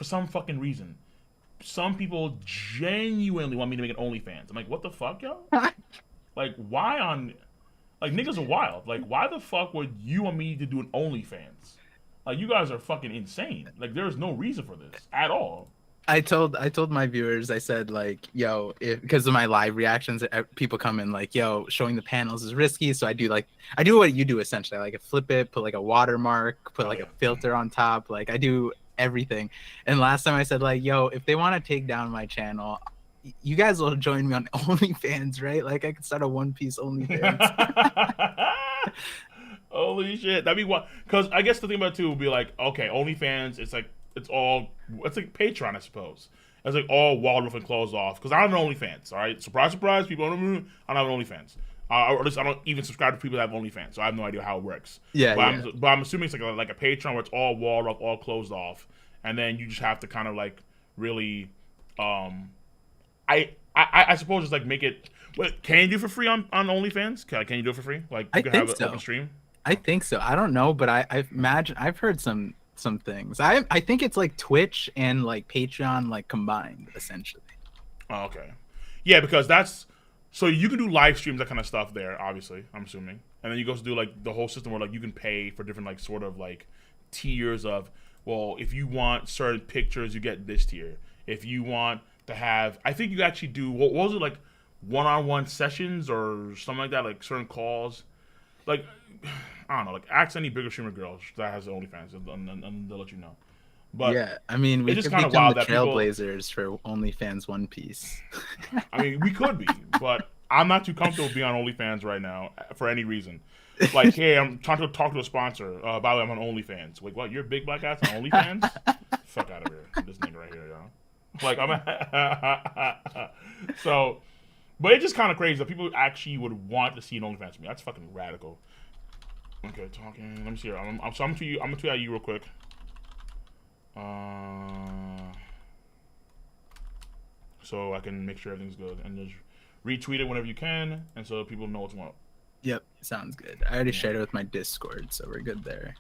for some fucking reason, some people genuinely want me to make an OnlyFans. I'm like, what the fuck, yo? Like, why on? Like, niggas are wild. Like, why the fuck would you want me to do an OnlyFans? Like, you guys are fucking insane. Like, there is no reason for this at all. I told my viewers, I said like, yo, if because of my live reactions, people come in like, yo, showing the panels is risky, so I do what you do essentially. I like flip it, put like a watermark, put Oh like a yeah. filter on top, like I do everything. And last time I said like, yo, if they want to take down my channel, you guys will join me on OnlyFans, right? Like I could start a One Piece OnlyFans. Holy shit. That'd be what. Because I guess the thing about it too would be like, okay, OnlyFans, it's like, it's like Patreon, I suppose. It's like all walled off and closed off. Because I don't have an OnlyFans, all right? Surprise, surprise, people don't know. I don't have an OnlyFans. Or at least I don't even subscribe to people that have OnlyFans, so I have no idea how it works. Yeah, But yeah. I'm assuming it's like a Patreon where it's all walled off, all closed off, and then you just have to kind of like really, I suppose just like make it. What can you do for free on OnlyFans? Can you do it for free? Like I you can have think an open so. stream. I think so. I don't know, but I've heard some things. I think it's like Twitch and like Patreon like combined essentially. Oh, okay. Yeah, because that's so you can do live streams, that kind of stuff there. Obviously, I'm assuming, and then you go to do like the whole system where like you can pay for different like sort of like tiers of. Well, if you want certain pictures, you get this tier. If you want to have, I think you actually do. What was it like? One-on-one sessions or something like that, like certain calls. Like I don't know, like ask any bigger streamer girls that has OnlyFans, and they'll let you know. But Yeah, I mean, we it's just could kind of become the wild that people. trailblazers for OnlyFans One Piece. I mean, we could be, but I'm not too comfortable being on OnlyFans right now for any reason. Like, hey, I'm trying to talk to a sponsor. By the way, I'm on OnlyFans. Like, what? You're a big black ass on OnlyFans? Fuck out of here, this nigga right here, yo. Like, I'm. So, but it's just kind of crazy that people actually would want to see an OnlyFans to me. That's fucking radical. Okay, talking. Let me see here. So I'm gonna tweet at you real quick. Uh, so I can make sure everything's good and just retweet it whenever you can, and so people know what's up. Yep, sounds good. I already Yeah. shared it with my Discord, so we're good there.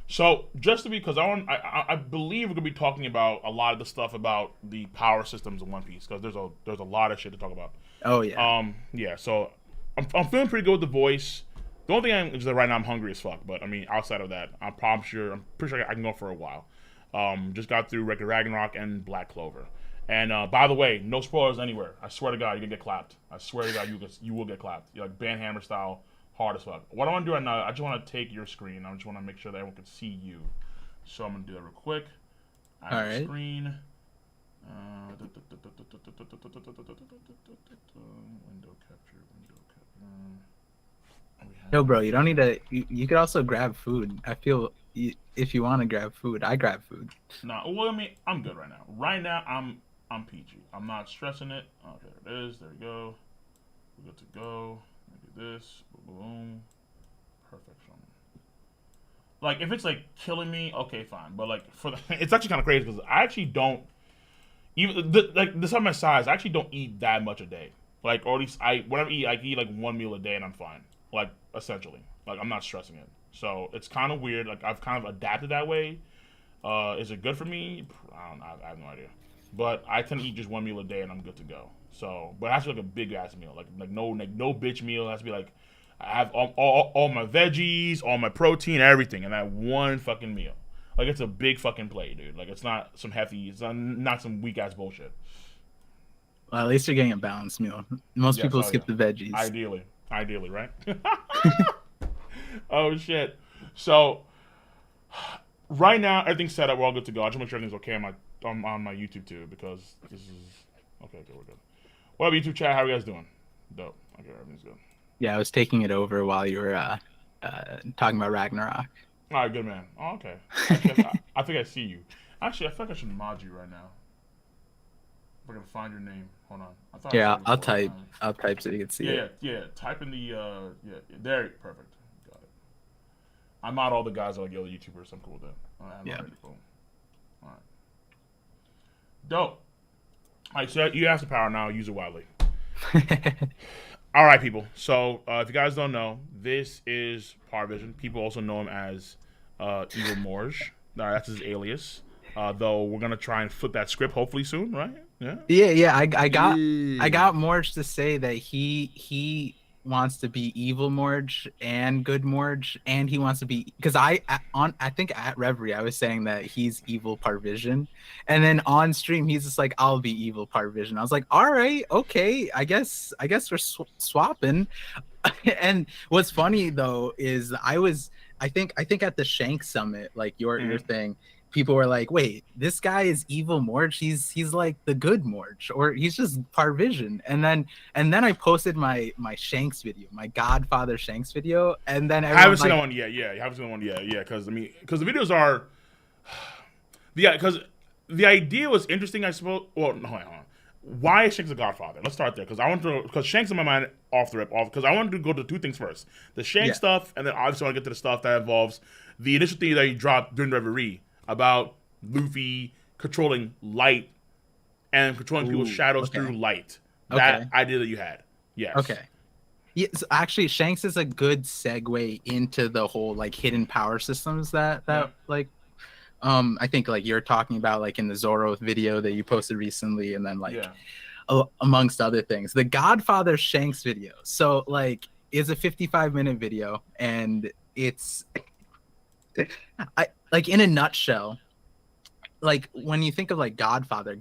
So just to be, because I believe we're gonna be talking about a lot of the stuff about the power systems in One Piece, because there's a lot of shit to talk about. Oh yeah. Yeah. So I'm feeling pretty good with the voice. The only thing is that right now I'm hungry as fuck. But I mean, outside of that, I'm pretty sure I can go for a while. Just got through Record Ragnarok and Black Clover. And by the way, no spoilers anywhere. I swear to God, you can get clapped. I swear to God, you will get clapped. You're like Ban Hammer style, hard as fuck. What I want to do right now, I just want to take your screen. I just want to make sure that everyone can see you. So I'm gonna do that real quick. All Add your right. screen. Window capture. Window capture. Yo, bro, you don't need to. You could also grab food. I feel if you want to grab food, I grab food. No, well, I mean, I'm good right now. Right now, I'm peachy. I'm not stressing it. Oh, there it is. There we go. We're good to go. Maybe this. Boom. Perfection. Like, if it's like killing me, okay, fine. But like for the, it's actually kind of crazy because I actually don't even like this on my size. I actually don't eat that much a day. Like, or at least whenever I eat, I can eat like one meal a day and I'm fine. Like, essentially, like I'm not stressing it. So it's kind of weird. Like I've kind of adapted that way. Is it good for me? I don't know. I have no idea. But I tend to eat just one meal a day and I'm good to go. So, but it has to be like a big ass meal. Like no bitch meal. It has to be like I have all my veggies, all my protein, everything, and that one fucking meal. Like it's a big fucking plate, dude. Like it's not some hefty, it's not some weak ass bullshit. Well, at least you're getting a balanced meal. Most Yes, people oh yeah. skip the veggies. Ideally, right? Oh shit. So right now everything's set up. We're all good to go. I just make sure everything's okay on my YouTube too because this is okay. Okay, we're good. What up, YouTube chat? How are you guys doing? Dope. Okay, everything's good. Yeah, I was taking it over while you were talking about Ragnarok. All right, good man. Oh, okay. Actually, I think I see you. Actually, I feel like I should mod you right now. If I can find your name. Hold on. I thought I saw Yeah, you I'll before. type. I'll type so you can see Yeah, it. yeah. Type in the yeah. There, perfect. Got it. I mod all the guys that like the other YouTubers. I'm cool with that. All right, I'm Yeah. already cool. All right. Dope. All right, so you have the power now. Use it wisely. All right, people. So if you guys don't know, this is Parvision. People also know him as Evil Morge. That's his alias. Though we're gonna try and flip that script hopefully soon, right? Yeah. Yeah. I Yeah. got Morge to say that he wants to be evil Morge and good Morge, and he wants to be because I think at Reverie I was saying that he's evil Parvision, and then on stream he's just like I'll be evil Parvision. I was like, all right, okay, I guess we're swapping. And what's funny though is I think at the Shank Summit, like your thing, people were like, "Wait, this guy is evil Morge. He's like the good Morge, or he's just Parvision." And then I posted my Shanks video, my Godfather Shanks video, and then I haven't everyone's seen like, that one yet. Yeah, you haven't seen that one yet. Yeah, because because the videos are, yeah, because the idea was interesting. I suppose. Well, no, hold on. Why is Shanks a Godfather? Let's start there because Shanks in my mind off the rip because I wanted to go to two things first: the Shanks stuff, and then obviously I want to get to the stuff that involves the initial thing that you dropped during Reverie about Luffy controlling light and controlling people's shadows through light. That idea that you had. Yes. Okay. Yeah, so actually, Shanks is a good segue into the whole like hidden power systems that like I think like you're talking about like in the Zoro video that you posted recently, and then like amongst other things, the Godfather Shanks video. So like is a 55-minute video, and it's I like in a nutshell, like when you think of like Godfather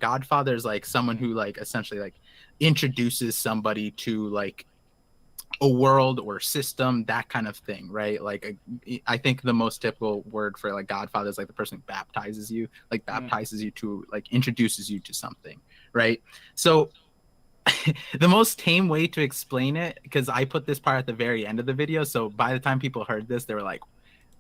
is like someone who like essentially like introduces somebody to like a world or system, that kind of thing, right? Like I think the most typical word for like Godfather is like the person who baptizes you, like baptizes you to like introduces you to something, right? So the most tame way to explain it, because I put this part at the very end of the video, so by the time people heard this, they were like,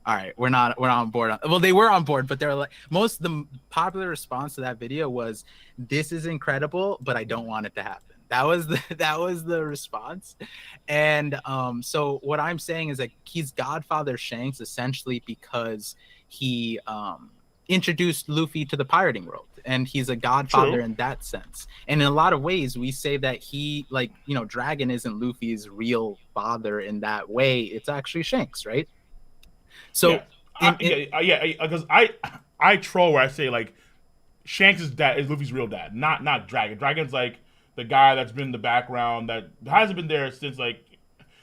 all right, we're not on board. Well, they were on board, but they're like, the popular response to that video was, "This is incredible, but I don't want it to happen." That was the response. And so what I'm saying is that he's Godfather Shanks essentially because he introduced Luffy to the pirating world, and he's a godfather in that sense. And in a lot of ways, we say that he, like, you know, Dragon isn't Luffy's real father in that way. It's actually Shanks, right? So because I troll where I say like Shanks' dad is Luffy's real dad, not Dragon. Dragon's like the guy that's been in the background that hasn't been there since like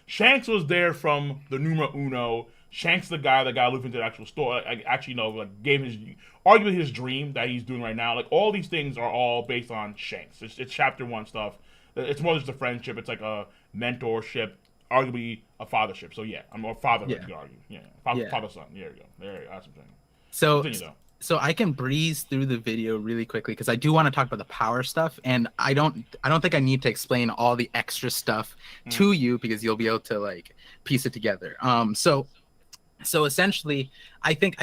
Shanks was there from the numero uno. Shanks the guy that got Luffy into the actual story. Like, actually, no, like gave his arguably his dream that he's doing right now. Like all these things are all based on Shanks. It's chapter one stuff. It's more than just a friendship. It's like a mentorship, arguably a fathership. So yeah, I'm more fatherhood. You could argue. Yeah, father son. There you go. There you go. That's what I'm saying. So. So I can breeze through the video really quickly because I do want to talk about the power stuff, and I don't think I need to explain all the extra stuff to you because you'll be able to like piece it together. So essentially, I think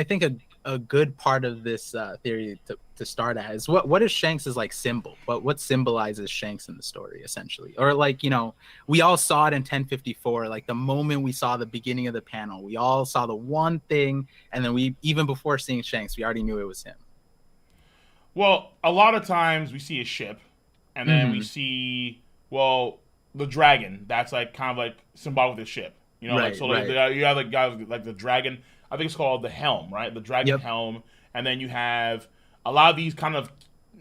a good part of this theory to start at is what is Shanks' like symbol? What symbolizes Shanks in the story essentially? Or like, you know, we all saw it in 1054. Like the moment we saw the beginning of the panel, we all saw the one thing, and then we even before seeing Shanks, we already knew it was him. Well, a lot of times we see a ship, and then we see the dragon. That's like kind of like symbolic of the ship. You know, like so like you have like guys like the dragon. I think it's called the helm, right? The dragon helm, and then you have a lot of these kind of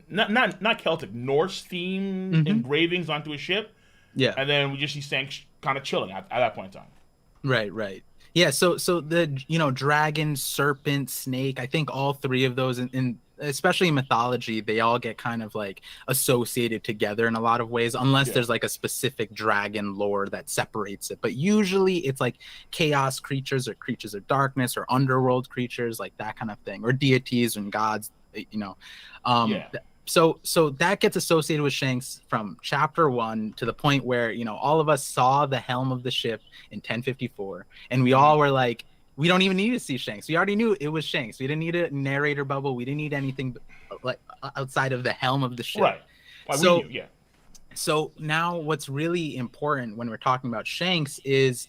not Celtic, Norse themed engravings onto a ship. Yeah, and then we just see Shanks kind of chilling at that point in time. Right. Yeah. So the dragon, serpent, snake. I think all three of those in especially in mythology, they all get kind of like associated together in a lot of ways, unless there's like a specific dragon lore that separates it. But usually it's like chaos creatures or creatures of darkness or underworld creatures, like that kind of thing, or deities and gods, you know. So that gets associated with Shanks from chapter 1 to the point where, you know, all of us saw the helm of the ship in 1054, and we all were like, we don't even need to see Shanks. We already knew it was Shanks. We didn't need a narrator bubble. We didn't need anything like outside of the helm of the ship. Right. Well, so now what's really important when we're talking about Shanks is,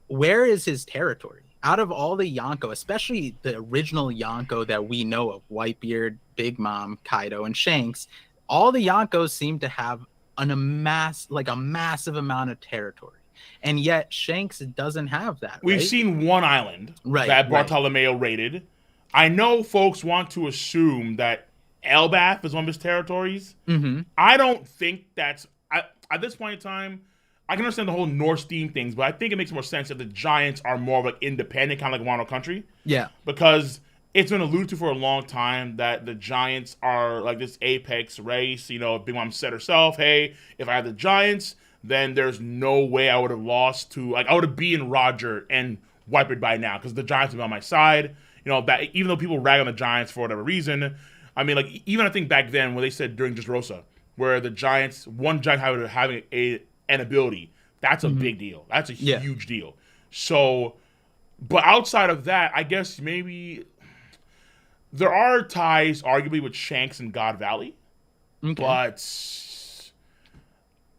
where is his territory? Out of all the Yonko, especially the original Yonko that we know of, Whitebeard, Big Mom, Kaido, and Shanks, all the Yonkos seem to have a massive amount of territory. And yet Shanks doesn't have that. We've seen one island that Bartolomeo raided. I know folks want to assume that Elbath is one of his territories. Mm-hmm. I don't think that's at this point in time. I can understand the whole Norse theme things, but I think it makes more sense if the Giants are more of like independent, kind of like Wano country, Yeah. because it's been alluded to for a long time that the Giants are like this apex race. You know, Big Mom said herself, "Hey, if I had the Giants, then there's no way I would have lost to like I would have beaten Roger and Whitebeard by now because the Giants would be on my side." You know, that even though people rag on the Giants for whatever reason, I mean, like even I think back then when they said during Just Rosa, where the Giants, one Giant having an ability, that's a Mm-hmm. big deal. That's a Yeah. huge deal. So, but outside of that, I guess maybe there are ties, arguably, with Shanks and God Valley, Okay. but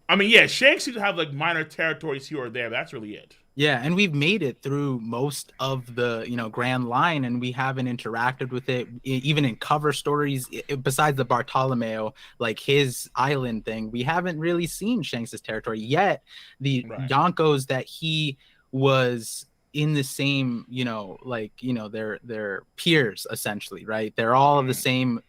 I mean, yeah, Shanks seems to have like minor territories here or there, but that's really it. Yeah, and we've made it through most of the, Grand Line, and we haven't interacted with it, even in cover stories. Besides the Bartolomeo, like his island thing, we haven't really seen Shanks's territory yet. The Right. Yonkos that he was in the same, they're peers essentially, right? They're all of the same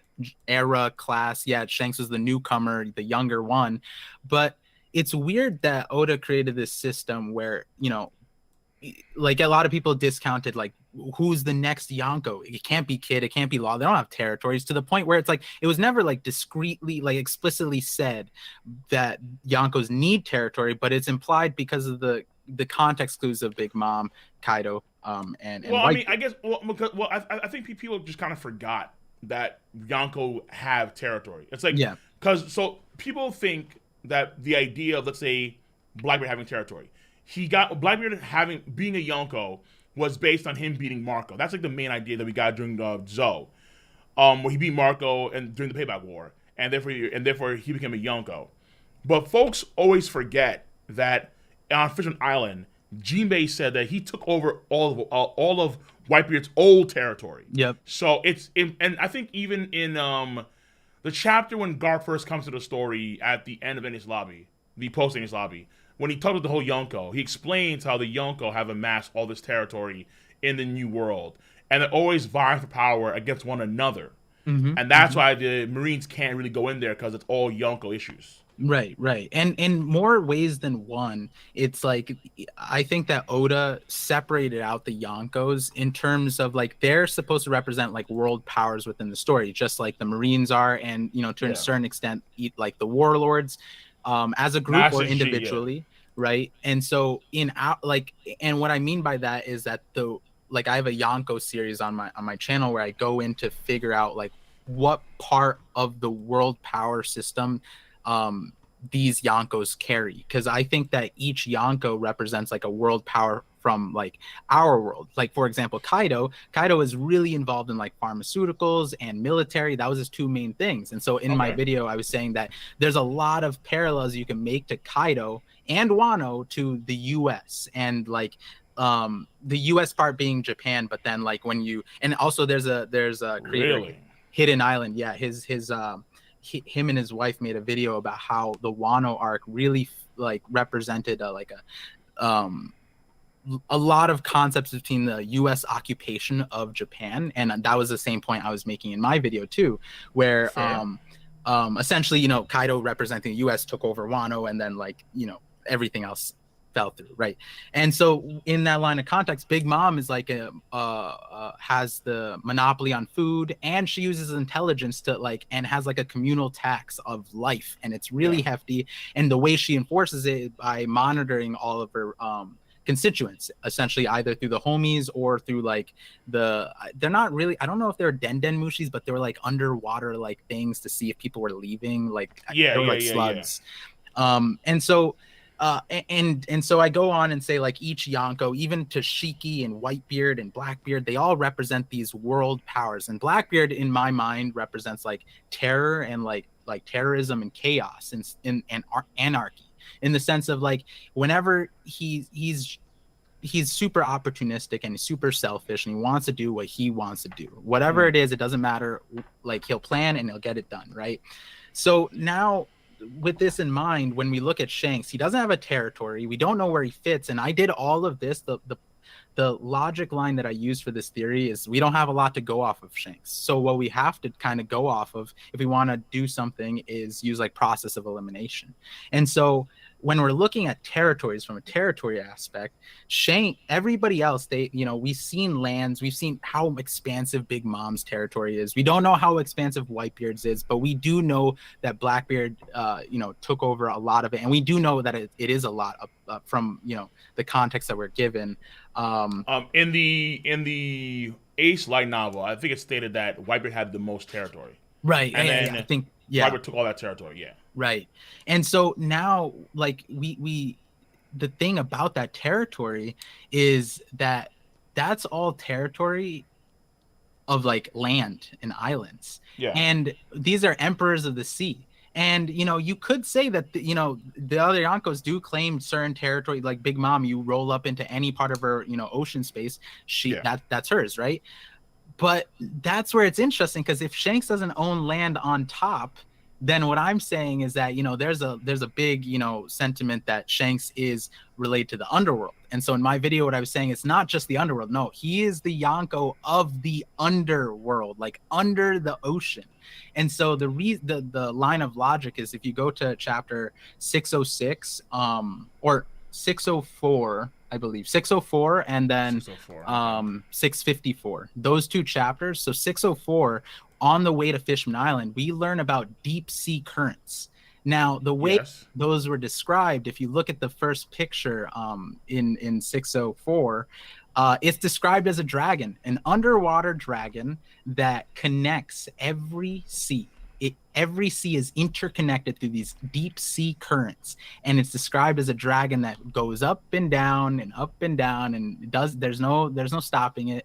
era class. Yeah, Shanks was the newcomer, the younger one, but it's weird that Oda created this system where, like a lot of people discounted like who's the next Yonko. It can't be Kid, it can't be Law. They don't have territories, to the point where it's like it was never like discreetly, like explicitly said that Yonkos need territory, but it's implied because of the context clues of Big Mom, Kaido, and Well, I mean, White. I guess I think people just kind of forgot that Yonko have territory. It's like Yeah. because so people think that the idea of let's say Blackbeard having territory, he got Blackbeard having being a Yonko was based on him beating Marco. That's like the main idea that we got during Zoe, where he beat Marco and during the Payback War, and therefore he became a Yonko. But folks always forget that on Fisherman Island, Jinbei said that he took over all of Whitebeard's old territory. Yep. So and I think even in the chapter when Gar first comes to the story at the end of Enies Lobby, the post Enies Lobby, when he talks about the whole Yonko, he explains how the Yonko have amassed all this territory in the New World, and they're always vying for power against one another. Mm-hmm. And that's why the Marines can't really go in there because it's all Yonko issues. Right. And in more ways than one, it's like I think that Oda separated out the Yonkos in terms of like they're supposed to represent like world powers within the story, just like the Marines are, and to a certain extent, like the warlords, as a group Master or G, individually, right? And so and what I mean by that is that like I have a Yonko series on my channel where I go in to figure out like what part of the world power system these Yonkos carry, because I think that each Yonko represents like a world power from like our world. Like for example, Kaido is really involved in like pharmaceuticals and military. That was his two main things. And so in my video I was saying that there's a lot of parallels you can make to Kaido and Wano to the US, and like the US part being Japan, but then like when you, and also there's a creator, really? Hidden Island, yeah, him and his wife made a video about how the Wano arc really like represented a lot of concepts between the U.S. occupation of Japan, and that was the same point I was making in my video too, where essentially Kaido representing the U.S. took over Wano, and then like everything else fell through, right? And so in that line of context, Big Mom is like has the monopoly on food, and she uses intelligence to like, and has like a communal tax of life, and it's really hefty. And the way she enforces it by monitoring all of her constituents, essentially either through the homies or through like they're not really, I don't know if they're den mushis, but they were like underwater like things to see if people were leaving, like slugs. And so and so I go on and say like each Yonko, even to Shiki and Whitebeard and Blackbeard, they all represent these world powers. And Blackbeard in my mind represents like terror and like terrorism and chaos and anarchy, in the sense of like whenever he's super opportunistic and he's super selfish and he wants to do what he wants to do, whatever it is, it doesn't matter, like he'll plan and he'll get it done, right? So now with this in mind, when we look at Shanks, he doesn't have a territory, we don't know where he fits, and I did all of this, the logic line that I use for this theory is we don't have a lot to go off of Shanks. So what we have to kind of go off of if we want to do something is use like process of elimination. And so when we're looking at territories from a territory aspect, everybody else, we've seen lands, we've seen how expansive Big Mom's territory is. We don't know how expansive Whitebeard's is, but we do know that Blackbeard, took over a lot of it, and we do know that it is a lot from the context that we're given. In the Ace light novel, I think it stated that Whitebeard had the most territory. Right, and then I think Whitebeard took all that territory. Yeah. Right. And so now, like, we the thing about that territory is that that's all territory of like land and islands. Yeah. And these are emperors of the sea. And you could say that the other Yonkos do claim certain territory, like Big Mom. You roll up into any part of her ocean space, that's hers, right? But that's where it's interesting, because if Shanks doesn't own land on top, then what I'm saying is that there's a big sentiment that Shanks is related to the underworld. And so in my video, what I was saying, it's not just the underworld. No, he is the Yonko of the underworld, like under the ocean. And so the line of logic is, if you go to chapter 606 or 604, I believe 604 and then 654, those two chapters. So 604, on the way to Fishman Island, we learn about deep sea currents. Now, the way those were described, if you look at the first picture in 604, it's described as a dragon, an underwater dragon that connects every sea. Every sea is interconnected through these deep sea currents, and it's described as a dragon that goes up and down and up and down, and there's no stopping it.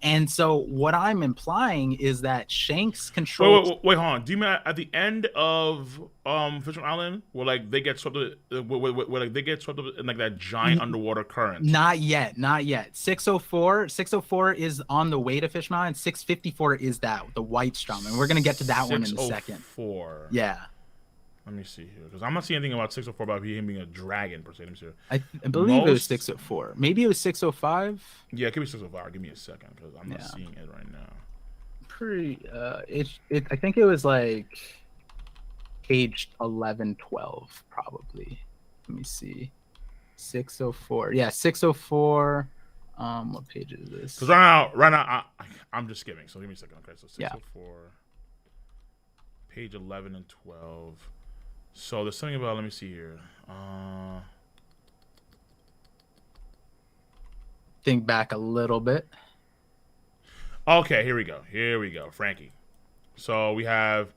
And so what I'm implying is that Shanks controls. Wait, hold on. Do you mean at the end of Fishman Island, where like they get swept up, where like they get swept up in like that giant underwater current? Not yet. 604 is on the way to Fishman Island. 654 is the White Strom, and we're gonna get to that one in a second. 604. Yeah. Let me see here, because I'm not seeing anything about 604 about him being a dragon per se. Let me see. I believe it was 604. Maybe it was 605. Yeah, it could be 605. Give me a second, because I'm not seeing it right now. I think it was like page 11, 12, probably. Let me see. 604. Yeah, 604. What page is this? Because right now, I'm just skipping. So give me a second. Okay, so 604, page 11 and 12. So there's something about, let me see here. Think back a little bit. Okay, here we go, Frankie. So we have,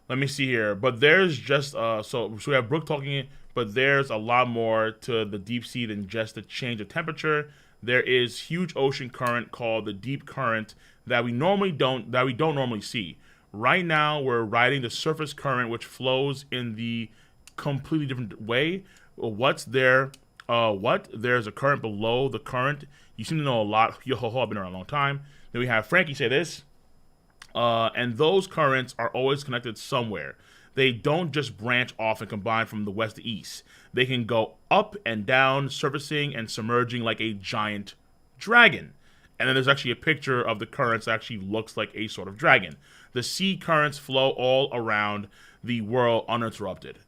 let me see here. But there's just, so we have Brooke talking, but there's a lot more to the deep sea than just the change of temperature. There is huge ocean current called the deep current that we don't normally see. Right now, we're riding the surface current, which flows in the completely different way. What's there? There's a current below the current. You seem to know a lot. I've been around a long time. Then we have Frankie say this. And those currents are always connected somewhere. They don't just branch off and combine from the west to east. They can go up and down, surfacing and submerging like a giant dragon. And then there's actually a picture of the currents that actually looks like a sort of dragon. The sea currents flow all around the world uninterrupted.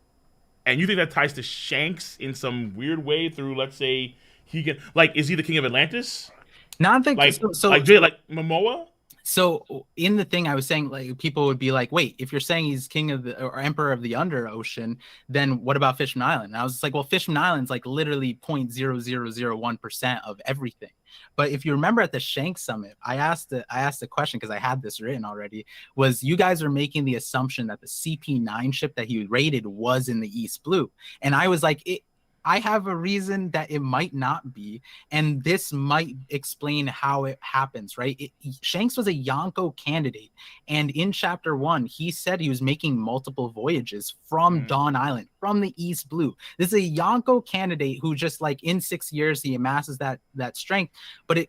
And you think that ties to Shanks in some weird way through, let's say, he can, like, is he the king of Atlantis? Not think like Momoa? So in the thing I was saying, like, people would be like, wait, if you're saying he's king of or emperor of the under ocean, then what about Fishman Island? And I was like, well, Fishman Island's like literally 0.0001% of everything. But if you remember at the Shanks Summit, I asked the question, because I had this written already, was you guys are making the assumption that the CP9 ship that he raided was in the East Blue. And I was like, I have a reason that it might not be, and this might explain how it happens, right? Shanks was a Yonko candidate, and in chapter 1, he said he was making multiple voyages from Dawn Island, from the East Blue. This is a Yonko candidate who just, like, in 6 years, he amasses that strength, but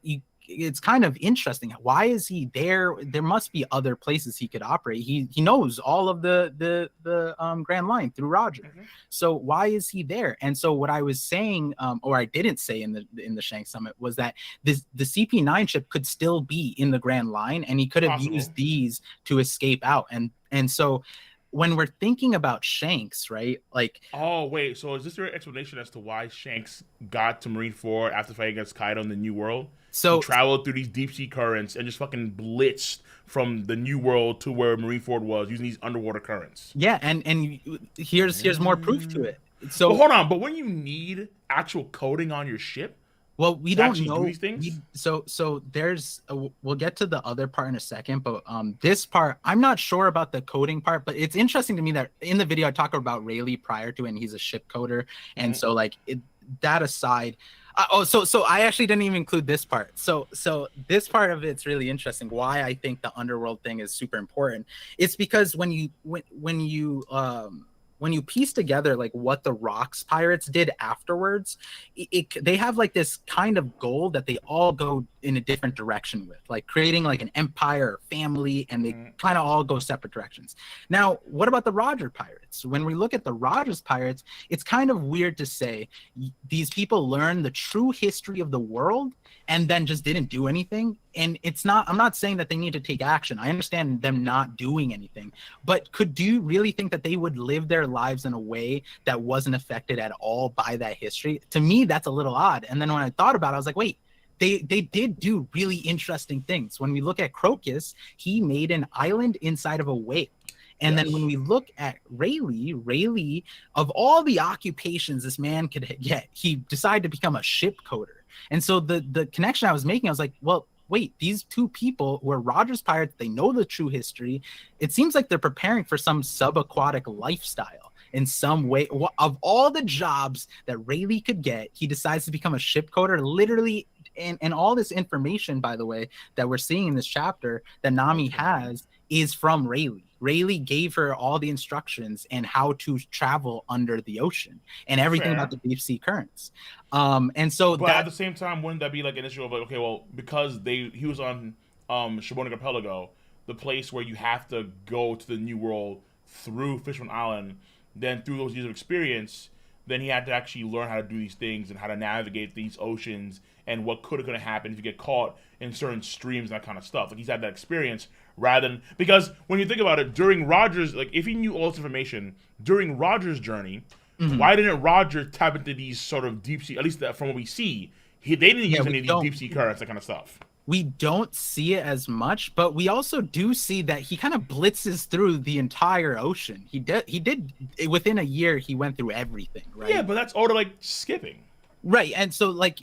it's kind of interesting. Why is he there? There must be other places he could operate. He knows all of the Grand Line through Roger. Mhm. So why is he there? And so what I was saying, or I didn't say in the Shanks Summit, was that the CP9 ship could still be in the Grand Line, and he could have Possible. used these to escape out. And so when we're thinking about Shanks, right? Like, Oh wait, so is this your explanation as to why Shanks got to Marineford after fighting against Kaido in the New World? He so traveled through these deep sea currents and just fucking blitzed from the New World to where Marineford was using these underwater currents. yeah, and here's more proof to it. But So hold on, but when you need actual coding on your ship well, we to don't actually do know. these things, So there's we'll get to the other part in a second, but this part I'm not sure about the coding part, but it's interesting to me that in the video I talk about Rayleigh prior to, and he's a ship coder, and so like that aside. So I actually didn't even include this part. So this part of it's really interesting. Why I think the underworld thing is super important. It's because when you piece together like what the Rocks pirates did afterwards, they have like this kind of goal that they all go in a different direction with, like creating like an empire or family, and they kind of all go separate directions. Now, what about the Roger pirates? When we look at the Rogers pirates, it's kind of weird to say these people learned the true history of the world and then just didn't do anything. And I'm not saying that they need to take action. I understand them not doing anything, but do you really think that they would live their lives in a way that wasn't affected at all by that history? To me, that's a little odd. And then when I thought about it, I was like, wait, they did do really interesting things. When we look at Crocus, he made an island inside of a whale. And then when we look at Rayleigh, of all the occupations this man could get, he decided to become a ship coder. And so the connection I was making, I was like, well, wait, these two people were Rogers pirates. They know the true history. It seems like they're preparing for some subaquatic lifestyle in some way. Of all the jobs that Rayleigh could get, he decides to become a ship coder, literally. And all this information, by the way, that we're seeing in this chapter that Nami has is from Rayleigh. Rayleigh gave her all the instructions and how to travel under the ocean and everything about the deep sea currents. And so, but at the same time, wouldn't that be like an issue of like, okay, well, because he was on Shibuya Archipelago, the place where you have to go to the New World through Fishman Island, then through those years of experience, then he had to actually learn how to do these things and how to navigate these oceans and what could have happen if you get caught in certain streams and that kind of stuff. Like he's had that experience rather than, because when you think about it, during Roger's, like if he knew all this information during Roger's journey, why didn't Roger tap into these sort of deep sea, at least from what we see, they didn't use any of these deep sea currents, that kind of stuff. We don't see it as much, but we also do see that he kind of blitzes through the entire ocean. He did within a year, he went through everything, right? Yeah, but that's all to like skipping. Right. And so like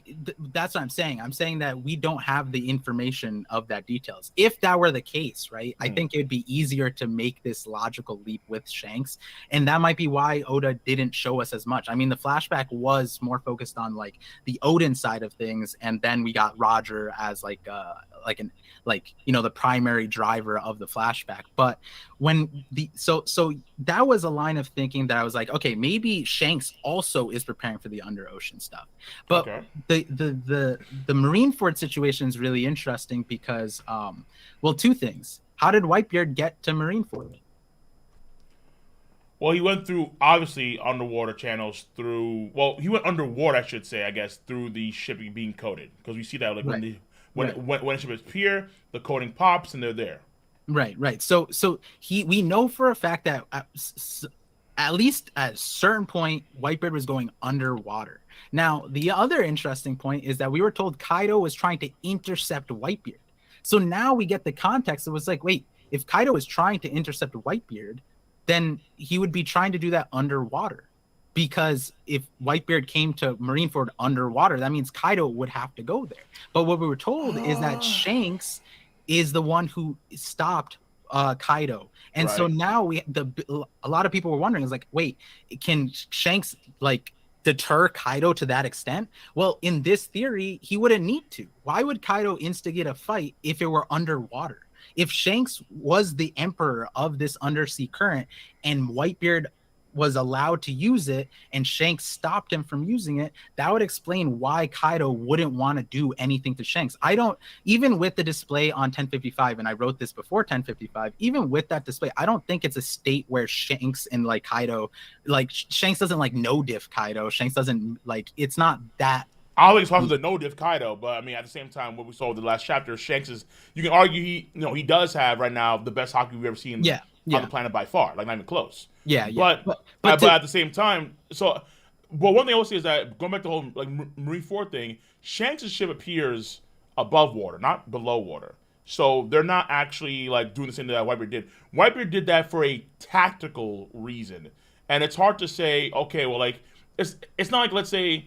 that's what I'm saying. I'm saying that we don't have the information of that details. If that were the case, right, I think it would be easier to make this logical leap with Shanks. And that might be why Oda didn't show us as much. I mean, the flashback was more focused on like the Odin side of things. And then we got Roger as like the primary driver of the flashback. But when so that was a line of thinking that I was like, okay, maybe Shanks also is preparing for the under ocean stuff. But the Marineford situation is really interesting because well, two things. How did Whitebeard get to Marineford? Well, he went through obviously underwater channels he went underwater, I should say, I guess, through the ship being coded, because we see that like when a ship is here, the coding pops and they're there. Right. So we know for a fact that at least at a certain point, Whitebeard was going underwater. Now, the other interesting point is that we were told Kaido was trying to intercept Whitebeard. So now we get the context. It was like, wait, if Kaido is trying to intercept Whitebeard, then he would be trying to do that underwater. Because if Whitebeard came to Marineford underwater, that means Kaido would have to go there. But what we were told is that Shanks is the one who stopped Kaido. And so now a lot of people were wondering, is like, wait, can Shanks like deter Kaido to that extent? Well, in this theory, he wouldn't need to. Why would Kaido instigate a fight if it were underwater? If Shanks was the emperor of this undersea current and Whitebeard was allowed to use it and Shanks stopped him from using it, that would explain why Kaido wouldn't want to do anything to Shanks. I don't, even with the display on 1055, and I wrote this before 1055, even with that display, I don't think it's a state where Shanks and like Kaido, like Shanks doesn't like no diff Kaido. Shanks doesn't like, it's not that. I don't think it's possible to no diff Kaido, but I mean, at the same time, what we saw in the last chapter, Shanks is, you can argue he does have right now the best hockey we've ever seen on the planet by far, like not even close. But at the same time, but one thing I will say is that going back to the whole like Marineford thing, Shanks' ship appears above water, not below water. So they're not actually like doing the same thing that Whitebeard did. Whitebeard did that for a tactical reason, and it's hard to say. Okay, well, like it's not like, let's say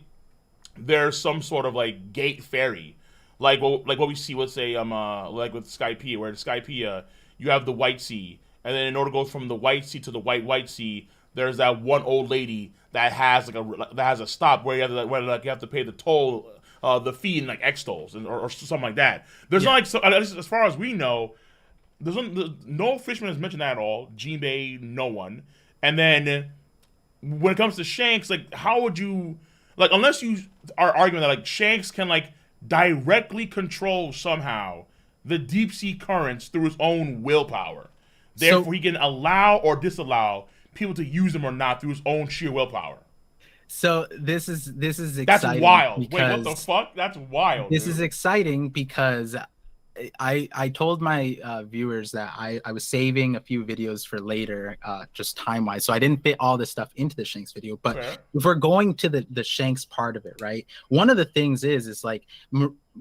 there's some sort of like gate ferry, like what we see, let's say like with Skypiea, where the Skypiea you have the White Sea, and then in order to go from the White Sea to the White Sea, there's that one old lady that has a stop where you have to pay the toll, the fee in like X tolls or something like that. There's not like, so, as far as we know, there's no fisherman has mentioned that at all. Jinbei, no one. And then when it comes to Shanks, like how would you, like, unless you are arguing that like Shanks can like directly control somehow the deep sea currents through his own willpower, therefore he can allow or disallow people to use them or not through his own sheer willpower. So this is exciting. That's wild. Wait, what the fuck? That's wild. This is exciting because I told my viewers that I was saving a few videos for later, just time wise, so I didn't fit all this stuff into the Shanks video. But if we're going to the Shanks part of it, right? One of the things is like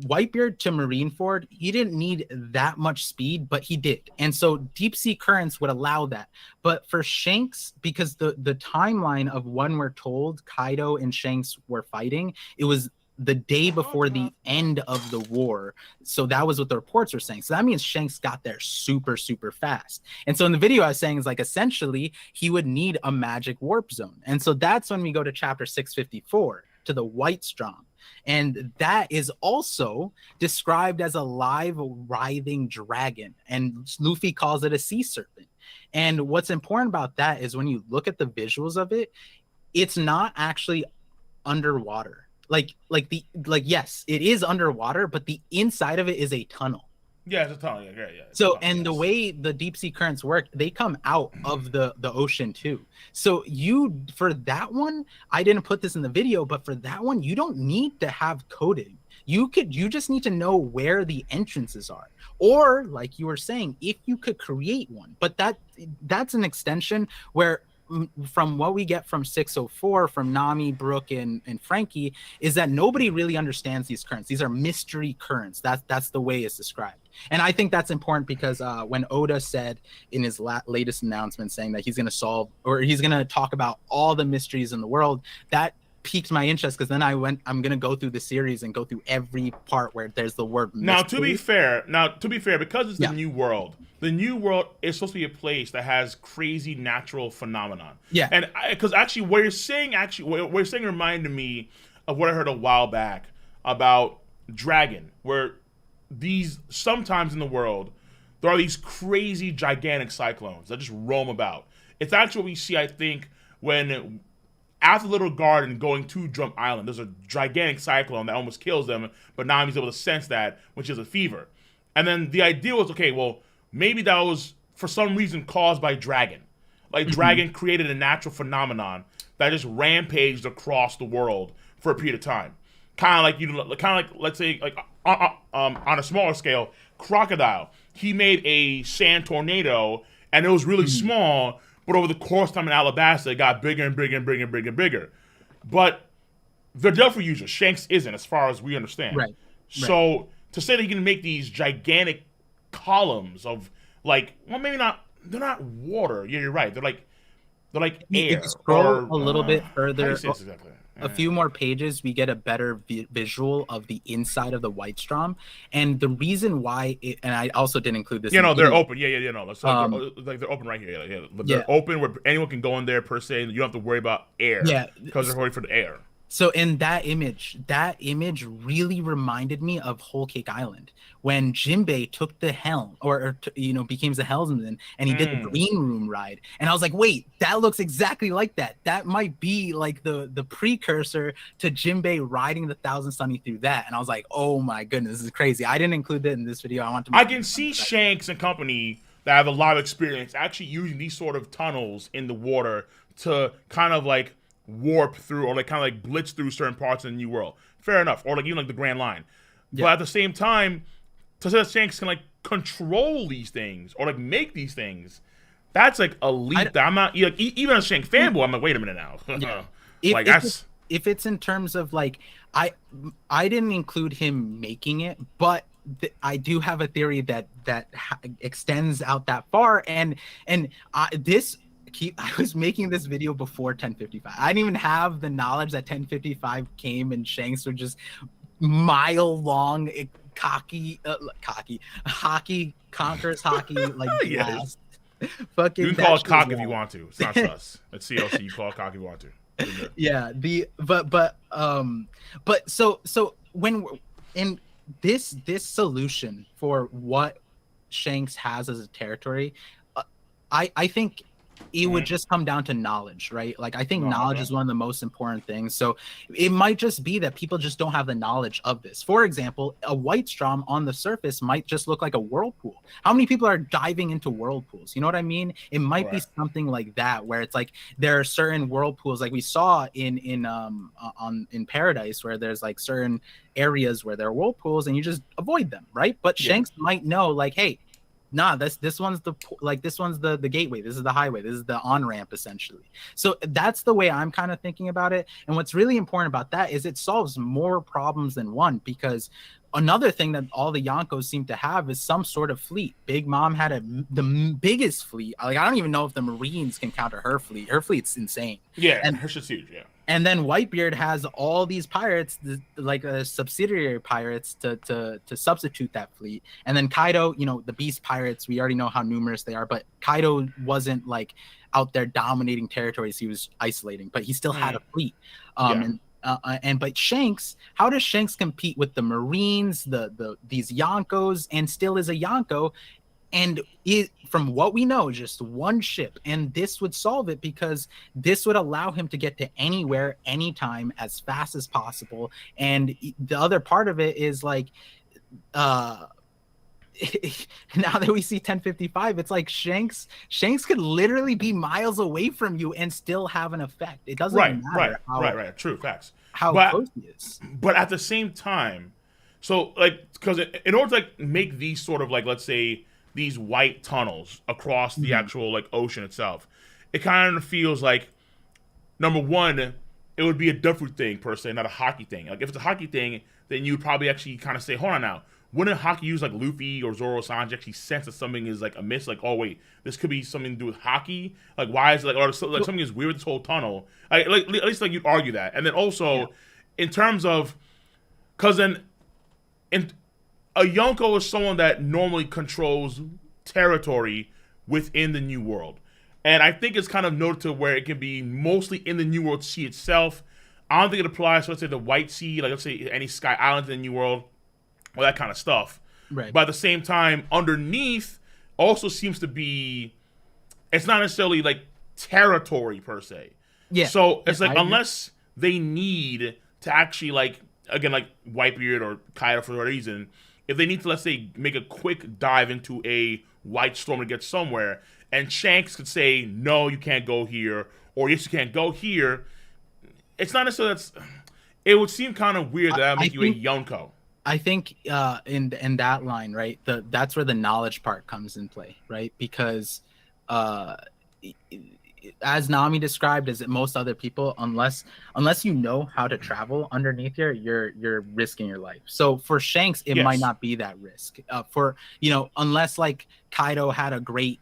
Whitebeard to Marineford, he didn't need that much speed, but he did, and so deep sea currents would allow that. But for Shanks, because the timeline of when we're told Kaido and Shanks were fighting, it was the day before the end of the war. So that was what the reports were saying. So that means Shanks got there super, super fast. And so in the video I was saying is like, essentially, he would need a magic warp zone. And so that's when we go to chapter 654, to the White Strom. And that is also described as a live writhing dragon. And Luffy calls it a sea serpent. And what's important about that is when you look at the visuals of it, it's not actually underwater. Yes, it is underwater, but the inside of it is a tunnel. Yeah, it's a tunnel. Yeah. So, and the way the deep sea currents work, they come out of the ocean too. So for that one, I didn't put this in the video, but for that one, you don't need to have coding. You just need to know where the entrances are. Or like you were saying, if you could create one, but that's an extension where, from what we get from 604, from Nami, Brooke, and Frankie, is that nobody really understands these currents. These are mystery currents. That's the way it's described. And I think that's important because when Oda said in his latest announcement saying that he's going to solve, or he's going to talk about all the mysteries in the world, that piqued my interest, because then I'm going to go through the series and go through every part where there's the word mystery. Now, to be fair, because it's the new world is supposed to be a place that has crazy natural phenomenon. Yeah. And because actually what you're saying reminded me of what I heard a while back about Dragon, where sometimes in the world there are these crazy gigantic cyclones that just roam about. It's actually what we see, I think, when after Little Garden going to Drum Island, there's a gigantic cyclone that almost kills them, but Nami's able to sense that, which is a fever. And then the idea was, okay, well, maybe that was for some reason caused by Dragon. Like Dragon created a natural phenomenon that just rampaged across the world for a period of time. Kind of like let's say like on a smaller scale, Crocodile. He made a sand tornado, and it was really small. But over the course of time in Alabasta, it got bigger and bigger and bigger and bigger and bigger. But they're Delphi users. Shanks isn't, as far as we understand. Right. So to say that he can make these gigantic columns of, like, well, maybe not. They're not water. Yeah, you're right. They're like air. If you scroll a little bit further, exactly? a few more pages, we get a better visual of the inside of the White Strom. And the reason why and I also didn't include this. They're open. They're open right here. Yeah. They're open where anyone can go in there per se, and you don't have to worry about air. Yeah. Because they're worried for the air. So in that image really reminded me of Whole Cake Island when Jinbei took the helm, became the helmsman, and he did the Mm. green room ride. And I was like, wait, that looks exactly like that. That might be like the precursor to Jinbei riding the Thousand Sunny through that. And I was like, oh my goodness, this is crazy. I didn't include it in this video. I want to I make can it on see the second. Shanks and company that have a lot of experience actually using these sort of tunnels in the water to kind of like warp through or like kind of like blitz through certain parts of the new world. Fair enough. Or like even like the Grand Line. Yeah. But at the same time, to say that Shanks can like control these things or like make these things, that's like a leap that I'm not like even as a Shanks fanboy, I'm like, wait a minute now. Yeah. Like that's If it's in terms of like I didn't include him making it, but I do have a theory that extends out that far, and this I was making this video before 1055. I didn't even have the knowledge that 1055 came and Shanks were just mile long hockey conquers hockey like yes. blast. Fucking You can call it cock if you want to. It's not sus. It's CLC. You call it cock if you want to. Yeah, but so when in this solution for what Shanks has as a territory, I think it would just come down to knowledge, right? Like I think knowledge is one of the most important things. So it might just be that people just don't have the knowledge of this. For example, a white strom on the surface might just look like a whirlpool. How many people are diving into whirlpools? You know what I mean? It might be something like that, where it's like there are certain whirlpools, like we saw in Paradise, where there's like certain areas where there are whirlpools and you just avoid them, right? But Shanks might know, like, hey, nah, this one's the gateway, this is the highway, this is the on-ramp essentially. So that's the way I'm kind of thinking about it. And what's really important about that is it solves more problems than one, because another thing that all the Yonkos seem to have is some sort of fleet. Big Mom had the biggest fleet. Like I don't even know if the Marines can counter her fleet. Her fleet's insane. Yeah, and her shit's huge. Yeah. And then Whitebeard has all these pirates, like subsidiary pirates, to substitute that fleet. And then Kaido, the Beast Pirates, we already know how numerous they are, but Kaido wasn't like out there dominating territories; he was isolating, but he still had a fleet. But Shanks, how does Shanks compete with the Marines, these Yonkos, and still is a Yonko? And from what we know, just one ship. And this would solve it, because this would allow him to get to anywhere, anytime, as fast as possible. And the other part of it is like, now that we see 1055, it's like Shanks could literally be miles away from you and still have an effect. It doesn't matter right. True, facts. How close he is. But at the same time, so like, because in order to like make these sort of like, let's say, these white tunnels across the actual like ocean itself, it kind of feels like, number one, it would be a different thing per se, not a hockey thing. Like if it's a hockey thing, then you'd probably actually kind of say, hold on now, wouldn't hockey use like Luffy or Zoro or Sanji actually sense that something is like amiss? Like, oh wait, this could be something to do with hockey. Like why is it like, or like something is weird with this whole tunnel? Like at least like you'd argue that. And then also in terms of, because then a Yonko is someone that normally controls territory within the New World. And I think it's kind of noted to where it can be mostly in the New World Sea itself. I don't think it applies to, let's say, the White Sea, like let's say any Sky Islands in the New World, or that kind of stuff. Right. But at the same time, underneath also seems to be, it's not necessarily like territory per se. Yeah. So it's like, unless they need to actually like, again, like Whitebeard or Kaido for whatever reason, if they need to, let's say, make a quick dive into a white storm to get somewhere, and Shanks could say, no, you can't go here, or yes, you can't go here, it's not necessarily that's, it would seem kind of weird that would make you a Yonko. I think in that line, right, that's where the knowledge part comes in play, right? Because as Nami described, as most other people, unless you know how to travel underneath here, you're risking your life. So for Shanks, it might not be that risk. Unless like Kaido had a great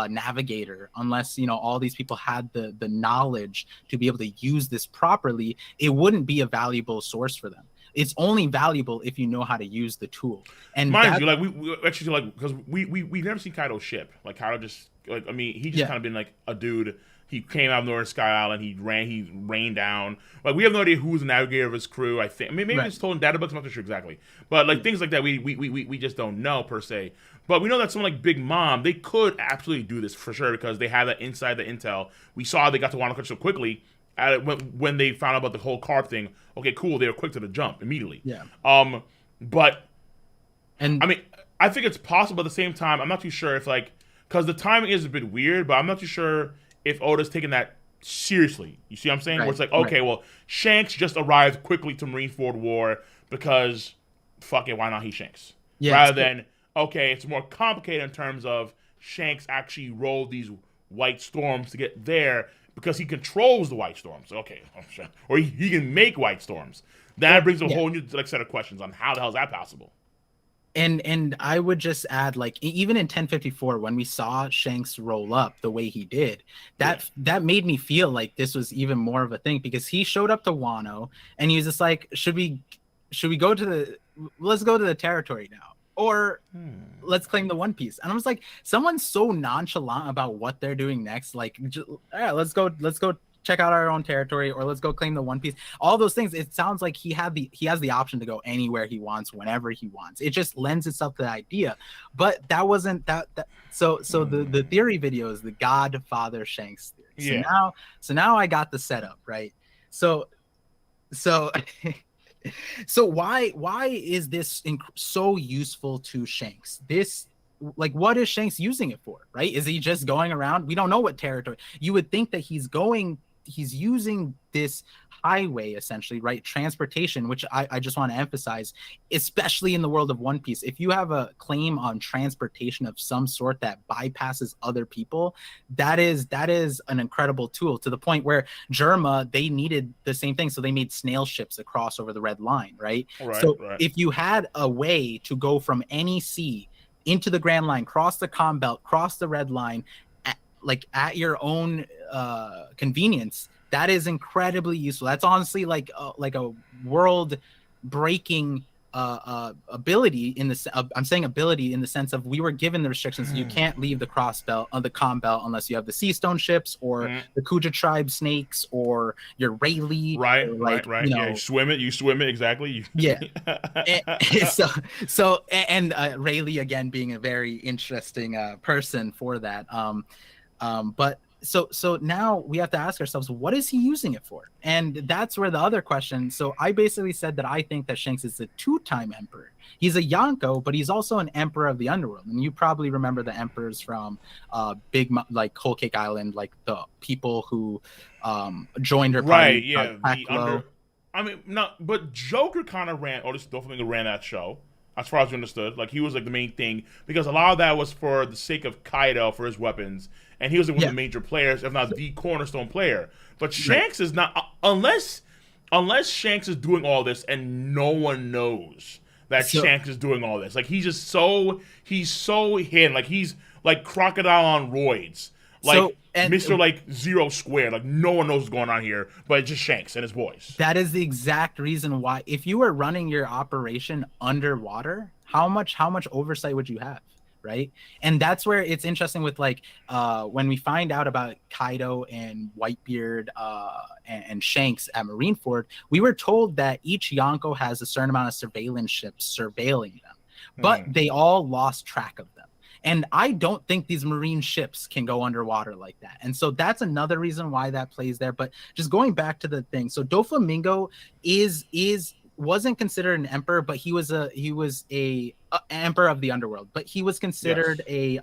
navigator, unless all these people had the knowledge to be able to use this properly, it wouldn't be a valuable source for them. It's only valuable if you know how to use the tool. And mind you, like we actually, like, because we've never seen Kaido's ship. Like Kaido just I mean, he just kind of been like a dude. He came out of Northern Sky Island. He rained down. Like, we have no idea who's the navigator of his crew. I think. I mean, maybe it's told in data books. I'm not too sure exactly. But like things like that, we just don't know per se. But we know that someone like Big Mom, they could absolutely do this for sure because they have that inside the intel. We saw they got to Wano so quickly when they found out about the whole carp thing. Okay, cool. They were quick to the jump immediately. Yeah. But I mean, I think it's possible. At the same time, I'm not too sure if like because the timing is a bit weird, but I'm not too sure if Oda's taking that seriously. You see what I'm saying? Where it's like, okay, well, Shanks just arrived quickly to Marineford War because, fuck it, why not? He's Shanks. Yeah, rather than, okay, it's more complicated in terms of Shanks actually rolled these white storms to get there because he controls the white storms. Okay, or he can make white storms. That brings a whole new set of questions on how the hell is that possible. And I would just add, like, even in 1054, when we saw Shanks roll up the way he did, that made me feel like this was even more of a thing because he showed up to Wano and he was just like, let's go to the territory now, or let's claim the One Piece. And I was like, someone's so nonchalant about what they're doing next. Like, let's go check out our own territory, or let's go claim the One Piece. All those things. It sounds like he has the option to go anywhere he wants, whenever he wants. It just lends itself to the idea. But that wasn't that. So the theory video is the Godfather Shanks theory. So now I got the setup right. So why is this so useful to Shanks? Like, what is Shanks using it for, right? Is he just going around? We don't know what territory. You would think that he's using this highway, essentially, right? Transportation, which I just want to emphasize, especially in the world of One Piece. If you have a claim on transportation of some sort that bypasses other people, that is an incredible tool, to the point where Germa, they needed the same thing. So they made snail ships across over the Red Line, right? If you had a way to go from any sea into the Grand Line, cross the Calm Belt, cross the Red Line, at your own convenience, that is incredibly useful. That's honestly like a world breaking ability in the I'm saying ability in the sense of we were given the restrictions. You can't leave the cross belt on the Calm Belt unless you have the Sea Stone ships or the Kuja tribe snakes or your Rayleigh. Right. You swim it exactly. And Rayleigh, again, being a very interesting person for that. But so now we have to ask ourselves, what is he using it for? And that's where the other question. So I basically said that I think that Shanks is a two-time emperor. He's a Yonko, but he's also an emperor of the underworld. And you probably remember the emperors from like Whole Cake Island, like the people who joined her party. Right, yeah. But Joker kind of ran, or this Doflamingo ran that show, as far as we understood. Like, he was like the main thing, because a lot of that was for the sake of Kaido, for his weapons. And he was one of the major players, if not the cornerstone player. But Shanks is not, unless Shanks is doing all this and no one knows that Shanks is doing all this. Like, he's so hidden. Like, he's like Crocodile on roids. Like, Mr. like Zero Square. Like, no one knows what's going on here, but it's just Shanks and his boys. That is the exact reason why, if you were running your operation underwater, how much oversight would you have? Right. And that's where it's interesting with like when we find out about Kaido and Whitebeard and Shanks at Marineford, we were told that each Yonko has a certain amount of surveillance ships surveilling them, but they all lost track of them. And I don't think these marine ships can go underwater like that. And so that's another reason why that plays there. But just going back to the thing. So Doflamingo wasn't considered an emperor, but he was a emperor of the underworld. But he was considered a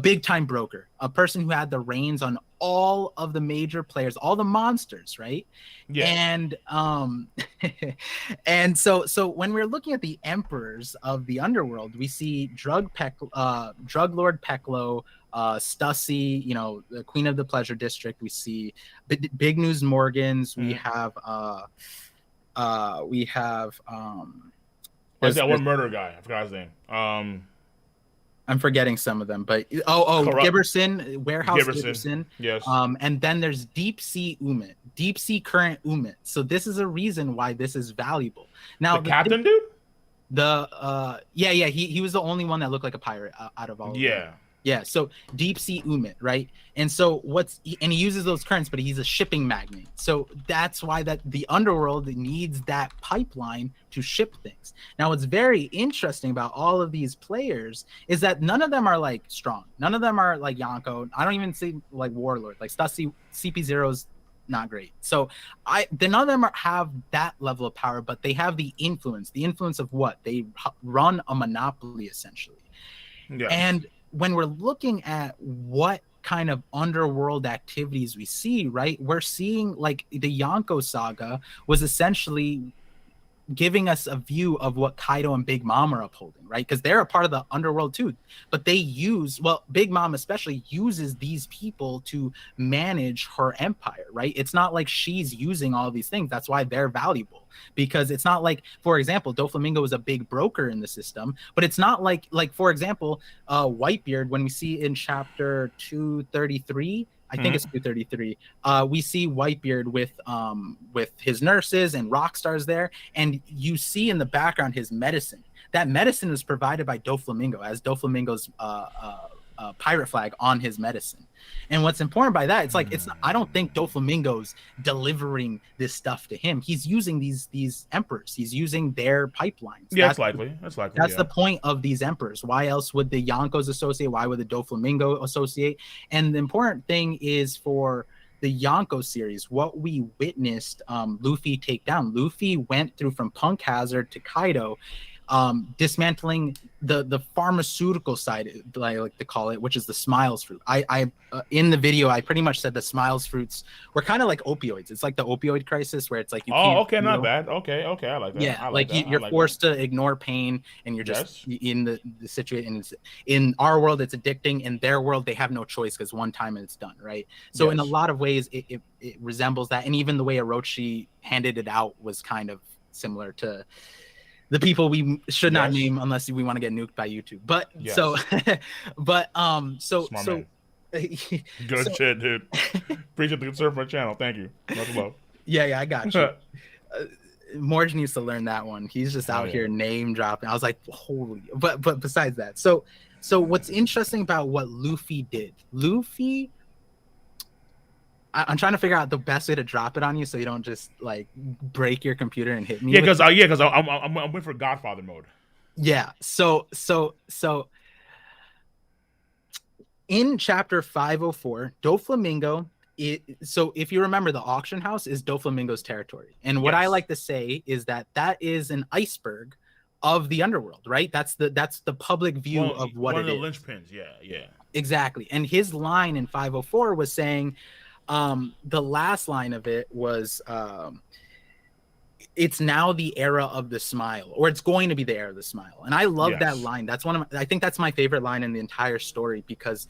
big time broker, a person who had the reins on all of the major players, all the monsters, right? Yeah. And and so when we're looking at the emperors of the underworld, we see Drug Lord Peklo, Stussy, the Queen of the Pleasure District. We see Big News Morgans. We have there's that one murder guy. I forgot his name. I'm forgetting some of them, but Gibberson, Warehouse Gibberson. Yes. And then there's Deep Sea Umit, Deep Sea Current Umit. So this is a reason why this is valuable. Now the captain dude? He was the only one that looked like a pirate out of all of them. Yeah, so deep sea umit, right? And so and he uses those currents, but he's a shipping magnate. So that's why that the underworld needs that pipeline to ship things. Now, what's very interesting about all of these players is that none of them are like strong. None of them are like Yonko. I don't even see like Warlord. Like Stussy CP0's not great. So none of them have that level of power, but they have the influence. The influence of what? They run a monopoly essentially. Yes. And when we're looking at what kind of underworld activities we see, right, we're seeing like the Yonko saga was essentially giving us a view of what Kaido and Big Mom are upholding, right? Because they're a part of the underworld too. But they Big Mom especially uses these people to manage her empire, right? It's not like she's using all these things. That's why they're valuable. Because it's not like, for example, Doflamingo is a big broker in the system, but it's not like for example, Whitebeard, when we see in chapter 233, I think it's 233. We see Whitebeard with his nurses and rock stars there, and you see in the background his medicine. That medicine is provided by Doflamingo as Doflamingo's pirate flag on his medicine. And what's important by that, it's like I don't think Doflamingo's delivering this stuff to him. He's using these emperors. He's using their pipelines. Yeah, that's likely. That's likely. That's the point of these emperors. Why else would the Yonkos associate? Why would the Doflamingo associate? And the important thing is for the Yonko series, what we witnessed Luffy take down. Luffy went through from Punk Hazard to Kaido, dismantling the pharmaceutical side, I like to call it, which is the Smiles fruit. I in the video I pretty much said the Smiles fruits were kind of like opioids. It's like the opioid crisis where it's like you can't. Okay, not bad. Okay, I like that. Yeah, I like that. you're forced to ignore pain, and you're just in the situation. In our world, it's addicting. In their world, they have no choice because one time and it's done, right? So in a lot of ways, it resembles that, and even the way Orochi handed it out was kind of similar to the people we should not name unless we want to get nuked by YouTube. But so good shit, dude. Appreciate the concern for my channel. Thank you. Much love. Yeah, I got you. Morgan needs to learn that one. He's just out here name dropping. I was like, holy. But besides that, so what's interesting about what Luffy did? Luffy. I'm trying to figure out the best way to drop it on you so you don't just like break your computer and hit me. Yeah, because I'm waiting for Godfather mode. Yeah. So in chapter 504, Doflamingo. So if you remember, the auction house is Doflamingo's territory, and what I like to say is that is an iceberg of the underworld, right? That's the public view of what it is. One of the linchpins. Yeah. Exactly. And his line in 504 was saying. The last line of it was it's now the era of the smile, or it's going to be the era of the smile. And I love that line. That's I think that's my favorite line in the entire story, because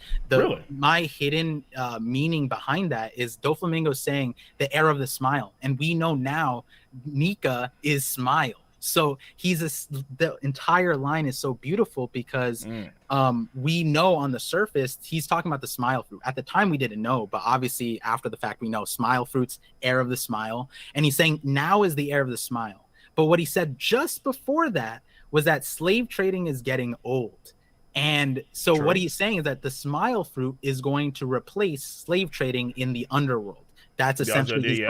my hidden meaning behind that is Doflamingo saying the era of the smile. And we know now Nika is smile. So the entire line is so beautiful because we know on the surface he's talking about the smile fruit. At the time we didn't know, but obviously after the fact we know smile fruits, air of the smile, and he's saying now is the air of the smile. But what he said just before that was that slave trading is getting old. And so what he's saying is that the smile fruit is going to replace slave trading in the underworld. That's essentially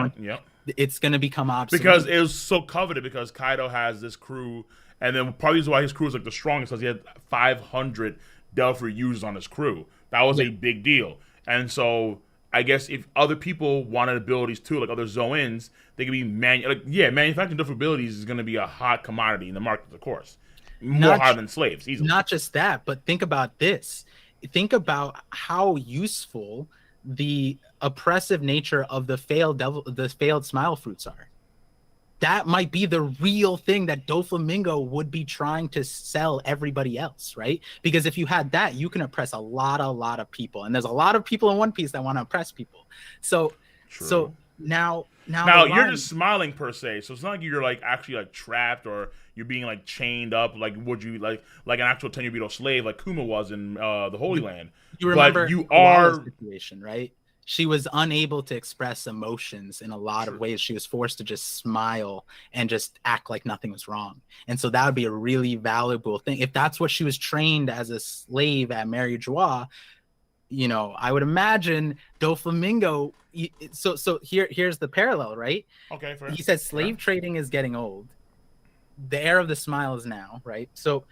it's going to become obsolete. Because it was so coveted, because Kaido has this crew, and then probably why his crew is like the strongest, because he had 500 Delphi users on his crew. That was a big deal. And so I guess if other people wanted abilities too, like other Zoans, they could be manufacturing different abilities is going to be a hot commodity in the market, of course. More hard than slaves, easily. Not just that, but think about this. Think about how useful the oppressive nature of the failed smile fruits are. That might be the real thing that Doflamingo would be trying to sell everybody else, right? Because if you had that, you can oppress a lot of people, and there's a lot of people in One Piece that want to oppress people. So now you're just smiling per se, so it's not like you're like actually like trapped, or you're being like chained up like would you like an actual Tenryubito slave like Kuma was in the Holy Land. You remember but you are situation, right? she was unable to express emotions in a lot of ways. She was forced to just smile and just act like nothing was wrong. And so that would be a really valuable thing. If that's what she was trained as a slave at Mary Joie, you know, I would imagine Doflamingo. So here's the parallel, right? Okay, fair. He says slave trading is getting old. The era of the smile is now, right? So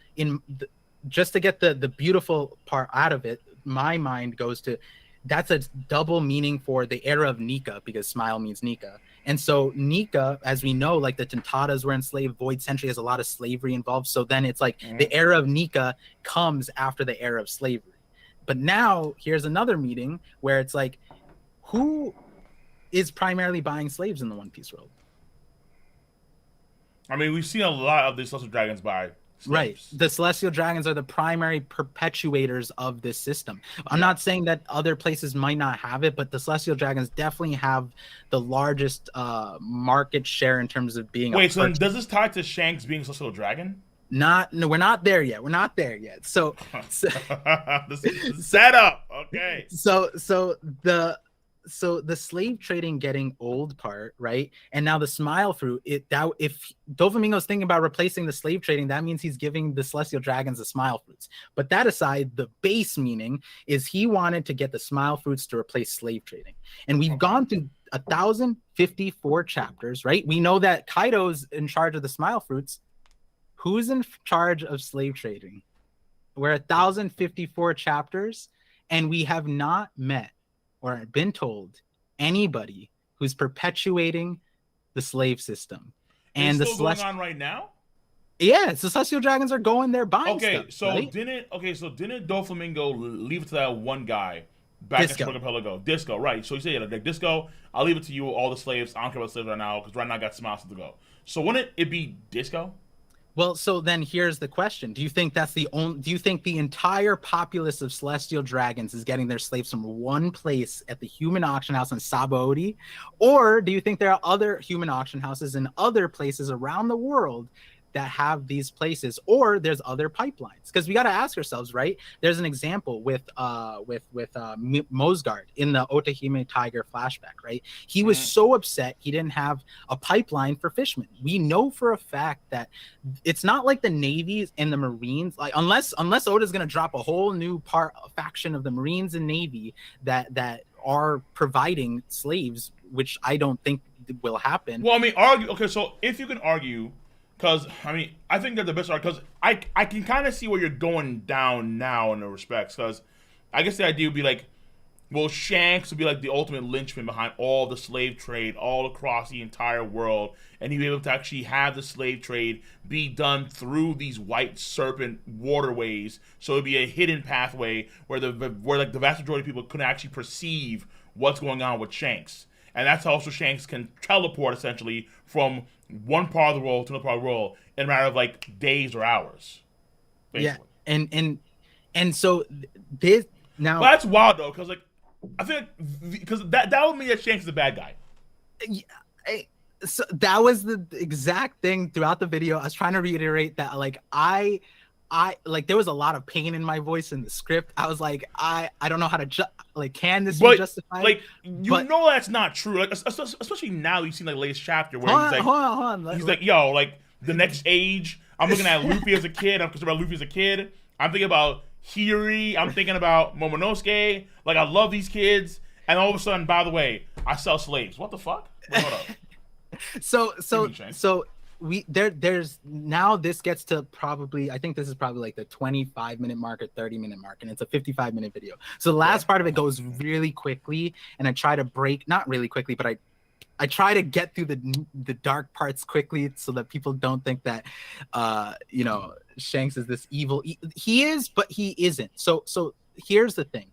just to get the beautiful part out of it, my mind goes to that's a double meaning for the era of Nika, because smile means Nika. And so Nika, as we know, like the Tentatas were enslaved, Void Century has a lot of slavery involved. So then it's like the era of Nika comes after the era of slavery. But now here's another meeting where it's like, who is primarily buying slaves in the One Piece world? I mean, we've seen a lot of these Celestial Dragons buy slaves. Right. The Celestial Dragons are the primary perpetuators of this system. I'm not saying that other places might not have it, but the Celestial Dragons definitely have the largest market share in terms of being. Wait, so then does this tie to Shanks being Celestial Dragon? No, we're not there yet. We're not there yet. So this is set up. Okay. So the slave trading getting old part, right? And now the smile fruit, if Doflamingo's thinking about replacing the slave trading, that means he's giving the Celestial Dragons the smile fruits. But that aside, the base meaning is he wanted to get the smile fruits to replace slave trading. And we've gone through 1,054 chapters, right? We know that Kaido's in charge of the smile fruits. Who's in charge of slave trading? We're 1,054 chapters, and we have not met or been told anybody who's perpetuating the slave system. And it's still going on right now? Yeah, so Celestial Dragons are going there buying stuff. So right? didn't Doflamingo leave it to that one guy back in Archipelago? Disco, right. So you say, like, Disco, I'll leave it to you, all the slaves. I don't care about slaves right now, because right now I got Smiles to go. So wouldn't it be Disco? Well, so then here's the question. Do you think do you think the entire populace of Celestial Dragons is getting their slaves from one place at the human auction house in Sabaody? Or do you think there are other human auction houses in other places around the world that have these places, or there's other pipelines? Because we got to ask ourselves, right? There's an example with Mosgard in the Otahime Tiger flashback, right? He was so upset he didn't have a pipeline for fishmen. We know for a fact that it's not like the Navies and the Marines, like unless Oda's gonna drop a whole new faction of the Marines and Navy that are providing slaves, which I don't think will happen. Well, I mean, so if you can argue, because, I mean, I think they're the best art, because I can kind of see where you're going down now in the respects, because I guess the idea would be like, well, Shanks would be like the ultimate linchpin behind all the slave trade all across the entire world, and he'd be able to actually have the slave trade be done through these white serpent waterways, so it'd be a hidden pathway where the vast majority of people couldn't actually perceive what's going on with Shanks. And that's how also Shanks can teleport, essentially, from one part of the world to another part of the world in a matter of, like, days or hours. Basically. Yeah, and so this now... Well, that's wild, though, because, like, I think because that would mean that Shanks is a bad guy. So that was the exact thing throughout the video. I was trying to reiterate that, like, I like, there was a lot of pain in my voice in the script. I was like, I don't know how to can this be justified? Like, know that's not true. Like, especially now you've seen, like, latest chapter where hold on. He's like, yo, like, the next age. I'm looking at Luffy as a kid. I'm concerned about Luffy as a kid. I'm thinking about Hiri. I'm thinking about Momonosuke. Like, I love these kids. And all of a sudden, by the way, I sell slaves. What the fuck? Wait, hold up. So there's now, this gets to probably, I think this is probably like the 25-minute mark or 30-minute mark, and it's a 55-minute video. So the last part of it goes really quickly, and I try to not really quickly, but I try to get through the dark parts quickly so that people don't think that Shanks is this evil. He is, but he isn't. So here's the thing.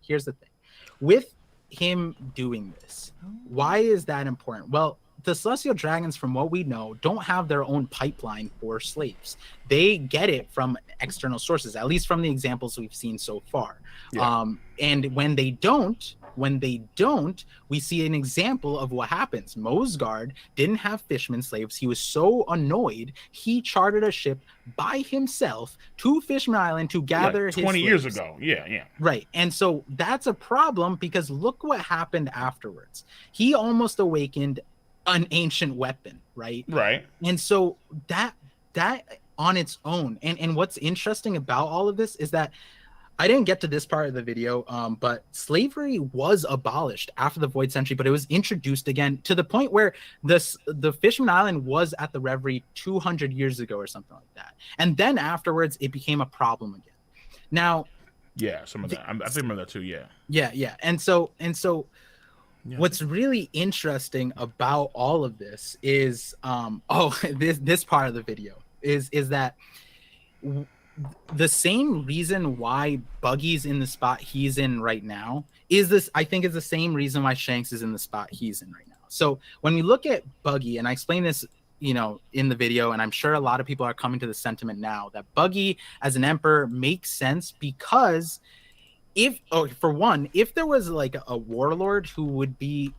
With him doing this, why is that important? Well, the Celestial Dragons, from what we know, don't have their own pipeline for slaves. They get it from external sources, at least from the examples we've seen so far. Yeah. And when they don't, when they don't, we see an example of what happens. Mosgard didn't have fishermen slaves. He was so annoyed, he chartered a ship by himself to Fishman Island to gather Like his 20 slaves. years ago. Yeah. Right. And so that's a problem because look what happened afterwards. He almost awakened an ancient weapon, right? Right. And so that on its own, and what's interesting about all of this is that I didn't get to this part of the video, but slavery was abolished after the Void Century, but it was introduced again to the point where the Fishman Island was at the Reverie 200 years ago or something like that. And then afterwards, it became a problem again. Now, yeah, some of that. I think I remember that too. Yeah. Yeah. And so what's really interesting about all of this is, this part of the video is that the same reason why Buggy's in the spot he's in right now is the same reason why Shanks is in the spot he's in right now. So when we look at Buggy, and I explain this, in the video, and I'm sure a lot of people are coming to the sentiment now that Buggy as an emperor makes sense because if there was like a warlord who would be,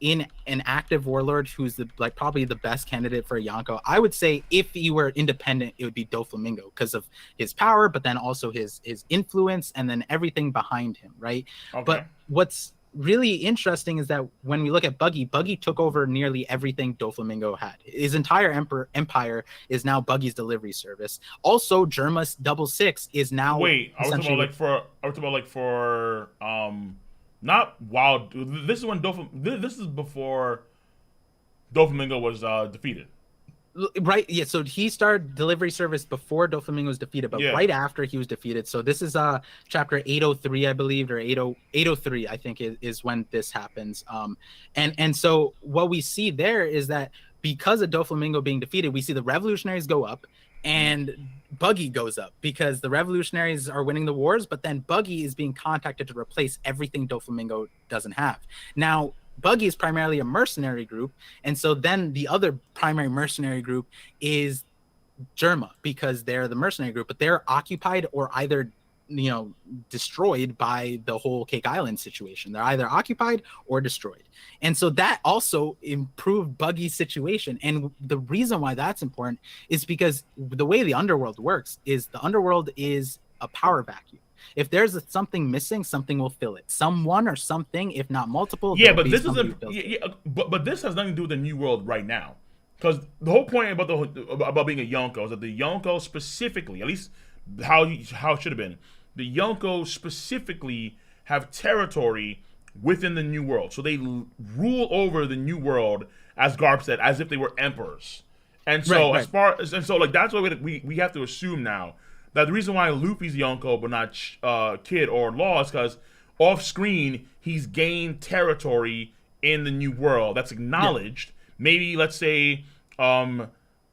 in an active warlord who's probably the best candidate for a Yonko, I would say if he were independent, it would be Doflamingo because of his power, but then also his influence and then everything behind him, right? Okay. But what's really interesting is that when we look at Buggy took over nearly everything Doflamingo had. His entire empire is now Buggy's delivery service. Also, Germa's 66 is now. Wait, are we talking about for not Wild? This is when This is before Doflamingo was defeated. Right, yeah. So he started delivery service before Doflamingo was defeated, but right after he was defeated. So this is chapter 803, I believe, or 803, I think is when this happens. And so what we see there is that because of Doflamingo being defeated, we see the revolutionaries go up and Buggy goes up because the revolutionaries are winning the wars, but then Buggy is being contacted to replace everything Doflamingo doesn't have. Now, Buggy is primarily a mercenary group, and so then the other primary mercenary group is Germa because they're the mercenary group, but they're occupied or either destroyed by the whole Cake Island situation. They're either occupied or destroyed, and so that also improved Buggy's situation. And the reason why that's important is because the way the underworld works is the underworld is a power vacuum. If there's something missing, something will fill it. Someone or something, if not multiple. Yeah, but this but this has nothing to do with the new world right now, because the whole point about being a Yonko is that the Yonko specifically, at least how it should have been, the Yonko specifically have territory within the new world, so they rule over the new world, as Garp said, as if they were emperors. And so that's why we have to assume now that the reason why Luffy's Yonko but not Kid or Law is because off screen he's gained territory in the new world that's acknowledged. Yeah. Maybe let's say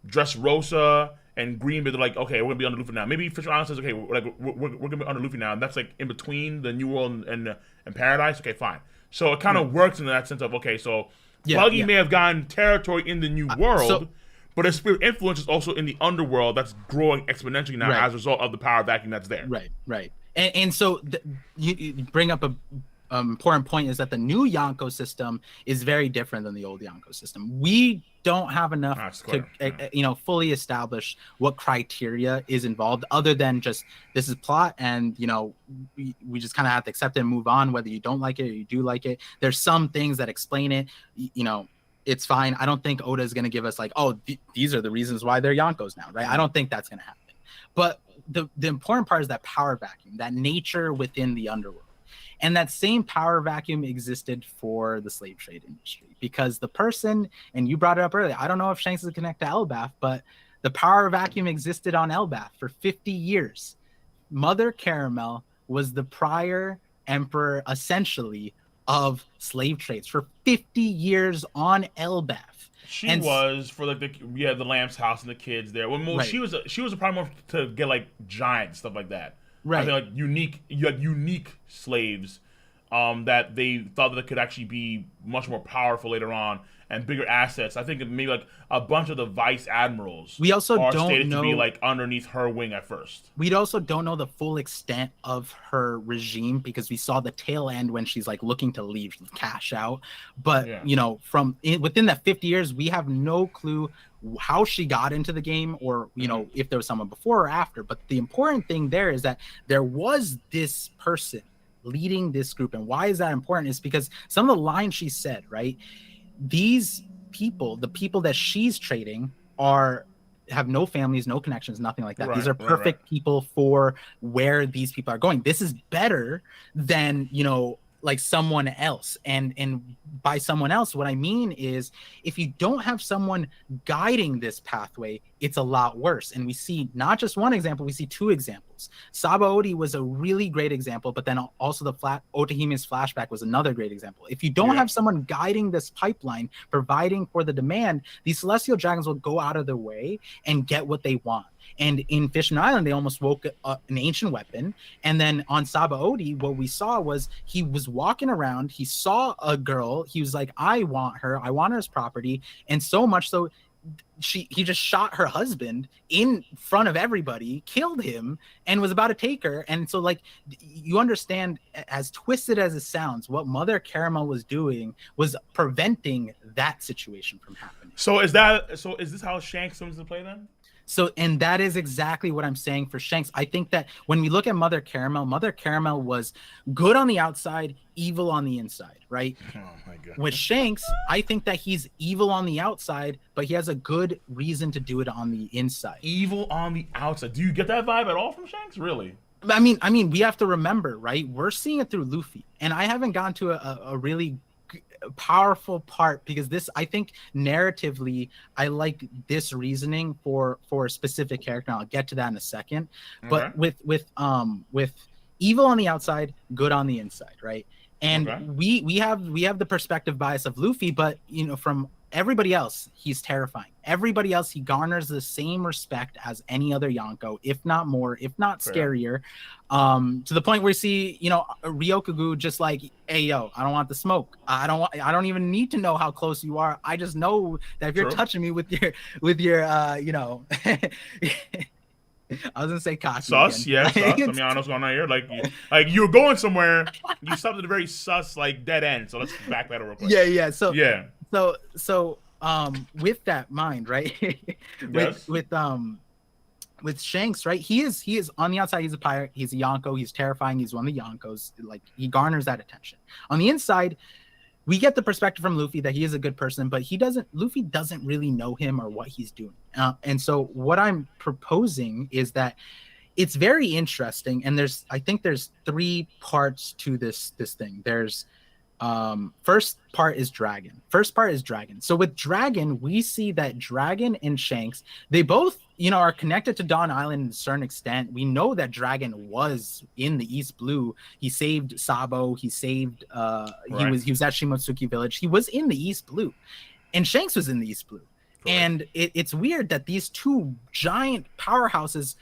Dressrosa and Greenbeard are like, okay, we're gonna be under Luffy now. Maybe Fisher Island says, okay, we're gonna be under Luffy now, and that's like in between the new world and Paradise. Okay, fine. So it kind of works in that sense of okay, so Buggy may have gotten territory in the new world. But his spirit influence is also in the underworld that's growing exponentially now as a result of the power vacuum that's there. Right. And so you bring up a important point is that the new Yonko system is very different than the old Yonko system. We don't have enough to fully establish what criteria is involved other than just this is plot and we just kind of have to accept it and move on whether you don't like it or you do like it. There's some things that explain it, it's fine. I don't think Oda is going to give us like, these are the reasons why they're Yonkos now, right? I don't think that's going to happen. But the important part is that power vacuum, that nature within the underworld. And that same power vacuum existed for the slave trade industry because the person, and you brought it up earlier, I don't know if Shanks is connected to Elbaf, but the power vacuum existed on Elbaf for 50 years. Mother Caramel was the prior emperor, essentially, of slave trades for 50 years on Elbaf. She was for like the Lamb's house and the kids there. Well, she was a problem to get like giant stuff like that. Right. I mean, like unique slaves that they thought that it could actually be much more powerful later on and bigger assets. I think maybe like a bunch of the vice admirals We also are don't stated to be know like underneath her wing at first. we also don't know the full extent of her regime because we saw the tail end when she's like looking to leave, cash out. But Yeah. from within that 50 years, we have no clue how she got into the game, or if there was someone before or after. But the important thing there is that there was this person leading this group. And why is that important? Is because some of the lines she said, right? These people, the people that she's trading, have no families, no connections, nothing like that. These are perfect people for where these people are going. This is better than, like someone else. And by someone else, what I mean is if you don't have someone guiding this pathway, it's a lot worse. And we see not just one example, we see two examples. Sabaody was a really great example, but then also the Otahimi's flashback was another great example. If you don't have someone guiding this pipeline, providing for the demand, these celestial dragons will go out of their way and get what they want. And in Fishing Island, they almost woke up an ancient weapon. And then on Sabaody, what we saw was he was walking around. He saw a girl. He was like, I want her. I want her as property. And so much so, he just shot her husband in front of everybody, killed him, and was about to take her. And so, like, you understand, as twisted as it sounds, what Mother Caramel was doing was preventing that situation from happening. So is this how Shanks comes to play then? So, and that is exactly what I'm saying for Shanks. I think that when we look at Mother Caramel was good on the outside, evil on the inside, right? Oh my God. With Shanks, I think that he's evil on the outside, but he has a good reason to do it on the inside. Evil on the outside. Do you get that vibe at all from Shanks? Really? I mean, we have to remember, right? We're seeing it through Luffy, and I haven't gone to a really powerful part because this, I think, narratively, I like this reasoning for a specific character. And I'll get to that in a second. Okay. But with evil on the outside, good on the inside, right? And we have the perspective bias of Luffy, but from everybody else, he's terrifying. Everybody else, he garners the same respect as any other Yonko, if not more, if not scarier. To the point where you see, Ryokugu just like, hey, yo, I don't want the smoke. I don't even need to know how close you are. I just know that if you're touching me with your I was gonna say cocky. Sus, again. Yeah, sus. I mean, I don't know what's going on here. Like you're going somewhere, you stopped at a very sus, like dead end. So let's back that real quick. Yeah. So yeah. So with that mind, right? with Shanks, right? He is on the outside, he's a pirate, he's a Yonko, he's terrifying, he's one of the Yonkos, like he garners that attention. On the inside, we get the perspective from Luffy that he is a good person, but Luffy doesn't really know him or what he's doing. And so what I'm proposing is that it's very interesting, and I think there's three parts to this thing. There's first part is Dragon. So with Dragon, we see that Dragon and Shanks, they both are connected to Dawn Island to a certain extent. We know that Dragon was in the East Blue. He saved Sabo. He saved he was at Shimotsuki village. He was in the East Blue, and Shanks was in the East Blue. Correct. And it's weird that these two giant powerhouses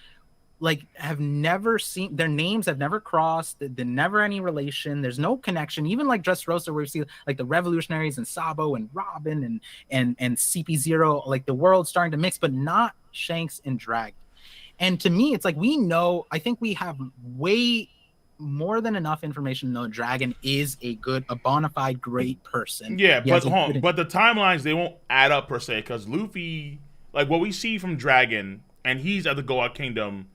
have never seen, their names have never crossed, they're never any relation, there's no connection. Even like Dressrosa, where we see like the revolutionaries and Sabo and Robin and CP0, like the world starting to mix, but not Shanks and Dragon. And to me, it's like, I think we have way more than enough information to know Dragon is a bona fide great person. Yeah, but the timelines, they won't add up per se, because Luffy, like what we see from Dragon, and he's at the Goa Kingdom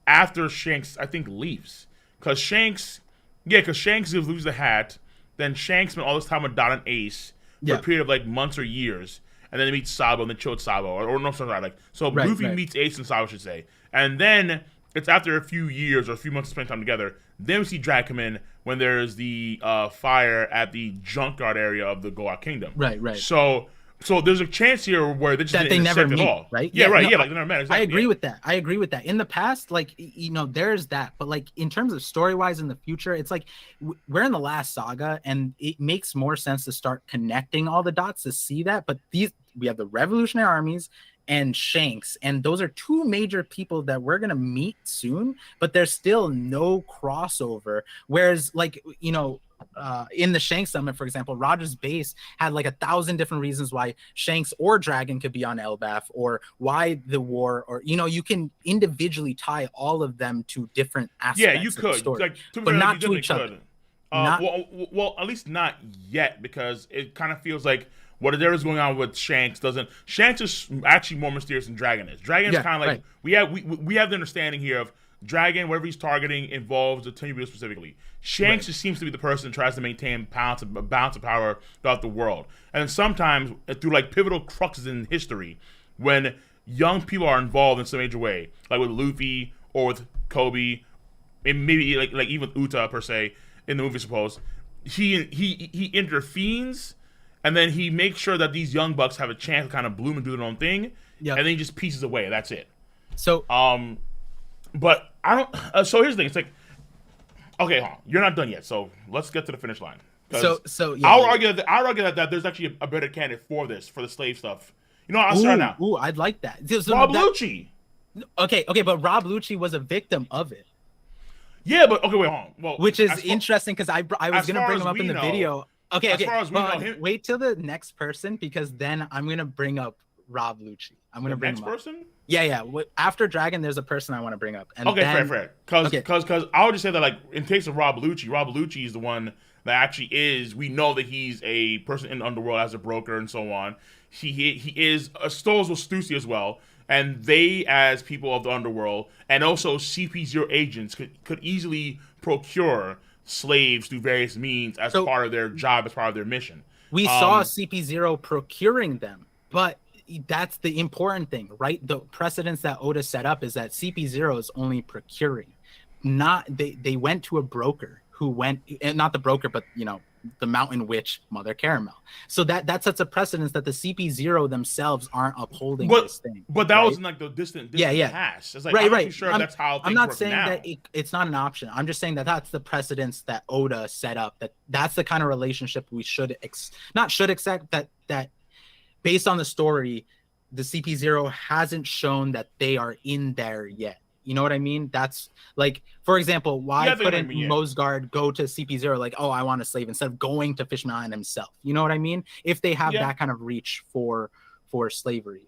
after Shanks, I think, leaves. Because Shanks loses the hat. Then Shanks spent all this time with Dot and Ace for a period of like months or years. And then they meet Sabo and then chill with Sabo. Or no, sorry, like, so Luffy meets Ace and Sabo, I should say. And then it's after a few years or a few months of spending time together. Then we see Drag come in when there's the fire at the junkyard area of the Goa Kingdom. Right. So there's a chance here where they never meet, all. Right? Yeah, right. No, like they never met. Exactly. I agree with that. In the past, like, there's that, but like in terms of story wise in the future, it's like we're in the last saga, and it makes more sense to start connecting all the dots to see that. But we have the revolutionary armies and Shanks, and those are two major people that we're gonna meet soon, but there's still no crossover. Whereas, like, in the Shanks summit, for example, Roger's base had like 1,000 different reasons why Shanks or Dragon could be on Elbaf, or why the war, or you can individually tie all of them to different Yeah, you aspects of the could. story, Like, to be but fair, not you to definitely each other. could. Not Well, at least not yet, because it kind of feels like whatever is going on with Shanks doesn't. Shanks is actually more mysterious than Dragon is. Dragon is kind of like we have the understanding here of Dragon, whatever he's targeting involves the Tenryubito specifically. Shanks just seems to be the person that tries to maintain balance of power throughout the world, and then sometimes through like pivotal cruxes in history, when young people are involved in some major way, like with Luffy or with Kobe, and maybe like even Uta per se in the movie. Suppose he intervenes, and then he makes sure that these young bucks have a chance to kind of bloom and do their own thing, and then he just pieces away. That's it. So but I don't. So here's the thing. It's like, okay, hold on. You're not done yet. So let's get to the finish line. I'll argue that there's actually a better candidate for the slave stuff. I'll start now. Ooh, I'd like that. Rob Lucci. Okay, but Rob Lucci was a victim of it. Yeah, but okay, wait, hold on. Well, which is interesting because I was gonna bring him up in the video. Okay. As far as we know, wait till the next person, because then I'm gonna bring up Rob Lucci. I'm gonna bring next him up. person. Yeah. After Dragon, there's a person I want to bring up. And fair. Because I would just say that, like, in case of Rob Lucci is the one that actually is. We know that he's a person in the underworld as a broker and so on. He is Stoles with Stussy as well, and they, as people of the underworld and also CP0 agents, could easily procure slaves through various means as part of their job, as part of their mission. We saw CP0 procuring them, but that's the important thing, right? The precedence that Oda set up is that CP0 is only procuring. They went to a broker who went, and not the broker, but the mountain witch Mother Caramel. So that sets a precedence that the CP0 themselves aren't upholding this thing. But that was in like the distant past. It's like, I'm not sure that's how things I'm not work saying now. that it's not an option. I'm just saying that that's the precedence that Oda set up. That's the kind of relationship we should not should accept, that based on the story, the CP0 hasn't shown that they are in there yet. You know what I mean? That's like, for example, why couldn't Mosgard go to CP0 like, oh, I want a slave, instead of going to Fishman Island himself? You know what I mean? If they have that kind of reach for slavery.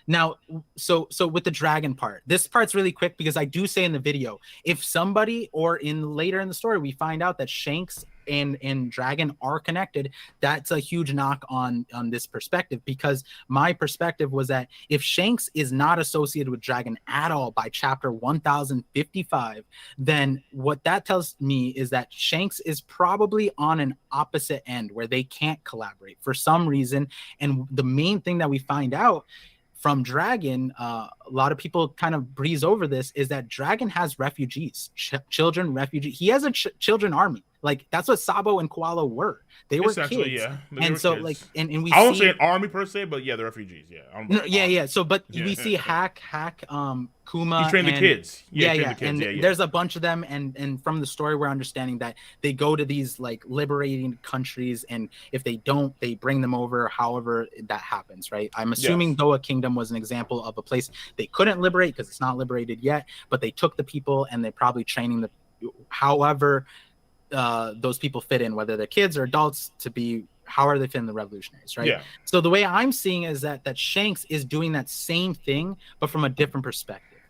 Now, so with the dragon part, this part's really quick because I do say in the video, if somebody or later in the story we find out that Shanks and Dragon are connected, that's a huge knock on this perspective, because my perspective was that if Shanks is not associated with Dragon at all by chapter 1055, then what that tells me is that Shanks is probably on an opposite end where they can't collaborate for some reason. And the main thing that we find out from Dragon, a lot of people kind of breeze over this, is that Dragon has refugees, children refugees. He has a children army. Like, that's what Sabo and Koala were. They were kids. Yeah. And so kids. Like, and we I won't say an army per se, but yeah, they're refugees. Yeah. So, but we see Hack, Kuma. He trained the kids. There's a bunch of them, and from the story, we're understanding that they go to these like liberating countries, and if they don't, they bring them over. However, that happens, right? I'm assuming Doa Kingdom was an example of a place they couldn't liberate because it's not liberated yet, but they took the people and they're probably training the. However, those people fit in, whether they're kids or adults, to be however they fit in the revolutionaries, right? Yeah. So the way I'm seeing is that Shanks is doing that same thing, but from a different perspective.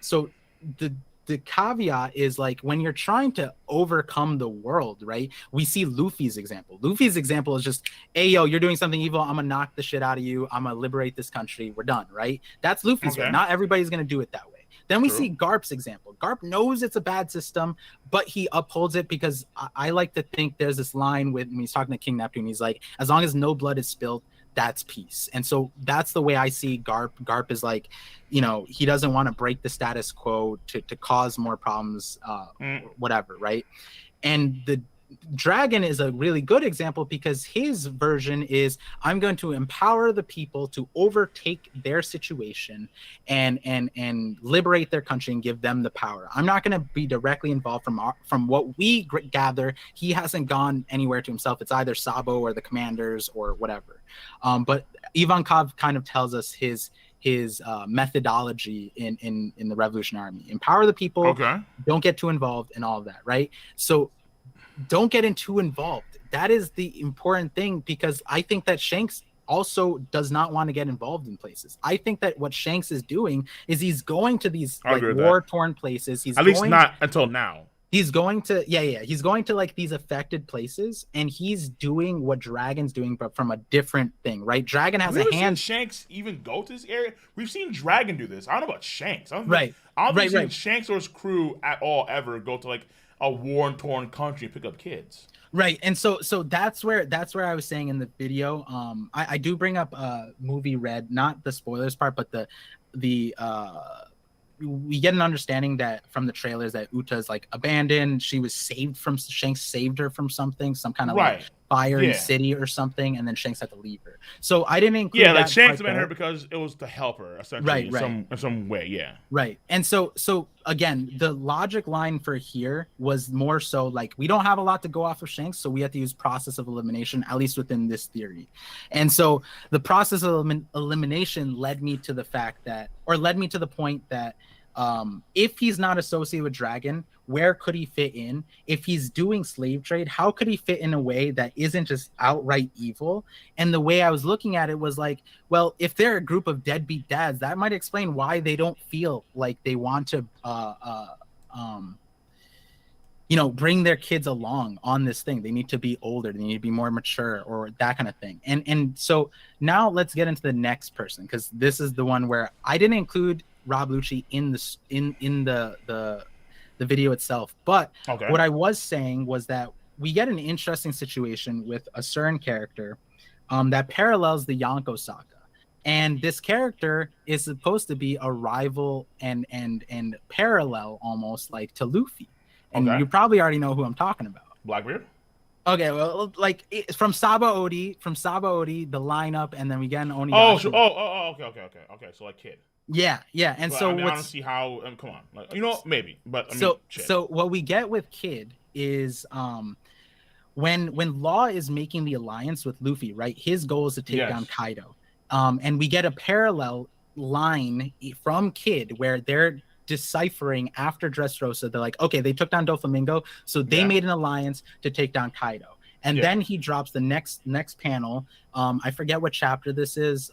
So the caveat is, like, when you're trying to overcome the world, right? We see Luffy's example. Luffy's example is just, hey, yo, you're doing something evil. I'm gonna knock the shit out of you. I'm gonna liberate this country. We're done, right? That's Luffy's way. Not everybody's gonna do it that way. Then we see Garp's example. Garp knows it's a bad system, but he upholds it because I like to think there's this line when he's talking to King Neptune. He's like, as long as no blood is spilled, that's peace. And so that's the way I see Garp. Garp is like, he doesn't want to break the status quo to cause more problems, whatever, right? And the Dragon is a really good example because his version is, I'm going to empower the people to overtake their situation and liberate their country and give them the power. I'm not going to be directly involved. From what we gather, he hasn't gone anywhere to himself. It's either Sabo or the commanders or whatever. But Ivankov kind of tells us his methodology in the Revolution Army. Empower the people, don't get too involved, and all of that, right? So don't get too involved. That is the important thing, because I think that Shanks also does not want to get involved in places. I think that what Shanks is doing is he's going to these I like agree with that. war-torn places. At least not until now. He's going to he's going to like these affected places, and he's doing what Dragon's doing, but from a different thing, right? Dragon has a hand. Seen Shanks even go to this area? We've seen Dragon do this. I don't know about Shanks. I don't think seen Shanks or his crew at all ever go to like a war-torn country and pick up kids. Right, and so that's where I was saying in the video. I do bring up movie Red, not the spoilers part, but the we get an understanding that from the trailers that Utah's like abandoned. She was saved from Shanks, saved her from something, some kind of like fire in city or something, and then Shanks had to leave her. So I didn't include like Shanks abandoned her because it was to help her essentially in some way. Right. And so again, the logic line for here was more so like we don't have a lot to go off of Shanks, so we have to use process of elimination, at least within this theory. And so the process of elimination led me to the point that if he's not associated with Dragon, where could he fit in? If he's doing slave trade, how could he fit in a way that isn't just outright evil? And the way I was looking at it was like, well, if they're a group of deadbeat dads, that might explain why they don't feel like they want to bring their kids along on this thing. They need to be older, they need to be more mature, or that kind of thing. And so now let's get into the next person, because this is the one where I didn't include Rob Lucci in the video itself, but what I was saying was that we get an interesting situation with a certain character that parallels the Yonko saga, and this character is supposed to be a rival and parallel almost like to Luffy, and you probably already know who I'm talking about. Blackbeard. Okay, well, like from Saba Odi, the lineup, and then we get an Oni. Okay. So like Kid. Yeah, and but, so I don't see how. Come on, like, maybe, but so what we get with Kid is when Law is making the alliance with Luffy, right? His goal is to take down Kaido, and we get a parallel line from Kid where they're deciphering after Dressrosa. They're like, okay, they took down Doflamingo, so they made an alliance to take down Kaido. And then he drops the next panel. I forget what chapter this is,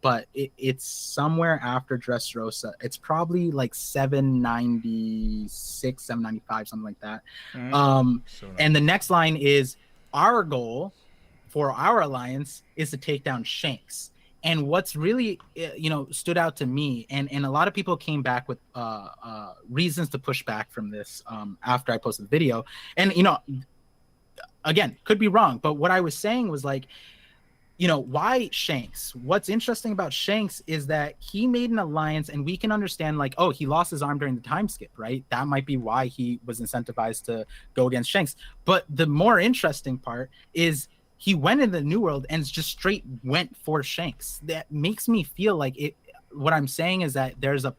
but it's somewhere after Dressrosa. It's probably like 796, 795, something like that. And the next line is, our goal for our alliance is to take down Shanks. And what's really, stood out to me, and a lot of people came back with reasons to push back from this after I posted the video. And, again, could be wrong, but what I was saying was like, why Shanks? What's interesting about Shanks is that he made an alliance, and we can understand like, oh, he lost his arm during the time skip, right? That might be why he was incentivized to go against Shanks. But the more interesting part is he went in the New World and just straight went for Shanks. That makes me feel like it. What I'm saying is that there's I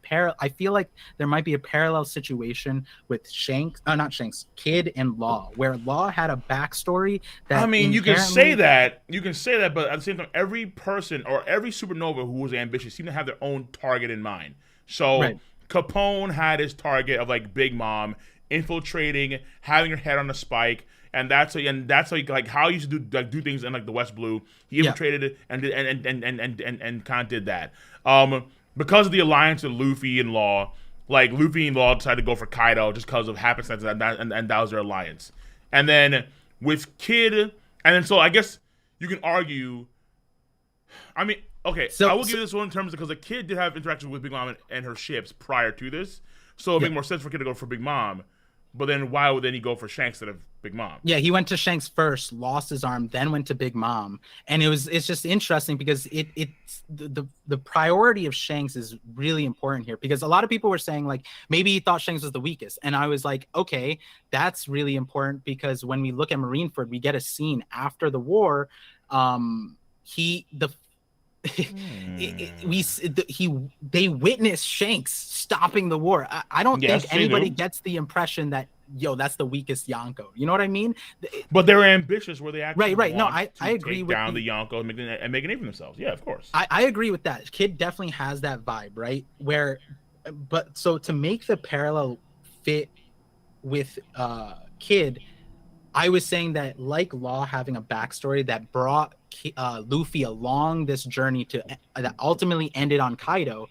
feel like there might be a parallel situation with Kid and Law, where Law had a backstory that you can say that, but at the same time, every person or every supernova who was ambitious seemed to have their own target in mind. So Capone had his target of like Big Mom, infiltrating, having her head on a spike. And that's like how he used to do things in like the West Blue. He infiltrated it and kind of did that. Because of the alliance with Luffy and Law, like Luffy and Law decided to go for Kaido just because of happenstance, and that was their alliance. And then with Kid, and then so I guess you can argue. I will give you this one in terms because the Kid did have interactions with Big Mom and her ships prior to this, so it would make more sense for Kid to go for Big Mom. But then why would he go for Shanks instead of Big Mom? Yeah, he went to Shanks first, lost his arm, then went to Big Mom. And it's just interesting because it's the priority of Shanks is really important here, because a lot of people were saying like maybe he thought Shanks was the weakest. And I was like, okay, that's really important, because when we look at Marineford, we get a scene after the war. They witness Shanks stopping the war. I don't think anybody gets the impression that that's the weakest Yonko. You know what I mean? But they're ambitious where they actually right. No, I agree take with down the Yonko and make a name for themselves. Yeah, of course. I agree with that. Kid definitely has that vibe, right? So to make the parallel fit with Kid, I was saying that like Law having a backstory that brought Luffy along this journey to that ultimately ended on Kaido.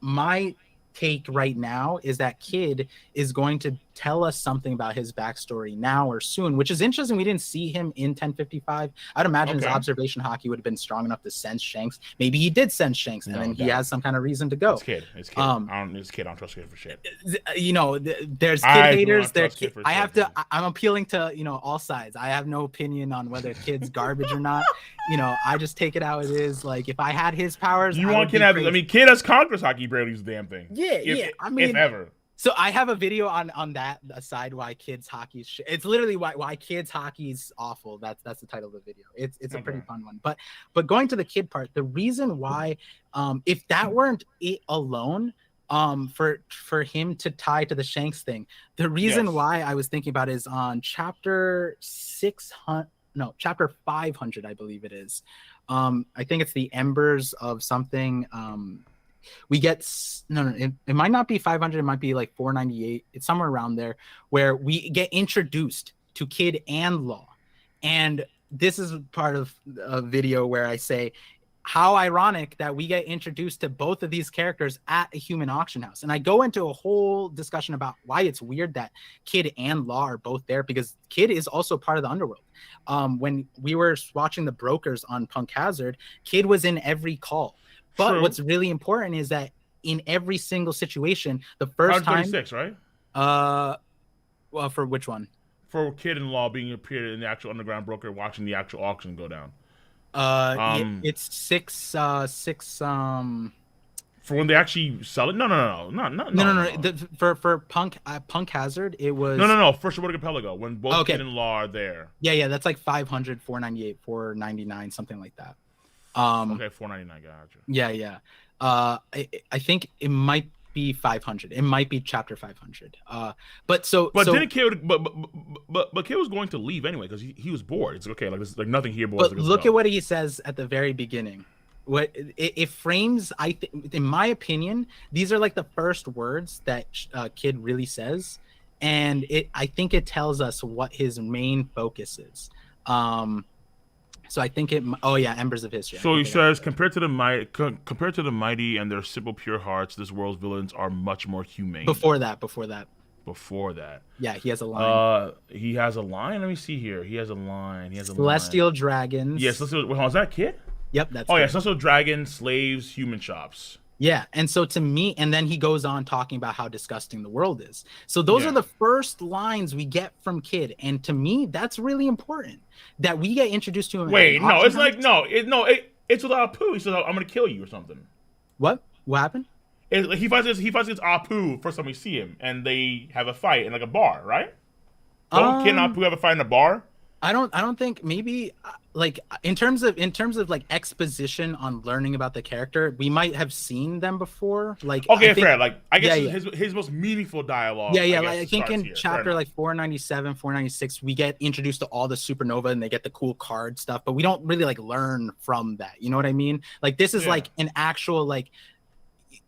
My take right now is that Kid is going to tell us something about his backstory now or soon, which is interesting. We didn't see him in 1055. I'd imagine his Okay. observation hockey would have been strong enough to sense Shanks. Maybe he did sense Shanks, and No, then he doubt. has some kind of reason to go. It's Kid. It's Kid. It's Kid. I don't trust Kid for shit. You know, there's Kid I do haters. not trust Kid for I shit, have to. man. I'm appealing to all sides. I have no opinion on whether Kid's garbage or not. I just take it how it is. Like if I had his powers, You I want would Kid be to have? crazy. I mean, Kid has Conqueror's hockey. Barely uses the damn thing. Yeah, If, I if mean, ever. so I have a video on that aside why kids hockey is it's literally why kids hockey is awful. That's the title of the video. It's a pretty fun one. But going to the kid part, the reason why if that weren't it alone for him to tie to the Shanks thing, the reason why I was thinking about it is on chapter 600 no, chapter 500 I believe it is. I think it's the embers of something we get it might not be 500, it might be like 498, it's somewhere around there, where we get introduced to Kid and Law. And this is part of a video where I say how ironic that we get introduced to both of these characters at a human auction house. And I go into a whole discussion about why it's weird that Kid and Law are both there, because Kid is also part of the underworld. When we were watching the brokers on Punk Hazard, Kid was in every call. But what's really important is that in every single situation, the first time, 136, right? Well, for which one? For Kid and Law being appeared in the actual underground broker, watching the actual auction go down. It's six. For when they actually sell it? No. For Punk Hazard, it was no. First Archipelago, when both Kid and Law are there. Yeah. That's like 500, 498, 499, something like that. Okay, 499. Gotcha. Yeah. I think it might be 500. It might be chapter 500. But didn't Kid? But Kid was going to leave anyway because he was bored. It's okay. Like there's like nothing here, boys. But look at what he says at the very beginning. What it frames, in my opinion, these are like the first words that Kid really says, and I think it tells us what his main focus is. So I think Embers of History. So he says, compared to the mighty and their simple pure hearts, this world's villains are much more humane. Before that. Yeah, he has a line. He has a line. Let me see here. He has a line. Celestial dragons. Yes. Is that Kid? Yep, that's. Yeah, Celestial dragons, slaves, human shops. Yeah, and so to me, and then he goes on talking about how disgusting the world is. So those are the first lines we get from Kid, and to me, that's really important that we get introduced to him. Wait, no, it's like it's with Apu. He says, "I'm gonna kill you" or something. What happened? He fights against Apu first time we see him, and they have a fight in like a bar, right? Don't Kid and Apu have a fight in a bar? I don't think, maybe like in terms of like exposition on learning about the character, we might have seen them before. Like fair. Like I guess his most meaningful dialogue. Yeah. I think in chapter like 497, 496, we get introduced to all the supernova and they get the cool card stuff, but we don't really like learn from that. You know what I mean? Like this is like an actual like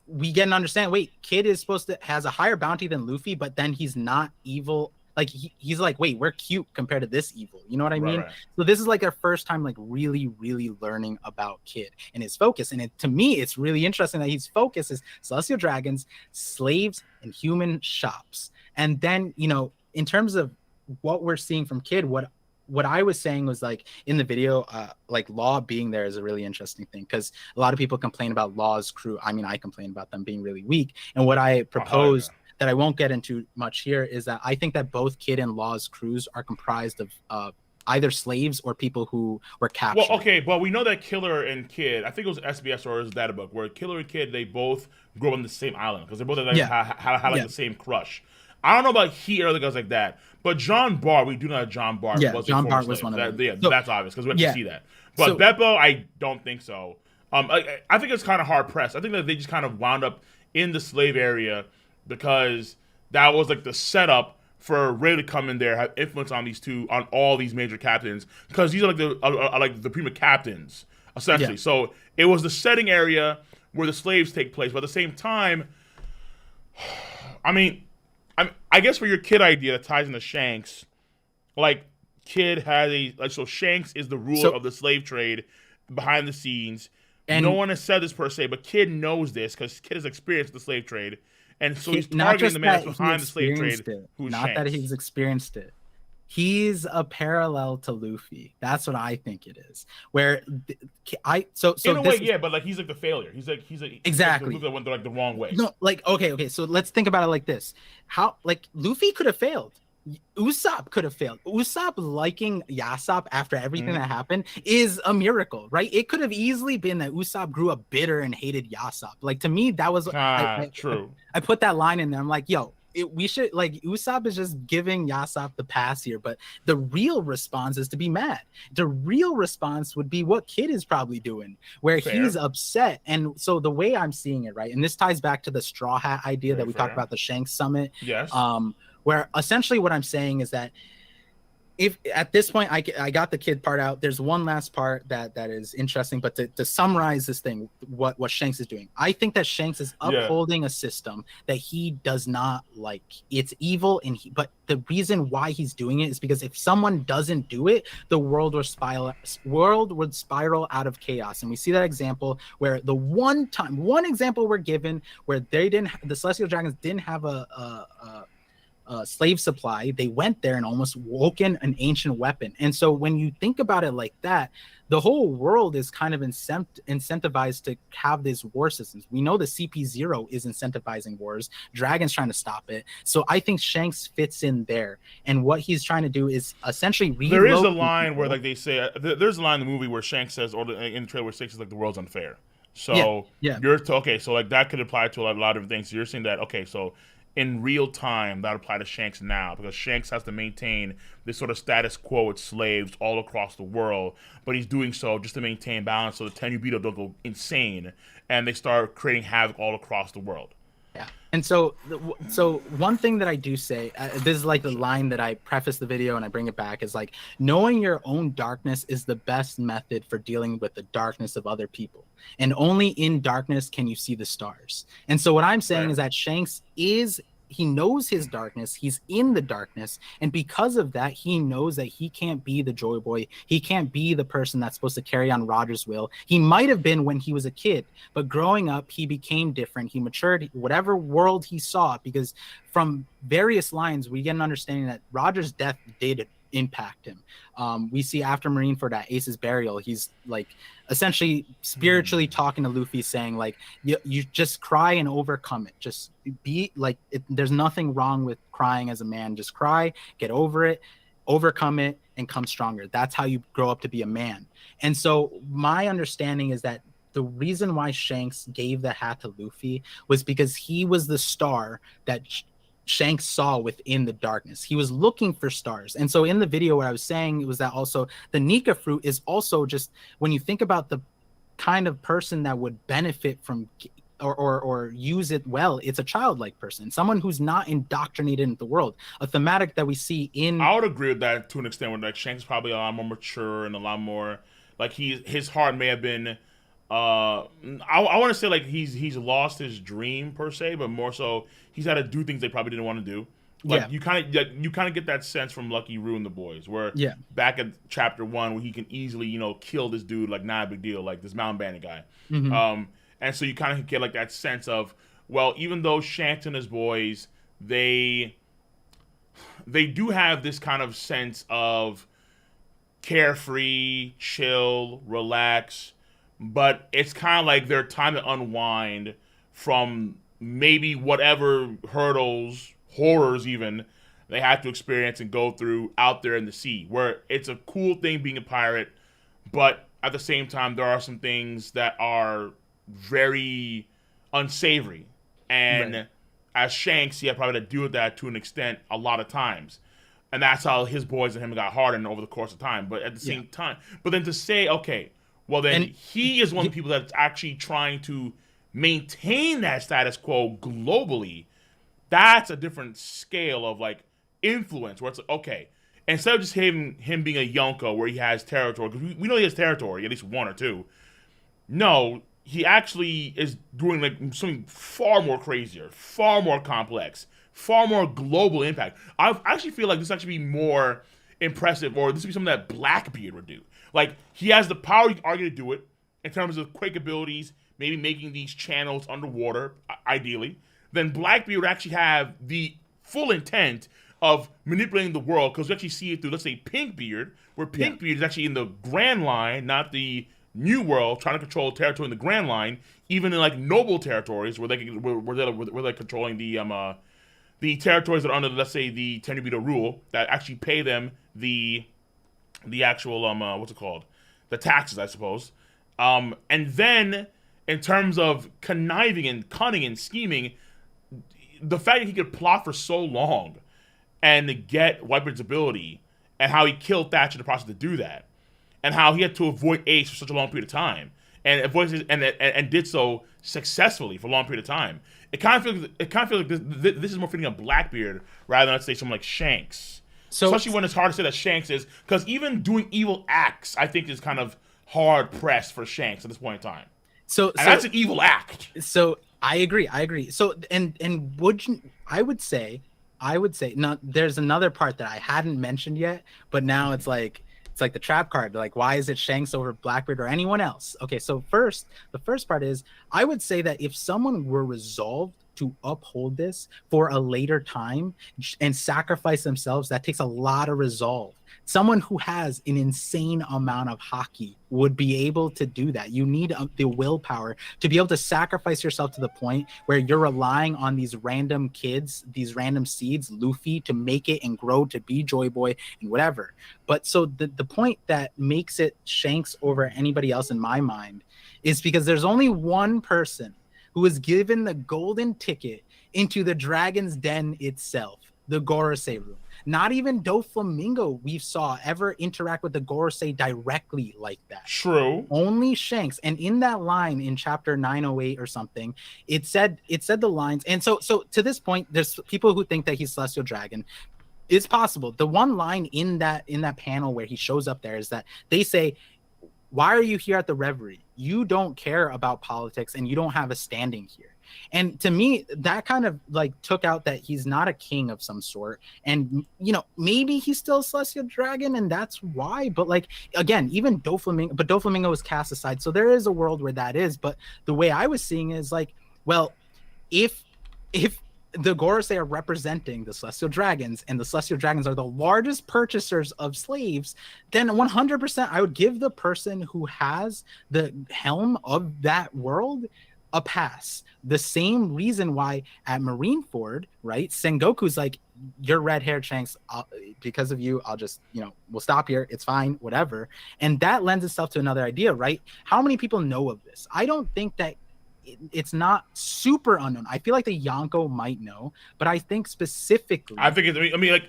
we get an understanding. Wait, Kid is has a higher bounty than Luffy, but then he's not evil. Like he's like, wait, we're cute compared to this evil. You know what I mean? Right. So this is like our first time like really, really learning about Kid and his focus. And to me, it's really interesting that his focus is celestial dragons, slaves, and human shops. And then, in terms of what we're seeing from Kid, what I was saying was like in the video, like Law being there is a really interesting thing because a lot of people complain about Law's crew. I mean, I complain about them being really weak. And what I proposed that I won't get into much here is that I think that both Kid and Law's crews are comprised of either slaves or people who were captured. Well, okay, but we know that Killer and Kid, I think it was SBS or it was that book, where Killer and Kid, they both grew up on the same island because they both had the same crush. I don't know about he or other guys like that, but John Bart, we do know that John Bart was John Bart was one of them. Yeah, so, that's obvious because we have to see that. But Beppo, I don't think so. I think it's kind of hard pressed. I think that they just kind of wound up in the slave area because that was like the setup for Ray to come in there, have influence on all these major captains, because these are like the prima captains essentially. Yeah. So it was the setting area where the slaves take place, but at the same time, I guess for your Kid idea that ties into Shanks, like Kid has a like so Shanks is the ruler So of the slave trade behind the scenes. No and one has said this per se, but Kid knows this because Kid has experienced the slave trade, and so he's not targeting the just man that's that he behind the slave trade, experienced it, who's not that Shanks. he's experienced it. He's a parallel to Luffy. That's what I think it is. Where I so In a way, this is yeah, but like he's like the failure. He's like the Luke exactly. that went like the wrong way. No, like okay. So let's think about it like this: how like Luffy could have failed. Usopp could have failed. Usopp liking Yasop after everything Mm-hmm. that happened is a miracle, right? It could have easily been that Usopp grew up bitter and hated Yasop. Like to me, that was Ah, true. I put that line in there. I'm like, yo, we should like Usopp is just giving Yasop the pass here, but the real response is to be mad. The real response would be what Kid is probably doing, where Fair. he's upset. And so the way I'm seeing it, right, and this ties back to the straw hat idea Very that we talked fair. about the Shanks summit. Yes. Where essentially what I'm saying is that if at this point I got the kid part out, there's one last part that is interesting. But to summarize this thing, what Shanks is doing, I think that Shanks is Yeah. upholding a system that he does not like. It's evil, but the reason why he's doing it is because if someone doesn't do it, the world would spiral out of chaos. And we see that example where one example we're given where the Celestial Dragons didn't have a slave supply. They went there and almost woken an ancient weapon. And so when you think about it like that, the whole world is kind of incentivized to have these war systems. We know the CP0 is incentivizing wars. Dragon's trying to stop it. So I think Shanks fits in there. And what he's trying to do is essentially There is a relocate line where people. like they say there's a line in the movie where Shanks says, or in the trailer where Shanks is like the world's unfair. Yeah, So yeah. okay. So like that could apply to a lot of things. So you're saying that okay. So in real time that would apply to Shanks now because Shanks has to maintain this sort of status quo with slaves all across the world, but he's doing so just to maintain balance so the Tenryubito don't go insane and they start creating havoc all across the world. Yeah. And so, one thing that I do say, this is like the line that I preface the video and I bring it back is like, knowing your own darkness is the best method for dealing with the darkness of other people. And only in darkness can you see the stars. And so what I'm saying Fair. is that Shanks he knows his darkness. He's in the darkness. And because of that, he knows that he can't be the Joy Boy. He can't be the person that's supposed to carry on Roger's will. He might have been when he was a kid, but growing up, he became different. He matured, whatever world he saw, because from various lines, we get an understanding that Roger's death did impact him. We see after Marineford at Ace's burial, he's like essentially spiritually talking to Luffy, saying like, you just cry and overcome it. Just be like, there's nothing wrong with crying as a man. Just cry, get over it, overcome it, and come stronger. That's how you grow up to be a man. And so my understanding is that the reason why Shanks gave the hat to Luffy was because he was the star that Shanks saw within the darkness. He was looking for stars. And so in the video, what I was saying was that also the Nika fruit is also just, when you think about the kind of person that would benefit from or use it well, it's a childlike person, someone who's not indoctrinated into the world. A thematic that we see in... I would agree with that to an extent where like Shanks is probably a lot more mature and a lot more like his heart may have been I want to say like he's lost his dream per se, but more so he's had to do things they probably didn't want to do. Like Yeah. you kind of get that sense from Lucky Roo and the boys, where Yeah. back at chapter 1 where he can easily kill this dude like not a big deal, like this mountain bandit guy. Mhm. And so you kind of get like that sense of, well, even though Shanks and his boys they do have this kind of sense of carefree, chill, relax, but it's kind of like their time to unwind from maybe whatever hurdles, horrors even, they have to experience and go through out there in the sea, where it's a cool thing being a pirate, but at the same time, there are some things that are very unsavory. And Right. as Shanks, he had probably to deal with that to an extent a lot of times. And that's how his boys and him got hardened over the course of time. But at the same time, but then to say, okay, well then And he is one of the people that's actually trying to maintain that status quo globally. That's a different scale of like influence where it's like, okay, instead of just him being a Yonko where he has territory, because we know he has territory, at least one or two. No, he actually is doing like something far more crazier, far more complex, far more global impact. I actually feel like this actually be more impressive, or this would be something that Blackbeard would do. Like, he has the power, you can argue, to do it in terms of quick abilities, maybe making these channels underwater, ideally. Then Blackbeard would actually have the full intent of manipulating the world, because we actually see it through, let's say, Pinkbeard, where Pinkbeard is actually in the Grand Line, not the New World, trying to control territory in the Grand Line, even in like noble territories where they're controlling the territories that are under, let's say, the Tenryubito rule, that actually pay them the actual what's it called, the taxes, I suppose. And then in terms of conniving and cunning and scheming, the fact that he could plot for so long and get Whitebeard's ability, and how he killed Thatch in the process to do that, and how he had to avoid Ace for such a long period of time, and did so successfully for a long period of time. It kind of feels like this is more fitting of Blackbeard rather than, let's say, someone like Shanks. So, especially when it's hard to say that Shanks is, because even doing evil acts, I think, is kind of hard pressed for Shanks at this point in time. And that's an evil act. So I agree. So and I would say now there's another part that I hadn't mentioned yet, but now it's like the trap card. Like, why is it Shanks over Blackbeard or anyone else? Okay, so the first part is, I would say that if someone were resolved to uphold this for a later time and sacrifice themselves, that takes a lot of resolve. Someone who has an insane amount of hockey would be able to do that. You need the willpower to be able to sacrifice yourself to the point where you're relying on these random kids, these random seeds, Luffy, to make it and grow to be Joy Boy and whatever. But so the point that makes it Shanks over anybody else in my mind is because there's only one person who was given the golden ticket into the Dragon's Den itself, the Gorosei room. Not even Doflamingo we saw ever interact with the Gorosei directly like that. True. Only Shanks. And in that line in chapter 908 or something, it said the lines. And so to this point, there's people who think that he's Celestial Dragon. It's possible. The one line in that panel where he shows up there is that they say, why are you here at the Reverie? You don't care about politics and you don't have a standing here. And to me, that kind of like took out that he's not a king of some sort. And, you know, maybe he's still a Celestial Dragon and that's why. But like, again, even Doflamingo was cast aside. So there is a world where that is. But the way I was seeing is like, well, if the Gorosei are representing the Celestial Dragons, and the Celestial Dragons are the largest purchasers of slaves, then 100% I would give the person who has the helm of that world a pass. The same reason why at Marineford, right, Sengoku's like, you're red-haired, Shanks, because of you, I'll just, we'll stop here, it's fine, whatever. And that lends itself to another idea, right? How many people know of this? I don't think that it's not super unknown. I feel like the Yonko might know, but I think specifically, like,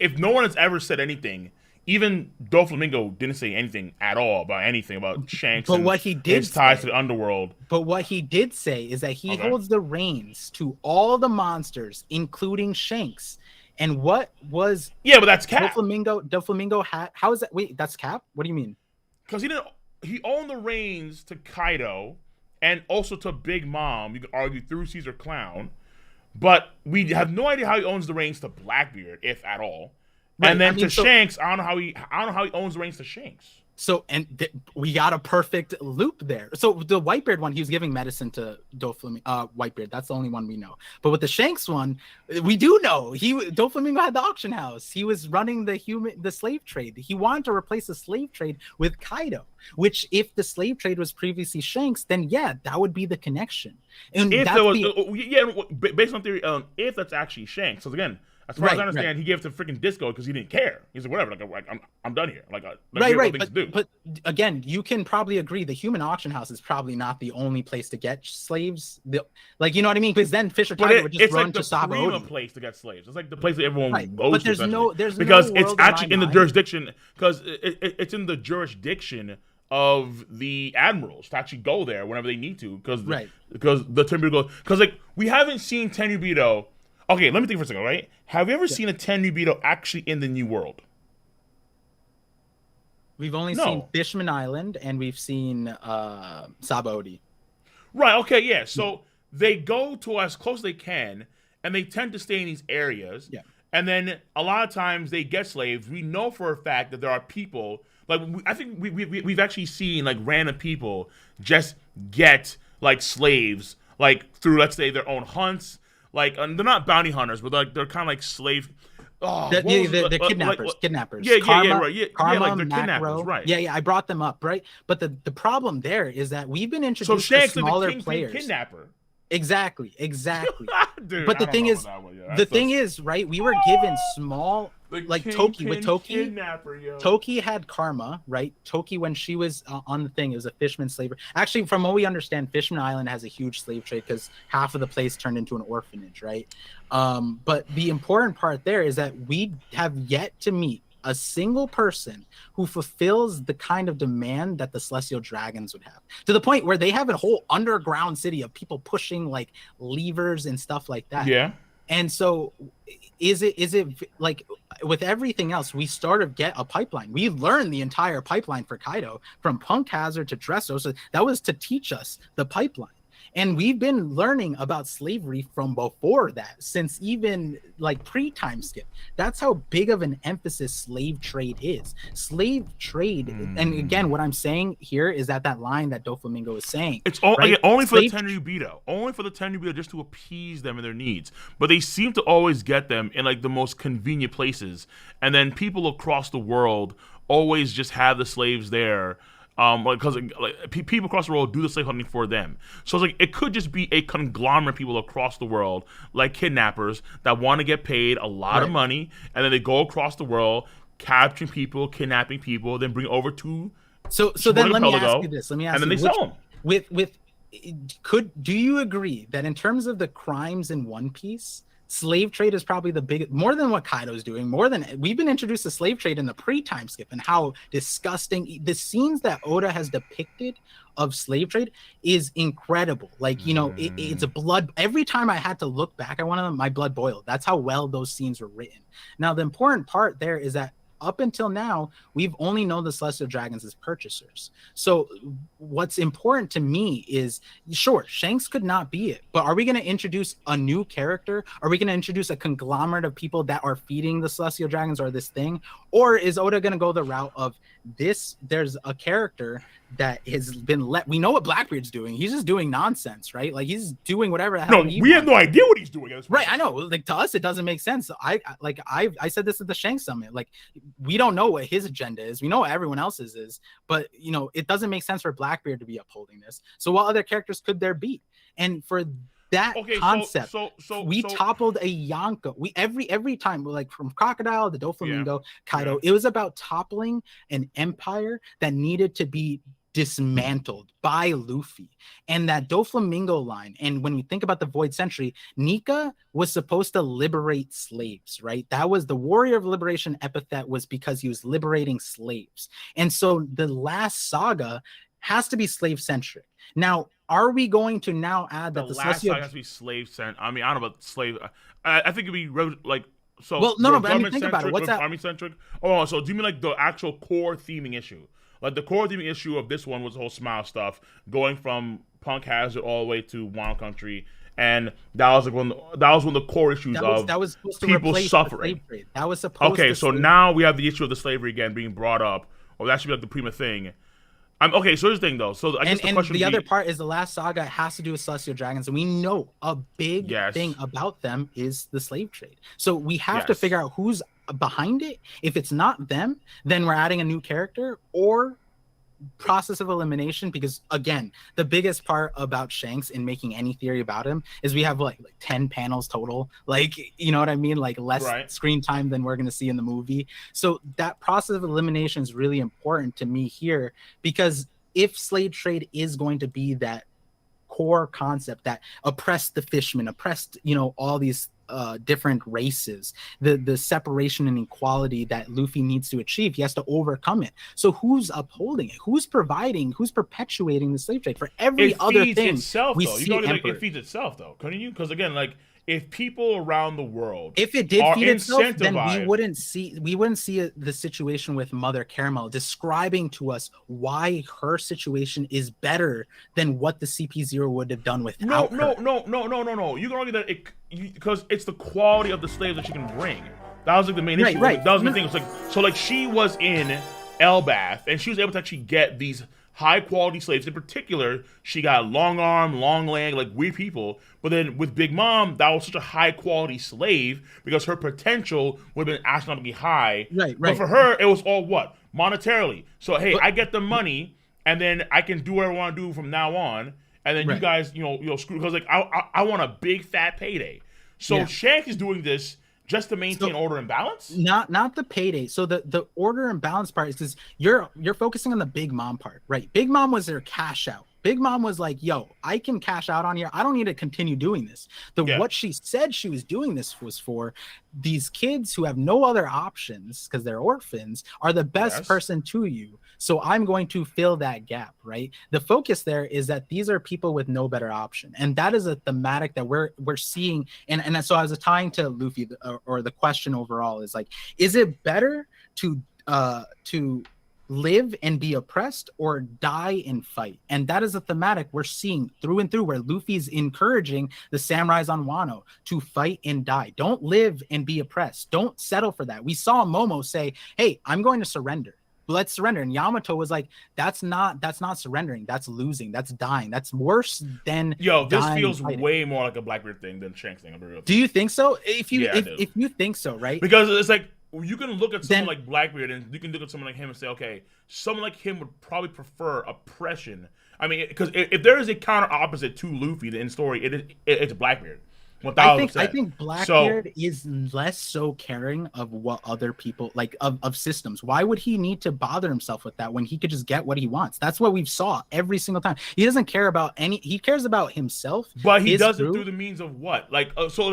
if no one has ever said anything, even Doflamingo didn't say anything at all about Shanks. But what he did his ties to the underworld. But what he did say is that he holds the reins to all the monsters, including Shanks. And what was but that's Cap. Doflamingo had, how is that? Wait, that's Cap? What do you mean? Because he owned the reins to Kaido. And also to Big Mom, you could argue, through Caesar Clown, but we have no idea how he owns the reins to Blackbeard, if at all. Right. And then Shanks, I don't know how he owns the reins to Shanks. So we got a perfect loop there. So the Whitebeard one, he was giving medicine to Whitebeard. That's the only one we know. But with the Shanks one, we do know Doflamingo had the auction house. He was running the slave trade. He wanted to replace the slave trade with Kaido. Which, if the slave trade was previously Shanks, then that would be the connection. And based on theory, if that's actually Shanks. So again, as far as I understand, he gave it to freaking Disco because he didn't care. He's like, whatever, I'm done here. But again, you can probably agree the human auction house is probably not the only place to get slaves. You know what I mean? Because then Fisher Tiger would just run to Sabaody. It's place to get slaves. It's like the place that everyone goes but there's to. There's because no it's actually in the jurisdiction. Because it's in the jurisdiction of the admirals to actually go there whenever they need to. Because the Tenryubito because like we haven't seen Tenryubito. Okay, let me think for a second, right? Have you ever seen a Tenryubito actually in the New World? We've only seen Fishman Island, and we've seen Sabaody. Right, okay, yeah. So they go to as close as they can, and they tend to stay in these areas. Yeah. And then a lot of times they get slaves. We know for a fact that there are people like I think we've actually seen like random people just get like slaves like through, let's say, their own hunts. Like they're not bounty hunters, but like they're kind of like slave. Oh, The kidnappers, kidnappers. Yeah, Karma, right. Yeah, Karma, like they're kidnappers, Macro. right? Yeah, I brought them up, right? But the problem there is that we've been So introduced to Shanks is the smaller kingpin players. kidnapper. Exactly. Dude, But the thing is, right? We were given small, like Toki with Toki. Kidnapper, yo. Toki had Karma, right? Toki, when she was on the thing, it was a fisherman slaver. Actually, from what we understand, Fishman Island has a huge slave trade because half of the place turned into an orphanage, right? But the important part there is that we have yet to meet a single person who fulfills the kind of demand that the celestial dragons would have, to the point where they have a whole underground city of people pushing like levers and stuff like that. Yeah. And so is it like with everything else, we sort of get a pipeline. We learned the entire pipeline for Kaido from Punk Hazard to Dressrosa. So that was to teach us the pipeline. And we've been learning about slavery from before that, since even like pre-time skip. That's how big of an emphasis slave trade is. Slave trade, and again, what I'm saying here is that line that Doflamingo is saying. It's all, right? Only for the Tenryubito. Only for the Tenryubito, just to appease them and their needs. But they seem to always get them in like the most convenient places. And then people across the world always just have the slaves there. Because people across the world do the slave hunting for them. So it's like it could just be a conglomerate of people across the world, like kidnappers, that want to get paid a lot of money, and then they go across the world, capturing people, kidnapping people, then bring over to. So then let me ask you this. And then they sell them. Do you agree that in terms of the crimes in One Piece, slave trade is probably the biggest, more than what Kaido's doing, more than we've been introduced to slave trade in the pre-time skip, and how disgusting the scenes that Oda has depicted of slave trade is incredible. Like, you know, it's a blood. Every time I had to look back at one of them, my blood boiled. That's how well those scenes were written. Now, the important part there is that up until now, we've only known the Celestial Dragons as purchasers. So what's important to me is, sure, Shanks could not be it, but are we going to introduce a new character? Are we going to introduce a conglomerate of people that are feeding the Celestial Dragons or this thing? Or is Oda going to go the route of this? There's a character that has been we know what Blackbeard's doing. He's just doing nonsense, right? Like he's doing whatever the hell we have no idea what he's doing. Right, I know. Like to us, it doesn't make sense. I said this at the Shanks Summit. Like we don't know what his agenda is. We know what everyone else's is, but you know, it doesn't make sense for Blackbeard to be upholding this. So what other characters could there be? And for that concept, we toppled a Yonko. We every time, like from Crocodile to Doflamingo, Kaido, it was about toppling an empire that needed to be dismantled by Luffy. And that Doflamingo line, and when you think about the Void Century, Nika was supposed to liberate slaves, right? That was the Warrior of Liberation epithet, was because he was liberating slaves. And so the last saga has to be slave centric. Now, are we going to now add that the last saga has to be slave centric? I mean, I don't know about slave. I think it'd be like so. Well, no, but I mean, think about it. What's that? Army centric. Oh, so do you mean like the actual core theming issue? Like the core theming issue of this one was the whole Smile stuff, going from Punk Hazard all the way to Wano Country, and that was like one of the core issues that was supposed to people suffering. That was supposed. Okay, so now we have the issue of the slavery again being brought up, or that should be like the prima thing. Okay, so here's the thing though. So I guess the question the other part is the last saga has to do with Celestial Dragons, and we know a big thing about them is the slave trade. So we have to figure out who's behind it. If it's not them, then we're adding a new character or process of elimination, because again, the biggest part about Shanks in making any theory about him is we have like 10 panels total, like, you know what I mean, like less screen time than we're going to see in the movie. So that process of elimination is really important to me here, because if slave trade is going to be that core concept that oppressed the fishermen, oppressed, you know, all these different races, the separation and equality that Luffy needs to achieve, he has to overcome it. So who's upholding it? Who's providing? Who's perpetuating the slave trade? For every other thing, we see it feeds itself, though, couldn't you? Because again, like, if people around the world, if it did feed itself, then we wouldn't see the situation with Mother Caramel describing to us why her situation is better than what the CP0 would have done without her. No. You can argue that because it's the quality of the slaves that she can bring. That was like the main Right, issue. right. That was the thing. It's like so like she was in Elbath and she was able to actually get these high quality slaves. In particular, she got long arm, long leg, like weird people. But then with Big Mom, that was such a high quality slave because her potential would have been astronomically high. Right, But right. for her, it was all what? Monetarily. So hey, But I get the money and then I can do whatever I want to do from now on. And then you right. guys, screw because like I want a big fat payday. So Yeah. Shank is doing this just to maintain So order and balance. not the payday. So the order and balance part is you're focusing on the Big Mom part, right? Big Mom was their cash out. Big Mom was like, yo, I can cash out on here. I don't need to continue doing this. Yeah. What she said she was doing this was for these kids who have no other options because they're orphans are the best Yes. person to you. So I'm going to fill that gap, right? The focus there is that these are people with no better option. And that is a thematic that we're seeing. And so I was tying to Luffy or the question overall is like, is it better to live and be oppressed or die and fight? And that is a thematic we're seeing through and through where Luffy's encouraging the samurais on Wano to fight and die. Don't live and be oppressed. Don't settle for that. We saw Momo say, hey, I'm going to surrender. Let's surrender. And Yamato was like, that's not surrendering. That's losing. That's dying. That's worse than This feels fighting. way more like a Blackbeard thing than Shanks thing. Do you think so? If you Yeah, if you think so, right? because it's like you can look at someone like Blackbeard and you can look at someone like him and say, okay, someone like him would probably prefer oppression. I mean, because if there is a counter opposite to Luffy in the story, it's Blackbeard. 1000%. I think Blackbeard is less so caring of what other people like of systems. Why would he need to bother himself with that when he could just get what he wants? That's what we've saw every single time. He doesn't care about he cares about himself. But he does it through the means of what? So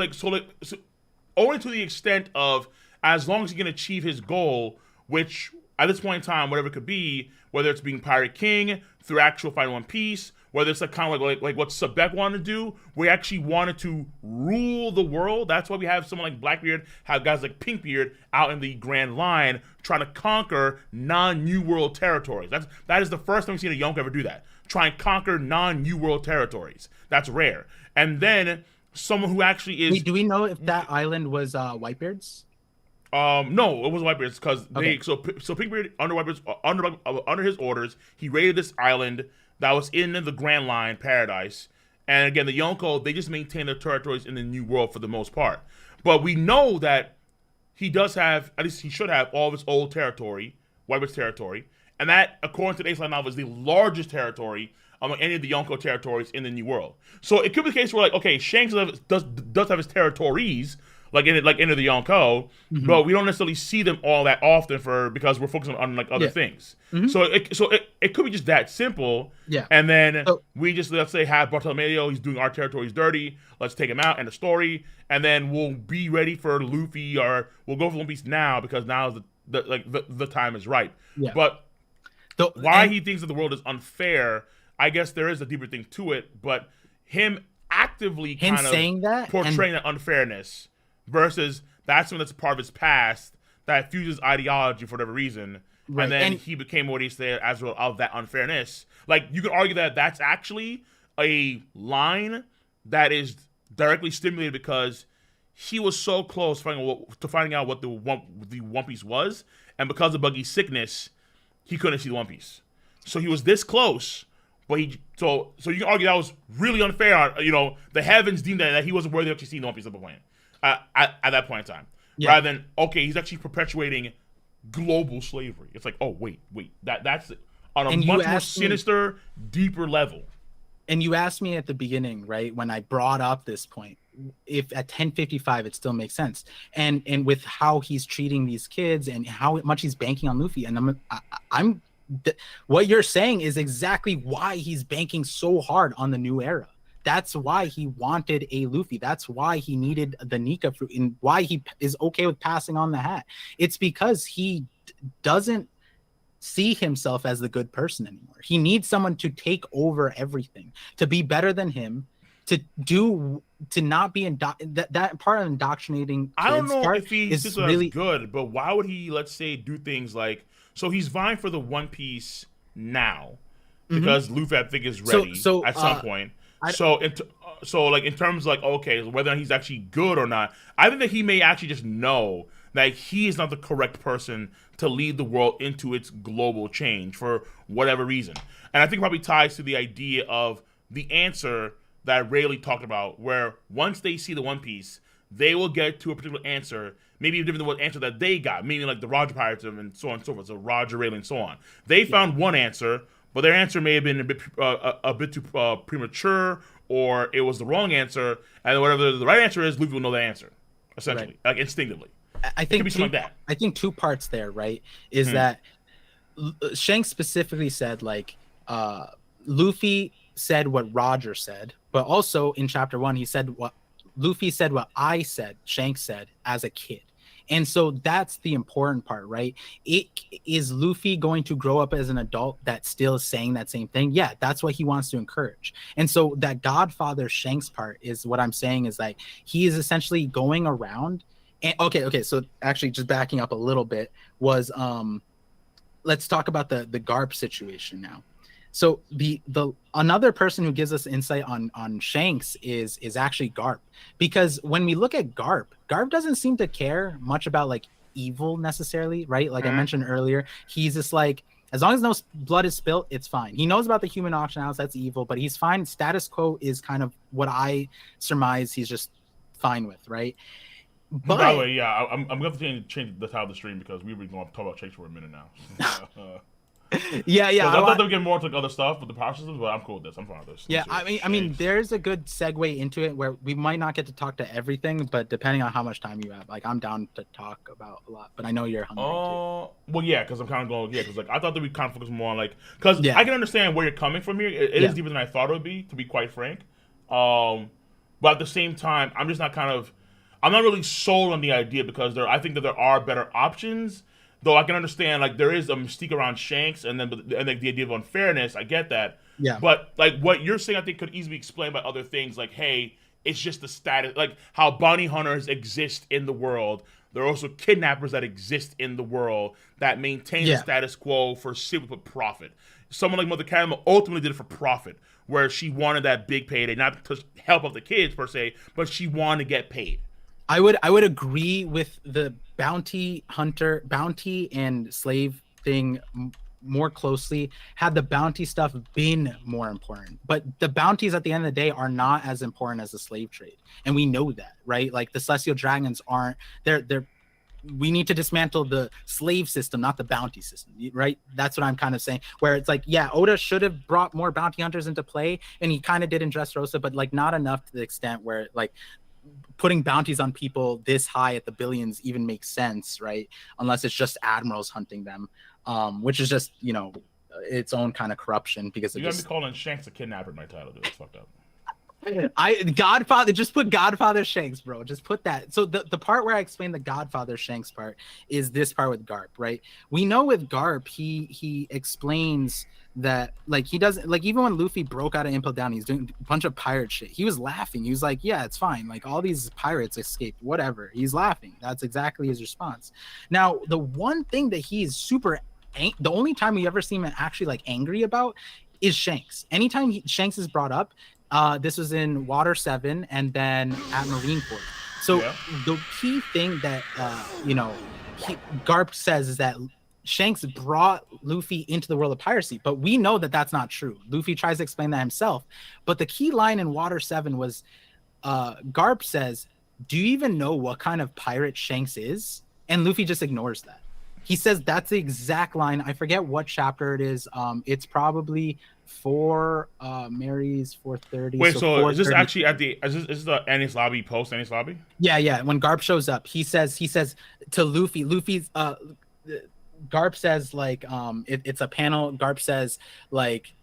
only to the extent of as long as he can achieve his goal, which at this point in time, whatever it could be, whether it's being Pirate King, through actual fighting One Piece, whether it's kind of like what Sebek wanted to do, we actually wanted to rule the world. That's why we have someone like Blackbeard, have guys like Pinkbeard out in the Grand Line trying to conquer non-New World territories. That is the first time we've seen a Yonko ever do that. Try and conquer non-New World territories. That's rare. And then someone who actually is... Wait, do we know if that island was Whitebeard's? No, it wasn't Whitebeard's because Okay. so Pinkbeard under Whitebeard's under his orders, he raided this island that was in the Grand Line Paradise. And again, the Yonko, they just maintain their territories in the New World for the most part. But we know that he does have, at least he should have, all of his old territory, Whitebeard's territory. And that, according to the Ace Line novel, is the largest territory among any of the Yonko territories in the New World. So it could be the case where, like, okay, Shanks does have his territories, like in the Yonko, but we don't necessarily see them all that often because we're focusing on like other things. So it could be just that simple. Yeah. And then we just, let's say, have Bartolomeo, he's doing our territories dirty. Let's take him out and the story, and then we'll be ready for Luffy, or we'll go for One Piece now because now is the time is right. Yeah. But he thinks that the world is unfair, I guess there is a deeper thing to it. But him actively kind of saying that portraying that unfairness. Versus that's something that's a part of his past that fuses ideology for whatever reason, right. And then he became what he said as a result of that unfairness. Like you could argue that that's actually a line that is directly stimulated because he was so close to finding out what the One Piece was, and because of Buggy's sickness, he couldn't see the One Piece. So he was this close, but so you can argue that was really unfair. The heavens deemed that he wasn't worthy of actually seeing the One Piece at the point. At that point in time, rather than he's actually perpetuating global slavery. It's like, oh wait, that's on a much more sinister, deeper level. And you asked me at the beginning, right, when I brought up this point, if at 10:55 it still makes sense, and with how he's treating these kids and how much he's banking on Luffy, and I'm what you're saying is exactly why he's banking so hard on the new era. That's why he wanted a Luffy. That's why he needed the Nika fruit, and why he is okay with passing on the hat. It's because he doesn't see himself as the good person anymore. He needs someone to take over everything, to be better than him, to not be that part of indoctrinating. I don't know if is really good, but why would he, let's say, do things like, so he's vying for the One Piece now because Luffy, I think, is ready at some point. So in terms of like, okay, whether he's actually good or not, I think that he may actually just know that he is not the correct person to lead the world into its global change for whatever reason. And I think it probably ties to the idea of the answer that Rayleigh talked about, where once they see the One Piece, they will get to a particular answer, maybe even different than what answer that they got, meaning like the Roger Pirates and so on and so forth, so Roger, Rayleigh, and so on. They found one answer, but their answer may have been a bit too premature, or it was the wrong answer, and whatever the right answer is, Luffy will know the answer, essentially, like instinctively. I think be something like that. I think two parts there, right? Is that Shanks specifically said like Luffy said what Roger said, but also in chapter 1 he said what Luffy said what I said, Shanks said as a kid. And so that's the important part, right? Is Luffy going to grow up as an adult that still is saying that same thing? Yeah, that's what he wants to encourage. And so that Godfather Shanks part is what I'm saying is like he is essentially going around. And okay. So actually, just backing up a little bit was let's talk about the Garp situation now. So the another person who gives us insight on Shanks is actually Garp, because when we look at Garp doesn't seem to care much about like evil necessarily, right? Like I mentioned earlier, he's just like, as long as no blood is spilt, it's fine. He knows about the human auction house, that's evil, but he's fine. Status quo is kind of what I surmise he's just fine with, right? But by the way, yeah, I'm going to change the title of the stream because we were going to talk about Shanks for a minute now. Yeah. I thought they would get more to like other stuff with the power systems, but I'm cool with this. I'm fine with this. Yeah, I mean, there's a good segue into it where we might not get to talk to everything, but depending on how much time you have, like I'm down to talk about a lot. But I know you're hungry too. Well, yeah, because I'm kind of going, because like I thought that we kind of focus more on like, because I can understand where you're coming from here. It is deeper than I thought it would be, to be quite frank. But at the same time, I'm not really sold on the idea because I think that there are better options. Though I can understand, like, there is a mystique around Shanks, and like the idea of unfairness. I get that. Yeah. But like what you're saying, I think could easily be explained by other things. Like, hey, it's just the status, like how bounty hunters exist in the world. There are also kidnappers that exist in the world that maintain the status quo for simply profit. Someone like Mother Catamount ultimately did it for profit, where she wanted that big payday, not to help out the kids per se, but she wanted to get paid. I would agree with the bounty and slave thing more closely had the bounty stuff been more important. But the bounties at the end of the day are not as important as the slave trade. And we know that, right? Like the Celestial Dragons aren't, we need to dismantle the slave system, not the bounty system, right? That's what I'm kind of saying, where it's like, yeah, Oda should have brought more bounty hunters into play, and he kind of did in Dressrosa, but like not enough to the extent where like putting bounties on people this high at the billions even makes sense, right? Unless it's just admirals hunting them, which is just, you know, its own kind of corruption. Because you gotta be calling Shanks a kidnapper in my title, dude. It's fucked up. Godfather, just put Godfather Shanks, bro. Just put that. So the part where I explain the Godfather Shanks part is this part with Garp, right? We know with Garp, he explains that like he doesn't, like, even when Luffy broke out of Impel Down, he's doing a bunch of pirate shit, he was laughing. He was like, yeah, it's fine, like all these pirates escaped, whatever. He's laughing. That's exactly his response. Now the one thing that he's the only time we ever see him actually like angry about is Shanks. Anytime Shanks is brought up, this was in Water 7 and then at Marineford. So the key thing that Garp says is that Shanks brought Luffy into the world of piracy, but we know that that's not true. Luffy tries to explain that himself, but the key line in Water 7 was Garp says, do you even know what kind of pirate Shanks is? And Luffy just ignores that. He says that's the exact line. I forget what chapter it is. It's probably Mary's 430. Wait, so is this actually at is this the Annie's Lobby post Annie's Lobby? Yeah. When Garp shows up, he says to Luffy's Garp says like it's a panel. Garp says like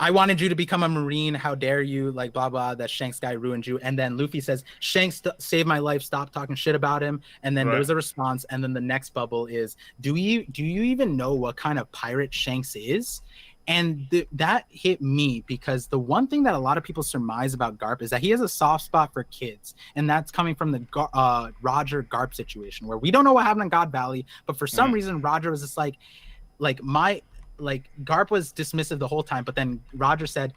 I wanted you to become a Marine. How dare you? Like blah blah. That Shanks guy ruined you. And then Luffy says, Shanks saved my life. Stop talking shit about him. And then there's a response. And then the next bubble is, do you even know what kind of pirate Shanks is? And that hit me because the one thing that a lot of people surmise about Garp is that he has a soft spot for kids, and that's coming from the Roger Garp situation where we don't know what happened in God Valley, but for some reason Roger was just like Garp was dismissive the whole time, but then Roger said,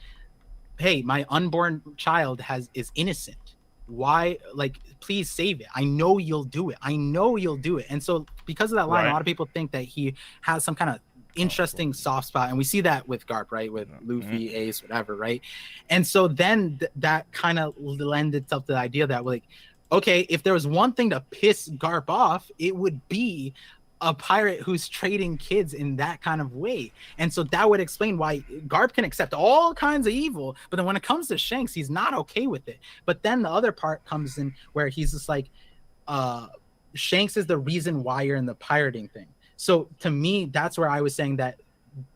hey, my unborn child is innocent, why, like, please save it. I know you'll do it. I know you'll do it. And so because of that line, a lot of people think that he has some kind of interesting soft spot, and we see that with Garp, right, with Luffy, Ace, whatever, right? And so then that kind of lends itself to the idea that, like, okay, if there was one thing to piss Garp off, it would be a pirate who's trading kids in that kind of way. And so that would explain why Garp can accept all kinds of evil, but then when it comes to Shanks, he's not okay with it. But then the other part comes in where he's just like, Shanks is the reason why you're in the pirating thing. So to me, that's where I was saying that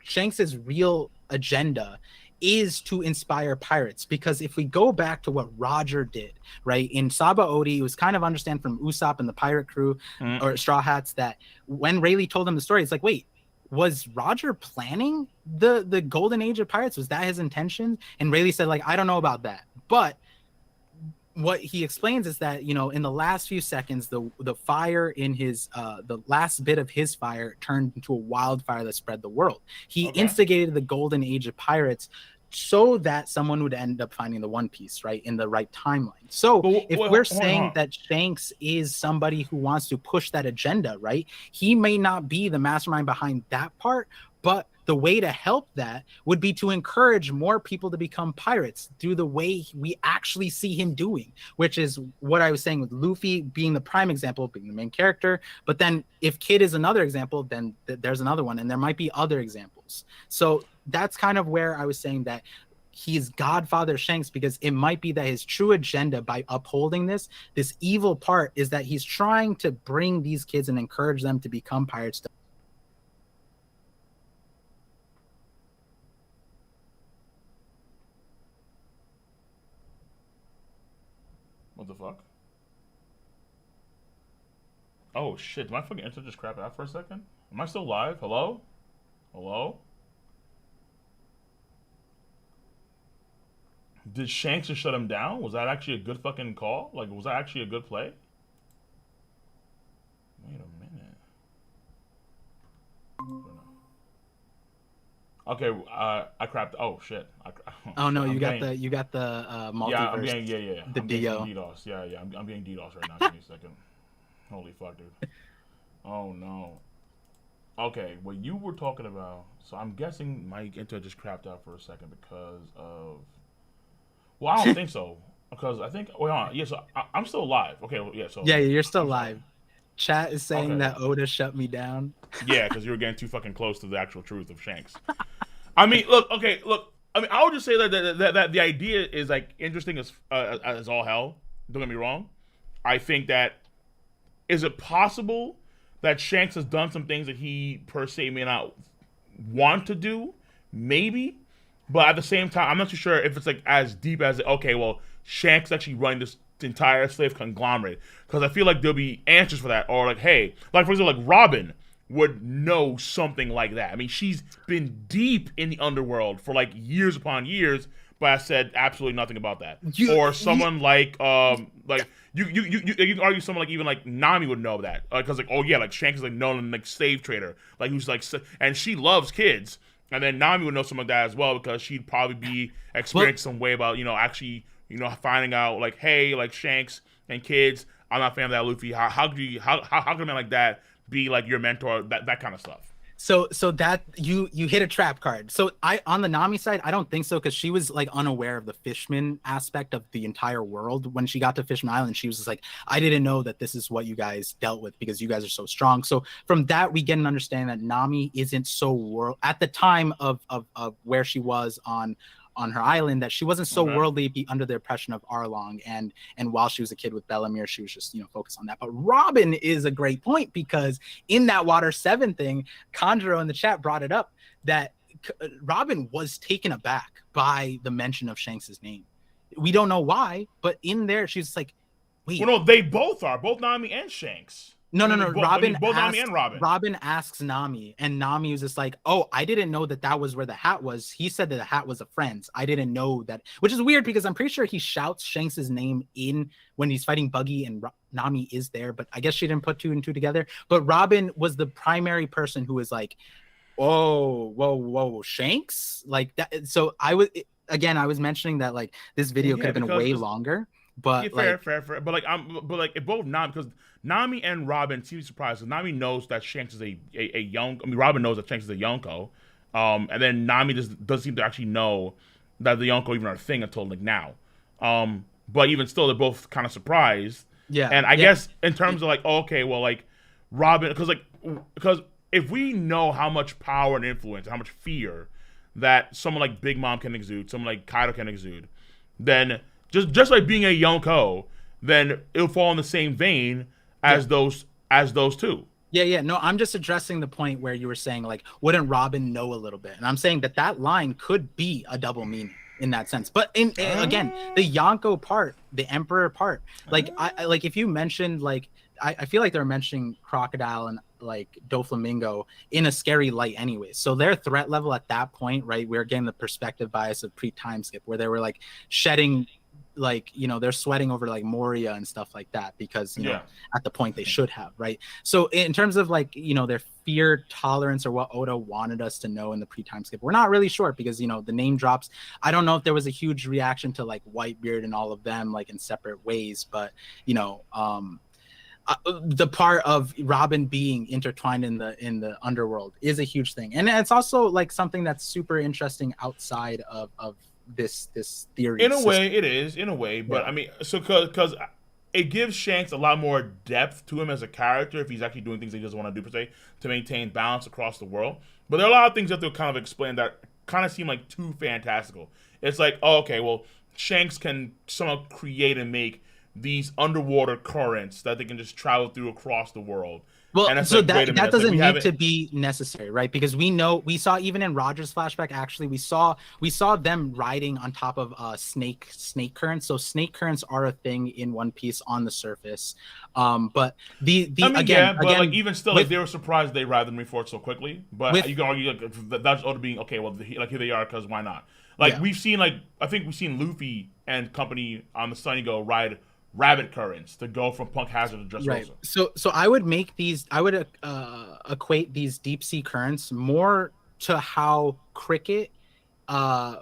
Shanks's real agenda is to inspire pirates, because if we go back to what Roger did, right, in Saba Odi, it was kind of understand from Usopp and the pirate crew or Straw Hats that when Rayleigh told him the story, it's like, wait, was Roger planning the golden age of pirates? Was that his intention? And Rayleigh said, like, I don't know about that, but what he explains is that, you know, in the last few seconds, the fire in his the last bit of his fire turned into a wildfire that spread the world. He instigated the golden age of pirates so that someone would end up finding the One Piece, right, in the right timeline. So if we're saying that Shanks is somebody who wants to push that agenda, right, he may not be the mastermind behind that part, but the way to help that would be to encourage more people to become pirates through the way we actually see him doing, which is what I was saying with Luffy being the prime example, being the main character. But then if Kid is another example, then there's another one, and there might be other examples. So that's kind of where I was saying that he's Godfather Shanks, because it might be that his true agenda by upholding this evil part is that he's trying to bring these kids and encourage them to become pirates. What the fuck? Oh shit, did my fucking internet just crap out for a second? Am I still live? Hello? Hello? Did Shanks just shut him down? Was that actually a good fucking call? Like, was that actually a good play? Wait a minute. Okay, I crapped. Oh shit. Oh no, you got the multiverse. Yeah, I'm getting the I'm Dio. getting DDoS. Yeah, I'm getting DDoS right now. Give me a second. Holy fuck, dude. Oh no. Okay, what you were talking about. So I'm guessing my internet just crapped out for a second because of. Well, I don't think so. Because I think. Wait on. Yeah, so I'm still live. Okay, well, yeah. So yeah, you're still live. Chat is saying that Oda shut me down. Yeah, because you were getting too fucking close to the actual truth of Shanks. I mean, look. I mean, I would just say that the idea is like interesting as all hell. Don't get me wrong. I think that is it possible that Shanks has done some things that he per se may not want to do, maybe, but at the same time, I'm not too sure if it's like as deep as okay, well, Shanks actually running this entire slave conglomerate, because I feel like there'll be answers for that, or like, hey, like for example, like Robin would know something like that. I mean, she's been deep in the underworld for like years upon years, but I said absolutely nothing about that. Or someone like you can argue someone like even like Nami would know that, because like, oh yeah, like Shanks is like known like slave trader, like who's like, and she loves kids, and then Nami would know something like that as well, because she'd probably be experiencing some way about actually finding out like, hey, like Shanks and kids, I'm not a fan of that Luffy. How could a man like that be like your mentor? That kind of stuff. So that you hit a trap card. So on the Nami side, I don't think so, because she was like unaware of the Fishman aspect of the entire world when she got to Fishman Island. She was just like, I didn't know that this is what you guys dealt with because you guys are so strong. So from that, we get an understanding that Nami isn't so world at the time of where she was on her island, that she wasn't so worldly, be under the oppression of Arlong, and while she was a kid with Bellamere, she was just focused on that. But Robin is a great point, because in that Water 7 thing, Conjuro in the chat brought it up that Robin was taken aback by the mention of Shanks's name. We don't know why, but in there she's like, wait. Well, no, they both are, both Nami and Shanks. No. Robin both Nami and Robin. Robin asks Nami, and Nami was just like, "Oh, I didn't know that was where the hat was. He said that the hat was a friend's. I didn't know that," which is weird, because I'm pretty sure he shouts Shanks's name in when he's fighting Buggy, and Nami is there. But I guess she didn't put two and two together. But Robin was the primary person who was like, "Oh, whoa, Shanks!" Like that. So I was mentioning that like this video could have been way longer. Yeah, But fair, like, fair, fair. But like, if both Nami, because Nami and Robin seem surprised. Because Nami knows that Shanks is a young. I mean, Robin knows that Shanks is a Yonko, and then Nami does seem to actually know that the Yonko even are a thing until like now. But even still, they're both kind of surprised. yeah, And I yeah, guess in terms of like, oh, okay, well, like Robin, because if we know how much power and influence, how much fear that someone like Big Mom can exude, someone like Kaido can exude, then just like being a Yonko, then it'll fall in the same vein yeah. as those two. Yeah, yeah. No, I'm just addressing the point where you were saying, like, wouldn't Robin know a little bit? And I'm saying that that line could be a double meaning in that sense. But again, the Uh, Yonko part, the Emperor part, like, I uh, like if you mentioned like, I feel like they're mentioning Crocodile and like Doflamingo in a scary light, anyways. So their threat level at that point, right? We're getting the perspective bias of pre-time skip, where they were like shedding, like, they're sweating over like Moria and stuff like that because yeah. at the point they should have, right? So in terms of like, their fear tolerance or what Oda wanted us to know in the pre-time skip, we're not really sure because the name drops. I don't know if there was a huge reaction to like Whitebeard and all of them like in separate ways, but the part of Robin being intertwined in the underworld is a huge thing, and it's also like something that's super interesting outside of this theory In a system. way, it is in a way, but Yeah, I mean, so because it gives Shanks a lot more depth to him as a character if he's actually doing things he doesn't want to do per se to maintain balance across the world. But there are a lot of things that they'll kind of explain that kind of seem like too fantastical. It's like, oh, okay, well, Shanks can somehow create and make these underwater currents that they can just travel through across the world. well, And it's so like, wait a that minute, it's like we doesn't need haven't. to be necessary, right? Because we saw even in Roger's flashback, actually, we saw them riding on top of snake currents. So snake currents are a thing in One Piece on the surface. But I the mean, again yeah, but like again even still, like with they were surprised they arrived in Reforged so quickly. But with you can argue like that's Oda being okay. Well, like here they are because why not? Like yeah. we've seen, like I think we've seen Luffy and company on the Sunny Go ride rabbit currents to go from Punk Hazard to Right. Dressrosa. So I would make these, I would equate these deep sea currents more to how Cricket uh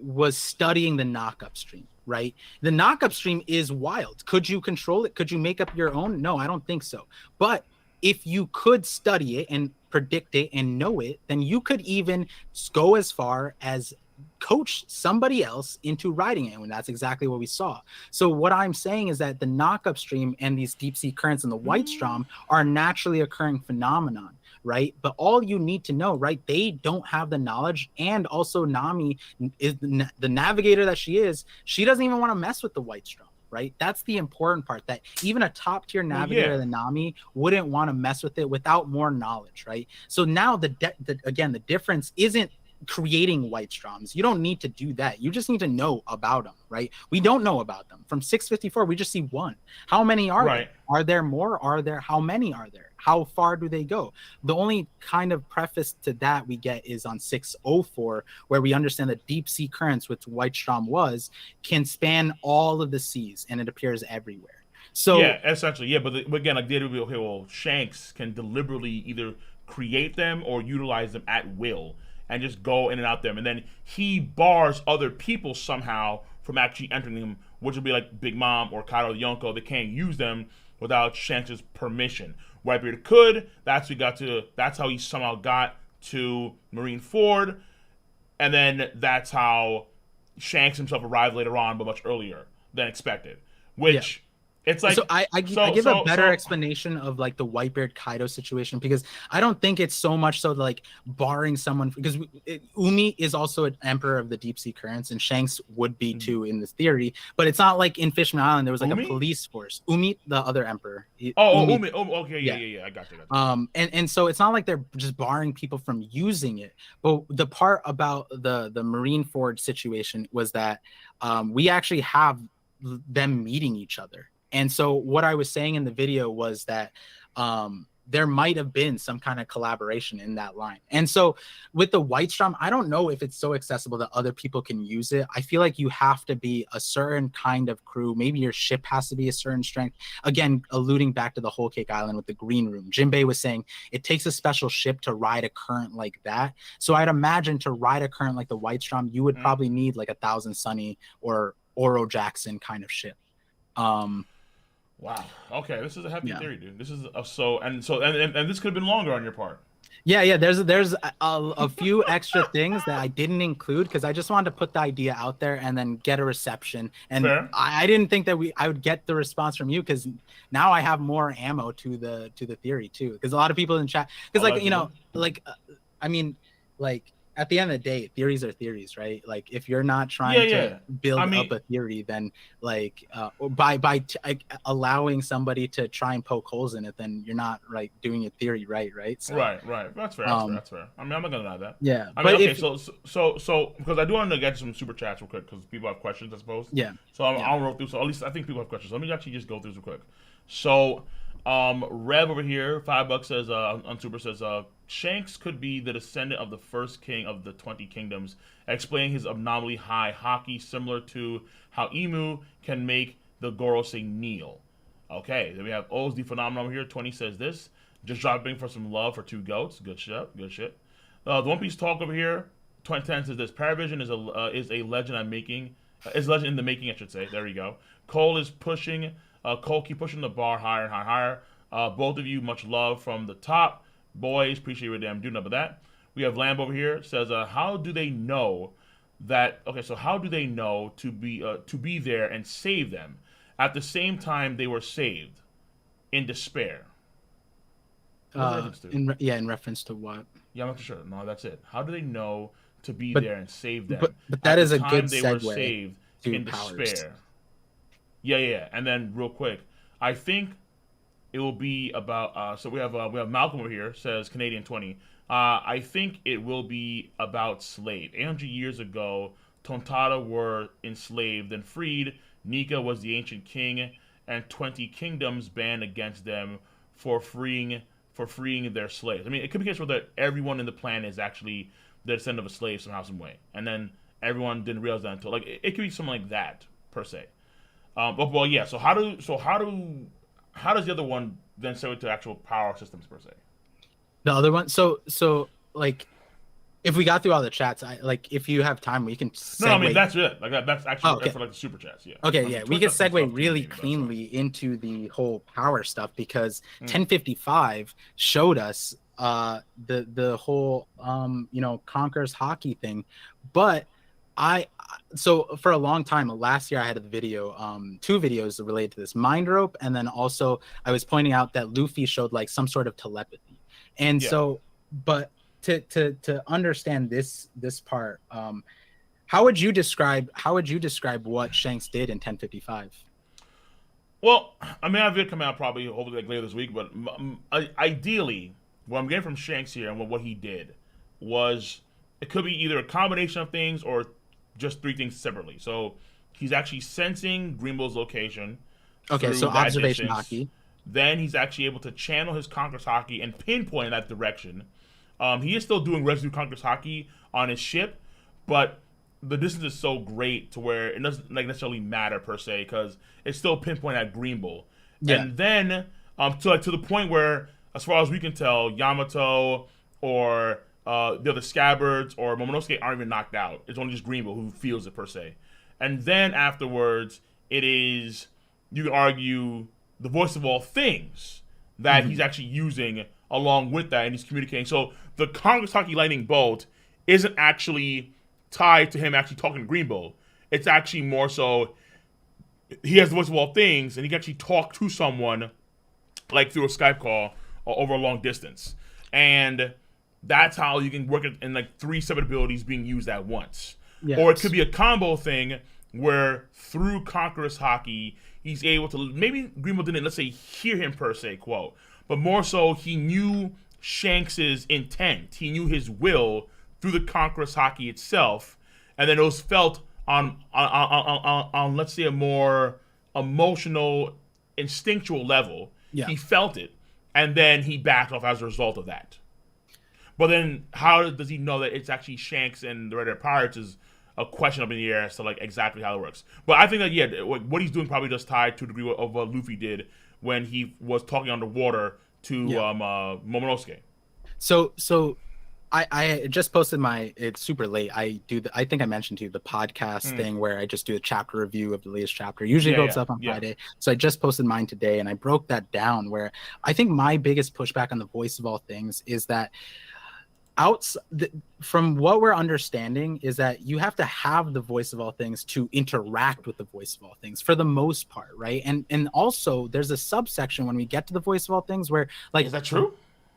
was studying the knockup stream, right? The knockup stream is wild. Could you control it? Could you make up your own? No, I don't think so. But if you could study it and predict it and know it, then you could even go as far as coach somebody else into riding it, and that's exactly what we saw. So what I'm saying is that the knockup stream and these deep sea currents and the white Mm. strom are naturally occurring phenomenon, right? But all you need to know, right? They don't have the knowledge, and also Nami is the navigator that she is. She doesn't even want to mess with the white strom. Right, that's the important part. That even a top tier Well, navigator, yeah, the Nami, wouldn't want to mess with it without more knowledge, right? So now again, the difference isn't creating white stroms. You don't need to do that. You just need to know about them, right? We don't know about them. From 654, we just see one. How many are there? right. Are there more? Are there? How many are there? How far do they go? The only kind of preface to that we get is on 604, where we understand that deep sea currents, which White Strom was, can span all of the seas, and it appears everywhere. So Yeah, essentially, yeah. But again, like they'd be okay. Well, Shanks can deliberately either create them or utilize them at will, and just go in and out them. And then he bars other people somehow from actually entering them, which would be like Big Mom or Kaido Yonko. They can't use them without Shanks' permission. Whitebeard could. That's how he somehow got to Marine Ford, and then that's how Shanks himself arrived later on, but much earlier than expected. yeah. Which it's So like I so give a so better so explanation of like the Whitebeard Kaido situation, because I don't think it's so much so like barring someone, because Umi is also an emperor of the deep sea currents, and Shanks would be too in this theory. But it's not like in Fishman Island there was like a Umi. police force. Umi, the other emperor, Oh, Umi, Umi. Oh, okay, yeah, yeah. yeah, yeah. I got you. Got you. And so it's not like they're just barring people from using it. But the part about the Marine Ford situation was that we actually have them meeting each other. And so what I was saying in the video was that there might have been some kind of collaboration in that line. And so with the White Strom, I don't know if it's so accessible that other people can use it. I feel like you have to be a certain kind of crew. Maybe your ship has to be a certain strength. Again, alluding back to the Whole Cake Island with the green room. Jinbei was saying it takes a special ship to ride a current like that. So I'd imagine to ride a current like the White Strom, you would Mm. probably need like 1,000 Sunny or Oro Jackson kind of ship. Wow. Okay, this is a hefty Yeah. theory, dude. This is and this could have been longer on your part. Yeah. There's a few extra things that I didn't include because I just wanted to put the idea out there and then get a reception. And Fair. I didn't think that I would get the response from you because now I have more ammo to the theory too. Because a lot of people in chat, because like Allegedly. I mean, like at the end of the day, theories are theories, right? Like if you're not Yeah, trying to yeah. build I up mean, a theory, then like like, allowing somebody to try and poke holes in it, then you're not like doing your theory right. So right. That's fair. That's fair. um That's fair. I mean, I'm not gonna deny that. yeah, I mean, but okay. if So because I do want to get some super chats real quick because people have questions, I suppose. yeah So yeah I'll roll through. So at least I think people have questions. Let me actually just go through real quick. So, Rev over here, $5 says, on Super says, Shanks could be the descendant of the first king of the 20 kingdoms, explaining his abnormally high hockey, similar to how Emu can make the Goro say kneel. Okay, then we have O's the Phenomenon over here. 20 says this. Just dropping for some love for two goats. Good shit. Good shit. The One Piece talk over here. 2010 says this. Parvision is a legend I'm making. Is legend in the making, I should say. There we go. Cole is pushing. Cole, keep pushing the bar higher and higher. Both of you, much love from the top. Boys, appreciate what damn doing up with that. We have Lamb over here. Says, how do they know that? Okay, so how do they know to be there and save them at the same time they were saved in despair? What's the reference to? in reference to what? Yeah, I'm not too sure. No, that's it. How do they know to be but there and save them but that at the is a good time they were segue saved to in powers. despair? Yeah. And then real quick, I think it will be about. So we have Malcolm over here says Canadian 20. I think it will be about slave. 800 years ago, Tontada were enslaved and freed. Nika was the ancient king, and 20 kingdoms banned against them for freeing their slaves. I mean, it could be a case where that everyone in the planet is actually the descendant of a slave somehow, some way, and then everyone didn't realize that until it could be something like that per se. But well, yeah. How does the other one then segue to actual power systems per se? The other one, so like if we got through all the chats, I like if you have time, we can No, I mean segue. that's it. Like that's Oh, actually okay. for like the super chats. Yeah. Okay, I mean, yeah, we Twitch can has some segue stuff too, really maybe, but that's fine. cleanly into the whole power stuff because Mm. 1055 showed us the whole Conquerors hockey thing. But I so for a long time last year I had a video, two videos related to this mind rope, and then also I was pointing out that Luffy showed like some sort of telepathy. And Yeah. so but to understand this part, how would you describe what Shanks did in 1055? Well, I mean, I have it come out probably hopefully like later this week, but ideally, what I'm getting from Shanks here and what he did was it could be either a combination of things or just three things separately. So he's actually sensing Greenbow's location Okay, through so that observation distance. hockey. Then he's actually able to channel his Conqueror's Hockey and pinpoint in that direction. He is still doing residue Conqueror's Hockey on his ship, but the distance is so great to where it doesn't like necessarily matter per se because it's still pinpoint at Greenbow. Yeah. And then to the point where, as far as we can tell, Yamato or the other Scabbards or Momonosuke aren't even knocked out. It's only just Greenbow who feels it per se. And then afterwards, it is, you can argue, the voice of all things that he's actually using along with that, and he's communicating. So the Congress Hockey Lightning Bolt isn't actually tied to him actually talking to Greenbow. It's actually more so he has the voice of all things, and he can actually talk to someone like through a Skype call or over a long distance. And that's how you can work it in like three separate abilities being used at once. Yes. Or it could be a combo thing where through Conqueror's Hockey, he's able to, maybe Greenbow didn't, let's say, hear him per se, quote, but more so he knew Shanks's intent. He knew his will through the Conqueror's Hockey itself, and then it was felt on let's say a more emotional, instinctual level. Yeah. He felt it, and then he backed off as a result of that. But then, how does he know that it's actually Shanks and the Red Air Pirates is a question up in the air as to like exactly how it works. But I think that what he's doing probably just tied to a degree of what Luffy did when he was talking underwater to Momonosuke. So I just posted it's super late. I think I mentioned to you the podcast thing where I just do a chapter review of the latest chapter. Usually goes up on Friday. So I just posted mine today and I broke that down where I think my biggest pushback on the voice of all things is that from what we're understanding is that you have to have the voice of all things to interact with the voice of all things for the most part, right? And also there's a subsection when we get to the voice of all things where like, is that true?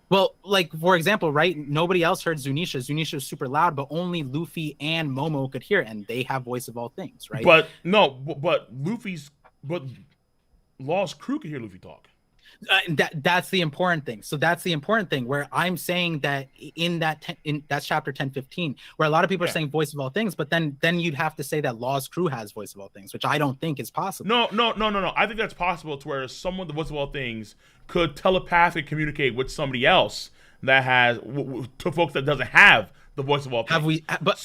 Well, like for example, right? Nobody else heard Zunisha. Zunisha was super loud, but only Luffy and Momo could hear it, and they have voice of all things, right? But Law's crew could hear Luffy talk. That's the important thing. So that's the important thing where I'm saying that that's chapter 10:15, where a lot of people are saying voice of all things, but then you'd have to say that Law's crew has voice of all things, which I don't think is possible. No. I think that's possible to where someone the voice of all things could telepathically communicate with somebody else that has to folks that doesn't have the voice of all things. Have we? But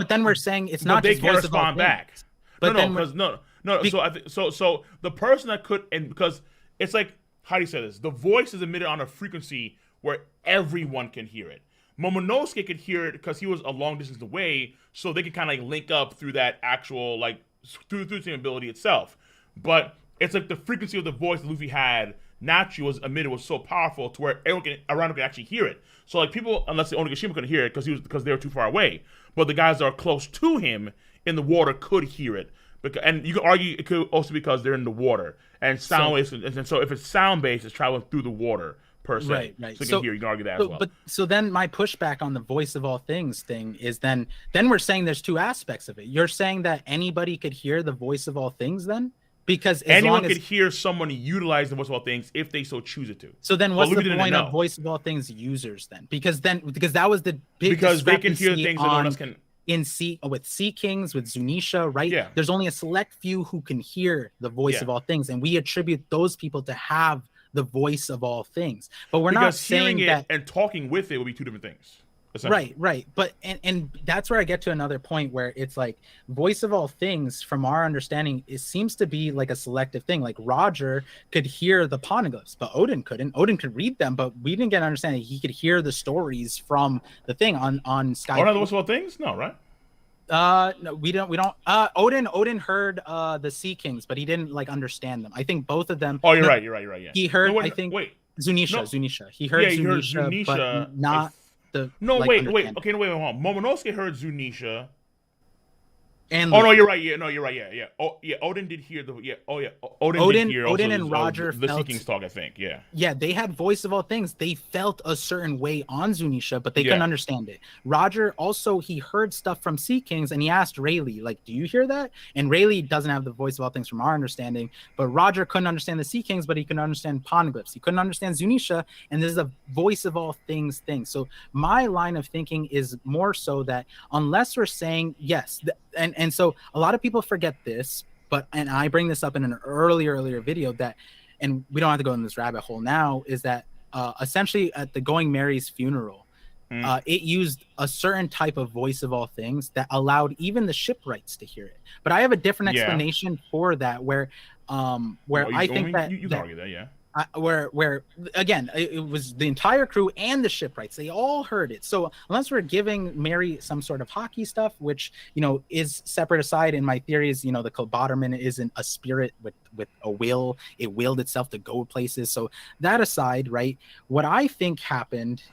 then we're saying it's not just voice of all things. They can't respond back. So the person that could, and because it's like Heidi said this, the voice is emitted on a frequency where everyone can hear it. Momonosuke could hear it because he was a long distance away, so they could kind of like link up through that actual like through the same ability itself. But it's like the frequency of the voice that Luffy had naturally was emitted was so powerful to where everyone around him could actually hear it. So like people, unless the Onigashima couldn't hear it because they were too far away, but the guys that are close to him in the water could hear it. And you can argue it could also be because they're in the water and sound waves. And so if it's sound based, it's traveling through the water per se. Right. So you can argue that as well. But so then my pushback on the voice of all things thing is then we're saying there's two aspects of it. You're saying that anybody could hear the voice of all things then? Because anyone could hear someone utilize the voice of all things if they so choose it to. So then, what's the point of voice of all things users then? Because that was the big because they can hear things that no one else can. With Sea Kings, with Zunisha, right? Yeah. There's only a select few who can hear the voice of all things, and we attribute those people to have the voice of all things. But we're not saying hearing that it and talking with it would be two different things. Right. But and that's where I get to another point where it's like voice of all things, from our understanding, it seems to be like a selective thing. Like Roger could hear the poneglyphs, but Odin couldn't. Odin could read them, but we didn't get an understanding he could hear the stories from the thing on Sky. Oh, no, the voice of all things? No, right? No, we don't. Odin heard the Sea Kings, but he didn't like understand them. I think both of them. Oh, you're right. Yeah. He heard. Zunisha. He heard Zunisha, but not. Wait. Okay, hold on. Momonosuke heard Zunisha. And oh no, you're right. Yeah. Oh yeah, Odin did hear the. Yeah. Oh yeah, Odin did hear. Odin and Roger the Sea Kings talk. I think. Yeah. Yeah, they had voice of all things. They felt a certain way on Zunisha, but they couldn't understand it. Roger also he heard stuff from Sea Kings, and he asked Rayleigh, like, "Do you hear that?" And Rayleigh doesn't have the voice of all things from our understanding, but Roger couldn't understand the Sea Kings, but he could understand poneglyphs. He couldn't understand Zunisha, and this is a voice of all things thing. So my line of thinking is more so that unless we're saying yes. And so a lot of people forget this, and I bring this up in an earlier video that, and we don't have to go in this rabbit hole now, is that essentially at the Going Mary's funeral, it used a certain type of voice of all things that allowed even the shipwrights to hear it. But I have a different explanation for that, where I think that you can argue that, yeah. Where again it was the entire crew and the shipwrights, they all heard it. So unless we're giving Mary some sort of hockey stuff, which is separate aside, in my theories, the Kilbotterman isn't a spirit with a will. It willed itself to go places. So that aside, right, what I think happened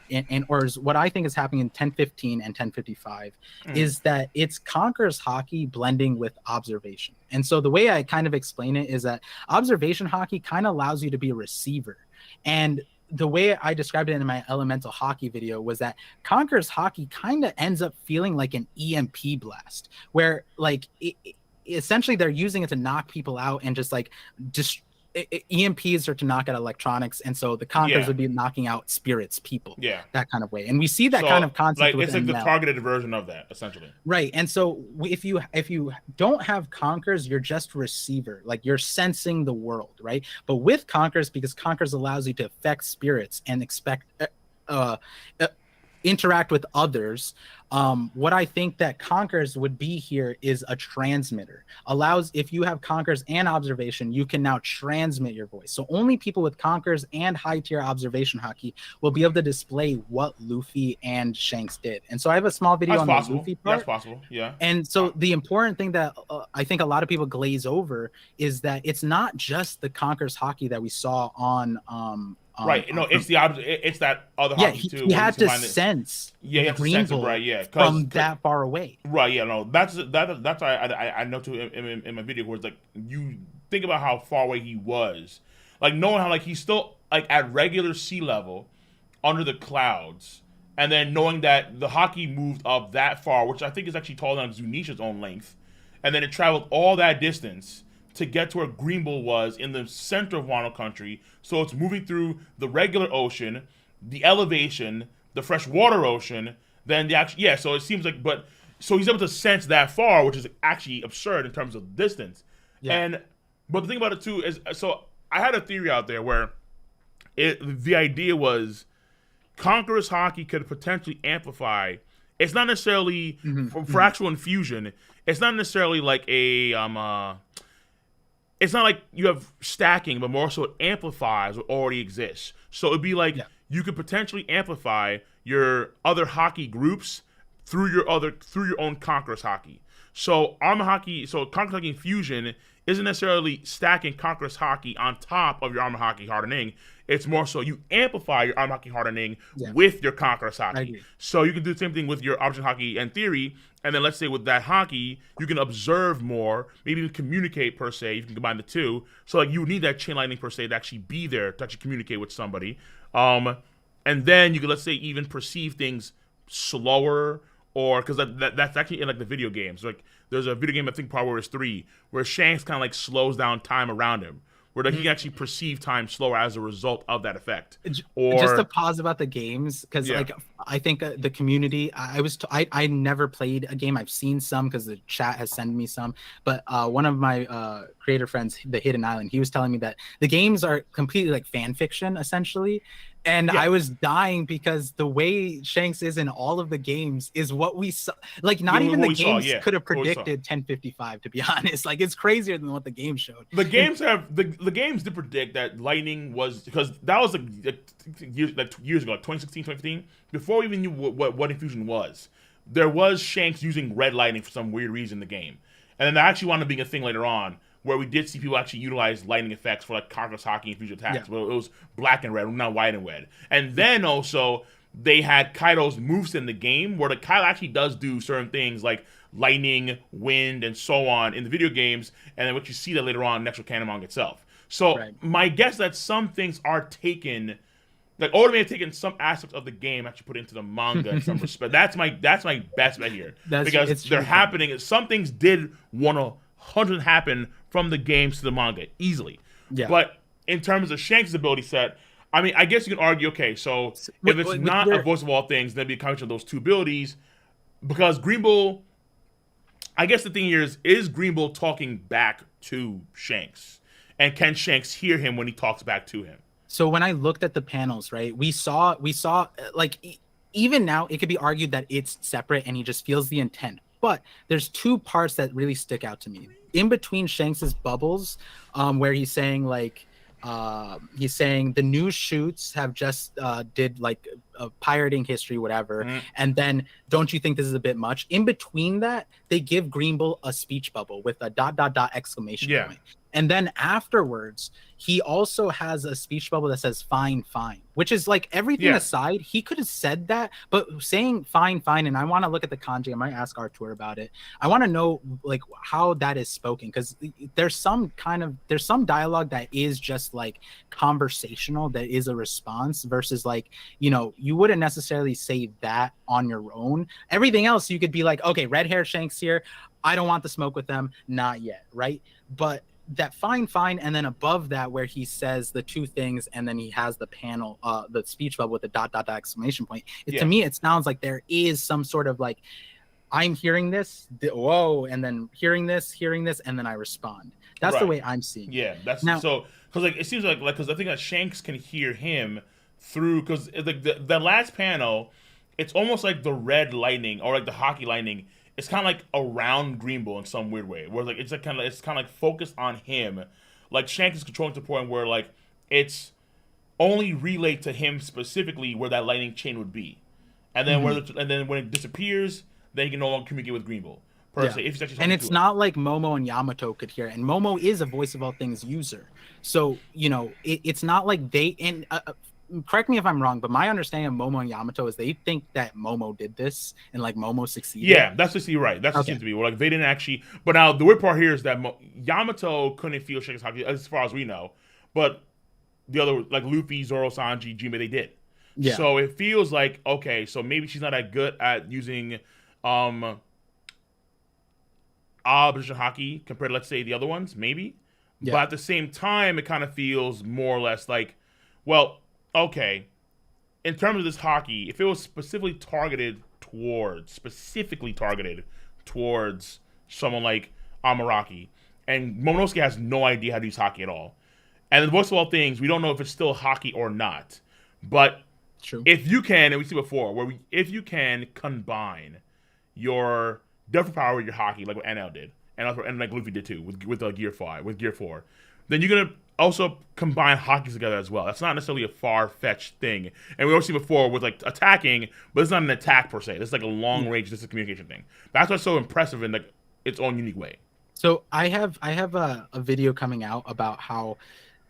what I think is happening in 1015 and 1055 is that it's Conqueror's hockey blending with observation. And so the way I kind of explain it is that observation hockey kind of allows you to be a receiver. And the way I described it in my elemental hockey video was that Conqueror's hockey kind of ends up feeling like an EMP blast, where like essentially they're using it to knock people out and just like EMPs are to knock out electronics, and so the Conquerors would be knocking out spirits, people, that kind of way. And we see that kind of concept. Like, it's like the targeted version of that, essentially. Right. And so if you don't have Conquerors, you're just a receiver, like you're sensing the world, right? But with Conquerors, because Conquerors allows you to affect spirits and expect interact with others. What I think that Conquers would be here is a transmitter. Allows, if you have Conquers and observation, you can now transmit your voice. So only people with Conquers and high tier observation hockey will be able to display what Luffy and Shanks did. And so I have a small video That's on possible. the Luffy That's part. possible. Yeah. And so the important thing that I think a lot of people glaze over is that it's not just the Conquers hockey that we saw on Right. No, it's it's that other yeah, hockey too. he had to sense Yeah, you have to sense it, right? Yeah, from that far away. Right. Yeah. No, that's why I know too in my video where it's like you think about how far away he was, like knowing how like he's still like at regular sea level under the clouds, and then knowing that the hockey moved up that far, which I think is actually taller than Zunisha's own length, and then it traveled all that distance to get to where Greenbull was in the center of Wano country. So it's moving through the regular ocean, the elevation, the freshwater ocean, then the actual So it seems like, but so he's able to sense that far, which is actually absurd in terms of distance. Yeah. And but the thing about it too is, so I had a theory out there where the idea was Conqueror's hockey could potentially amplify. It's not necessarily for actual infusion. It's not necessarily like a it's not like you have stacking, but more so it amplifies what already exists. So it'd be like you could potentially amplify your other hockey groups through your own Conqueror's hockey. So Conqueror's hockey infusion isn't necessarily stacking Conqueror's hockey on top of your Armor hockey hardening. It's more so you amplify your Armor hockey hardening with your Conqueror's hockey. So you can do the same thing with your Observation hockey and theory. And then let's say with that hockey, you can observe more, maybe even communicate per se. You can combine the two. So like you need that chain lightning per se to actually be there to actually communicate with somebody. And then you can, let's say, even perceive things slower, or because that's actually in like the video games. Like there's a video game, I think Power Warriors 3, where Shanks kind of like slows down time around him, where like he can actually perceive time slower as a result of that effect. Or just to pause about the games, because like I think the community, I never played a game. I've seen some because the chat has sent me some, but one of my creator friends, the Hidden Island, he was telling me that the games are completely like fan fiction essentially. And I was dying because the way Shanks is in all of the games is what we saw. Like, not even the games could have predicted 1055, to be honest. Like, it's crazier than what the game showed. The games the games did predict that lightning was, because that was like years ago, like 2016, 2015, before we even knew what infusion was. There was Shanks using red lightning for some weird reason in the game. And then that actually wound up being a thing later on, where we did see people actually utilize lightning effects for like Conqueror's hockey and fusion attacks. But it was black and red, not white and red. And then also they had Kaido's moves in the game, where the Kaido actually does do certain things like lightning, wind, and so on in the video games, and then what you see that later on in the actual canon manga itself. So my guess is that some things are taken, like Oda may have taken some aspects of the game, actually put into the manga in some respect. That's my best bet here, because they're happening. Some things did 100% happen from the games to the manga easily. But in terms of Shanks' ability set, I mean, I guess you can argue, okay, so if it's not a voice of all things, then it'd be a combination of those two abilities. Because Green Bull, I guess the thing here is Green Bull talking back to Shanks? And can Shanks hear him when he talks back to him? So when I looked at the panels, right, we saw like, even now it could be argued that it's separate and he just feels the intent. But there's two parts that really stick out to me. In between Shanks's bubbles, where he's saying like, the new shoots have just did like pirating history, whatever. And then don't you think this is a bit much? In between that, they give Green Bull a speech bubble with a ... exclamation point. And then afterwards, he also has a speech bubble that says fine, fine, which is like everything aside, he could have said that, but saying fine, fine. And I want to look at the kanji. I might ask Artur about it. I want to know like how that is spoken, because there's some dialogue that is just like conversational, that is a response, versus like, you know, you wouldn't necessarily say that on your own. Everything else, you could be like, okay, red hair Shanks here. I don't want the smoke with them. Not yet. Right. But that fine, and then above that where he says the two things, and then he has the panel, the speech bubble with the ... exclamation point. To me, it sounds like there is some sort of like, I'm hearing this, whoa, and then hearing this, and then I respond. That's the way I'm seeing it. That's now, so, because like it seems because I think that Shanks can hear him through, because like the last panel, it's almost like the red lightning or like the hockey lightning. It's kind of like around Green Bull in some weird way, where like it's kind of like focused on him. Like Shanks is controlling to the point where like it's only relayed to him specifically where that lightning chain would be, and then Mhm. and then when it disappears, then you can no longer communicate with Green Bull per Yeah. se if he's actually And talking it's to it. not like Momo and Yamato could hear it. And Momo is a voice of all things user. So, it's not like and correct me if I'm wrong, but my understanding of Momo and Yamato is they think that Momo did this and like Momo succeeded. Yeah, that's just you're right. That's what it Okay. seems to be. Where like they didn't actually. But now the weird part here is that Yamato couldn't feel Shanks' hockey as far as we know, but the other like Luffy, Zoro, Sanji, Jinbei, they did. Yeah. So it feels like okay, so maybe she's not that good at using um opposition hockey compared to let's say the other ones, maybe. But Yeah. at the same time, it kind of feels more or less like, well, okay, in terms of this hockey, if it was specifically targeted towards someone like Amaraki, and Momonosuke has no idea how to use hockey at all. And the worst of all things, we don't know if it's still hockey or not. But True. if you can, and we see before, if you can combine your Delta Power with your hockey, like what NL did, and like Luffy did too, with Gear 4, then you're gonna also combine hockeys together as well. That's not necessarily a far fetched thing. And we also seen before with like attacking, but it's not an attack per se. It's like a long range, just a communication thing. That's what's so impressive in like its own unique way. So I have a video coming out about how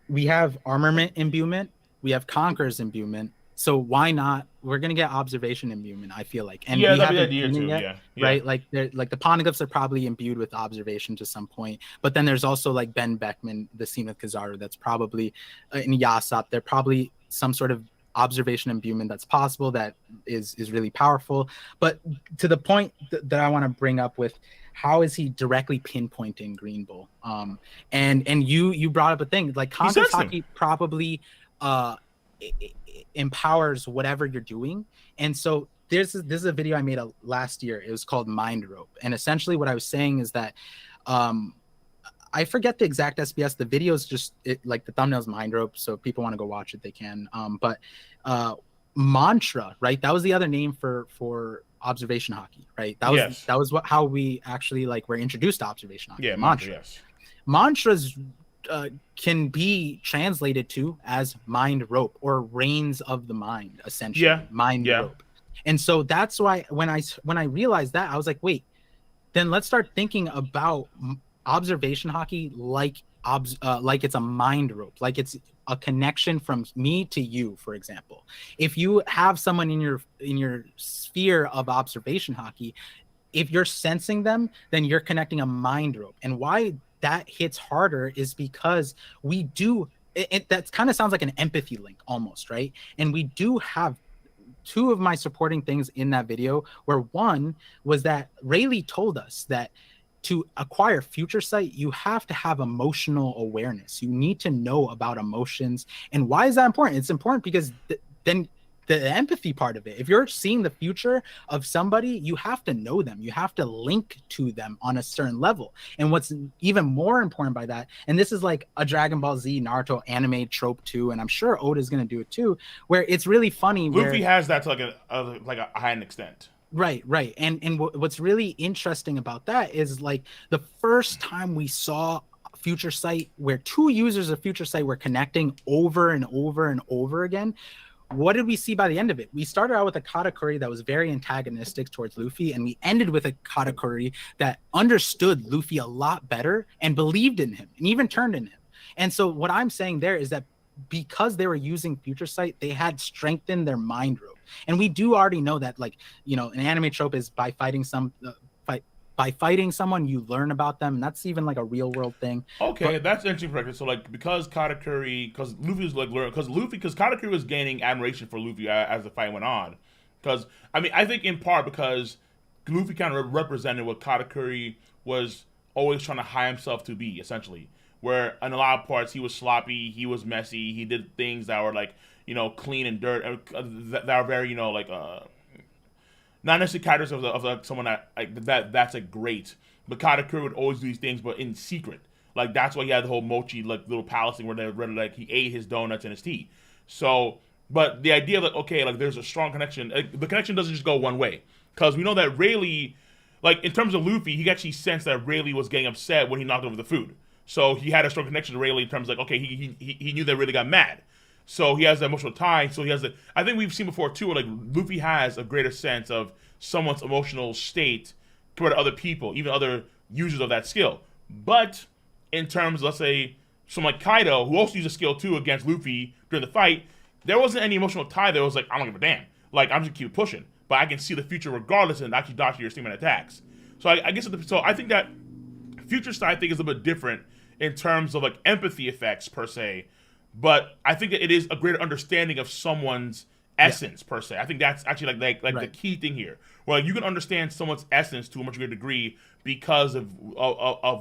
we have armament imbuement, we have conquerors imbuement. So why not? We're gonna get observation imbuement. I feel like, and Yeah, we that'd be the haven't idea seen it too. yet, Yeah, yeah, right? Like the poneglyphs are probably imbued with observation to some point. But then there's also like Ben Beckman, the scene with Kizaru, that's probably in Yasop. They're probably some sort of observation imbuement that's possible that is really powerful. But to the point that I want to bring up with how is he directly pinpointing Green Bull? And you brought up a thing like he Conquer's sensed him. hockey probably uh empowers whatever you're doing. And so this is a video I made last year. It was called Mind Rope. And essentially what I was saying is that I forget the exact SBS. The video is just like the thumbnail's Mind Rope. So if people want to go watch it, they can. But mantra, right? That was the other name for observation hockey, right? Yes. That was how we actually like were introduced to observation hockey. Yeah, mantra. Yes. Mantras can be translated to as mind rope or reins of the mind, essentially. Yeah. Mind Yeah. rope. And so that's why when I realized that, I was like, wait, then let's start thinking about observation hockey like it's a mind rope, like it's a connection from me to you. For example, if you have someone in your sphere of observation hockey, if you're sensing them, then you're connecting a mind rope. And why that hits harder is because we do that kind of sounds like an empathy link almost, right? And we do have two of my supporting things in that video, where one was that Rayleigh told us that to acquire future sight, you have to have emotional awareness. You need to know about emotions. And why is that important? It's important because then the empathy part of it, if you're seeing the future of somebody, you have to know them. You have to link to them on a certain level. And what's even more important by that, and this is like a Dragon Ball Z Naruto anime trope too, and I'm sure Oda's going to do it too, where it's really funny. Luffy has that to like a high extent. Right. And what's really interesting about that is like the first time we saw Future Sight, where two users of Future Sight were connecting over and over and over again. What did we see by the end of it? We started out with a Katakuri that was very antagonistic towards Luffy, and we ended with a Katakuri that understood Luffy a lot better and believed in him and even turned in him. And so what I'm saying there is that because they were using Future Sight, they had strengthened their mind rope. And we do already know that, like, an anime trope is by fighting someone, you learn about them. And that's even like a real world thing. Okay, that's interesting perspective. So like because Luffy was like learning because Katakuri was gaining admiration for Luffy as the fight went on. Because I think in part because Luffy kind of represented what Katakuri was always trying to hide himself to be, essentially. Where in a lot of parts he was sloppy, he was messy, he did things that were like clean and dirt, that are very not necessarily characters of someone that's a great, but Katakuri would always do these things, but in secret. Like that's why he had the whole mochi like little palace thing where they like he ate his donuts and his tea. So But the idea that okay, like there's a strong connection. The connection doesn't just go one way, because we know that Rayleigh, like in terms of Luffy, he actually sensed that Rayleigh was getting upset when he knocked over the food. So he had a strong connection to Rayleigh in terms of like okay, he knew that Rayleigh got mad. So he has the emotional tie. So he has the. I think we've seen before too, where like Luffy has a greater sense of someone's emotional state toward other people, even other users of that skill. But in terms, let's say, someone like Kaido, who also used a skill too against Luffy during the fight, there wasn't any emotional tie. There was like, I don't give a damn. Like, I'm just keep pushing. But I can see the future regardless and actually dodge your steaming attacks. So I guess, so I think that future style, I think, is a bit different in terms of like empathy effects per se. But I think that it is a greater understanding of someone's essence per se. I think that's actually like right. The key thing here. Well, you can understand someone's essence to a much greater degree because of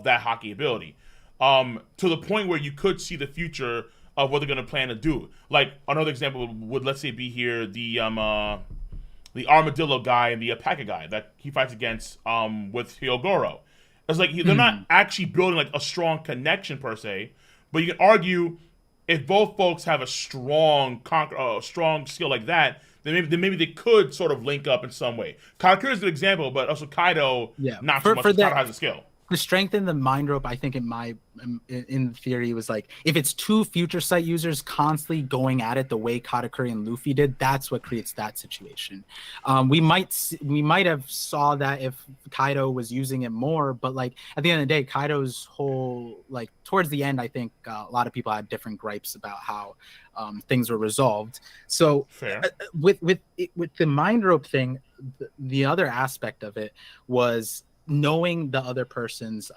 that hockey ability. To the point where you could see the future of what they're going to plan to do. Like another example would, let's say, be here the armadillo guy and the alpaca guy that he fights against with Hyogoro. It's like they're not actually building like a strong connection per se, but you can argue if both folks have a strong skill like that, then maybe they could sort of link up in some way. Karakuri is an example, but also Kaido, not so much. Kaido has a skill. To strengthen the mind rope, I think in theory was like if it's two future sight users constantly going at it the way Katakuri and Luffy did, that's what creates that situation. We might have saw that if Kaido was using it more, but like at the end of the day, Kaido's whole like towards the end, I think a lot of people had different gripes about how things were resolved. So with the mind rope thing, the other aspect of it was knowing the other person's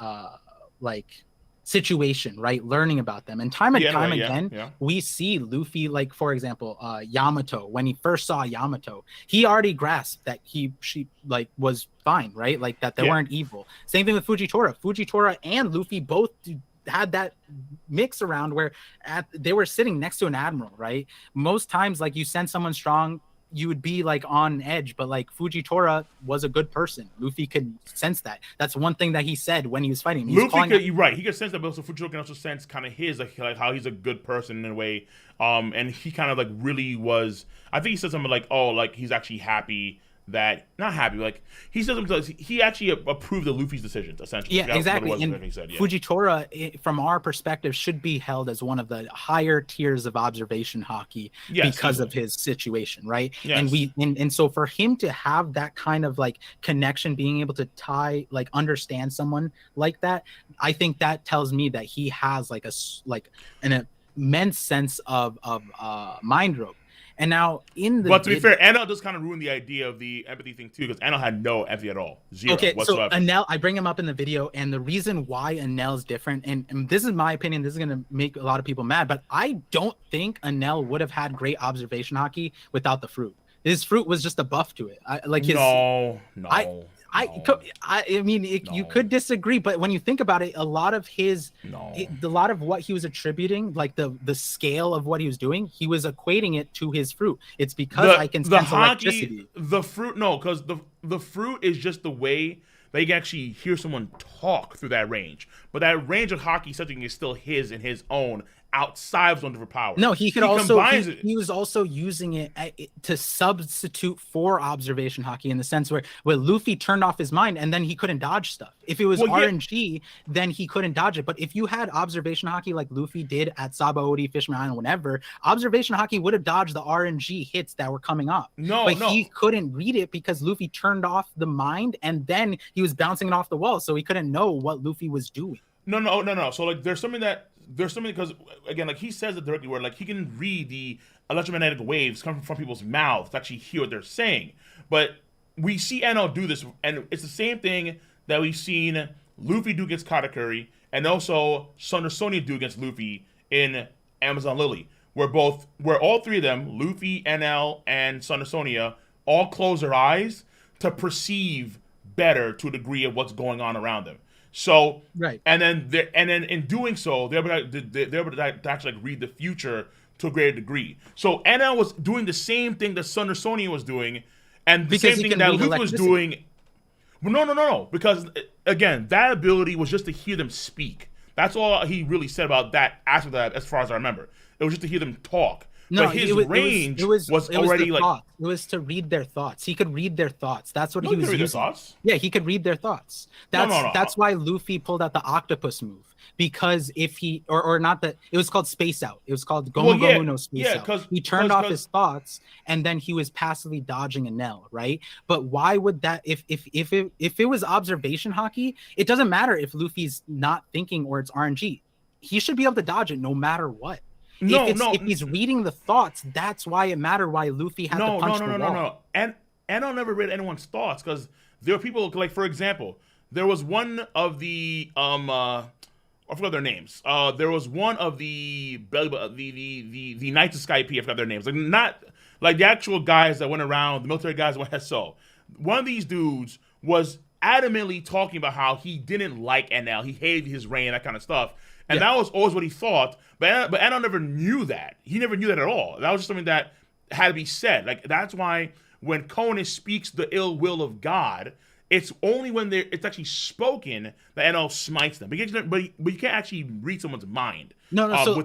like situation, right? Learning about them. And time again, we see Luffy, like for example, Yamato, when he first saw Yamato, he already grasped that she like was fine, right? Like that they weren't evil. Same thing with Fujitora. Fujitora and Luffy both had that mix around where they were sitting next to an admiral, right? Most times, like you send someone strong, you would be like on edge, but like Fujitora was a good person. Luffy could sense that. That's one thing that he said when he was fighting. You're right. He could sense that, but also Fujitora can also sense kind of his like how he's a good person in a way. And he kind of like really was. I think he said something like, "Oh, like he's actually happy." That not happy, like he says himself, he actually approved of Luffy's decisions essentially. Yeah, exactly. And he said, Fujitora, from our perspective, should be held as one of the higher tiers of observation hockey because of his situation, right? Yes. And so for him to have that kind of like connection, being able to understand someone like that, I think that tells me that he has like an immense sense of mind rope. And now but to be fair, Enel does kind of ruin the idea of the empathy thing too, because Enel had no empathy at all, zero whatsoever. So Enel, I bring him up in the video, and the reason why Enel's different, and this is my opinion, this is gonna make a lot of people mad, but I don't think Enel would have had great observation hockey without the fruit. His fruit was just a buff to it. You could disagree, but when you think about it, a lot of what he was attributing, like the scale of what he was doing, he was equating it to his fruit. It's because I can sense electricity. The fruit, no, because the fruit is just the way that you can actually hear someone talk through that range. But that range of hockey setting is still his and his own outside of his own different power. No, he was also using it to substitute for observation hockey in the sense where Luffy turned off his mind and then he couldn't dodge stuff. If it was RNG, then he couldn't dodge it. But if you had observation hockey like Luffy did at Sabaody, Fishman Island, whenever, observation hockey would have dodged the RNG hits that were coming up. He couldn't read it because Luffy turned off the mind and then he was bouncing it off the wall, so he couldn't know what Luffy was doing. No. So like there's something because again, like he says it directly where like he can read the electromagnetic waves coming from people's mouths to actually hear what they're saying. But we see Enel do this, and it's the same thing that we've seen Luffy do against Katakuri, and also Thunder Sonia do against Luffy in Amazon Lily, where all three of them, Luffy, Enel, and Thunder Sonia, all close their eyes to perceive better to a degree of what's going on around them. So and then in doing so, they're able to actually like read the future to a greater degree. So Enel was doing the same thing that Thunder Sonia was doing, and the same thing that Luffy was doing. Well, no. Because again, that ability was just to hear them speak. That's all he really said about that aspect of that, as far as I remember. It was just to hear them talk. No, but his range was it was already the like. thought. It was to read their thoughts. He could read their thoughts. That's what No, he you can was read their using. thoughts. Yeah, he could read their thoughts. No, no, That's no. why Luffy pulled out the octopus move, because if he or not that it was called space out. It was called Well, Gomu yeah, Gomu no space yeah, out. He turned off his thoughts and then he was passively dodging a Nell, right? But why would that if it was observation hockey, it doesn't matter if Luffy's not thinking or it's RNG. He should be able to dodge it no matter what. No, If he's reading the thoughts, that's why it mattered why Luffy had to punch the wall. No. And I never read anyone's thoughts because there were people like, for example, there was one of the I forgot their names. There was one of the Knights of Skype. I forgot their names. Like not like the actual guys that went around, the military guys that went so. One of these dudes was adamantly talking about how he didn't like NL. He hated his reign, that kind of stuff. And that was always what he thought. But Anno never knew that. He never knew that at all. That was just something that had to be said. Like that's why when Conan speaks the ill will of God, it's only when it's actually spoken that Anno smites them. But you can't actually read someone's mind. No. So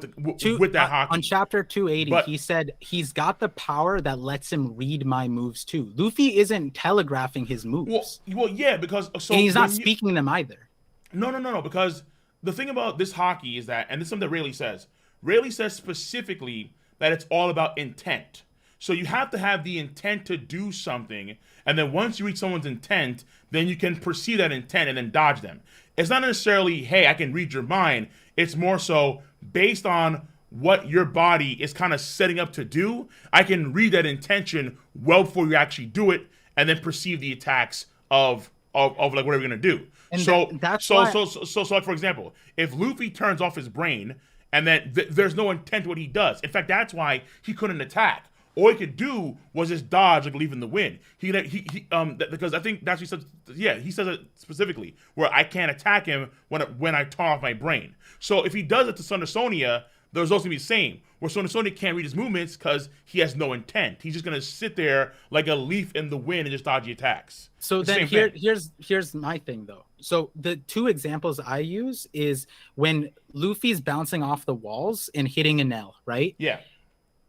with that hockey. On chapter 280, he said he's got the power that lets him read my moves too. Luffy isn't telegraphing his moves. Well, yeah, because and he's not speaking them either. No, because the thing about this hockey is that, and this is something that Rayleigh says specifically that it's all about intent. So you have to have the intent to do something, and then once you read someone's intent, then you can perceive that intent and then dodge them. It's not necessarily, hey, I can read your mind. It's more so based on what your body is kind of setting up to do. I can read that intention well before you actually do it, and then perceive the attacks of like whatever you're gonna do. And so like for example, if Luffy turns off his brain and then there's no intent to what he does. In fact, that's why he couldn't attack. All he could do was just dodge, like leaving the wind. Because I think that's what he said. Yeah, he says it specifically where I can't attack him when I turn off my brain. So if he does it to Son of Sonia, the results gonna be the same. Where Son of Sonia can't read his movements because he has no intent. He's just gonna sit there like a leaf in the wind and just dodge the attacks. So then here's my thing though. So the two examples I use is when Luffy's bouncing off the walls and hitting an L, right? Yeah.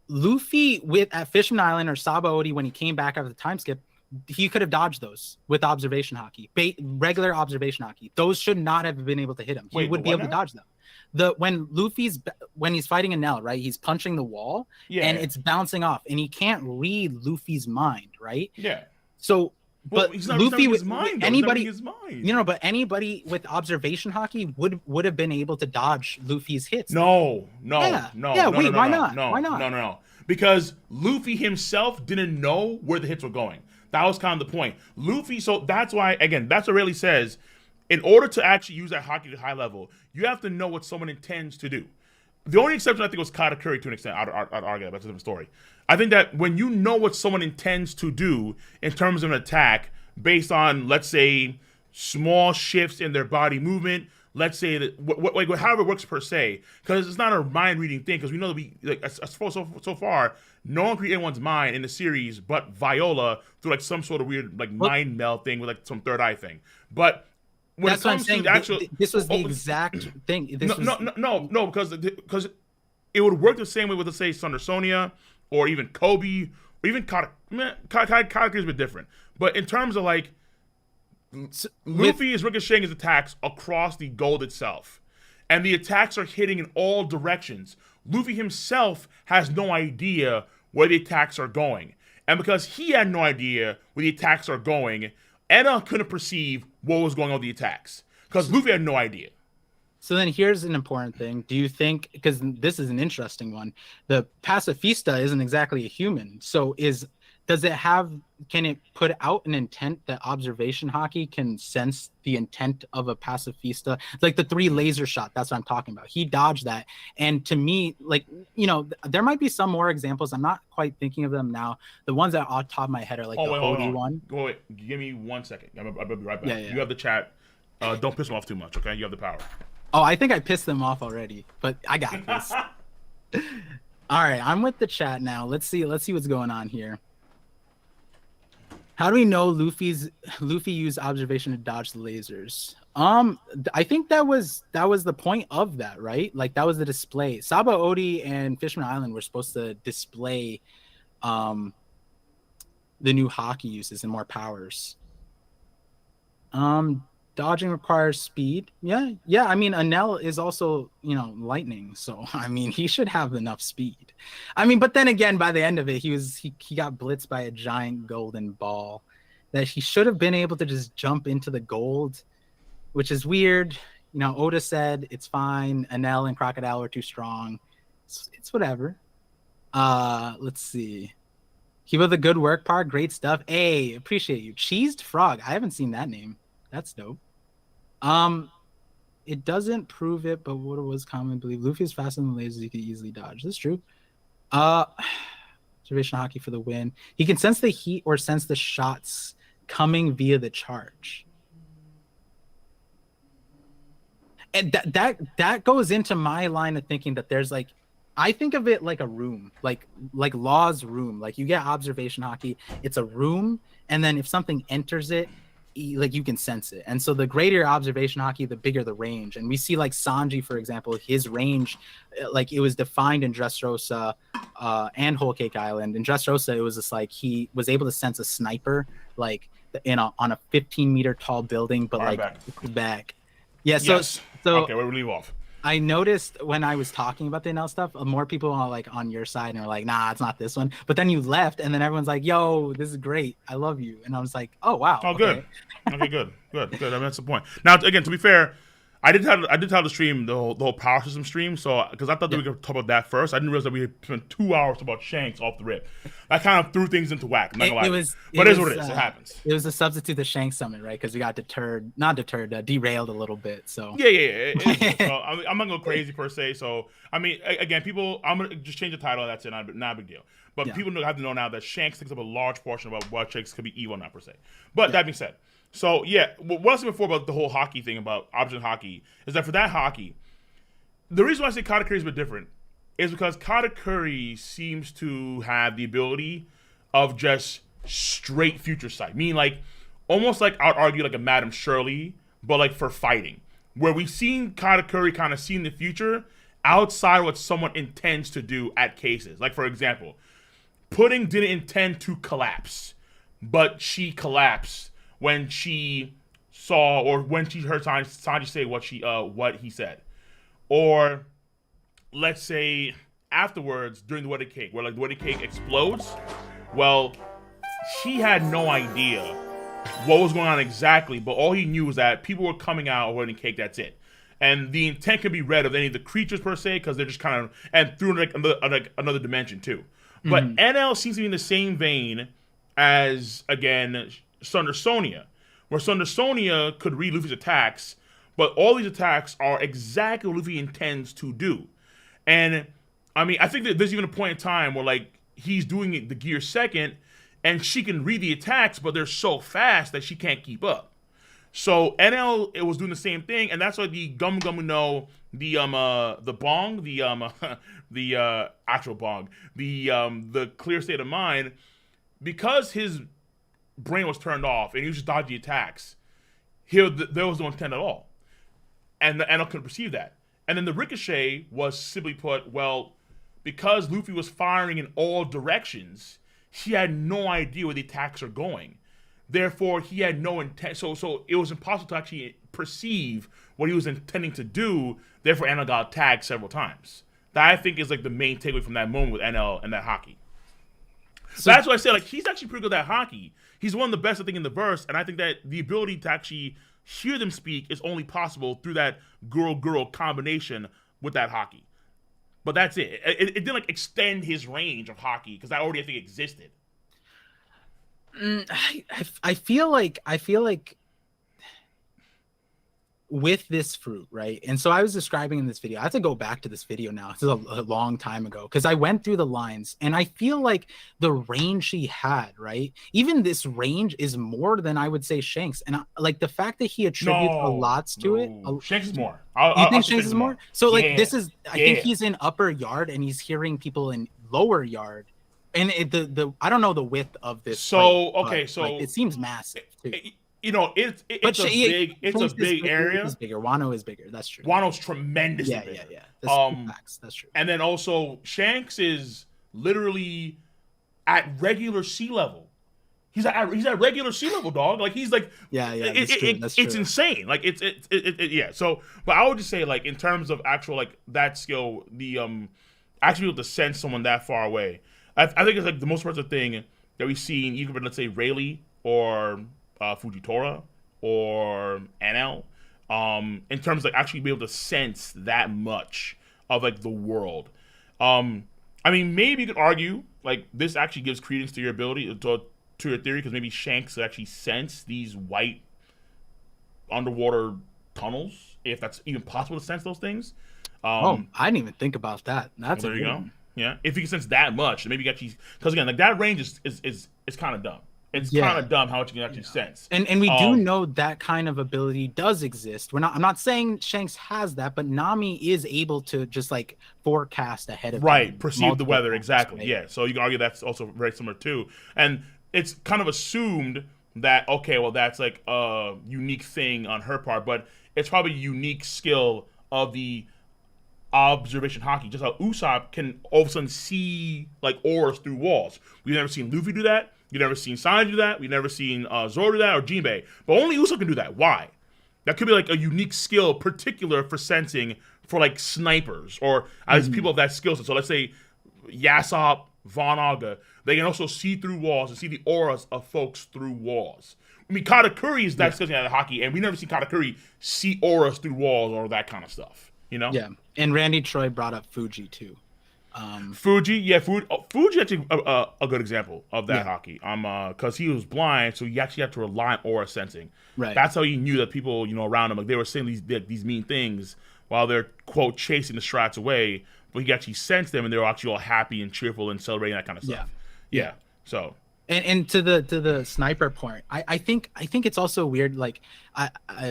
Luffy at Fishman Island or Sabaody when he came back after the time skip, he could have dodged those with observation hockey, regular observation hockey. Those should not have been able to hit him. He would be able to dodge them. When he's fighting a Nell, right? He's punching the wall and it's bouncing off, and he can't read Luffy's mind, right? Yeah. So, but he's not Luffy with his mind, anybody, his mind. But anybody with observation hockey would have been able to dodge Luffy's hits. No. Why not? Because Luffy himself didn't know where the hits were going. That was kind of the point. Luffy, so that's why, again, that's what Rayleigh says. In order to actually use that hockey to high level, you have to know what someone intends to do. The only exception I think was Katakuri to an extent. I'd argue that's a different story. I think that when you know what someone intends to do in terms of an attack, based on, let's say, small shifts in their body movement, let's say that however it works per se, because it's not a mind reading thing. Because we know that so far, no one created anyone's mind in the series, but Viola through like some sort of weird mind meld thing with like some third eye thing, but. When that's what I'm saying. This was the exact thing. No, because it would work the same way with, let's say, Thunder Sonia or even Kobe or even Katakuri is a bit different. But in terms of like, Luffy is ricocheting his attacks across the gold itself, and the attacks are hitting in all directions. Luffy himself has no idea where the attacks are going, and because he had no idea where the attacks are going, Enna couldn't perceive what was going on with the attacks because Luffy had no idea. So then here's an important thing. Do you think, because this is an interesting one, the pacifista isn't exactly a human. So can it put out an intent that observation hockey can sense the intent of a pacifista? Like the 3 laser shot, that's what I'm talking about. He dodged that. And to me, like, there might be some more examples. I'm not quite thinking of them now. The ones that are off the top of my head are like Hody one. Wait, give me 1 second. I'll be right back. Yeah. You have the chat. Don't piss them off too much, okay? You have the power. Oh, I think I pissed them off already, but I got this. All right, I'm with the chat now. Let's see what's going on here. How do we know Luffy used observation to dodge the lasers? I think that was the point of that, right? Like that was the display. Saba Odi and Fishman Island were supposed to display um the new hockey uses and more powers. Um, Dodging requires speed. Yeah, yeah. I mean, Anel is also, lightning, so I mean, he should have enough speed. I mean, but then again, by the end of it, he got blitzed by a giant golden ball that he should have been able to just jump into the gold, which is weird. Oda said it's fine. Anel and Crocodile are too strong. It's whatever. Let's see. Keep up the good work, Park. Great stuff. Hey, appreciate you. Cheesed Frog. I haven't seen that name. That's dope. It doesn't prove it, but what it was commonly believed. Luffy is faster than the lasers. He can easily dodge. That's true. Uh, Observation hockey for the win. He can sense the heat or sense the shots coming via the charge. And that goes into my line of thinking that there's like, I think of it like a room, like Law's room. Like you get observation hockey, it's a room, and then if something enters it, like you can sense it. And so the greater observation hockey, the bigger the range. And we see like Sanji, for example, his range, like it was defined in Dressrosa and Whole Cake Island. In Dressrosa, it was just like he was able to sense a sniper like on a 15-meter tall building, but like back. Yeah. So yes. so okay, where we leave off. I noticed when I was talking about the NL stuff, more people are like on your side and are like, nah, it's not this one. But then you left, and then everyone's like, yo, this is great. I love you. And I was like, oh, wow. Oh, good. Okay, good. I mean, that's the point. Now, again, to be fair, I did tell the stream, the whole power system stream, so because I thought that we could talk about that first. I didn't realize that we had spent 2 hours about Shanks off the rip. That kind of threw things into whack. I'm not gonna lie. But it is what it is. It happens. It was a substitute to Shanks summit, right? Because we got derailed a little bit. So yeah. So, I'm not going crazy per se. So I mean, again, people, I'm gonna just change the title. That's it. Not a big deal. But people have to know now that Shanks takes up a large portion of what Shanks could be evil, not per se. But that being said. So, yeah, what I said before about the whole hockey thing, about option hockey, is that for that hockey, the reason why I say Katakuri is a bit different is because Katakuri seems to have the ability of just straight future sight. Meaning, like, almost like, I'd argue, like a Madame Shirley, but, like, for fighting. Where we've seen Katakuri kind of see in the future outside what someone intends to do at cases. Like, for example, Pudding didn't intend to collapse, but she collapsed when she saw, or when she heard Sanji say what he said. Or let's say afterwards during the wedding cake, where like the wedding cake explodes. Well, he had no idea what was going on exactly, but all he knew was that people were coming out of wedding cake, that's it. And the intent can be read of any of the creatures per se, because they're just kind of, and through like another dimension too. Mm-hmm. But NL seems to be in the same vein as, again, Thunder Sonia, where Thunder Sonia could read Luffy's attacks, but all these attacks are exactly what Luffy intends to do. And I mean, I think that there's even a point in time where like he's doing the gear second, and she can read the attacks, but they're so fast that she can't keep up. So NL it was doing the same thing, and that's why the Gum Gum no the bong, the actual bong, the clear state of mind, because his brain was turned off and he was just dodging attacks. There was no intent at all, and the NL couldn't perceive that. And then the ricochet was simply put, well, because Luffy was firing in all directions, he had no idea where the attacks are going. Therefore, he had no intent. So it was impossible to actually perceive what he was intending to do. Therefore, NL got tagged several times. That I think is like the main takeaway from that moment with NL and that hockey. So that's why I said, like, he's actually pretty good at hockey. He's one of the best, I think, in the verse, and I think that the ability to actually hear them speak is only possible through that girl-girl combination with that hockey. But that's it. It didn't, like, extend his range of hockey, because that already, I think, existed. I feel like with this fruit, right? And so I was describing in this video, I have to go back to this video now. It's a long time ago, because I went through the lines, and I feel like the range she had, right? Even this range is more than I would say Shanks. And like the fact that he attributes a lot to it. Shanks is more. You think Shanks is more? So like this is, I think he's in upper yard and he's hearing people in lower yard. And the I don't know the width of this plate, So okay, but like so it seems massive too. you know But it's a Shanks big is area. bigger. Wano is bigger. That's true. Wano's tremendously Yeah, yeah, bigger. yeah. That's facts. That's true. And then also Shanks is literally at regular sea level. He's at regular sea level, dog. Like he's like, Yeah, yeah. That's true. That's it's true. insane. Like yeah. So, but I would just say like in terms of actual like that skill, the actually be able to sense someone that far away. I think it's like the most impressive thing that we've seen, even with let's say Rayleigh or Fujitora or NL, in terms of like actually be able to sense that much of like the world. I mean, maybe you could argue like this actually gives credence to your ability to your theory because maybe Shanks could actually sense these white underwater tunnels if that's even possible to sense those things. Oh, I didn't even think about that. That's Well, a there you good go. one. Yeah, if you can sense that much, then maybe you actually because again, like that range is kind of dumb. It's kind Yeah. of dumb how much you can actually sense. And we do know that kind of ability does exist. I'm not saying Shanks has that, but Nami is able to just like forecast ahead of Right, time perceive the multiple weather times, exactly. right? Yeah, so you can argue that's also very similar too. And it's kind of assumed that okay, well that's like a unique thing on her part, but it's probably a unique skill of the observation hockey. Just how Usopp can all of a sudden see like auras through walls. We've never seen Luffy do that. We've never seen Sanji do that. We've never seen Zoro do that or Jinbei. But only Usopp can do that. Why? That could be like a unique skill, particular for sensing for like snipers or as people of that skill set. So let's say Yasop, Von Aga, they can also see through walls and see the auras of folks through walls. I mean, Katakuri is that skill set of hockey, and we never see Katakuri see auras through walls or that kind of stuff. You know? Yeah. And Randy Troy brought up Fuji too. Fuji, yeah, Fuji actually a good example of that hockey. Because he was blind, so he actually had to rely on aura sensing. Right. That's how he knew that people, around him, like they were saying these mean things while they're quote chasing the strats away, but he actually sensed them, and they were actually all happy and cheerful and celebrating that kind of stuff. Yeah. So. And to the sniper point, I think it's also weird. Like,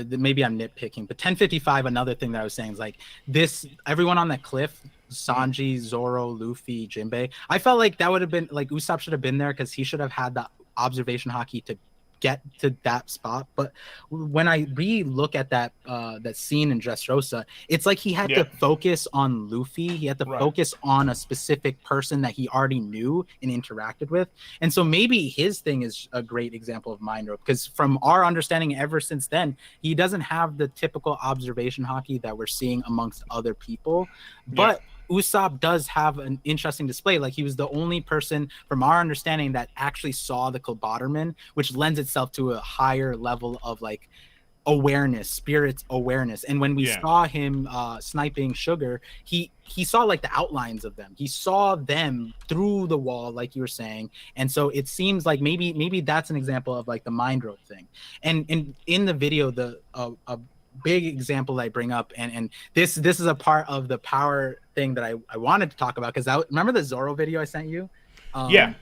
maybe I'm nitpicking, but 1055. Another thing that I was saying is like this. Everyone on that cliff, Sanji, Zoro, Luffy, Jinbei. I felt like that would have been like Usopp should have been there because he should have had the observation hockey to get to that spot. But when I re-look at that scene in Dressrosa, it's like he had to focus on Luffy. He had to focus on a specific person that he already knew and interacted with. And so maybe his thing is a great example of mind rope, because from our understanding ever since then, he doesn't have the typical observation hockey that we're seeing amongst other people. But Usopp does have an interesting display. Like, he was the only person from our understanding that actually saw the Kobaterman, which lends itself to a higher level of like awareness, spirit awareness. And when we saw him sniping Sugar, he saw like the outlines of them. He saw them through the wall, like you were saying. And so it seems like maybe that's an example of like the mind rope thing. And in the video, a big example that I bring up, and this is a part of the power thing that I wanted to talk about, because remember the Zoro video I sent you? Yeah.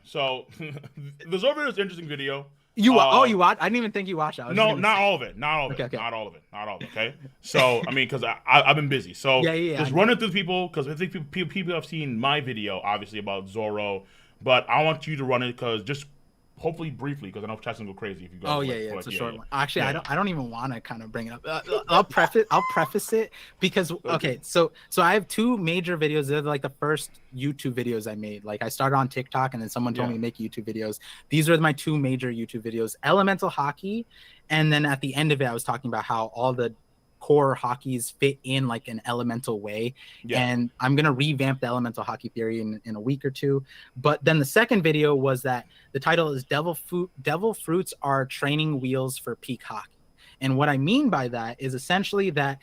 So the Zoro video is an interesting video. You watched? I didn't even think you watched it. No, not all of it. Not all of it. Okay. Not all of it. Okay. So I mean, because I've been busy. So just running through people, because I think people have seen my video obviously about Zoro, but I want you to run it because just hopefully briefly, because I know chat's gonna go crazy if you go. It's a short one. Actually, I don't even want to kind of bring it up. I'll preface it because so I have two major videos. They're like the first YouTube videos I made. Like, I started on TikTok, and then someone told me to make YouTube videos. These are my two major YouTube videos: Elemental Hockey, and then at the end of it, I was talking about how all the core hockeys fit in like an elemental way. And I'm gonna revamp the elemental hockey theory in a week or two. But then the second video was that the title is Devil Fruits Are Training Wheels for Peak Hockey. And what I mean by that is essentially that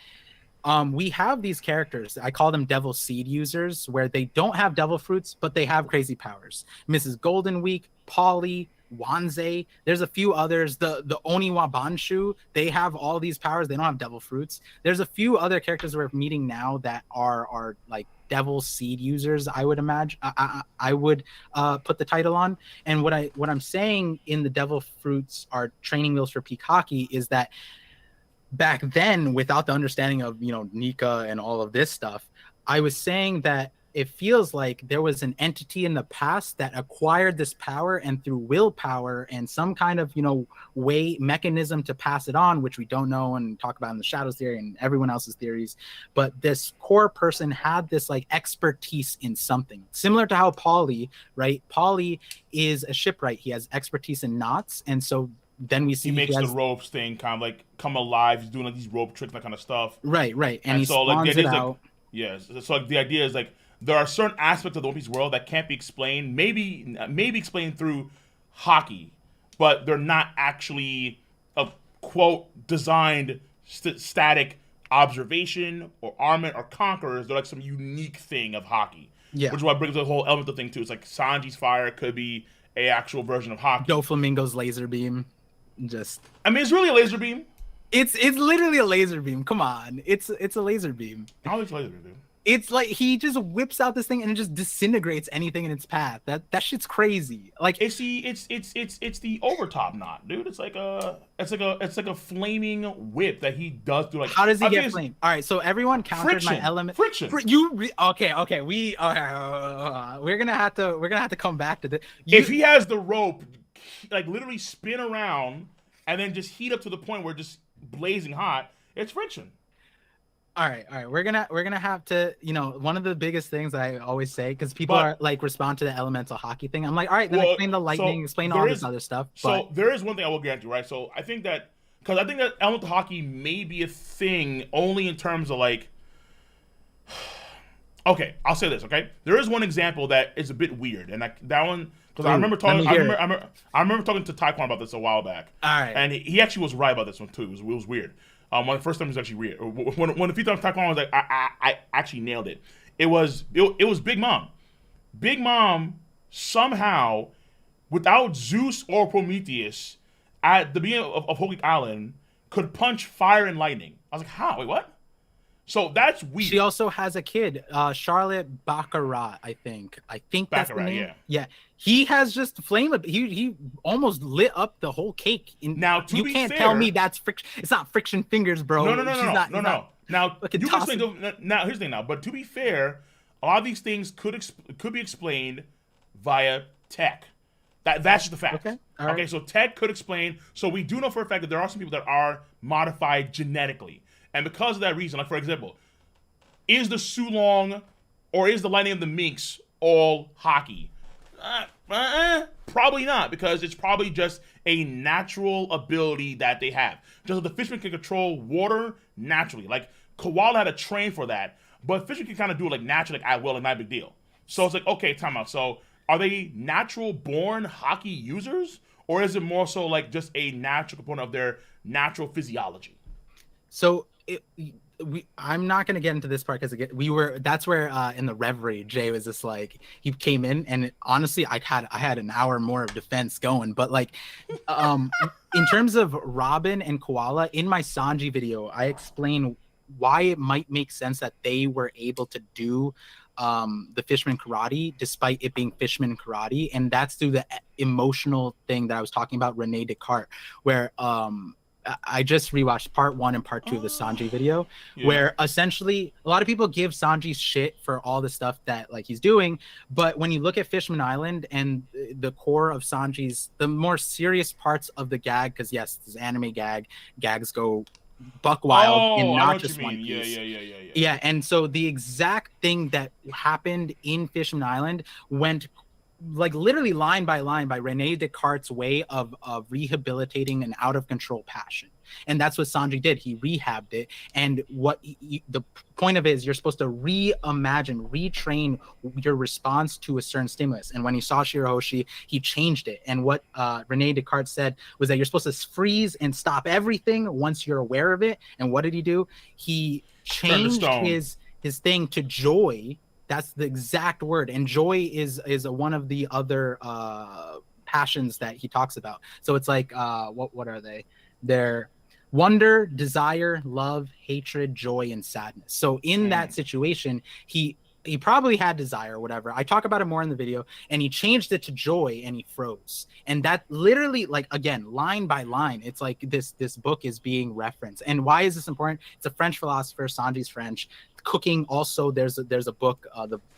we have these characters, I call them devil seed users, where they don't have devil fruits, but they have crazy powers. Mrs. Golden Week, Polly, Wanze, there's a few others. The Oniwa Banshu, they have all these powers. They don't have devil fruits. There's a few other characters we're meeting now that are like devil seed users, I would imagine. I would put the title on. And what I'm saying in the devil fruits are training wheels for peak hockey is that back then, without the understanding of Nika and all of this stuff, I was saying that it feels like there was an entity in the past that acquired this power, and through willpower and some kind of, way mechanism to pass it on, which we don't know and talk about in the shadows theory and everyone else's theories. But this core person had this like expertise in something similar to how Paulie, right? Paulie is a shipwright. He has expertise in knots. And so then we see he makes the ropes thing kind of like come alive. He's doing like these rope tricks, that kind of stuff. Right. And he so like the spawns idea it is out. like, yes. So like the idea is like there are certain aspects of the One Piece world that can't be explained. Maybe explained through hockey, but they're not actually a quote designed static observation or armament or conquerors. They're like some unique thing of hockey. Yeah. Which is what brings the whole element of the thing too. It's like Sanji's fire could be a actual version of hockey. Doflamingo's laser beam. I mean, it's really a laser beam. It's literally a laser beam. Come on, it's a laser beam. I don't think it's a laser beam, dude. It's like he just whips out this thing and it just disintegrates anything in its path. That shit's crazy. Like it's the overtop knot, dude. It's like a flaming whip that he does through like. How does he get flame? All right, so everyone countered my element. Friction. Okay. We're gonna have to come back to this. If he has the rope, like literally spin around and then just heat up to the point where it's just blazing hot, it's friction. All right. We're gonna have to, one of the biggest things that I always say, because people are like respond to the elemental hockey thing. I'm like, all right, then explain the lightning, explain all this other stuff. So there is one thing I will grant you, right? So I think that elemental hockey may be a thing only in terms of like. Okay, I'll say this. Okay, there is one example that is a bit weird, and that one because I remember talking. I remember talking to Taekwon about this a while back. All right, and he actually was right about this one too. It was weird. One of the first time was actually weird. When the few times Taekwon was like, I actually nailed it. It was Big Mom. Big Mom somehow, without Zeus or Prometheus, at the beginning of Whole Cake Island, could punch fire and lightning. I was like, how? Wait, what? So that's weird. She also has a kid, Charlotte Baccarat, I think. That's the name. Yeah. He has just flame. He almost lit up the whole cake. Now, you can't tell me that's friction. It's not friction fingers, bro. No. Now, you can explain. Now, here's the thing. Now, but to be fair, a lot of these things could be explained via tech. That's just the fact. Okay. All right. Okay. So tech could explain. So we do know for a fact that there are some people that are modified genetically. And because of that reason, like for example, is the Sulong or is the Lightning of the Minx all hockey? Probably not, because it's probably just a natural ability that they have. Just like the fisherman can control water naturally. Like Koala had to train for that, but fishermen can kind of do it like naturally, like at will, and not a big deal. So it's like, okay, time out. So are they natural born hockey users, or is it more so like just a natural component of their natural physiology? So I'm not gonna get into this part because that's where in the Reverie Jay was just like he came in and honestly I had an hour more of defense going, but like in terms of Robin and Koala in my Sanji video I explain why it might make sense that they were able to do the Fishman karate despite it being Fishman karate, and that's through the emotional thing that I was talking about, Rene Descartes, where I just rewatched part 1 and part 2 of the Sanji video, where essentially a lot of people give Sanji shit for all the stuff that like he's doing, but when you look at Fishman Island and the core of Sanji's, the more serious parts of the gag, because yes, this anime gags go buck wild and not just One Piece. Yeah, and so the exact thing that happened in Fishman Island went like literally line by line by Rene Descartes' way of rehabilitating an out of control passion. And that's what Sanji did. He rehabbed it. And what the point of it is you're supposed to reimagine, retrain your response to a certain stimulus. And when he saw Shirahoshi, he changed it. And what Rene Descartes said was that you're supposed to freeze and stop everything once you're aware of it. And what did he do? He changed his thing to joy. That's the exact word. And joy is one of the other passions that he talks about. So it's like, what are they? They're wonder, desire, love, hatred, joy, and sadness. So in that situation, he he probably had desire or whatever. I talk about it more in the video, and he changed it to joy and he froze. And that literally, like, again, line by line, it's like this book is being referenced. And why is this important? It's a French philosopher, Sanji's French. Cooking also, there's a book,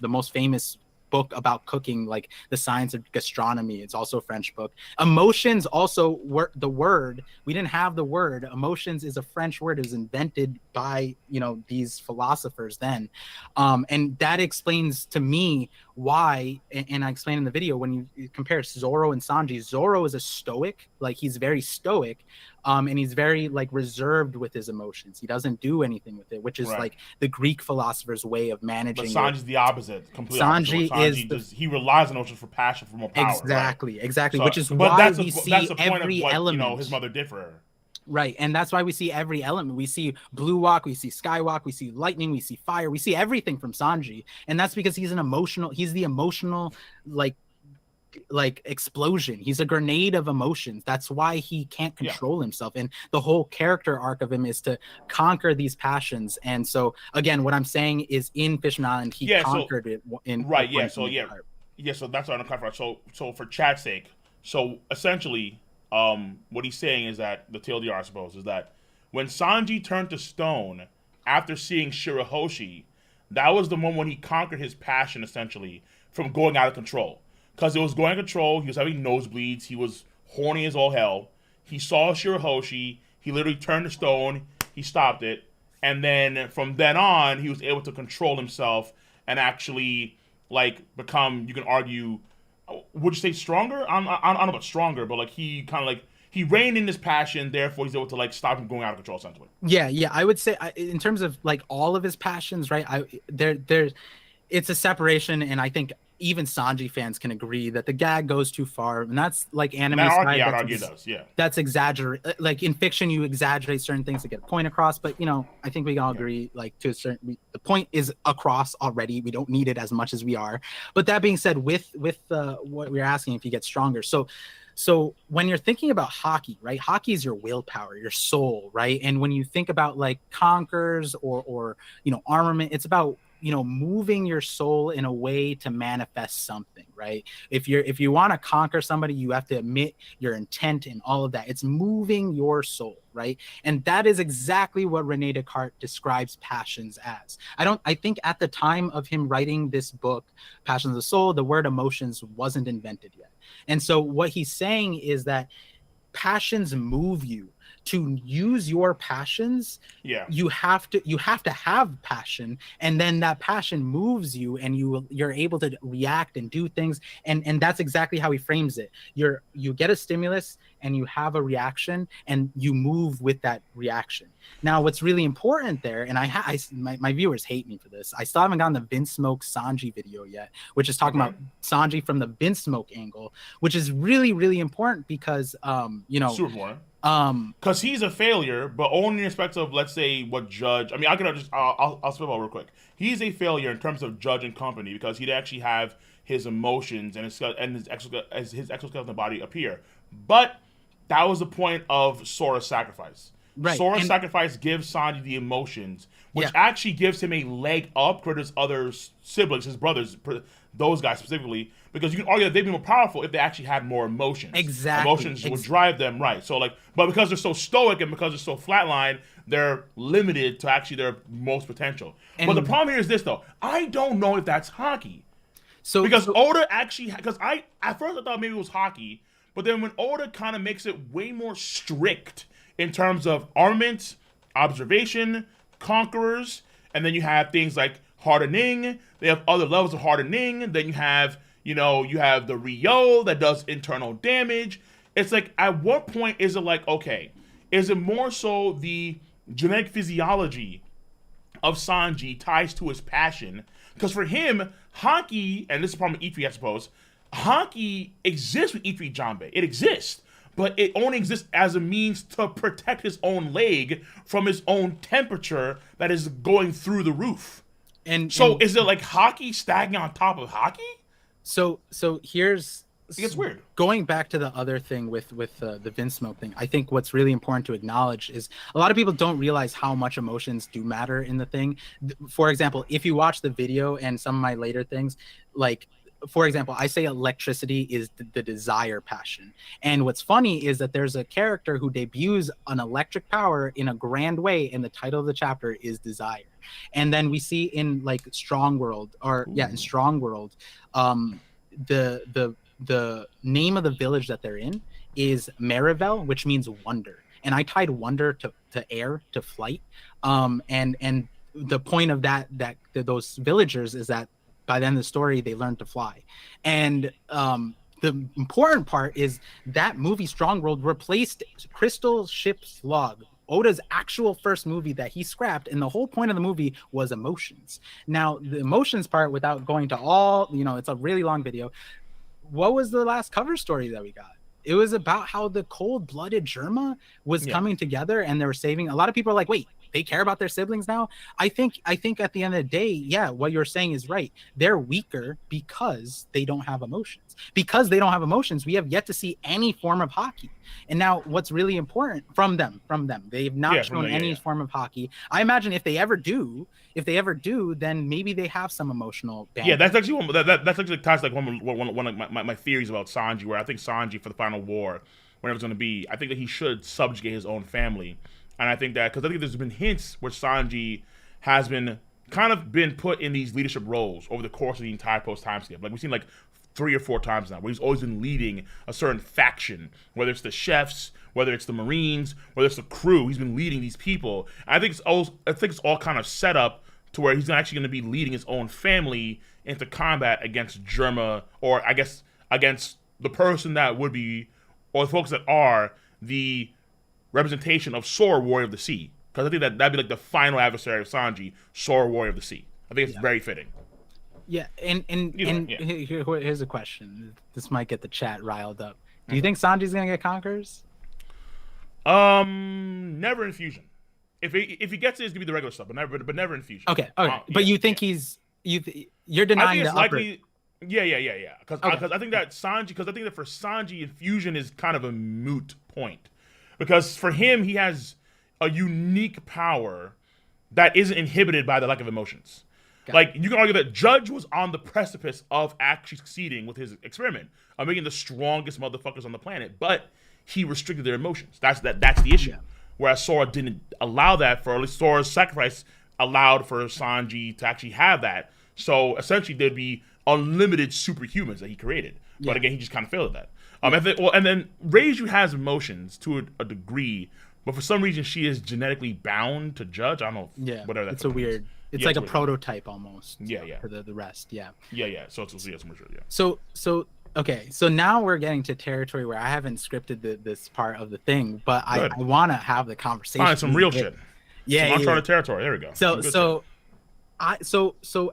the most famous book about cooking, like the science of gastronomy. It's also a French book. Emotions also were the word. We didn't have the word. Emotions is a French word. It was invented by, you know, these philosophers then. And that explains to me why, and I explained in the video, when you compare Zoro and Sanji, Zoro is a stoic, like he's very stoic, and he's very like reserved with his emotions. He doesn't do anything with it, which is like the Greek philosopher's way of managing. But Sanji's the opposite, completely Sanji opposite. Sanji he relies on emotions for passion, for more power. Exactly, right? Exactly. So, which is why we see that's the point every of what, element. You know, his mother did for her. Right, and that's why we see every element. We see Blue Walk, we see Skywalk, we see lightning, we see fire, we see everything from Sanji, and that's because he's the emotional like explosion. He's a grenade of emotions. That's why he can't control himself, and the whole character arc of him is to conquer these passions. And so again, what I'm saying is, in Fishman Island, he conquered it in right. So that's what I'm talking about. So for chat's sake, so essentially, what he's saying is that the TLDR, I suppose, is that when Sanji turned to stone after seeing Shirahoshi, that was the moment when he conquered his passion, essentially, from going out of control. Because it was going out of control, he was having nosebleeds, he was horny as all hell. He saw Shirahoshi, he literally turned to stone, he stopped it, and then from then on, he was able to control himself and actually, like, become, you can argue, would you say stronger? I don't know about stronger, but like he kind of like he reined in his passion, therefore he's able to like stop him going out of control, essentially. Yeah, I would say in terms of like all of his passions, right? There's it's a separation, and I think even Sanji fans can agree that the gag goes too far, and that's like anime side. I'd argue does, yeah. That's exaggerate. Like in fiction, you exaggerate certain things to get a point across, but you know, I think we can all agree, like to a certain, the point is across already. We don't need it as much as we are. But that being said, with what we're asking, if you get stronger, so when you're thinking about Haki, right? Haki is your willpower, your soul, right? And when you think about like conquers or you know, armament, it's about, you know, moving your soul in a way to manifest something, right? If you want to conquer somebody, you have to admit your intent and all of that. It's moving your soul, right? And that is exactly what Rene Descartes describes passions as. I think at the time of him writing this book, Passions of the Soul, the word emotions wasn't invented yet. And so what he's saying is that passions move you. To use your passions, you have to have passion, and then that passion moves you, and you're able to react and do things, and that's exactly how he frames it. You get a stimulus and you have a reaction, and you move with that reaction. Now, what's really important there, and my viewers hate me for this, I still haven't gotten the Vinsmoke Sanji video yet, which is talking about Sanji from the Vinsmoke angle, which is really, really important because you know, super important. Because he's a failure, but only in respect of, let's say, what judge. I mean, I'll spit out real quick. He's a failure in terms of judge and company because he'd actually have his emotions and his exoskeleton body appear. But that was the point of Sora's sacrifice. Right. Sora's sacrifice gives Sanji the emotions, which actually gives him a leg up for his other siblings, his brothers, those guys specifically, because you can argue that they'd be more powerful if they actually had more emotions. Exactly. Emotions would drive them, right. So like, but because they're so stoic and because they're so flatlined, they're limited to actually their most potential. But the problem here is this, though. I don't know if that's Haki. Because Oda actually, because at first I thought maybe it was Haki, but then when Oda kind of makes it way more strict in terms of armament, observation, conquerors, and then you have things like hardening. They have other levels of hardening. Then you have the Ryo that does internal damage. It's like, at what point is it like, okay, is it more so the genetic physiology of Sanji ties to his passion? Because for him, Haki, and this is probably E3, I suppose, Haki exists with E3 Janbei. It exists. But it only exists as a means to protect his own leg from his own temperature that is going through the roof. And is it like Haki stacking on top of Haki? So here's It gets weird. Going back to the other thing with the Vince Smoke thing, I think what's really important to acknowledge is a lot of people don't realize how much emotions do matter in the thing. For example, if you watch the video and some of my later things, like, for example, I say electricity is the desire passion. And what's funny is that there's a character who debuts an electric power in a grand way, and the title of the chapter is Desire. And then we see in like Strong World, in Strong World, the name of the village that they're in is Marivel, which means wonder. And I tied wonder to air, to flight. And the point of those villagers is that by the end of the story, they learn to fly. And the important part is that movie Strong World replaced Crystal Ship's Log, Oda's actual first movie that he scrapped, and the whole point of the movie was emotions. Now, the emotions part, without going to all, it's a really long video. What was the last cover story that we got? It was about how the cold-blooded Germa was coming together, and they were saving. A lot of people are like, wait, they care about their siblings now? I think at the end of the day, what you're saying is right. They're weaker because they don't have emotions. Because they don't have emotions, we have yet to see any form of hockey. And now what's really important from them, they've not shown any form of hockey. I imagine if they ever do, then maybe they have some emotional bandwidth. Yeah, that's actually that's actually ties like one of my theories about Sanji, where I think Sanji for the final war, whenever it's going to be, I think that he should subjugate his own family. And I think that, because I think there's been hints where Sanji has been put in these leadership roles over the course of the entire post-time skip. Like, we've seen like 3 or 4 times now, where he's always been leading a certain faction, whether it's the chefs, whether it's the Marines, whether it's the crew. He's been leading these people. And I think it's all kind of set up to where he's actually going to be leading his own family into combat against Germa, or I guess against the person that would be, or the folks that are the representation of Sora, Warrior of the Sea. Because I think that'd be like the final adversary of Sanji, Sora, Warrior of the Sea. I think it's very fitting. Yeah, and here's a question. This might get the chat riled up. Do you think Sanji's gonna get Conquerors? Never in Fusion. If he gets it, it's gonna be the regular stuff, but never in Fusion. Okay. But you think you're denying the likely, Yeah. Because I think that for Sanji, Infusion is kind of a moot point. Because for him, he has a unique power that isn't inhibited by the lack of emotions. Like, you can argue that Judge was on the precipice of actually succeeding with his experiment of making the strongest motherfuckers on the planet, but he restricted their emotions. That's the issue. Yeah. Whereas Sora didn't allow that, for at least Sora's sacrifice allowed for Sanji to actually have that. So essentially, there'd be unlimited superhumans that he created. But again, he just kind of failed at that. And then Reiju has emotions to a degree, but for some reason she is genetically bound to Judge. I don't know. Yeah, whatever that's. It's a weird. It's like a prototype almost. Yeah. For the rest. Yeah. Yeah. So it's yeah. So okay. So now we're getting to territory where I haven't scripted this part of the thing, but I want to have the conversation. Find some real shit. Yeah. Some uncharted territory. There we go. So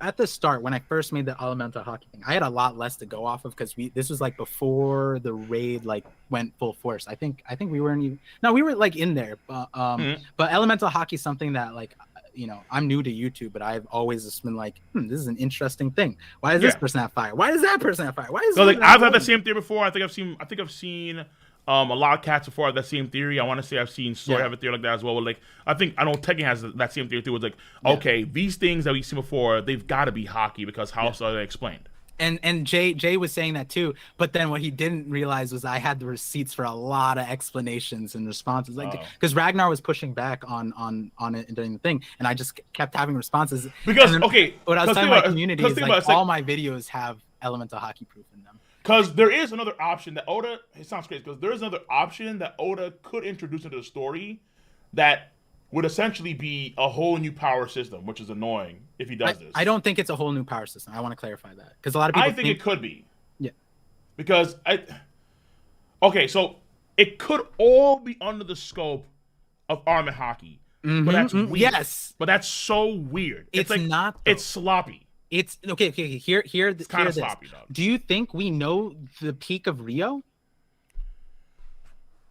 at the start, when I first made the elemental hockey thing, I had a lot less to go off of, because this was like before the raid like went full force. I think we weren't even, no, we were like in there, but elemental hockey is something that, like, I'm new to YouTube, but I've always just been like, this is an interesting thing. Why does this person have fire? Why does that person have fire? Why is I've had the same theory before. I think I've seen a lot of cats before have that same theory. I want to say I've seen Sora have a theory like that as well. But like, I know Tekken has that same theory too. It's like, okay, these things that we've seen before, they've got to be hockey, because how else are they explained? And Jay was saying that too, but then what he didn't realize was I had the receipts for a lot of explanations and responses, like, because Ragnar was pushing back on it during the thing, and I just kept having responses. Because when I was telling my community, is like all my videos have elemental hockey proof in them. Because there is another option that Oda, it sounds crazy, because there is another option that Oda could introduce into the story that would essentially be a whole new power system, which is annoying if he does this. I don't think it's a whole new power system. I want to clarify that, because a lot of people think it could be. Yeah. Because so it could all be under the scope of Arm and Hockey. But that's weird. Yes. But that's so weird. It's like, not. Though. It's sloppy. It's okay. It's kind of sloppy, though. Do you think we know the peak of Rio?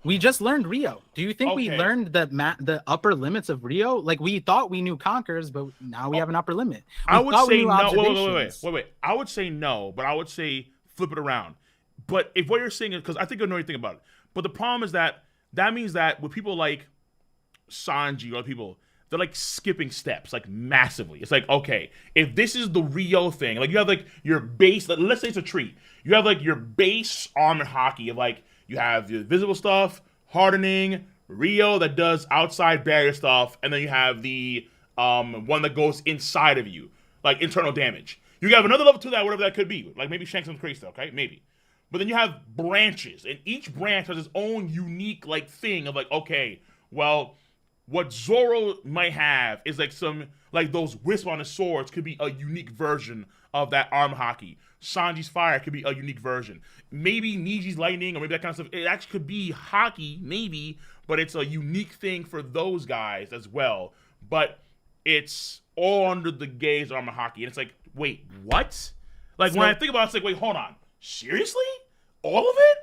We just learned Rio. Do you think we learned the upper limits of Rio? Like, we thought we knew Conquerors, but now we have an upper limit. I would say no. Wait. I would say no, but I would say flip it around. But if what you're saying is, because I think I know anything about it, but the problem is that means that with people like Sanji or other people, they're like skipping steps like massively. It's like, okay, if this is the Rio thing, like you have like your base, like, let's say it's a tree. You have like your base armor hockey of like you have the visible stuff, hardening, Rio that does outside barrier stuff, and then you have the one that goes inside of you, like internal damage. You have another level to that, whatever that could be, like maybe Shanks and crazy stuff, okay, maybe. But then you have branches, and each branch has its own unique like thing of like, okay, well, what Zoro might have is like some like those wisp on his swords could be a unique version of that arm hockey. Sanji's fire could be a unique version. Maybe Niji's lightning or maybe that kind of stuff. It actually could be hockey, maybe, but it's a unique thing for those guys as well. But it's all under the gaze of armor hockey, and it's like, wait, what? Like when I think about it, it's like, wait, hold on, seriously? All of it?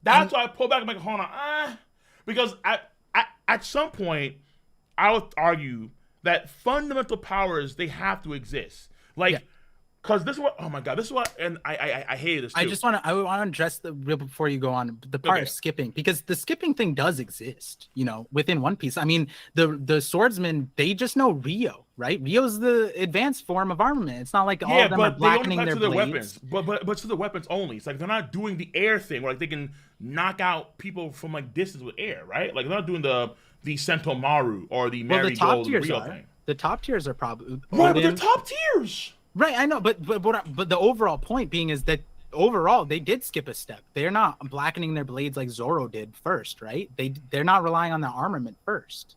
That's why I pull back. I'm like, hold on, because at some point, I would argue that fundamental powers, they have to exist. Like, because this is what, oh my God, this is what, and I hate this too. I want to address the real before you go on the part of skipping, because the skipping thing does exist, you know, within One Piece. I mean, the swordsmen, they just know Rio, right? Rio's the advanced form of armament. It's not like all of them are blackening their blades. But to the weapons only. It's like they're not doing the air thing where like they can knock out people from like distance with air, right? Like they're not doing the Sentomaru or the Marigold Rio thing. The top tiers are probably right, but they're top tiers. Right, I know, but the overall point being is that overall they did skip a step. They're not blackening their blades like Zoro did first, right? They're not relying on the armament first.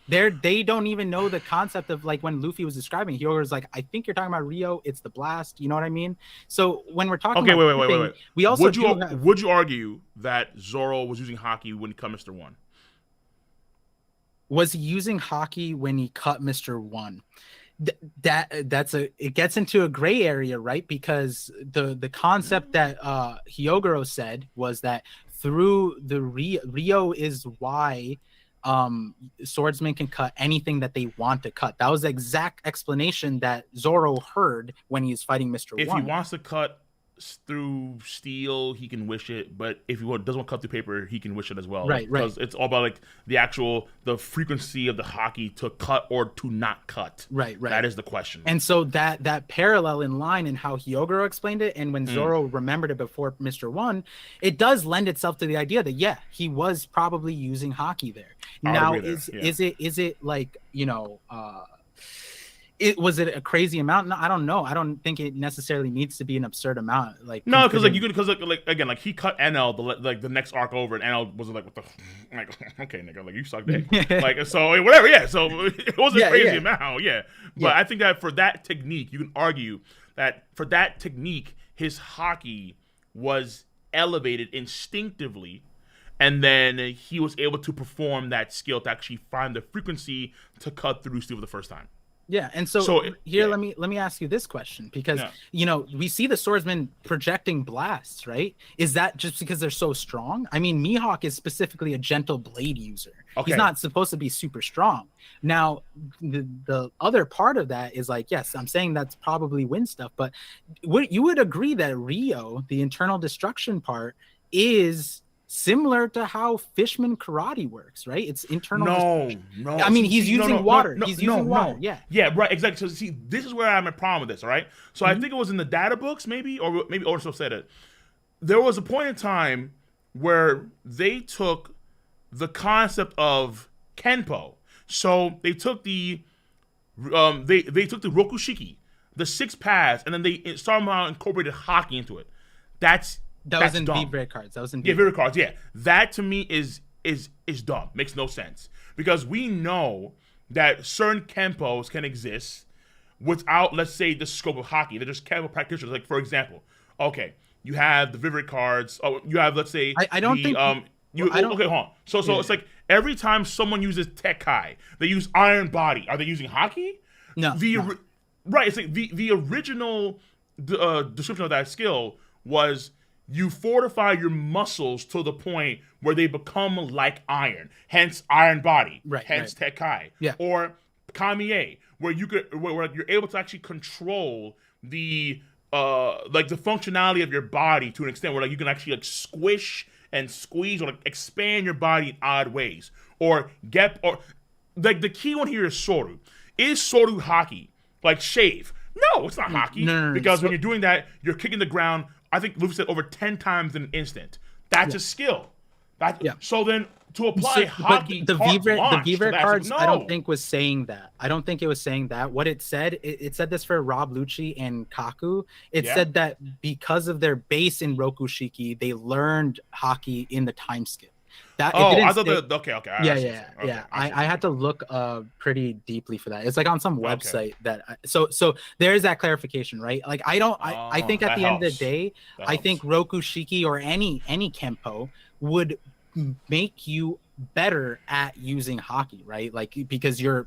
They don't even know the concept of like when Luffy was describing, he was like, I think you're talking about Rio, it's the blast, you know what I mean? So when we're talking wait. We also would you argue that Zoro was using Haki when he cut Mr. One? Was he using Haki when he cut Mr. One? It gets into a gray area, right? Because the concept that Hyogoro said was that through the Rio is why swordsmen can cut anything that they want to cut. That was the exact explanation that Zoro heard when he's fighting Mr. If One. he wants to cut through steel, he can wish it, but if he doesn't want to cut through paper, he can wish it as well. Right. Because it's all about like the frequency of the Haki to cut or to not cut. Right. That is the question. And so that parallel in line in how Hyogoro explained it, and when Zoro remembered it before Mr. One, it does lend itself to the idea that he was probably using Haki there. Now is it like, you know, was it a crazy amount? No, I don't know. I don't think it necessarily needs to be an absurd amount. Like no, because again, like he cut NL the next arc over, and NL was like, what the, like, okay, nigga, like you suck dick, like so whatever, yeah. So it was a crazy amount, yeah. But I think that for that technique, you can argue that for that technique, his Haki was elevated instinctively, and then he was able to perform that skill to actually find the frequency to cut through steel for the first time. Yeah, and so here, let me ask you this question, because you know, we see the swordsmen projecting blasts, right? Is that just because they're so strong? I mean, Mihawk is specifically a gentle blade user. Okay. He's not supposed to be super strong. Now, the other part of that is like, yes, I'm saying that's probably wind stuff, but you would agree that Rio, the internal destruction part, is similar to how Fishman karate works, right? It's internal. No. I mean, he's using water. He's using water. Yeah, right. Exactly. So see, this is where I'm a problem with this. All right. So I think it was in the data books, maybe also said it. There was a point in time where they took the concept of Kenpo. So they took the they took the Rokushiki, the 6 paths, and then they somehow incorporated Haki into it. That's was in dumb. V-Break cards. That was in V-Break cards. Yeah, that to me is dumb. Makes no sense, because we know that certain Kenpos can exist without, let's say, the scope of Haki. They're just Kenpo practitioners. Like, for example, okay, you have the V-Break cards. Oh, you have, let's say, okay, hold on. So it's like every time someone uses Tekkai, they use Iron Body. Are they using Haki? No. Right. It's like the original description of that skill was, you fortify your muscles to the point where they become like iron, hence Iron Body, hence Tekkai, or Kamiye, where you're able to actually control the like the functionality of your body to an extent where like you can actually like squish and squeeze or like expand your body in odd ways, or get or like the key one here is Soru. Is Soru hockey? Like shave? No, it's not hockey. No. Because when you're doing that, you're kicking the ground. I think Luffy said over 10 times in an instant. That's a skill. So then to apply hockey, the V-Ray cards, no. I don't think was saying that. I don't think it was saying that. What it said, it said this for Rob Lucci and Kaku. It said that because of their base in Rokushiki, they learned hockey in the time skip. That I thought okay. Yeah. I had to look pretty deeply for that. It's like on some website that so there is that clarification, right? Like I think at the end of the day, I think Rokushiki or any Kenpo would make you better at using hockey, right? Like because you're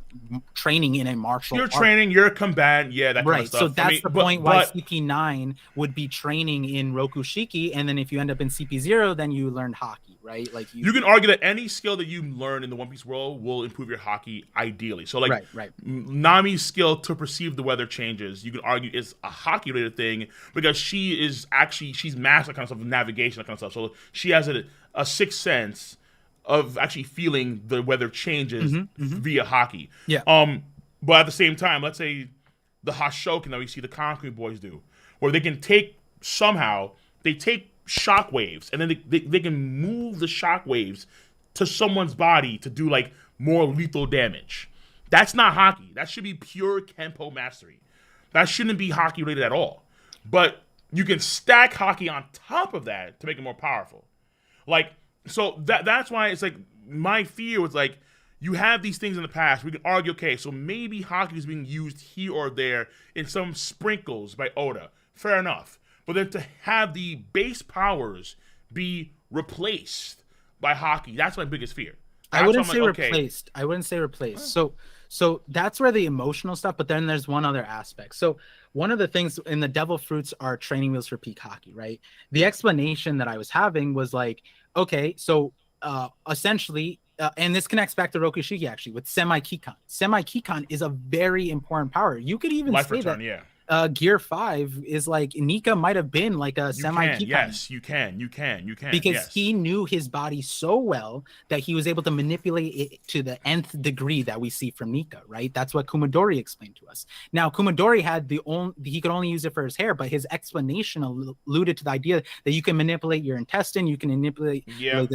training in a martial art. You're a combatant, that kind of stuff. So that's the point why CP9 would be training in Rokushiki, and then if you end up in CP0, then you learn hockey, right? Like you can argue that any skill that you learn in the One Piece world will improve your hockey ideally. So like Nami's skill to perceive the weather changes, you can argue is a hockey related thing because she's mastered that kind of stuff, navigation, that kind of stuff. So she has a sixth sense of actually feeling the weather changes via hockey. But at the same time, let's say the Hashoken that we see the Concrete Boys do, where they can take shock waves and then they can move the shock waves to someone's body to do like more lethal damage. That's not hockey. That should be pure Kenpo mastery. That shouldn't be hockey related at all. But you can stack hockey on top of that to make it more powerful. Like, so that's why it's like my fear was like, you have these things in the past. We can argue, okay, so maybe hockey is being used here or there in some sprinkles by Oda. Fair enough. But then to have the base powers be replaced by hockey, that's my biggest fear. I wouldn't say replaced. I wouldn't say replaced. So that's where the emotional stuff, but then there's one other aspect. So one of the things in the Devil Fruits are training wheels for peak hockey, right? The explanation that I was having was like, okay, so essentially, and this connects back to Rokushiki actually with Semi-Kikan. Semi-Kikan is a very important power. You could even say that Gear 5 is like Nika might have been like a Semi-Kikan. Yes, you can. Because he knew his body so well that he was able to manipulate it to the nth degree that we see from Nika, right? That's what Kumadori explained to us. Now, Kumadori had he could only use it for his hair, but his explanation alluded to the idea that you can manipulate your intestine, you can manipulate your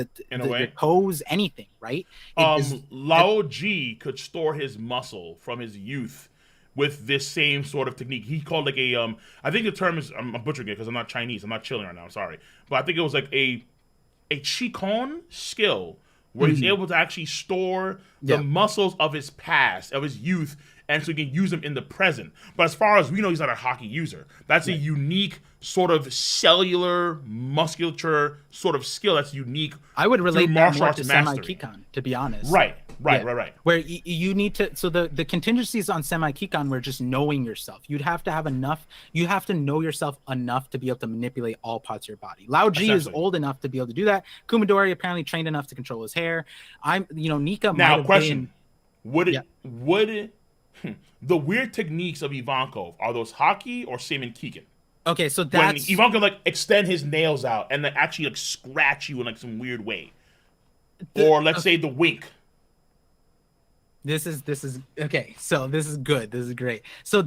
toes, anything, right? Lao Ji could store his muscle from his youth with this same sort of technique. He called like a I think the term is, I'm butchering it because I'm not Chinese, I'm not chilling right now, I'm sorry, but I think it was like a Qigong skill where he's able to actually store the muscles of his past, of his youth, and so he can use them in the present. But as far as we know, he's not a hockey user. That's a unique sort of cellular musculature sort of skill that's unique. I would relate that more to Semi-Kikan, to be honest. Right. Where you need to, so the contingencies on Semi-Kikan were just knowing yourself. You'd have to have enough, you have to know yourself enough to be able to manipulate all parts of your body. Lao Ji is old enough to be able to do that. Kumadori apparently trained enough to control his hair. Nika might have been... Would the weird techniques of Ivankov, are those hockey or Seaman Keegan? Okay, so that's... When Ivankov like extend his nails out and then actually like scratch you in like some weird way. Or let's say the wink. This is okay. So this is good. This is great. So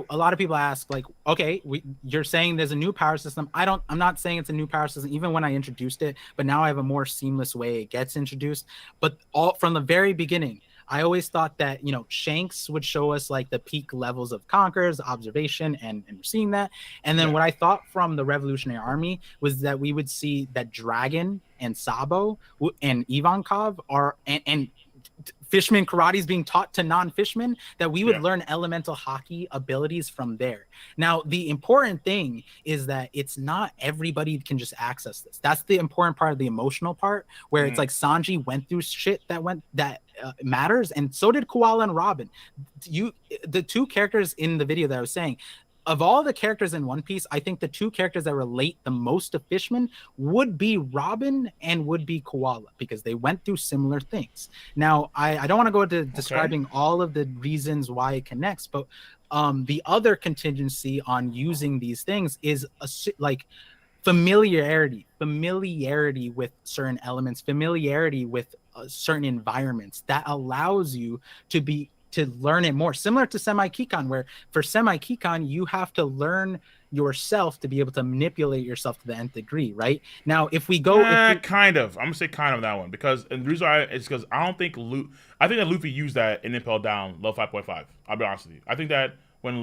a lot of people ask like, okay, you're saying there's a new power system. I'm not saying it's a new power system, even when I introduced it, but now I have a more seamless way it gets introduced. But all from the very beginning, I always thought that, Shanks would show us like the peak levels of Conquerors, observation, and we're seeing that. And then what I thought from the Revolutionary Army was that we would see that Dragon and Sabo and Ivankov are, and Fishman karate is being taught to non-fishmen, that we would learn elemental hockey abilities from there. Now, the important thing is that it's not everybody can just access this. That's the important part of the emotional part, where it's like Sanji went through shit that matters, and so did Koala and Robin. The two characters in the video that I was saying, of all the characters in One Piece, I think the two characters that relate the most to Fishman would be Robin and would be Koala, because they went through similar things. Now, I don't want to go into Okay. describing all of the reasons why it connects, but the other contingency on using these things is like familiarity with certain elements, familiarity with certain environments that allows you to learn it more, similar to semi keycon, where for semi keycon you have to learn yourself to be able to manipulate yourself to the nth degree. Right now, if we Kind of. I'm gonna say kind of that one because and the reason why is because I don't think I think that Luffy used that in Impel Down level 5.5. I'll be honest with you. I think that when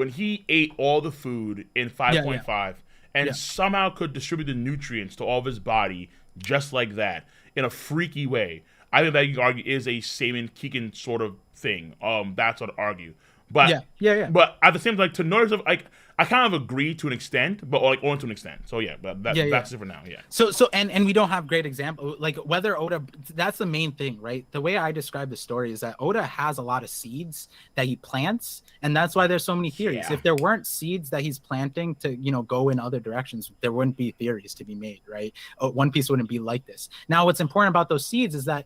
he ate all the food in 5.5 and somehow could distribute the nutrients to all of his body just like that in a freaky way, I think that you can argue is a Seimin Kiken sort of thing. That's what I argue. But but at the same time, like, to notice of like I kind of agree to an extent, but like only to an extent. So yeah, but that's it for now. Yeah. So and we don't have great example, like whether Oda. That's the main thing, right? The way I describe the story is that Oda has a lot of seeds that he plants, and that's why there's so many theories. Yeah. If there weren't seeds that he's planting to go in other directions, there wouldn't be theories to be made, right? One Piece wouldn't be like this. Now, what's important about those seeds is that,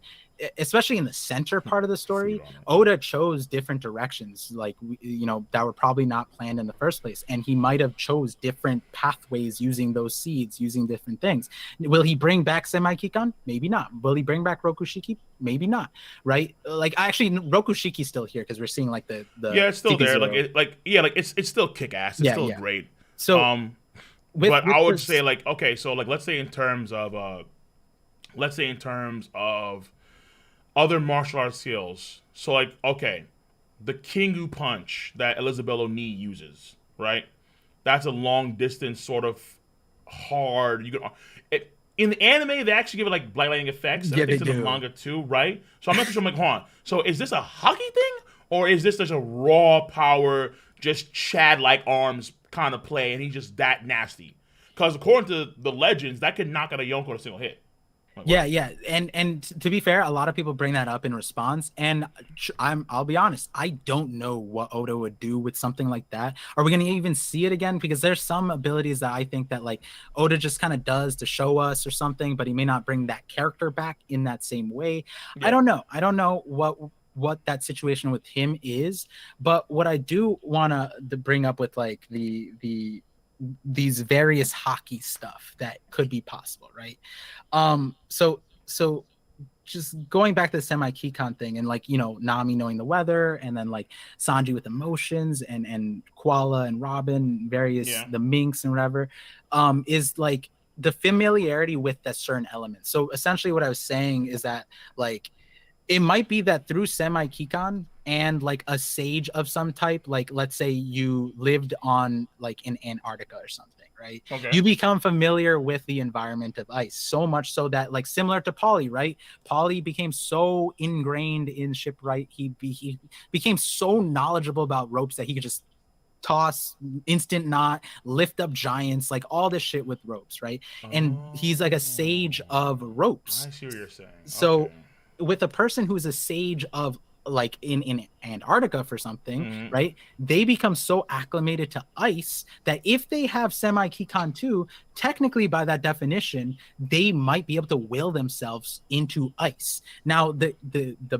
especially in the center part of the story, Oda chose different directions, like that were probably not planned in the first place, and he might have chose different pathways using those seeds, using different things. Will he bring back Semi Kikon? Maybe not. Will he bring back Rokushiki? Maybe not. Right? Like, actually, Rokushiki's still here because we're seeing like the it's still there. It's still kick ass. It's still great. So, but I would say like, okay, so like let's say in terms of other martial arts skills. So like, okay, the Kingu punch that Elizabeth O'Neill uses, right? That's a long distance sort of hard. In the anime, they actually give it like black lightning effects. Yeah, they to do. The manga too, right? So I'm not sure. I'm like, hold on. So is this a hockey thing, or is this just a raw power, just Chad like arms kind of play, and he's just that nasty? Because according to the legends, that could knock out a Yonko in a single hit. Yeah, and to be fair, a lot of people bring that up in response, and I'll be honest, I don't know what Oda would do with something like that. Are we gonna even see it again? Because there's some abilities that I think that like Oda just kind of does to show us or something, but he may not bring that character back in that same way. Yeah. I don't know what that situation with him is, but what I do want to bring up with like these various hockey stuff that could be possible, right? So just going back to the semi Keycon thing, and like Nami knowing the weather, and then like Sanji with emotions, and Koala and Robin, the minks and whatever, is like the familiarity with that certain element. So essentially what I was saying is that like it might be that through semi Keycon and like a sage of some type, like let's say you lived on like in Antarctica or something, right? Okay. You become familiar with the environment of ice, so much so that like similar to Polly, right? Polly became so ingrained in shipwright, he became so knowledgeable about ropes that he could just toss, instant knot, lift up giants, like all this shit with ropes, right? And he's like a sage of ropes. I see what you're saying. So with a person who's a sage of like in Antarctica for something, right? They become so acclimated to ice that if they have semi Keycon too, technically by that definition, they might be able to will themselves into ice. Now, the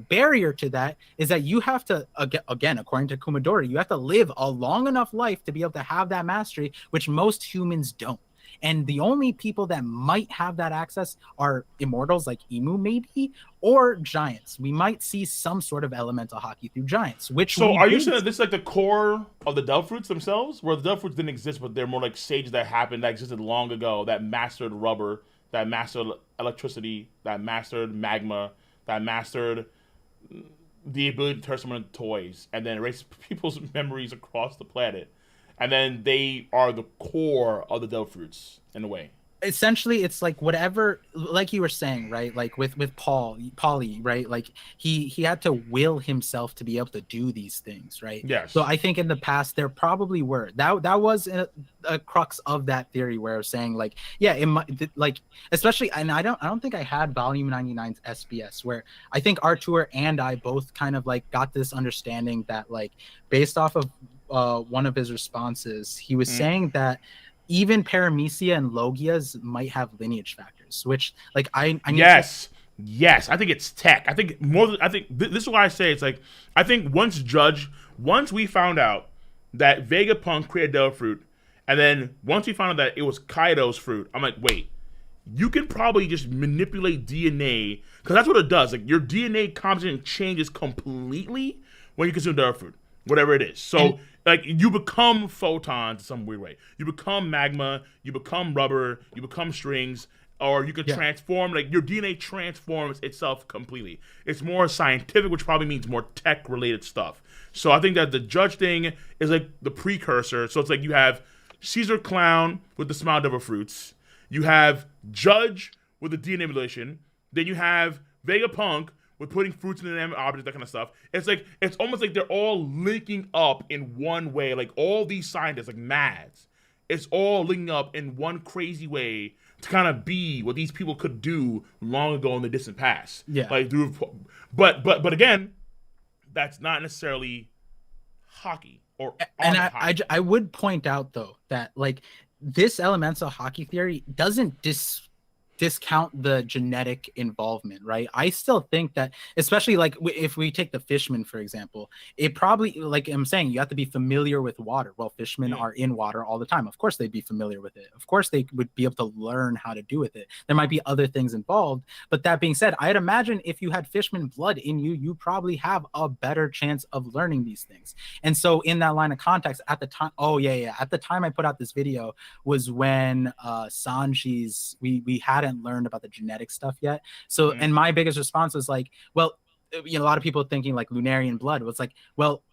barrier to that is that you have to, again, according to Kumadori, you have to live a long enough life to be able to have that mastery, which most humans don't. And the only people that might have that access are immortals like Emu, maybe, or giants. We might see some sort of elemental hockey through giants. So are you saying that this is like the core of the Delph Fruits themselves? Where the Delph Fruits didn't exist, but they're more like sages that existed long ago, that mastered rubber, that mastered electricity, that mastered magma, that mastered the ability to turn someone into toys, and then erase people's memories across the planet. And then they are the core of the Delph Fruits in a way. Essentially, it's like whatever, like you were saying, right? Like with Polly, right? Like he had to will himself to be able to do these things, right? Yes. So I think in the past there probably were that was a crux of that theory where I was saying like, yeah, it might like, especially, and I don't think I had Volume 99's SBS, where I think Artur and I both kind of like got this understanding that like based off of one of his responses, he was saying that even Paramecia and Logias might have lineage factors, which like I need Yes. Yes, I think it's tech. I think this is why I say it's like I think once we found out that Vegapunk created Devil Fruit, and then once we found out that it was Kaido's fruit, I'm like, wait, you can probably just manipulate DNA because that's what it does. Like your DNA composition changes completely when you consume Devil Fruit, whatever it is. So like you become photons in some weird way. You become magma, you become rubber, you become strings. Or you can transform, like your DNA transforms itself completely. It's more scientific, which probably means more tech-related stuff. So I think that the Judge thing is like the precursor. So it's like you have Caesar Clown with the Smile Devil Fruits. You have Judge with the DNA manipulation. Then you have Vegapunk with putting fruits in inanimate objects, that kind of stuff. It's almost like they're all linking up in one way. Like all these scientists, like Mads, it's all linking up in one crazy way to kind of be what these people could do long ago in the distant past. Yeah. Like through, but again, that's not necessarily hockey or. And I would point out though that like this elemental hockey theory doesn't discount the genetic involvement, right? I still think that, especially like if we take the fishmen for example, it probably, like I'm saying, you have to be familiar with water. Well, fishmen are in water all the time. Of course they'd be familiar with it. Of course they would be able to learn how to do with it. There might be other things involved, but that being said, I'd imagine if you had fishman blood in you, you probably have a better chance of learning these things. And so in that line of context at the time, at the time I put out this video was when Sanji's, we hadn't learned about the genetic stuff yet. So and my biggest response was like, well, you know, a lot of people thinking like Lunarian blood was like, well,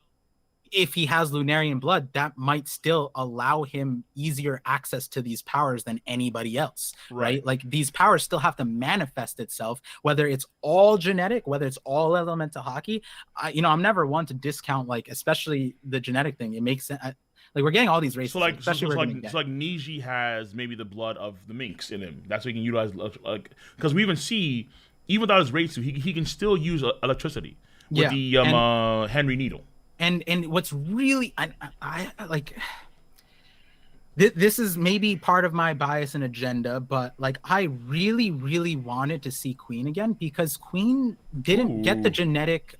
if he has Lunarian blood, that might still allow him easier access to these powers than anybody else, right? Like these powers still have to manifest itself, whether it's all genetic, whether it's all elemental hockey. I'm never one to discount, like, especially the genetic thing. It makes sense. Like we're getting all these races, so like Niji has maybe the blood of the minks in him. That's what he can utilize, like because we even see, even without his race suit, he can still use electricity with the Henry Needle. And what's really I like. This is maybe part of my bias and agenda, but like I really, really wanted to see Queen again because Queen didn't get the genetic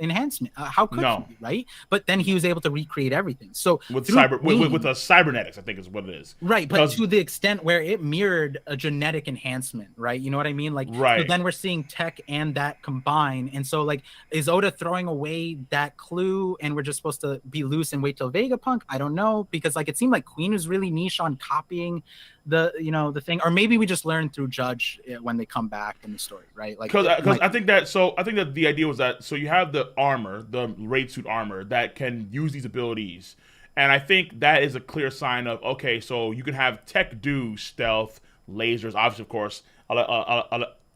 enhancement. How could he, right? But then he was able to recreate everything. So with cybernetics, I think is what it is. Right, but to the extent where it mirrored a genetic enhancement, right? You know what I mean? Like, so then we're seeing tech and that combine. And so like, is Oda throwing away that clue and we're just supposed to be loose and wait till Vegapunk? I don't know, because like it seemed like Queen was really niche on copying the thing, or maybe we just learn through Judge when they come back in the story, right? Like because I think that the idea was that so you have the armor, the raid suit armor that can use these abilities, and I think that is a clear sign of okay, so you can have tech do stealth, lasers, obviously of course,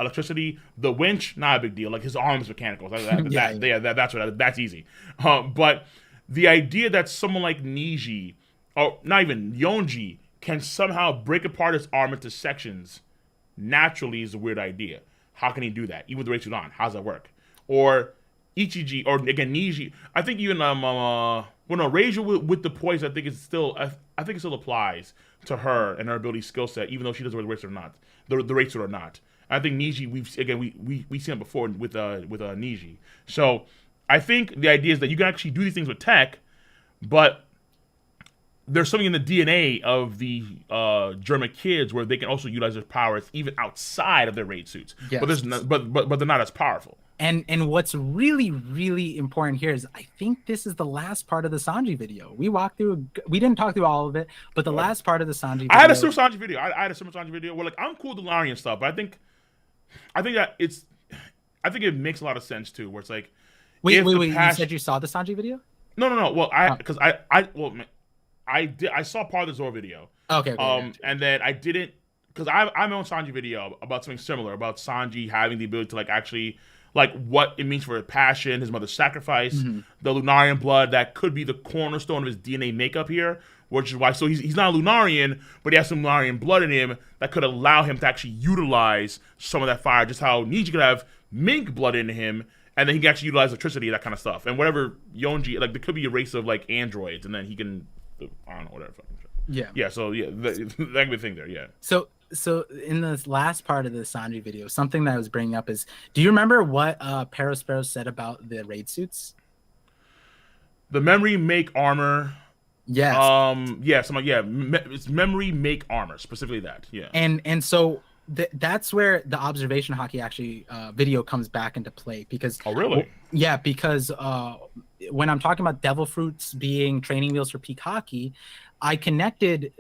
electricity. The winch, not a big deal. Like his arm's mechanical. That's easy. But the idea that someone like Niji, or not even Yonji, can somehow break apart his arm into sections naturally is a weird idea. How can he do that? Even with the raid suit on, how does that work? Or Ichiji, or again Niji. I think even Reiju with the poison, I think it still applies to her and her ability skill set, even though she doesn't wear the raid suit or not. The raid suit or not. I think Niji, we've seen it before with Niji. So I think the idea is that you can actually do these things with tech, but there's something in the DNA of the German kids where they can also utilize their powers even outside of their raid suits. Yes. But they're not as powerful. And what's really, really important here is I think this is the last part of the Sanji video. We didn't talk through all of it, but the last part of the Sanji video. I had a similar Sanji video. I had a similar Sanji video where like I'm cool with the Larian stuff, but I think it makes a lot of sense too, where it's like wait, you said you saw the Sanji video? No. Well, I saw part of the Zoro video. Okay. And then I didn't, because I have my own Sanji video about something similar, about Sanji having the ability to like actually, like what it means for his passion, his mother's sacrifice, the Lunarian blood that could be the cornerstone of his DNA makeup here, which is why, so he's not a Lunarian, but he has some Lunarian blood in him that could allow him to actually utilize some of that fire, just how Niji could have mink blood in him, and then he can actually utilize electricity, that kind of stuff, and whatever Yonji, like there could be a race of like androids, and then he can, I don't know, whatever. Yeah. So that could be a thing there. Yeah. So in this last part of the Sanji video, something that I was bringing up is, do you remember what Perospero said about the raid suits? The memory make armor. Yes. It's memory make armor, specifically that. Yeah. And so that's where the observation hockey actually video comes back into play, because because when I'm talking about devil fruits being training wheels for peak hockey, I connected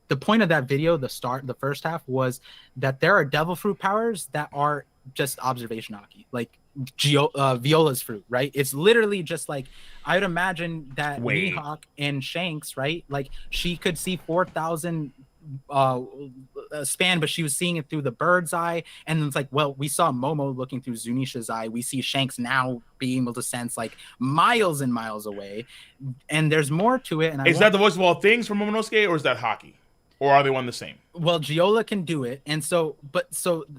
the point of that video, the first half, was that there are devil fruit powers that are just observation hockey, like Viola's fruit, right? It's literally just like, I would imagine that Mihawk and Shanks, right? Like she could see 4,000 span, but she was seeing it through the bird's eye, and it's like, well, we saw Momo looking through Zunisha's eye. We see Shanks now being able to sense like miles and miles away, and there's more to it. And is that the voice of all things from Momonosuke, or is that hockey, or are they one the same? Well, Giola can do it, and so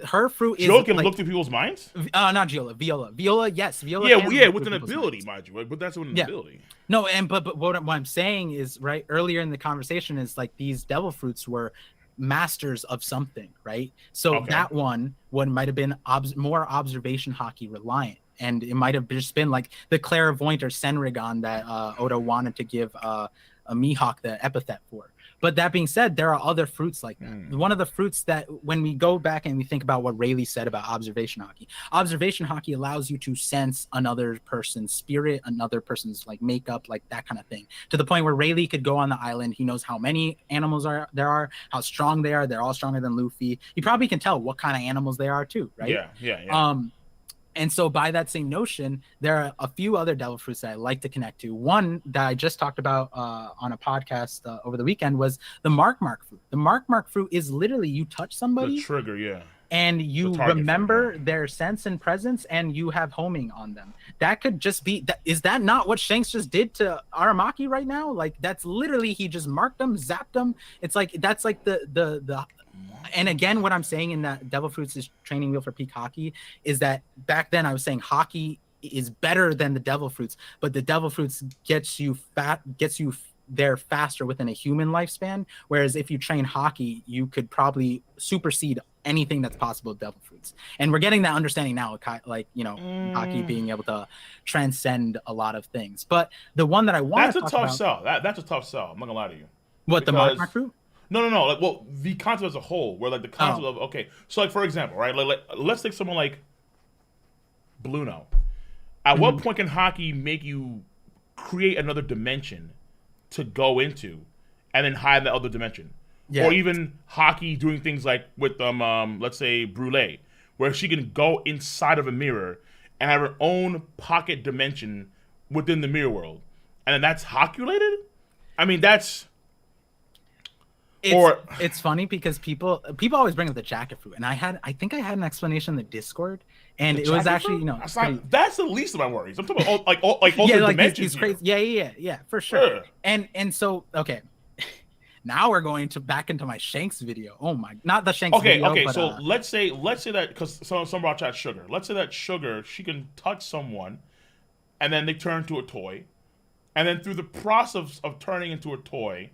her fruit is Giola can look through people's minds. Not Giola, Viola, yes, Viola. Yeah, with an ability, mind you, but that's with an ability. No, and but what I'm saying is, right, earlier in the conversation is like these devil fruits were masters of something, right? So that one might have been more observation hockey reliant, and it might have just been like the clairvoyant or Senrigan that Oda wanted to give a Mihawk the epithet for. But that being said, there are other fruits like that. One of the fruits that, when we go back and we think about what Rayleigh said about observation hockey allows you to sense another person's spirit, another person's like makeup, like that kind of thing, to the point where Rayleigh could go on the island. He knows how many animals there are, how strong they are. They're all stronger than Luffy. He probably can tell what kind of animals they are too, right? Yeah. And so by that same notion, there are a few other devil fruits that I like to connect to. One that I just talked about on a podcast over the weekend was the Mark fruit. The Mark fruit is literally, you touch somebody, the trigger, and you remember their sense and presence, and you have homing on them. That could just be, is that not what Shanks just did to Aramaki right now? Like, that's literally, he just marked them, zapped them. It's like, that's like the and again, what I'm saying in that devil fruits is training wheel for peak hockey is that back then I was saying hockey is better than the devil fruits, but the devil fruits gets you there faster within a human lifespan, whereas if you train hockey, you could probably supersede anything that's possible with devil fruits. And we're getting that understanding now, like, you know, hockey being able to transcend a lot of things. But the one that I want to talk about, that's a tough sell. I'm not gonna lie to you. What, the Mark fruit? No. Like, well, the concept as a whole, where like the concept of, okay, so like for example, right, like let's take someone like Bluno. At what point can hockey make you create another dimension to go into, and then hide that other dimension? Yeah. Or even hockey doing things like with let's say Brûlé, where she can go inside of a mirror and have her own pocket dimension within the mirror world, and then that's hockey related. I mean, that's. It's funny because people always bring up the jacket fruit, and I think I had an explanation in the Discord, and it was actually fruit? That's the least of my worries. I'm talking about like dimensions. Crazy. Yeah, for sure. And so okay, now we're going back into my Shanks video. Oh my, not the Shanks video. Okay. But, so let's say that, because some brought chat Sugar. Let's say that Sugar, she can touch someone, and then they turn to a toy, and then through the process of turning into a toy,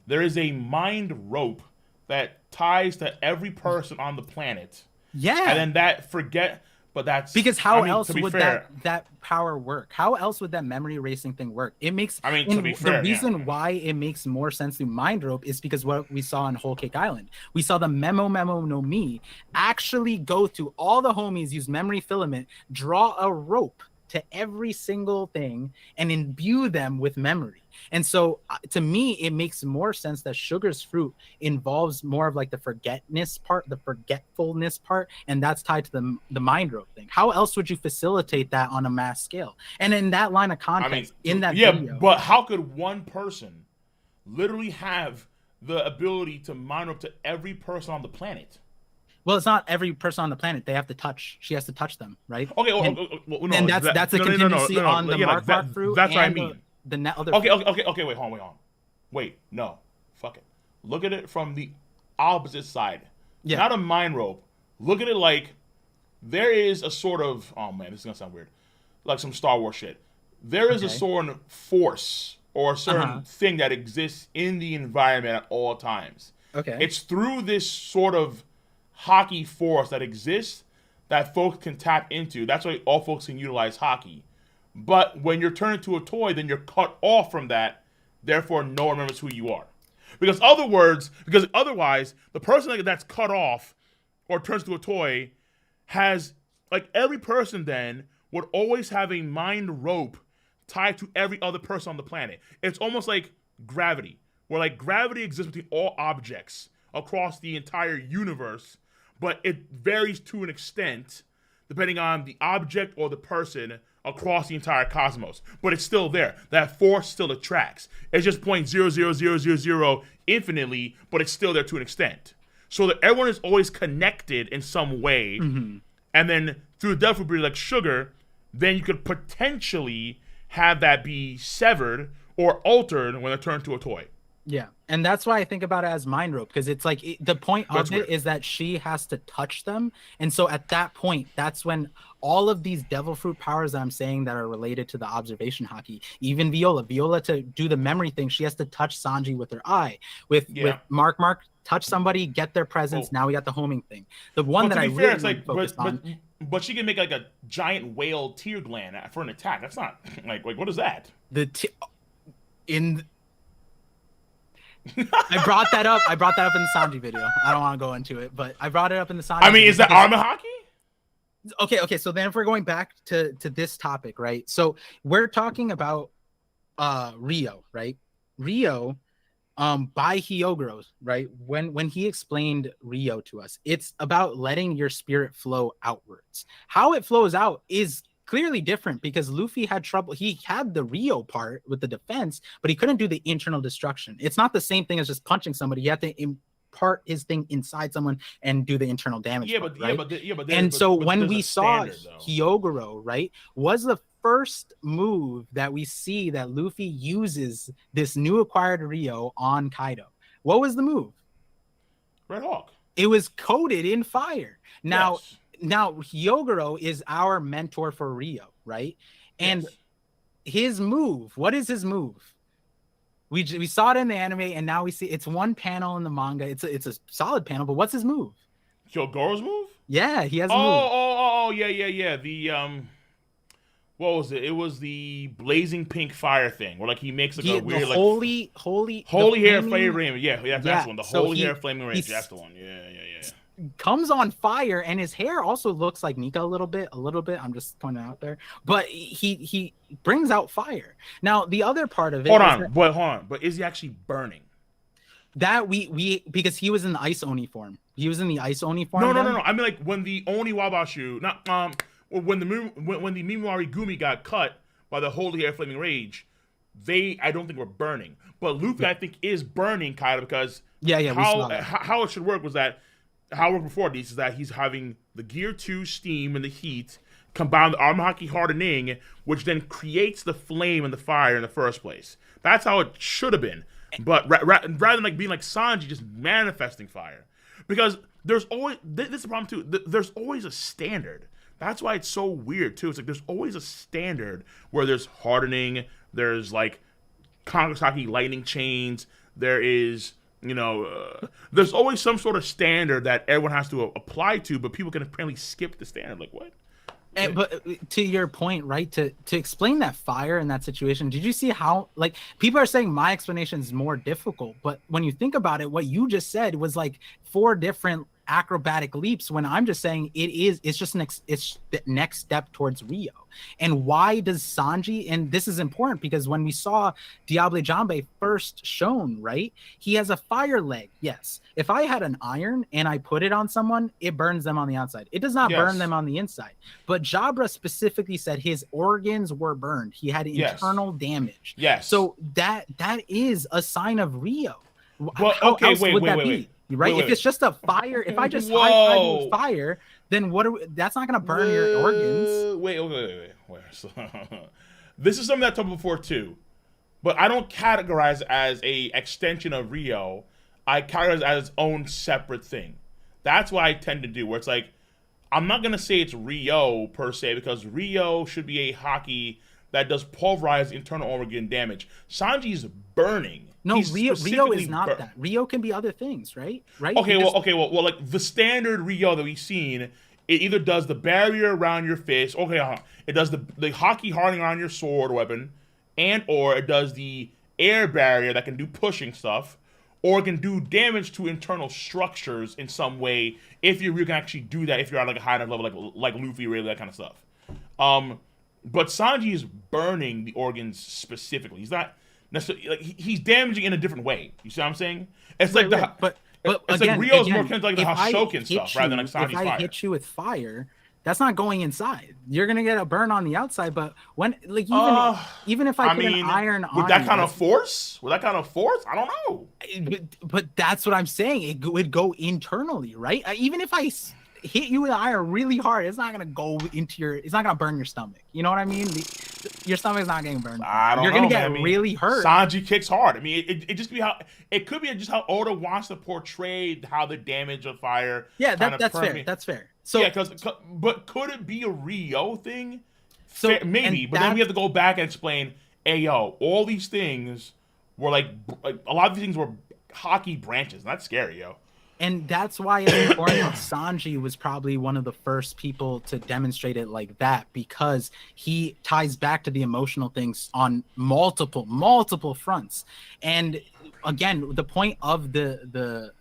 there is a mind rope that ties to every person on the planet. Yeah. And then but that's... Because how else would that power work? How else would that memory erasing thing work? It makes... to be fair, the reason why it makes more sense through mind rope is because what we saw on Whole Cake Island. We saw the Memo no Mi actually go through all the homies, use memory filament, draw a rope to every single thing, and imbue them with memory. And so to me, it makes more sense that Sugar's fruit involves more of like the forgetfulness part, and that's tied to the mind rope thing. How else would you facilitate that on a mass scale? And in that line of context, video, but how could one person literally have the ability to mind rope to every person on the planet? Well, it's not every person on the planet. They have to touch. She has to touch them, right? Okay. And that's a contingency on the Mark fruit. That's what I mean. The other. Okay. Wait, hold on. Wait, no. Fuck it. Look at it from the opposite side. Yeah. Not a mind rope. Look at it like there is a sort of, oh man, this is gonna sound weird, like some Star Wars shit. There is a Okay. certain force or a Uh-huh. certain thing that exists in the environment at all times. Okay. It's through this sort of hockey force that exists that folks can tap into. That's why all folks can utilize hockey. But when you're turned into a toy, then you're cut off from that. Therefore, no one remembers who you are. Because otherwise, the person that's cut off or turns to a toy has, like, every person then would always have a mind rope tied to every other person on the planet. It's almost like gravity, where like gravity exists between all objects across the entire universe, but it varies to an extent depending on the object or the person across the entire cosmos. But it's still there. That force still attracts. It's just 0.00000 infinitely, but it's still there to an extent. So that everyone is always connected in some way. Mm-hmm. And then through the devil fruit, like sugar, then you could potentially have that be severed or altered when they're turned to a toy. Yeah, and that's why I think about it as mind rope, because it's like the point That's of it weird. is that she has to touch them, and so at that point, that's when all of these devil fruit powers that I'm saying that are related to the observation hockey, even Viola to do the memory thing, she has to touch Sanji with her eye. With Yeah. Mark, touch somebody, get their presence. Oh. Now we got the homing thing. The one But that to I be fair, really it's want like, to focus on. but she can make like a giant whale tear gland for an attack. That's not like what is that? In I brought that up. I brought that up in the Sanji video. I don't want to go into it, but I brought it up in the Sanji. I mean, video is that because- armor hockey? okay. So then if we're going back to this topic, right? So we're talking about Rio, right? Rio, by Hyogoro, right? When he explained Rio to us, it's about letting your spirit flow outwards. How it flows out is clearly different because Luffy had trouble. He had the Rio part with the defense, but he couldn't do the internal destruction. It's not the same thing as just punching somebody. You have to impart his thing inside someone and do the internal damage. Yeah, part, but right? and So when we saw Hyogoro, right, was the first move that we see that Luffy uses this new acquired Rio on Kaido. What was the move? Red Hawk. It was coated in fire. Now, Yes. now Hyogoro is our mentor for Rio, right? And Yes. his move, what is his move? We saw it in the anime, and now we see it's one panel in the manga. It's a solid panel, but what's his move? Hyogoro's move? Yeah, he has a move. Yeah. The what was it? It was the blazing pink fire thing, where like he makes like a weird the like holy hair flaming. Yeah, that's the one. The so holy hair flaming range. That's the one. Yeah. Comes on fire, and his hair also looks like Nika a little bit. I'm just pointing out there, but he brings out fire. Now the other part of it, Hold on, but is he actually burning? That we because he was in the ice oni form. He was in the ice oni form. No. I mean, like when the Oni Wabashu, not when the Mimawari Gumi got cut by the holy hair flaming rage, I don't think were burning. But Luffy, I think, is burning kind of because how it should work was that how it worked before this is that he's having the Gear 2 steam and the heat combined with armor hockey hardening, which then creates the flame and the fire in the first place. That's how it should have been. But rather than like being like Sanji just manifesting fire, because there's always this is the problem too. There's always a standard. That's why it's so weird too. It's like there's always a standard where there's hardening. There's like Congress hockey lightning chains. There is there's always some sort of standard that everyone has to apply to, but people can apparently skip the standard. Like what? But to your point, right? To explain that fire in that situation, did you see how like people are saying my explanation is more difficult? But when you think about it, what you just said was like 4 different acrobatic leaps. When I'm just saying it's just it's the next step towards Rio. And why does Sanji? And this is important because when we saw Diable Jambe first shown, right, he has a fire leg. Yes, if I had an iron and I put it on someone, it burns them on the outside. It does not burn them on the inside. But Jabra specifically said his organs were burned. He had internal damage. Yes. So that is a sign of Rio. Well, How else would that be? Right? If it's just a fire, if I just high with fire, then that's not going to burn your organs. Wait. So, this is something that I talked about before too, but I don't categorize as a extension of Rio. I categorize it as its own separate thing. That's what I tend to do, where it's like I'm not gonna say it's Rio per se because Rio should be a hockey that does pulverize internal organ damage. Sanji's burning. No, He's Rio is specifically not that. Rio can be other things, right? Right? Okay, well, like the standard Rio that we've seen, it either does the barrier around your fist. Okay, it does the hockey hardening around your sword weapon, and or it does the air barrier that can do pushing stuff, or it can do damage to internal structures in some way if you can actually do that if you're at like a high enough level, like Luffy, really that kind of stuff. But Sanji is burning the organs specifically. He's not necessarily like he's damaging in a different way. You see what I'm saying? It's Right, like right. But it's again, like Rio's again, more akin to like the if I Hashoken hit stuff rather than like Sanji's if I fire. hit you with fire, that's not going inside. You're gonna get a burn on the outside. But when like even if I put an iron with on that you, kind of force, I don't know. but that's what I'm saying. It would go internally, right? Even if hit you with iron really hard, it's not gonna go into your. It's not gonna burn your stomach. You know what I mean? Your stomach's not getting burned. I don't You're know, gonna get man. really hurt. Sanji kicks hard. I mean, it just be how it could be just how Oda wants to portray how the damage of fire. Yeah, that's fair. That's fair. So yeah, but could it be a Rio thing? So fair, maybe, but then we have to go back and explain. Hey, yo, all these things were like a lot of these things were hockey branches. And that's scary, yo. And that's why it's important that Sanji was probably one of the first people to demonstrate it like that, because he ties back to the emotional things on multiple fronts. And again, the point of the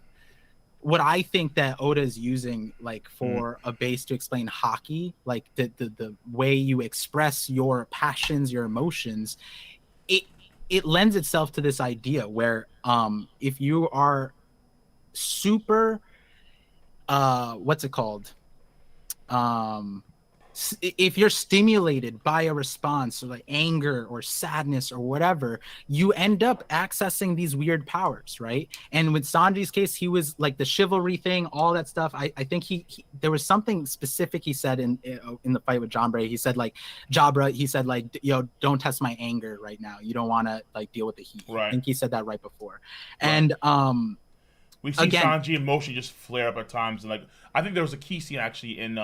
what I think that Oda is using like for a base to explain hockey, like the way you express your passions, your emotions, it lends itself to this idea where if you are super what's it called, if you're stimulated by a response or like anger or sadness or whatever, you end up accessing these weird powers, right? And with Sanji's case, he was like the chivalry thing, all that stuff. I think he there was something specific he said in the fight with Jabra. He said like yo, don't test my anger right now, you don't want to like deal with the heat, right? I think he said that right before, right. And we've seen Sanji emotion just flare up at times, and like I think there was a key scene actually in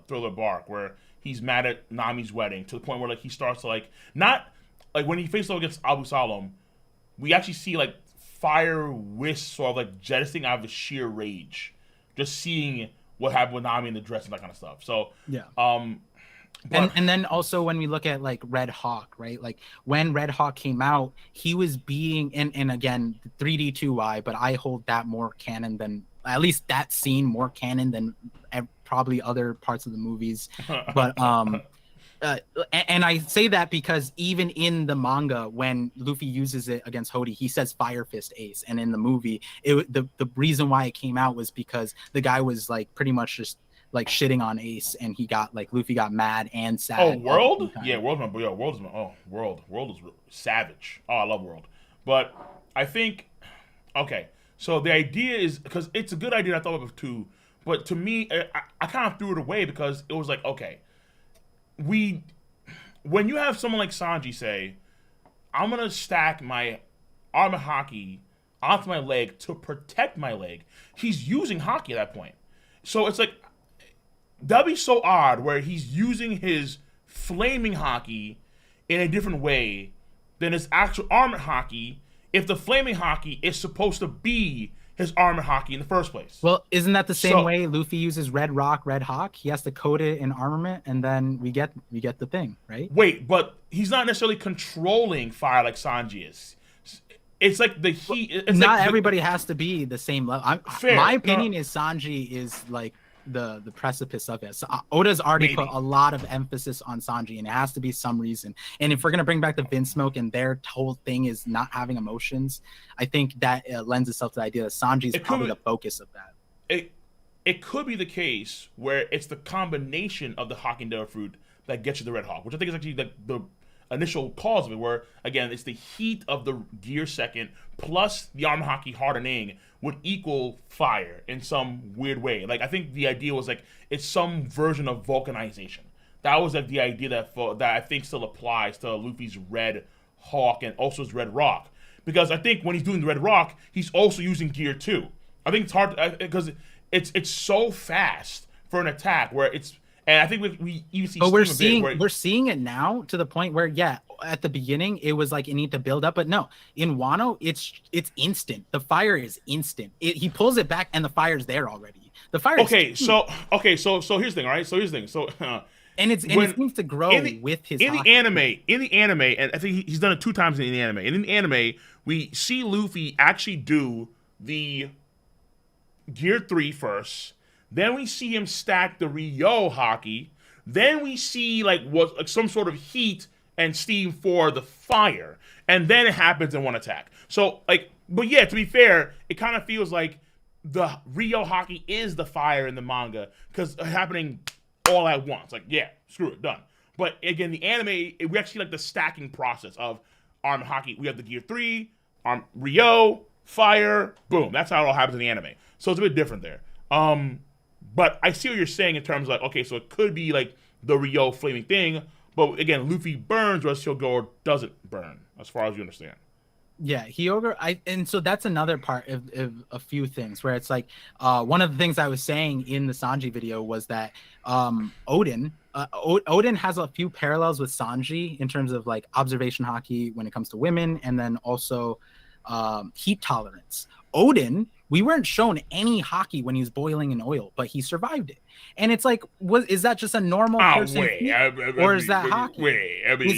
Thriller Bark where he's mad at Nami's wedding to the point where like he starts to like not like when he faces off against Abu Salam, we actually see like fire wisps sort of like jettisoning out of the sheer rage, just seeing what happened with Nami in the dress and that kind of stuff. So yeah. And then also when we look at like Red Hawk, right? Like when Red Hawk came out, he was being and again 3D2Y, but I hold that more canon than at least that scene more canon than probably other parts of the movies. But and I say that because even in the manga, when Luffy uses it against Hody, he says Fire Fist Ace, and in the movie, the reason why it came out was because the guy was like pretty much just like shitting on Ace, and he got like Luffy got mad and sad. Oh, World? Yeah, World is World is savage. Oh, I love World. But I think okay, so the idea is because it's a good idea I thought of too, but to me I kind of threw it away because it was like, okay, when you have someone like Sanji say, I'm gonna stack my armor haki onto my leg to protect my leg, he's using haki at that point. So it's like that'd be so odd where he's using his flaming haki in a different way than his actual armor haki if the flaming haki is supposed to be his armor haki in the first place. Well, isn't that the same way Luffy uses Red Rock, Red Hawk? He has to coat it in armament, and then we get the thing, right? Wait, but he's not necessarily controlling fire like Sanji is. It's like the heat. It's not like everybody has to be the same level. My opinion is Sanji is like the precipice of it. So Oda's already put a lot of emphasis on Sanji, and it has to be some reason. And if we're gonna bring back the Vinsmoke and their whole thing is not having emotions, I think that lends itself to the idea that Sanji is probably the focus of that. It could be the case where it's the combination of the Hawk and Dara fruit that gets you the Red Hawk, which I think is actually the initial cause of it, where again it's the heat of the gear second plus the armor haki hardening would equal fire in some weird way. Like I think the idea was like it's some version of vulcanization. That was like the idea that I think still applies to Luffy's Red Hawk and also his Red Rock, because I think when he's doing the Red Rock, he's also using gear too. I think it's hard because it's so fast for an attack where it's. And I think we even see. But Steam we're seeing it now to the point where at the beginning it was like you need to build up, but no, in Wano it's instant. The fire is instant. He pulls it back and the fire's there already. The fire. So here's the thing, all right? So here's the thing. So and it seems to grow with his in the anime, and I think he's done it 2 times in the anime. And in the anime, we see Luffy actually do the Gear 3 first. Then we see him stack the Ryo Haki. Then we see like some sort of heat and steam for the fire. And then it happens in one attack. So but yeah, to be fair, it kind of feels like the Ryo Haki is the fire in the manga because it's happening all at once. Like, yeah, screw it, done. But again, the anime, we actually like the stacking process of Arm Haki. We have the Gear 3, Ryo, fire, boom. That's how it all happens in the anime. So it's a bit different there. But I see what you're saying in terms of like, okay, so it could be like the Ryo flaming thing, but again, Luffy burns, whereas Hyogoro doesn't burn, as far as you understand. Yeah, and so that's another part of a few things where it's like, one of the things I was saying in the Sanji video was that Odin has a few parallels with Sanji in terms of like observation haki when it comes to women, and then also heat tolerance. Odin, we weren't shown any haki when he was boiling in oil, but he survived it. And it's like, is that just a normal person? Or is that haki? I mean,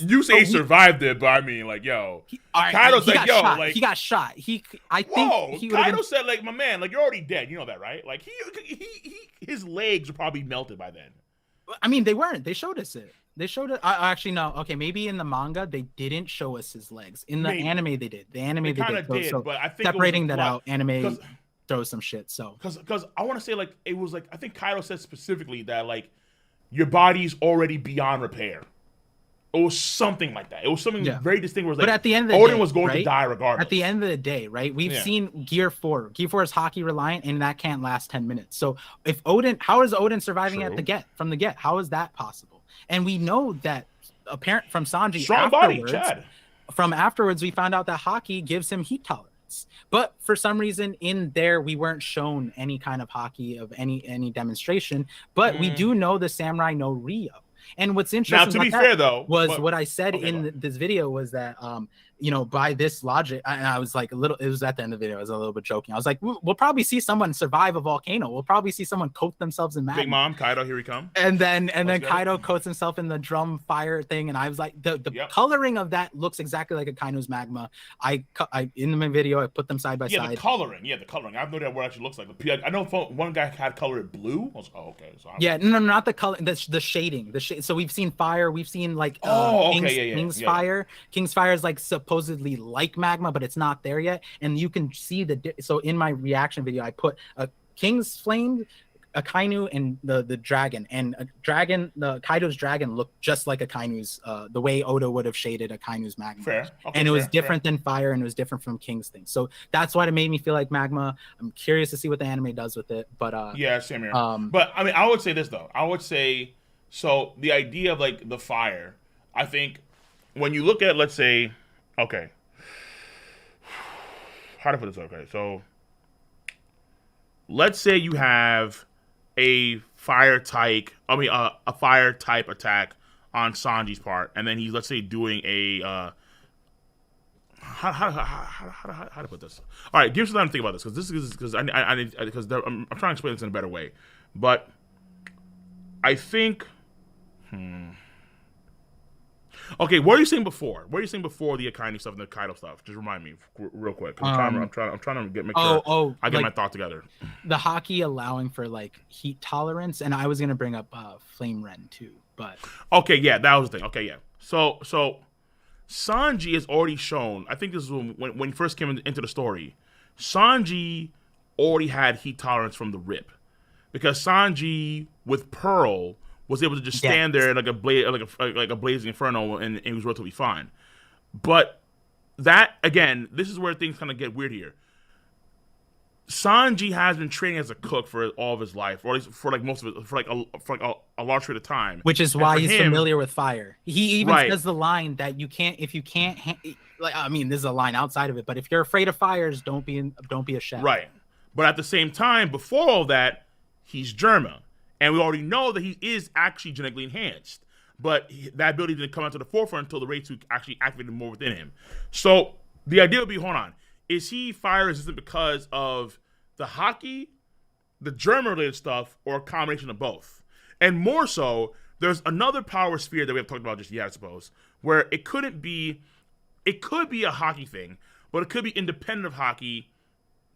you say he survived it, but I mean, like, yo, Kaido's like, yo, shot. like he got shot. Kaido said, like, my man, like, you're already dead. You know that, right? Like, his legs were probably melted by then. I mean, they weren't. They showed us it. They showed it. Actually, no. Okay, maybe in the manga they didn't show us his legs. In the anime, they did. The anime they did. So but I think separating that out, anime throws some shit. So because I want to say like it was like I think Kaido said specifically that like your body's already beyond repair. It was something like that. It was something very distinct. Like, but at the end of the Odin day, was going to die regardless. At the end of the day, right? We've seen Gear 4. Gear 4 is haki reliant, and that can't last 10 minutes. So if how is Odin surviving at the get from the get? How is that possible? And we know that apparent from Sanji strong body, Chad. From afterwards, we found out that haki gives him heat tolerance. But for some reason in there, we weren't shown any kind of haki of any demonstration. But we do know the samurai know Ryo. And what's interesting now, to be fair, though, what I said in this video was that, by this logic, and I was like it was at the end of the video, I was a little bit joking. I was like, we'll probably see someone survive a volcano. We'll probably see someone coat themselves in magma. Big Mom, Kaido, here we come. And then Kaido coats himself in the drum fire thing. And I was like, the coloring of that looks exactly like a Kaino's magma. I in my video, I put them side by side. The coloring. I have no idea what it actually looks like. I know one guy had colored blue. I was like, oh, okay. So no, not the color, the shading. So we've seen fire. We've seen like King's Fire. King's Fire is like supposedly like magma, but it's not there yet. And you can see so in my reaction video, I put a King's Flame, a Kainu, and the dragon. And the Kaido's dragon looked just like a Kainu's, the way Oda would have shaded a Kainu's magma. Fair. Okay, and it was different than fire, and it was different from King's thing. So that's why it made me feel like magma. I'm curious to see what the anime does with it. But same here. But I mean, I would say this though. I would say so the idea of like the fire. I think when you look at, let's say, okay, how to put this? Okay, so let's say you have a fire type attack on Sanji's part, and then he's, let's say, doing a how to put this? All right, give some time to think about this because I'm trying to explain this in a better way, but I think. Okay, what are you saying before? What are you saying before the Akainu stuff and the Kaido stuff? Just remind me real quick. I'm trying to make sure I get my thought together. The haki allowing for like heat tolerance, and I was gonna bring up Flame Ren too, but okay, yeah, that was the thing. Okay, yeah. So Sanji has already shown. I think this is when he first came into the story. Sanji already had heat tolerance from the rip, because Sanji with Pearl was able to just stand there like a blazing inferno, and he was relatively fine. But that, again, this is where things kind of get weird here. Sanji has been training as a cook for all of his life, or at least for like most of it, for a large period of time. Which is why he's familiar with fire. He even says the line that if you can't, like, I mean, this is a line outside of it, but if you're afraid of fires, don't be a chef. Right. But at the same time, before all that, he's Germa. And we already know that he is actually genetically enhanced. But that ability didn't come out to the forefront until the raid suit actually activated more within him. So the idea would be, hold on, is he fire resistant because of the hockey, the German-related stuff, or a combination of both? And more so, there's another power sphere that we haven't talked about just yet, I suppose, where it could be a hockey thing, but it could be independent of hockey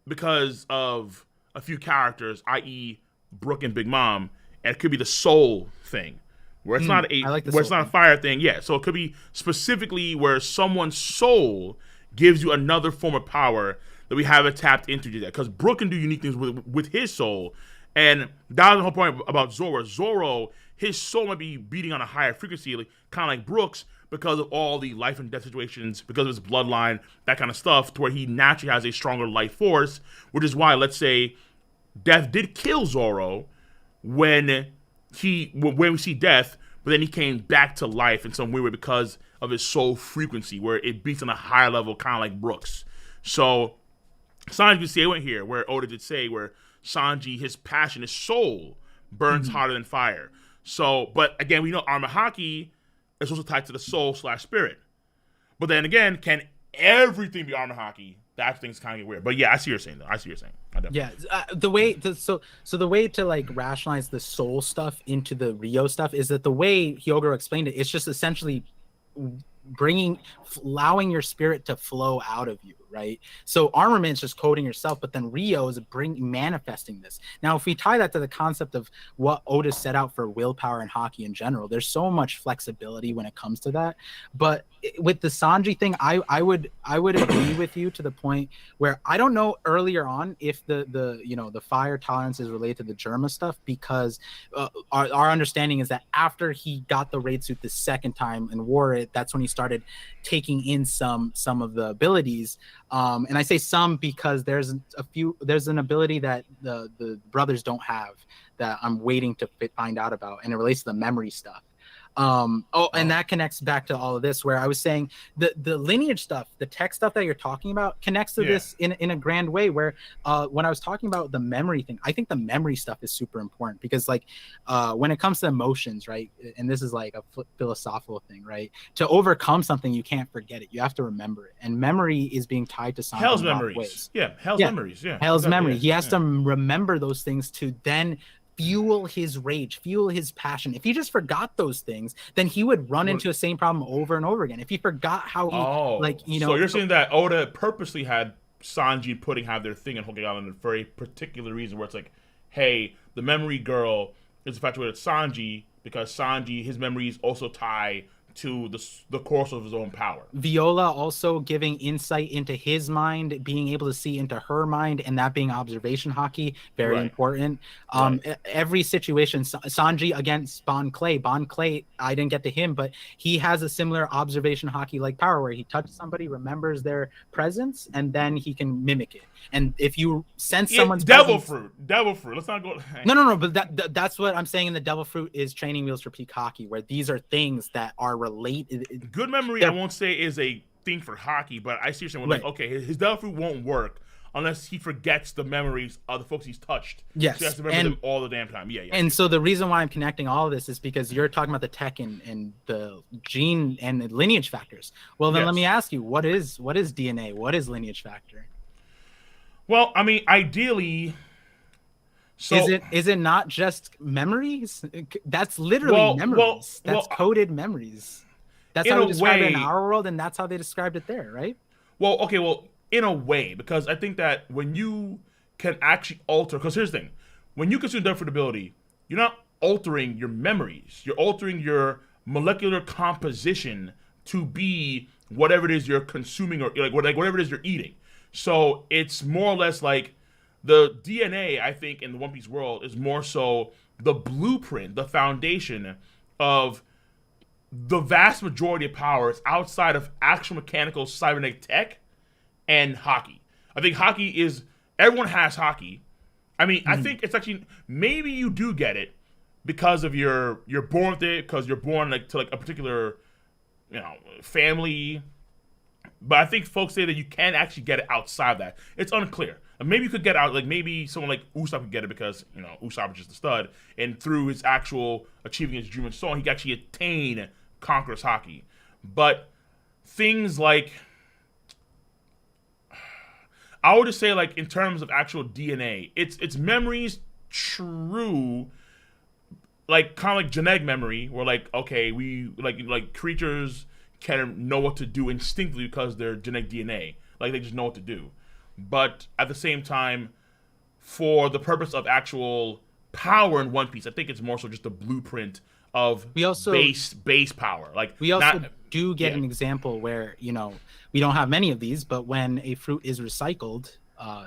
because of a few characters, i.e. Brooke and Big Mom, and it could be the soul thing, where it's not a fire thing. Yeah, so it could be specifically where someone's soul gives you another form of power that we haven't tapped into yet. Because Brooke can do unique things with his soul, and that was the whole point about Zoro. Zoro, his soul might be beating on a higher frequency, kind of like Brooke's, because of all the life and death situations, because of his bloodline, that kind of stuff, to where he naturally has a stronger life force, which is why, let's say, Death did kill Zoro when we see Death, but then he came back to life in some weird way because of his soul frequency, where it beats on a higher level, kind of like Brooks. So Sanji can say it went here, where Oda did say, where Sanji, his passion, his soul, burns hotter than fire. So, but again, we know Armor Haki is also tied to the soul/spirit. But then again, can everything be Armor Haki? That thing's kind of get weird. But yeah, I see what you're saying, though. I see what you're saying. Yeah, the way to like rationalize the soul stuff into the Rio stuff is that the way Hyogoro explained it, it's just essentially allowing your spirit to flow out of you, right? So armament is just coding yourself, but then Rio is manifesting this. Now, if we tie that to the concept of what Oda set out for willpower and hockey in general, there's so much flexibility when it comes to that. But with the Sanji thing, I would agree with you to the point where I don't know earlier on if the fire tolerance is related to the Germa stuff, because our understanding is that after he got the raid suit the second time and wore it, that's when he started taking in some of the abilities. And I say some because there's an ability that the brothers don't have that I'm waiting to find out about, and it relates to the memory stuff. And that connects back to all of this, where I was saying the lineage stuff, the tech stuff that you're talking about connects to this in a grand way, where when I was talking about the memory thing, I think the memory stuff is super important, because like when it comes to emotions, right, and this is like a philosophical thing, right, to overcome something you can't forget it, you have to remember it, and memory is being tied to something. Hell's memories. Memories. Hell's memory. He has to remember those things to then fuel his rage, fuel his passion. If he just forgot those things, then he would run into the same problem over and over again. If he forgot how he, So you're saying that Oda purposely had Sanji have their thing in Hokkaido Island for a particular reason, where it's like, hey, the memory girl is infatuated with Sanji because Sanji, his memories also tie to the course of his own power. Viola also giving insight into his mind, being able to see into her mind, and that being observation hockey, very important. Every situation, Sanji against Bon Clay, I didn't get to him, but he has a similar observation hockey like power, where he touches somebody, remembers their presence, and then he can mimic it. And if you sense someone's devil fruit, let's not go. No, but that's what I'm saying. In the devil fruit is training wheels for peak hockey, where these are things that are related. Good memory, I won't say is a thing for hockey, but I see what you're saying. Like, okay, his devil fruit won't work unless he forgets the memories of the folks he's touched. Yes, so he has to remember them all the damn time. Yeah. And so the reason why I'm connecting all of this is because you're talking about the tech and the gene and the lineage factors. Well, then let me ask you, what is DNA? What is lineage factor? Well, I mean, ideally, so is it not just memories? That's literally memories. That's coded memories. That's how we describe it in our world, and that's how they described it there, right? Well, okay, in a way, because I think that when you can actually alter, because here's the thing, when you consume different ability, you're not altering your memories. You're altering your molecular composition to be whatever it is you're consuming, or like whatever it is you're eating. So it's more or less like the DNA, I think, in the One Piece world is more so the blueprint, the foundation of the vast majority of powers outside of actual mechanical cybernetic tech and hockey. I think hockey is, everyone has hockey. I mean, I think it's actually, maybe you do get it because of you're born with it, because you're born to a particular, family. But I think folks say that you can actually get it outside that. It's unclear. maybe you could get out, like maybe someone like Usopp could get it because Usopp is just a stud, and through his actual achieving his dream and so on, he could actually attain Conqueror's Haki. But things like, I would just say, like, in terms of actual DNA, it's memories, true, like kind of like genetic memory, where like, okay, we like creatures can know what to do instinctively because they're genetic DNA, like they just know what to do. But at the same time, for the purpose of actual power in One Piece, I think it's more so just a blueprint of base power. Like, we also do get an example where we don't have many of these, but when a fruit is recycled,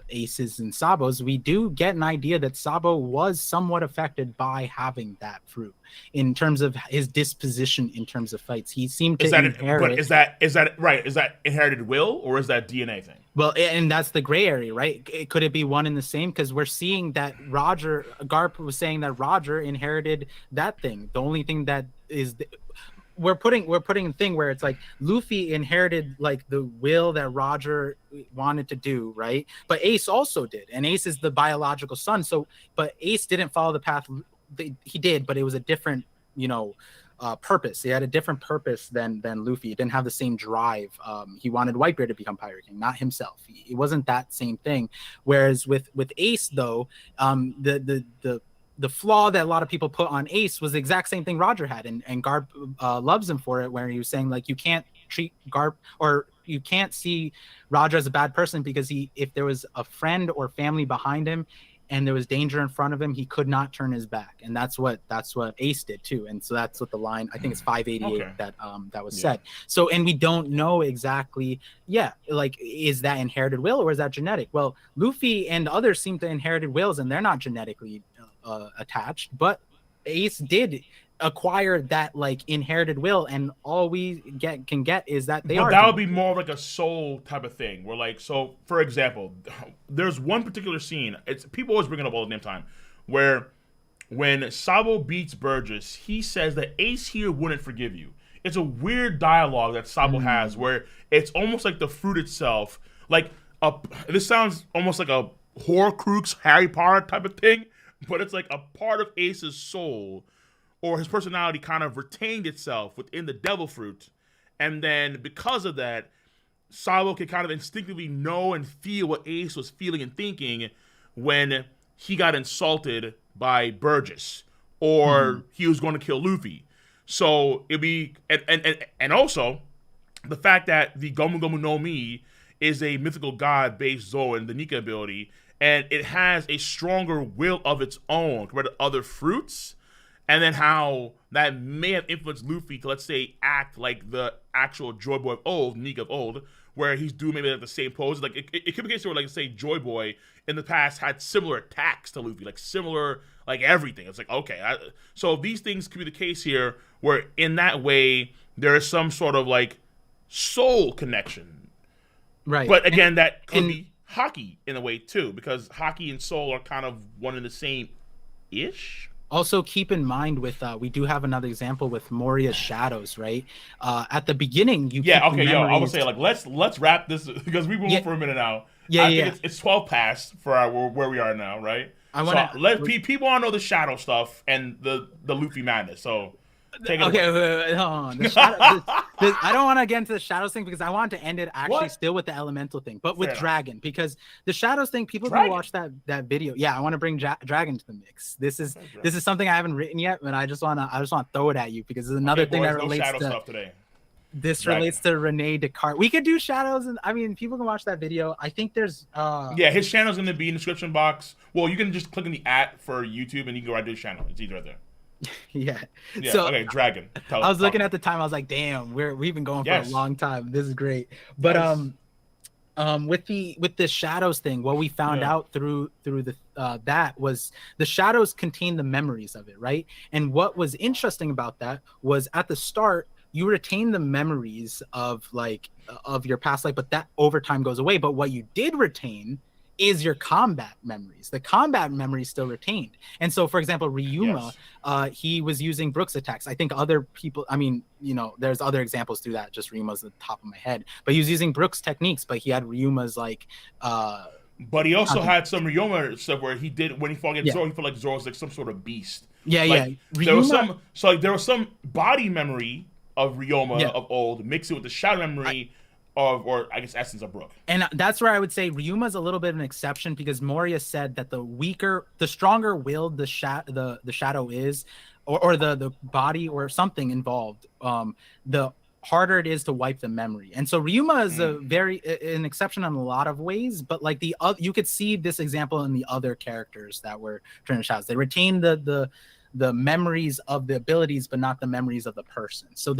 Aces and Sabo's, we do get an idea that Sabo was somewhat affected by having that fruit in terms of his disposition in terms of fights. He seemed to inherit. But is that right? Is that inherited will, or is that DNA thing? Well, and that's the gray area, right? Could it be one and the same? Because we're seeing that Garp was saying that Roger inherited that thing. The only thing that is, we're putting a thing where it's like Luffy inherited like the will that Roger wanted to do, right? But Ace also did, and Ace is the biological son. So, but Ace didn't follow the path. He did, but it was a different, purpose. He had a different purpose than Luffy. He didn't have the same drive. He wanted Whitebeard to become Pirate King, not himself. It wasn't that same thing. Whereas with Ace, though, the flaw that a lot of people put on Ace was the exact same thing Roger had, and Garp loves him for it, where he was saying like, you can't treat Garp, or you can't see Roger as a bad person, because if there was a friend or family behind him and there was danger in front of him, he could not turn his back. And that's what Ace did too. And so that's what the line, I think it's 588 that was said. So, and we don't know exactly, like, is that inherited will or is that genetic? Well, Luffy and others seem to inherited wills, and they're not genetically attached, but Ace did acquire that like inherited will, and all we can get is that they are. That would be more like a soul type of thing, where like, so for example, there's one particular scene. It's people always bring it up all the damn time, where when Sabo beats Burgess, he says that Ace here wouldn't forgive you. It's a weird dialogue that Sabo has, where it's almost like the fruit itself, like this sounds almost like a Horcrux Harry Potter type of thing. But it's like a part of Ace's soul or his personality kind of retained itself within the devil fruit. And then because of that, Sabo could kind of instinctively know and feel what Ace was feeling and thinking when he got insulted by Burgess or he was going to kill Luffy. So it'd be, and also the fact that the Gomu Gomu no Mi is a mythical god-based Zoan, the Nika ability, and it has a stronger will of its own compared to other fruits, and then how that may have influenced Luffy to, let's say, act like the actual Joy Boy of old, Nika of old, where he's doing maybe like the same pose. Like it could be a case where, like, say, Joy Boy in the past had similar attacks to Luffy, like similar, like everything. It's like, okay, so these things could be the case here, where in that way there is some sort of like soul connection, right? But again, that could be Haki in a way too, because Haki and soul are kind of one and the same ish. Also, keep in mind with we do have another example with Moria's shadows, right? At the beginning, I would say, like, let's wrap this because we've been on for a minute now. I think it's 12 past for where we are now, right? Let people want to know the shadow stuff and the Luffy madness. So take it away. Hold on. I don't want to get into the shadows thing because I want to end it still with the elemental thing, but with Dragon, because the shadows thing, people can watch that video. Yeah, I want to bring Dragon to the mix. This is something I haven't written yet, but I just want to throw it at you because it's another thing that relates to stuff today. This Dragon relates to Rene Descartes. We could do shadows, and I mean, people can watch that video. I think there's his channel's going to be in the description box. Well, you can just click on the @ for YouTube and you can go right to his channel. It's easy right there. Yeah. So, okay, Dragon. I was looking at the time. I was like, "Damn, we've been going for a long time. This is great." But with the shadows thing, what we found out through the that was the shadows contain the memories of it, right? And what was interesting about that was at the start you retain the memories of your past life, but that over time goes away. But what you did retain is your combat memories. The combat memories still retained. And so, for example, Ryuma, he was using Brook's attacks. I think other people, I mean, there's other examples through that. Just Ryuma's at the top of my head. But he was using Brook's techniques, but he had Ryuma's But he also had some Ryoma stuff where he did when he fought against Yeah. Zoro, he felt like Zoro was like some sort of beast. Yeah, yeah. Like there was Ryuma, some so like there was some body memory of Ryoma yeah. of old, mix it with the shadow memory of, or I guess essence of Brook. And that's where I would say Ryuma's a little bit of an exception because Moria said that the stronger willed the shadow is, or the body or something involved, the harder it is to wipe the memory. And so Ryuma is an exception in a lot of ways, but like you could see this example in the other characters that were Trainer Shadows. They retain the memories of the abilities, but not the memories of the person. So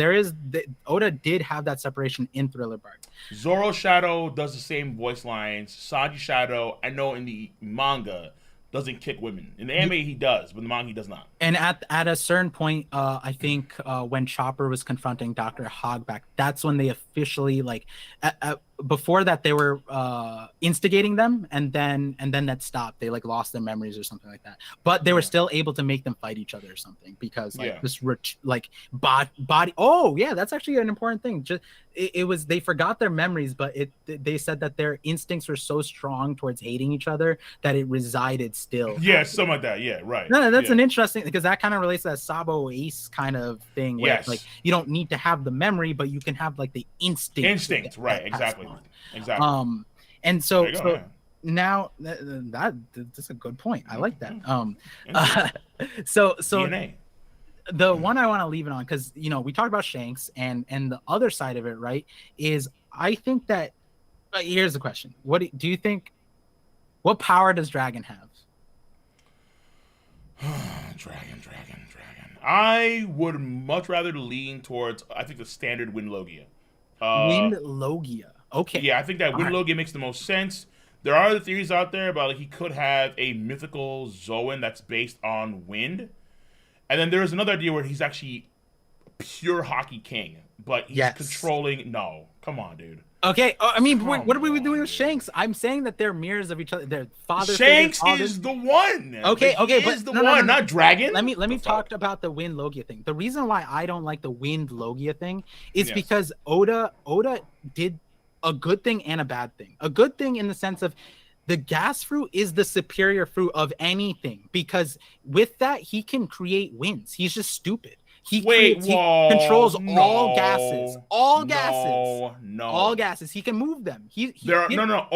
Oda did have that separation in Thriller Bark. Zoro Shadow does the same voice lines. Sanji Shadow, I know in the manga, doesn't kick women. In the anime, he does, but in the manga, he does not. And at a certain point, I think when Chopper was confronting Dr. Hogback, that's when they officially before that they were instigating them, and then that stopped. They like lost their memories or something like that. But they were still able to make them fight each other or something because this rich body. Oh yeah, that's actually an important thing. Just it was they forgot their memories, but they said that their instincts were so strong towards hating each other that it resided still. Yeah, something like that. Yeah, right. No, that's an interesting because that kind of relates to that Sabo Ace kind of thing where like you don't need to have the memory, but you can have like the instinct. Right, exactly. Exactly. And so now that's a good point. I like that. So DNA. The one I want to leave it on, because we talked about Shanks and the other side of it, right? Is I think that here's the question: what do you think? What power does Dragon have? Dragon. I would much rather lean towards, I think, the standard Wind Logia. Wind Logia. Okay. Yeah, I think that Wind Logia makes the most sense. There are other theories out there about like he could have a mythical Zoan that's based on wind. And then there's another idea where he's actually pure Hockey King, but he's controlling. No, come on, dude. Okay, I mean, what are we doing with Shanks? I'm saying that they're mirrors of each other. They're father. Shanks is the one. Okay, but is the one, not Dragon. Let me talk about the Wind Logia thing. The reason why I don't like the Wind Logia thing is because Oda did a good thing and a bad thing. A good thing in the sense of the gas fruit is the superior fruit of anything because with that he can create winds. He's just stupid. He controls all gases. All gases. He can move them. No.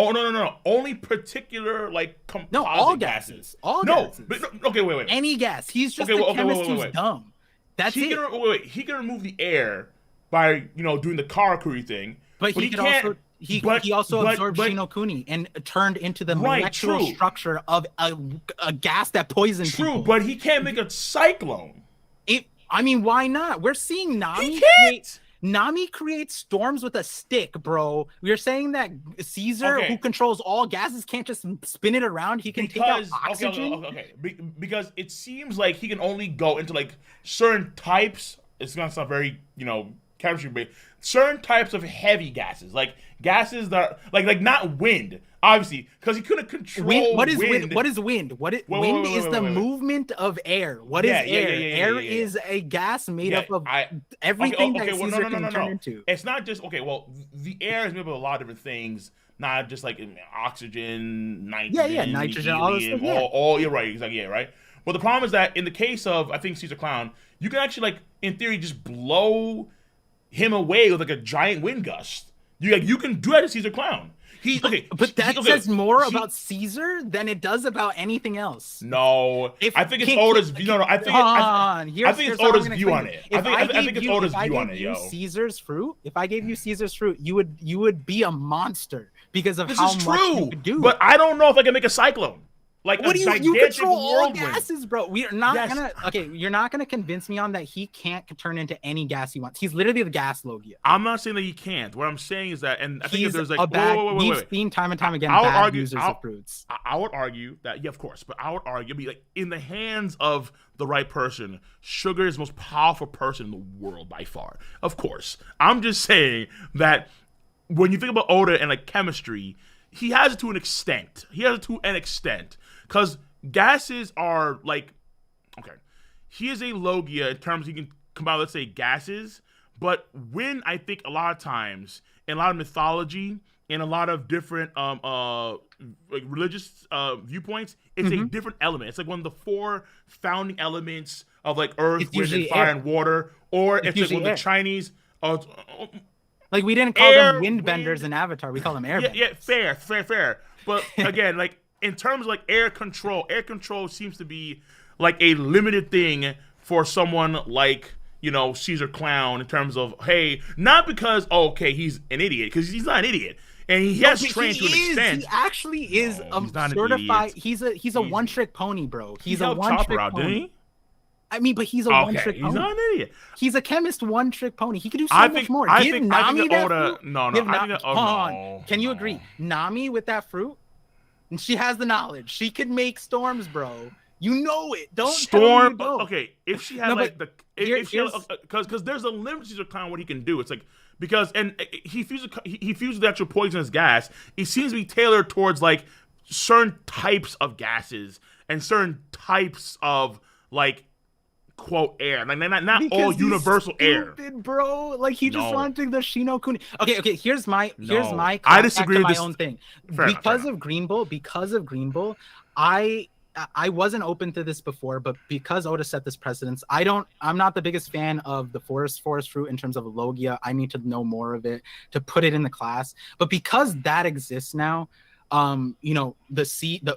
Only particular composite all gases. All gases. Okay, wait. Any gas. He's just a chemist who's dumb. That's it. He can remove the air by doing the Karakuri thing. But he also absorbed Shinokuni and turned into the molecular structure of a gas that poisons people. True, but he can't make a cyclone. I mean, why not? We're seeing Nami creates storms with a stick, bro. We're saying that Caesar, who controls all gases, can't just spin it around. He can take out oxygen. Okay. Because it seems like he can only go into certain types. It's gonna sound very chemistry, but certain types of heavy gases, gases that are not wind. Obviously, because he couldn't control wind. What is wind? Wind is the movement of air. What is air? Air is a gas made up of everything that Caesar can turn into. It's not just the air is made up of a lot of different things, not just oxygen, nitrogen, nitrogen, all this stuff. All you're right, exactly, right. Well, the problem is that in the case of I think Caesar Clown, you can actually in theory just blow him away with a giant wind gust. You can do that to Caesar Clown. But that says more about Caesar than it does about anything else. No, I think it's Oda's view. No, I think it's Oda's view on it. I think it's Oda's view on it, yo. Caesar's fruit. If I gave you Caesar's fruit, you would be a monster because of how much you could do. But I don't know if I can make a cyclone. What do you control all gases, bro? We are not gonna. Okay, you're not gonna convince me on that. He can't turn into any gas he wants. He's literally the gas Logia. I'm not saying that he can't. What I'm saying is that, and I think there's we've seen time and time again bad users of fruits. I would argue that of course, but I would argue in the hands of the right person, sugar is the most powerful person in the world by far. Of course, I'm just saying that when you think about Oda and chemistry, he has it to an extent. Because gases are he is a Logia in terms he can come out, let's say, gases. But wind, I think a lot of times, in a lot of mythology, in a lot of different like religious viewpoints, it's a different element. It's like one of the 4 founding elements of like earth, It's wind, and usually fire air. and water. Or It's it's like one usually of the air. Chinese Like we didn't call air, them wind benders wind. in Avatar. We call them air Yeah, benders. yeah, fair. But again, like in terms of like air control seems to be like a limited thing for someone like Caesar Clown in terms of hey, not because okay he's an idiot because he's not an idiot and he has trained to an extent. He actually is he's not an certified. idiot. He's a one trick pony, bro. He He's a helped one Chopper trick out, pony. didn't he? I mean, but he's a Okay, one trick pony. he's not an idiot. He's a chemist one trick pony. He could do so I much think more. I Give think Nami that that Oda. fruit. No, Give I think that. Oh, no, Can you no. agree? Nami with that fruit, and she has the knowledge. She could make storms, bro. You know it. Don't tell me you don't. Okay, if she had No, like but if she because there's a limit to Caesar Clown what he can do. It's like because he fuses the actual poisonous gas. It seems to be tailored towards like certain types of gases and certain types of like quote air, like not Because all he's universal air. stupid, bro. Like he just No. wanted the Shinokuni. Okay. Here's my I I disagree to with my this. own thing. Fair enough, Because of Green Bull, I wasn't open to this before, but because Oda set this precedence, I'm not the biggest fan of the forest fruit in terms of Logia. I need to know more of it to put it in the class. But because that exists now, the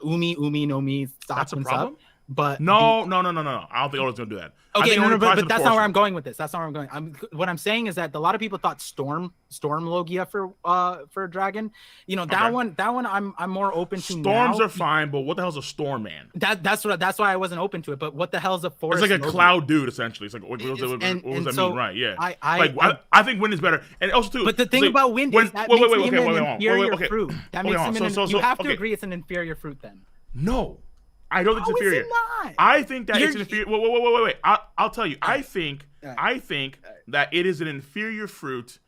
umi no mi That's a softens problem. up. But No. I don't think Oda's gonna do that. I okay, think no, Oda but applies to the that's not where force. I'm going with this. That's not where I'm going. What I'm saying is that a lot of people thought Storm Logia for Dragon. That one I'm more open to. Storms now. are fine, but what the hell's a storm man? That's why I wasn't open to it. But what the hell's a forest? It's like a Logia? cloud dude, essentially. It's like what does that mean, right? Yeah. I think wind is better, and also too. But the thing about wind is that makes him an inferior fruit. That makes him you have to agree it's an inferior fruit then. No, I don't think it's How is inferior. it not? I think that it's an inferior. Wait. I'll tell you. I think that it is an inferior fruit.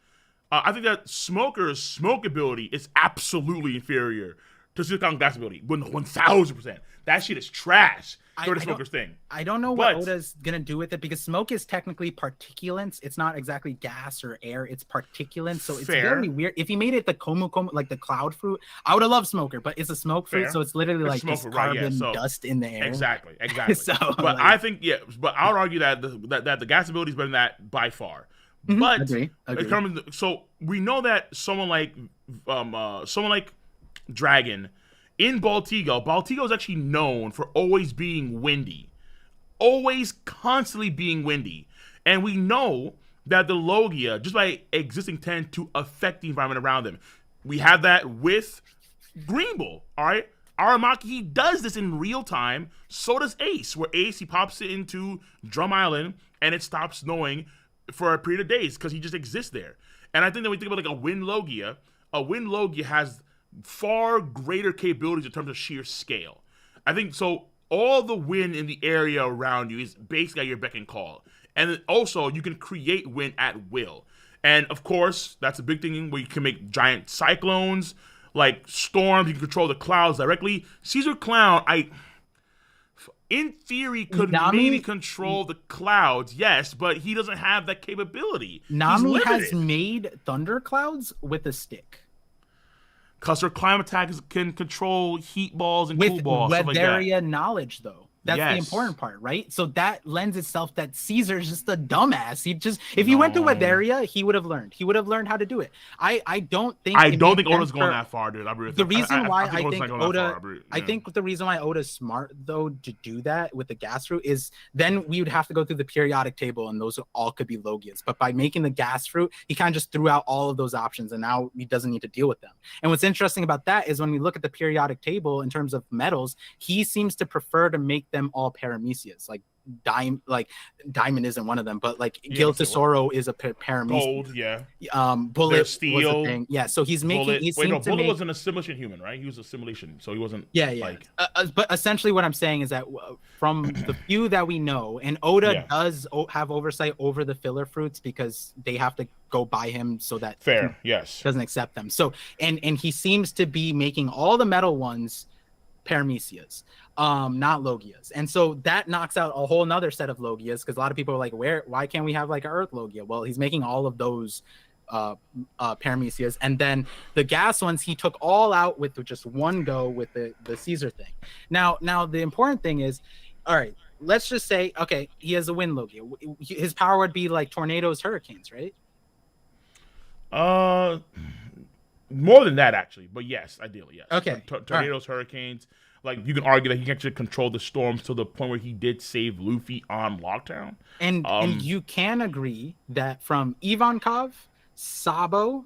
I think that Smoker's smoke ability is absolutely inferior to Silkon Glass ability. 1000%. That shit is trash. For the Smoker's thing. I don't know what Oda's gonna do with it because smoke is technically particulates. It's not exactly gas or air. It's particulates. So it's very weird. If he made it the Komu like the cloud fruit, I would have loved Smoker, but it's a smoke fruit, so it's literally like just carbon dust in the air. Exactly. So, but I think but I would argue that the gas ability is better than that by far. But agree. So we know that someone like Dragon in Baltigo is actually known for always being windy. Always constantly being windy. And we know that the Logia, just by existing, tend to affect the environment around them. We have that with Green Bull, all right? Aramaki, he does this in real time. So does Ace, where Ace, he pops it into Drum Island, and it stops snowing for a period of days because he just exists there. And I think that when we think about like a Wind Logia has far greater capabilities in terms of sheer scale. I think so. All the wind in the area around you is basically at your beck and call, and then also you can create wind at will. And of course, that's a big thing where you can make giant cyclones, like storms. You can control the clouds directly. Caesar Clown, in theory, could maybe control the clouds, yes, but he doesn't have that capability. Nami has made thunder clouds with a stick. Because her climate attack can control heat balls and cool balls. With Weatheria knowledge, though. That's the important part, right? So that lends itself that Caesar's just a dumbass. If he went to Weatheria, he would have learned. He would have learned how to do it. I don't think Oda's going that far, dude. The reason why I think the reason why Oda's smart though to do that with the gas fruit is then we would have to go through the periodic table and those all could be Logias. But by making the gas fruit, he kind of just threw out all of those options and now he doesn't need to deal with them. And what's interesting about that is when we look at the periodic table in terms of metals, he seems to prefer to make them all paramecias. Diamond isn't one of them, but like Gil Tesoro is a paramecia. Gold, yeah. Bullet, steel, was a thing. Yeah, so he's making. Bullet was an assimilation human, right? He was a simulation, so he wasn't. Yeah. But essentially, what I'm saying is that from the few that we know, and Oda does have oversight over the filler fruits because they have to go by him so that doesn't accept them. So and he seems to be making all the metal ones paramecias, not Logias. And so that knocks out a whole nother set of Logias because a lot of people are like, why can't we have like an Earth Logia? Well, he's making all of those Paramecia's, and then the gas ones he took all out with just one go with the Caesar thing. Now the important thing is, all right, let's just say, okay, he has a wind Loki. His power would be like tornadoes, hurricanes, right? More than that actually, but yes, ideally yes. Okay, Tornadoes, hurricanes. Like you can argue that he can actually control the storms to the point where he did save Luffy on Lockdown. And you can agree that from Ivankov, Sabo,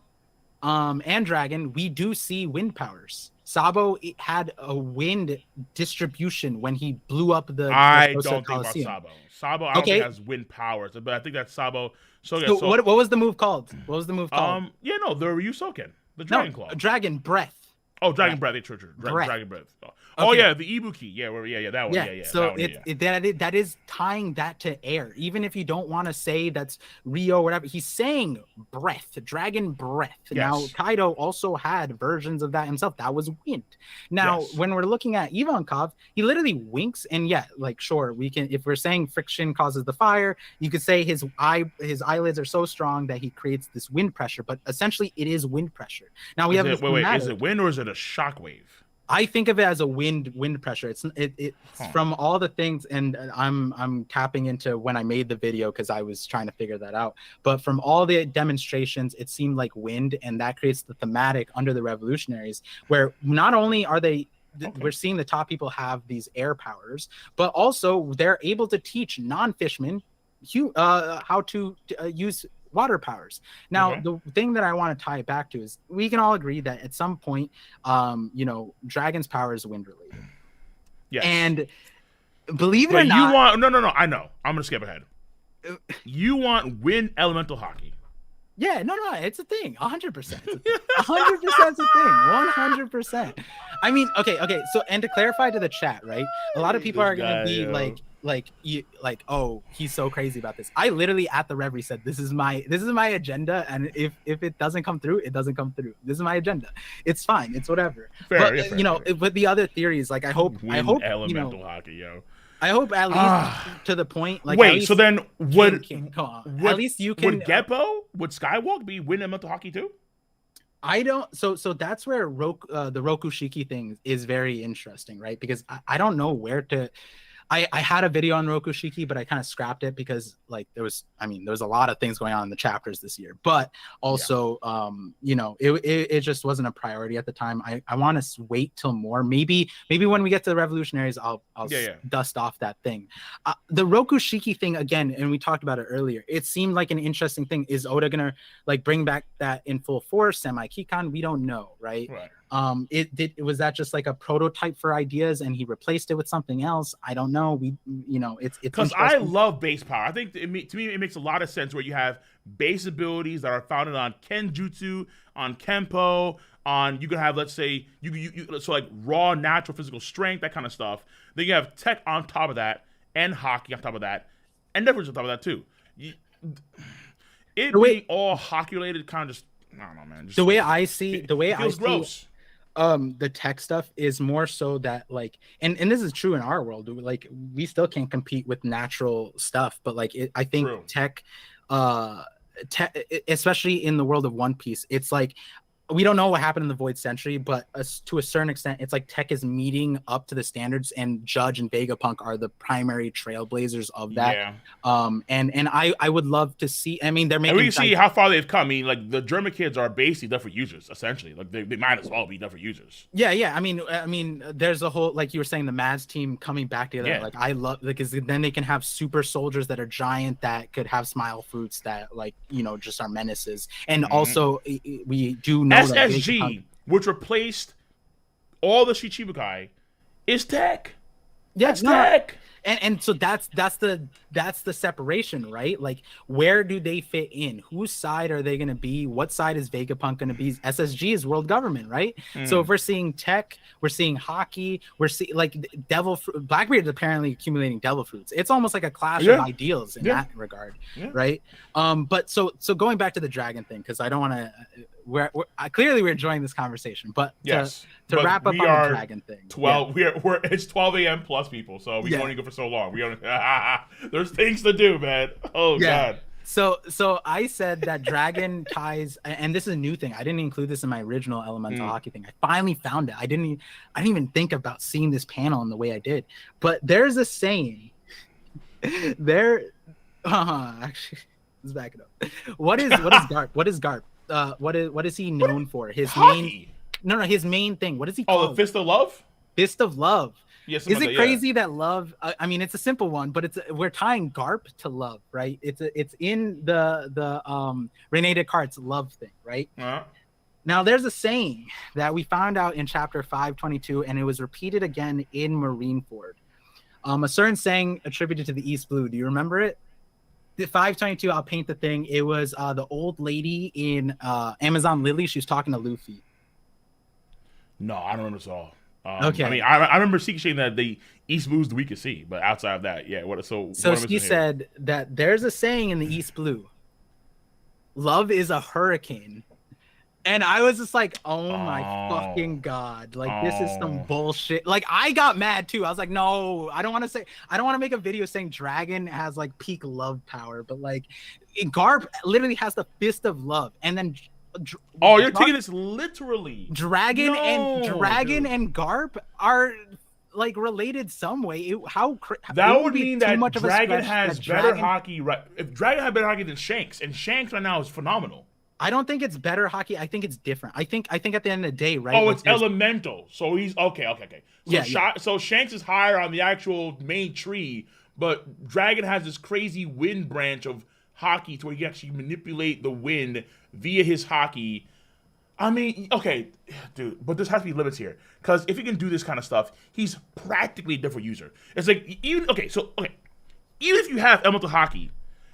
and Dragon, we do see wind powers. Sabo had a wind distribution when he blew up the I don't think about Sabo. Sabo, I don't think has wind powers, but I think that Sabo. So what was the move called? What was the move called? Yeah, no, the Ryusoken, the Dragon Claw. Dragon Breath. Oh, Dragon Breath. True. Dragon Breath. Oh yeah, the Ibuki. Yeah, that one. Yeah. So that is tying that to air. Even if you don't want to say that's Rio or whatever, he's saying breath, Dragon Breath. Yes. Now Kaido also had versions of that himself. That was wind. Now when we're looking at Ivankov, he literally winks, and sure, we can. If we're saying friction causes the fire, you could say his eyelids are so strong that he creates this wind pressure. But essentially, it is wind pressure. Now we have is it wind or is it a shockwave? I think of it as a wind pressure. It's from all the things, and I'm tapping into when I made the video because I was trying to figure that out. But from all the demonstrations, it seemed like wind, and that creates the thematic under the revolutionaries, where not only are they we're seeing the top people have these air powers, but also they're able to teach non-fishmen how to use water powers. Now, the thing that I want to tie it back to is we can all agree that at some point, Dragon's power is wind related. Yes. And believe it or not, you want no. I know. I'm gonna skip ahead. You want wind elemental hockey. Yeah, no, it's a thing. 100%. 100% is a thing. 100%. I mean, okay. So, and to clarify to the chat, right? A lot of people are gonna be oh, he's so crazy about this. I literally at the Reverie said this is my agenda, and if it doesn't come through, it doesn't come through. This is my agenda. It's fine. It's whatever. But with the other theories, like I hope elemental hockey, yo. I hope at least to the point. Like, wait, so then would at least you can. Would Skywalk be wind elemental hockey too? I don't. So that's where the Rokushiki thing is very interesting, right? Because I don't know where to. I had a video on Rokushiki, but I kind of scrapped it because there was a lot of things going on in the chapters this year, but also, it just wasn't a priority at the time. I want to wait till more, maybe when we get to the revolutionaries, I'll dust off that thing. The Rokushiki thing again, and we talked about it earlier, it seemed like an interesting thing. Is Oda going to bring back that in full force, semi-Kikan? We don't know. Right. Was that just like a prototype for ideas and he replaced it with something else? I don't know. It's because I love base power. I think to me it makes a lot of sense where you have base abilities that are founded on Kenjutsu, on Kenpo, on you can have, let's say so like raw natural physical strength, that kind of stuff. Then you have tech on top of that, and hockey on top of that, and difference on top of that too. Being all hockey related kind of just, I don't know, man. The way I see it gross. The tech stuff is more so that and this is true in our world, we still can't compete with natural stuff, but I think true. tech, especially in the world of One Piece, it's we don't know what happened in the Void Century, but to a certain extent, it's tech is meeting up to the standards, and Judge and Vegapunk are the primary trailblazers of that. Yeah. And I would love to see. I mean, they're making. And we see how far they've come. I mean, the German kids are basically different users, essentially. They might as well be different users. Yeah. I mean, there's a whole, you were saying, the Mads team coming back together. Yeah. I love, because then they can have super soldiers that are giant that could have smile fruits that just are menaces, and also we do know. SSG, which replaced all the Shichibukai, is tech. That's tech. And so that's the separation, right? Where do they fit in? Whose side are they going to be? What side is Vegapunk going to be? SSG is world government, right? So if we're seeing tech, we're seeing hockey, we're seeing Blackbeard is apparently accumulating devil fruits. It's almost like a clash of ideals in that regard, right? But so going back to the dragon thing, because I don't want to. We're clearly we're enjoying this conversation, but to wrap up on the dragon thing. It's 12 a.m. plus people, so we can only go for so long. There's things to do, man. Oh God. So I said that dragon ties, and this is a new thing. I didn't include this in my original elemental hockey thing. I finally found it. I didn't even think about seeing this panel in the way I did. But there's a saying. There, actually, let's back it up. What is Garp? What is Garp? What is he known for? His hockey. his main thing. What is he called? called? Oh, the Fist of Love. Fist of Love. Yes. Is it crazy that love? I mean, it's a simple one, but we're tying Garp to love, right? It's in the Rene Descartes' love thing, right? Uh-huh. Now, there's a saying that we found out in chapter 522, and it was repeated again in Marineford. A certain saying attributed to the East Blue. Do you remember it? The 522. I'll paint the thing. It was the old lady in Amazon Lily. She was talking to Luffy. No, I don't remember this all. Okay. I mean, I remember saying that the East Blue is the weakest sea, but outside of that, yeah. So she said that there's a saying in the East Blue. Love is a hurricane, and I was just like, "Oh my fucking god! Like this is some bullshit." Like I got mad too. I was like, "No, I don't want to make a video saying Dragon has like peak love power, but like Garp literally has the fist of love, and then." You're taking this literally. Dragon and Garp are like related some way. That would mean that Dragon has better hockey. Right? If Dragon had better hockey than Shanks, and Shanks right now is phenomenal. I don't think it's better hockey. I think it's different. I think at the end of the day, right? Oh, it's elemental. So he's okay. So So Shanks is higher on the actual main tree, but Dragon has this crazy wind branch of hockey to where he can actually manipulate the wind via his hockey. I mean, okay, dude, but there has to be limits here. Because if he can do this kind of stuff, he's practically a different user. It's like, even if you have elemental hockey,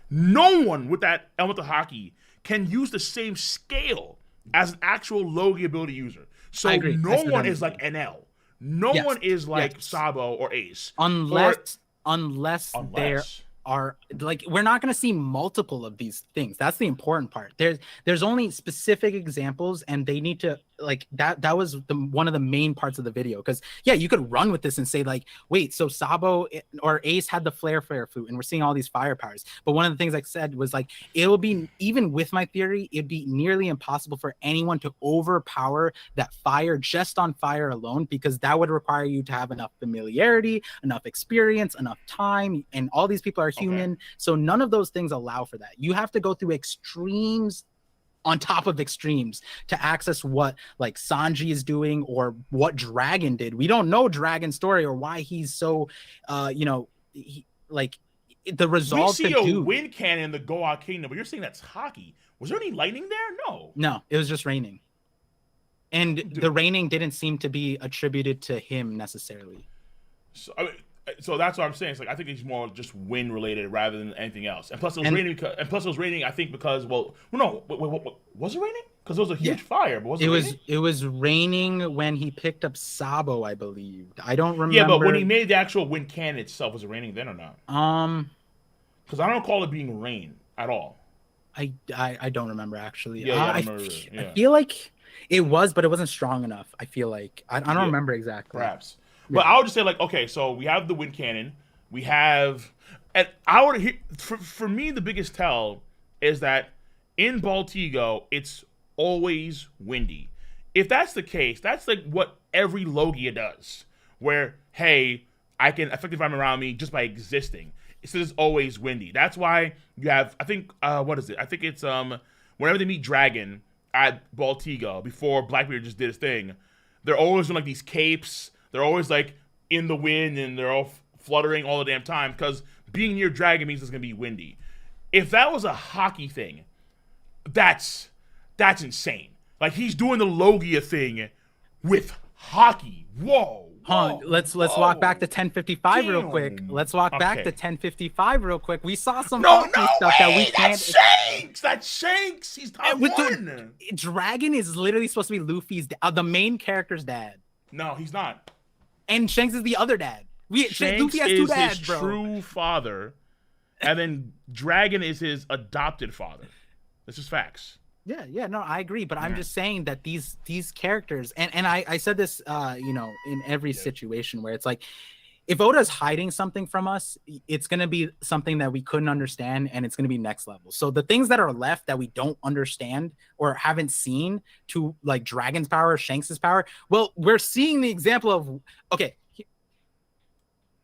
no one with that elemental hockey can use the same scale as an actual Logi ability user. So no one is like NL. No one is like Sabo or Ace. Unless there are like, we're not going to see multiple of these things. That's the important part. There's only specific examples, and they need to like that was one of the main parts of the video. Because you could run with this and say like, wait, so Sabo or Ace had the flare flute, and we're seeing all these fire powers. But one of the things I said was like, it will be, even with my theory, it'd be nearly impossible for anyone to overpower that fire just on fire alone, because that would require you to have enough familiarity, enough experience, enough time, and all these people are human. Okay. So none of those things allow for that. You have to go through extremes on top of extremes to access what like Sanji is doing or what Dragon did. We don't know Dragon's story or why he's so like the resolve to do. We see a wind cannon in the Goa Kingdom, but you're saying that's hockey. Was there any lightning there? No, it was just raining. And the raining didn't seem to be attributed to him necessarily. So that's what I'm saying. It's like, I think it's more just wind related rather than anything else. And plus it was raining. I think because was it raining? Because it was a huge fire. But it was raining when he picked up Sabo, I believe. I don't remember. Yeah, but when he made the actual wind cannon itself, was it raining then or not? Because I don't recall it being rain at all. I don't remember actually. Yeah, I feel like it was, but it wasn't strong enough. I feel like I don't remember exactly. Perhaps. But I would just say, like, okay, so we have the wind cannon. We have, and for me, the biggest tell is that in Baltigo, it's always windy. If that's the case, that's like what every Logia does, where, hey, I can affect the environment around me just by existing. It's always windy. That's why you have, I think, what is it? I think it's whenever they meet Dragon at Baltigo, before Blackbeard just did his thing, they're always in like these capes. They're always like in the wind and they're all fluttering all the damn time because being near Dragon means it's gonna be windy. If that was a hockey thing, that's insane. Like he's doing the Logia thing with hockey. Whoa. Let's walk back to 1055 real quick. Let's walk back to 1055 real quick. We saw some stuff that we can't. That's Shanks. He's top one. Dragon is literally supposed to be Luffy's the main character's dad. No, he's not. And Shanks is the other dad. Shanks Luffy has two dads, his bro. True father, and then Dragon is his adopted father. This is facts. Yeah, no, I agree, but I'm just saying that these characters, and I said this, in every situation where it's like, if Oda's hiding something from us, it's going to be something that we couldn't understand, and it's going to be next level. So the things that are left that we don't understand or haven't seen, to like Dragon's power, Shanks's power, well, we're seeing the example of, okay,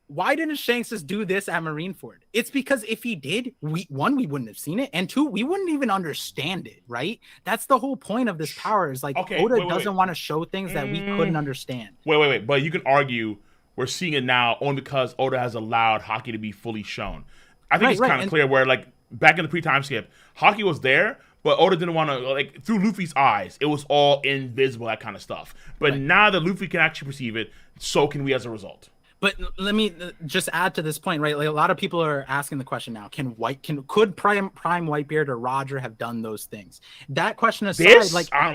why didn't Shanks just do this at Marineford? It's because if he did, we wouldn't have seen it, and two, we wouldn't even understand it, right? That's the whole point of this power, is like, Oda doesn't want to show things that we couldn't understand. Wait. But you can argue we're seeing it now only because Oda has allowed Haki to be fully shown. I think it's kind of clear where, like, back in the pre-time skip, Haki was there, but Oda didn't want to, like, through Luffy's eyes, it was all invisible, that kind of stuff. But now that Luffy can actually perceive it, so can we as a result. But let me just add to this point, right? Like, a lot of people are asking the question now: could Prime Whitebeard or Roger have done those things? That question aside, like, I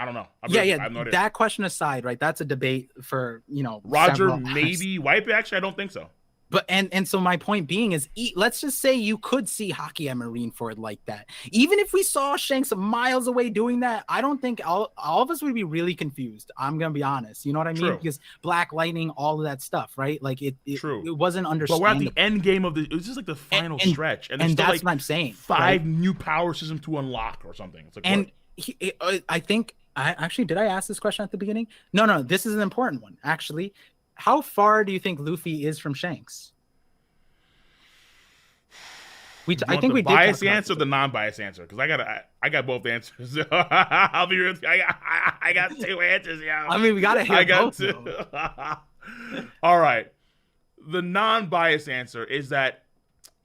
don't know. I have no idea. That question aside, right? That's a debate for Roger, maybe Whitebeard. Actually, I don't think so. But and so my point being is, let's just say you could see Haki at Marineford like that. Even if we saw Shanks miles away doing that, I don't think all of us would be really confused. I'm gonna be honest. You know what I mean? True. Because Black Lightning, all of that stuff, right? Like it wasn't understandable. But we're at the end game of it was just like the final stretch, and that's like what I'm saying. 5 new power systems to unlock or something. It's like, I think did I ask this question at the beginning? No, this is an important one actually. How far do you think Luffy is from Shanks? I think we did biased answer, the non-biased answer, because I got both answers. I'll be real. I got 2 answers, yo. I mean, we gotta hear both. I got 2. All right. The non-biased answer is that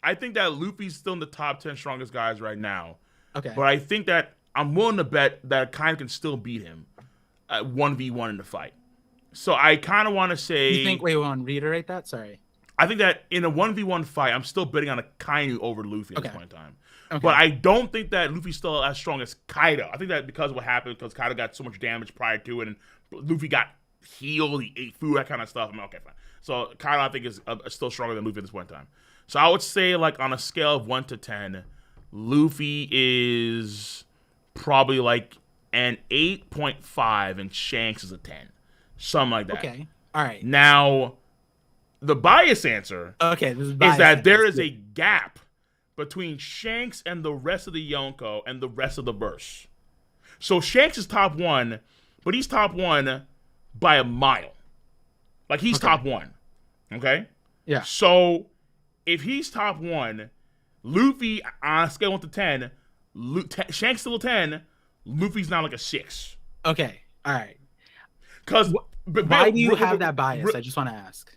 I think that Luffy's still in the top 10 strongest guys right now. Okay. But I think that I'm willing to bet that Kai can still beat him at 1v1 in the fight. So I kind of want to say... You think... Wait, reiterate that? Sorry. I think that in a 1v1 fight, I'm still betting on a Kainu over Luffy at this point in time. Okay. But I don't think that Luffy's still as strong as Kaido. I think that because of what happened, because Kaido got so much damage prior to it, and Luffy got healed, he ate food, that kind of stuff. I'm like, okay, fine. So Kaido, I think, is still stronger than Luffy at this point in time. So I would say, like, on a scale of 1 to 10, Luffy is probably like an 8.5, and Shanks is a 10. Something like that. Okay. All right. Now, the bias answer is that there is a gap between Shanks and the rest of the Yonko and the rest of the verse. So Shanks is top 1, but he's top 1 by a mile. Like, he's top 1. Okay? Yeah. So if he's top 1, Luffy on a scale of 1 to 10, Shanks still a 10, Luffy's now like a 6. Okay. All right. Because why do you have that bias? I just want to ask.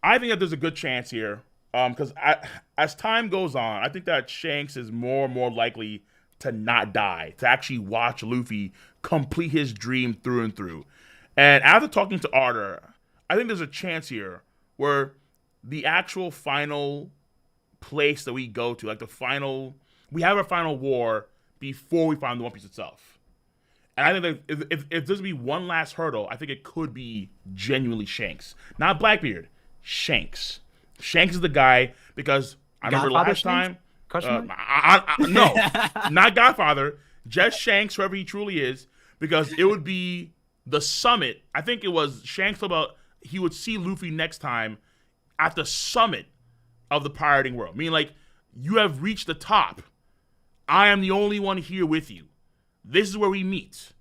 I think that there's a good chance here, because as time goes on, I think that Shanks is more and more likely to not die, to actually watch Luffy complete his dream through and through. And after talking to Arthur, I think there's a chance here where the actual final place that we go to, like we have our final war before we find the One Piece itself. And I think that if there's to be one last hurdle, I think it could be genuinely Shanks. Not Blackbeard, Shanks. Shanks is the guy, because I remember last time... no, not Godfather. Just Shanks, whoever he truly is, because it would be the summit. I think it was Shanks about he would see Luffy next time at the summit of the pirating world. Meaning, like, you have reached the top. I am the only one here with you. This is where we meet.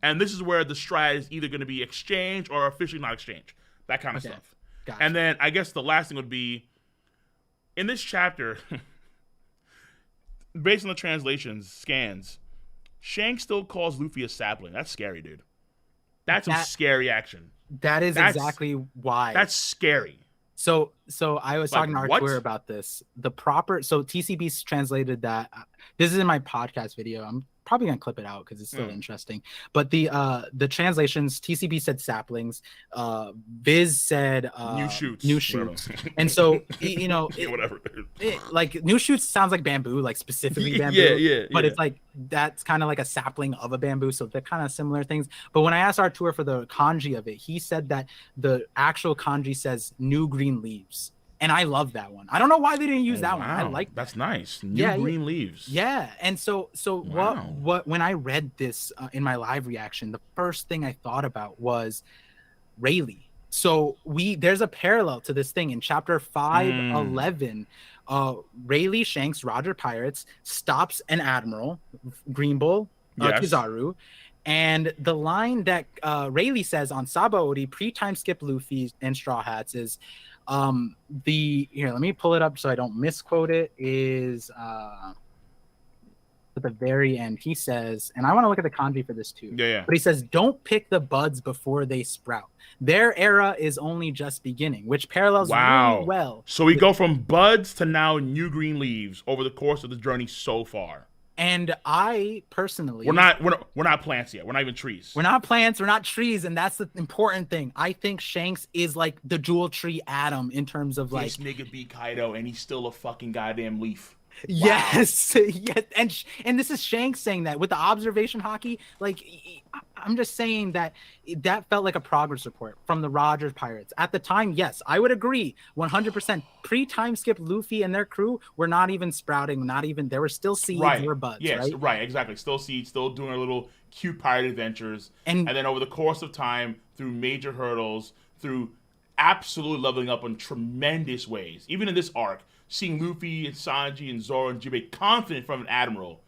And this is where the stride is either going to be exchanged or officially not exchanged. That kind of stuff. Gotcha. And then I guess the last thing would be, in this chapter, based on the translations, scans, Shanks still calls Luffy a sapling. That's scary, dude. That's some scary action. That's exactly why. That's scary. So I was talking to Artur about this. So TCB's translated that. This is in my podcast video. I'm probably gonna clip it out because it's still interesting. But the translations, TCB said saplings, Viz said new shoots. And so whatever. Like new shoots sounds like bamboo, like specifically bamboo. Yeah. But it's like that's kind of like a sapling of a bamboo, so they're kind of similar things. But when I asked Artur for the kanji of it, he said that the actual kanji says new green leaves. And I love that one. I don't know why they didn't use that one. I like that. That's nice. New green leaves. Yeah. And so what when I read this in my live reaction, the first thing I thought about was Rayleigh. So there's a parallel to this thing in chapter Mm. 511. Rayleigh Shanks, Roger Pirates, stops an admiral, Green Bull, Yes. Kizaru, and the line that Rayleigh says on Sabaody pre-time skip Luffy and Straw Hats is the here, let me pull it up so I don't misquote it, is at the very end. He says, and I want to look at the kanji for this too, Yeah, yeah. but he says, don't pick the buds before they sprout. Their era is only just beginning, which parallels really Wow. well So we with, go from buds to now new green leaves over the course of the journey so far. and I personally, We're not plants yet. We're not even trees. we're not plants, we're not trees, and that's the important thing. I think Shanks is like the jewel tree Adam in terms of like, This nigga beat Kaido and he's still a fucking goddamn leaf. Wow. yes, yes, and this is Shanks saying that with the observation hockey. Like, I'm just saying that that felt like a progress report from the Rogers Pirates at the time. Yes, I would agree 100%. Pre-time skip Luffy and their crew were not even sprouting, not even there were still seeds, Right. or buds, Yes, right? right, exactly. Still seeds, still doing our little cute pirate adventures. And And then over the course of time, through major hurdles, through absolutely leveling up in tremendous ways. Even in this arc, seeing Luffy and Sanji and Zoro and Jinbei confident from an admiral,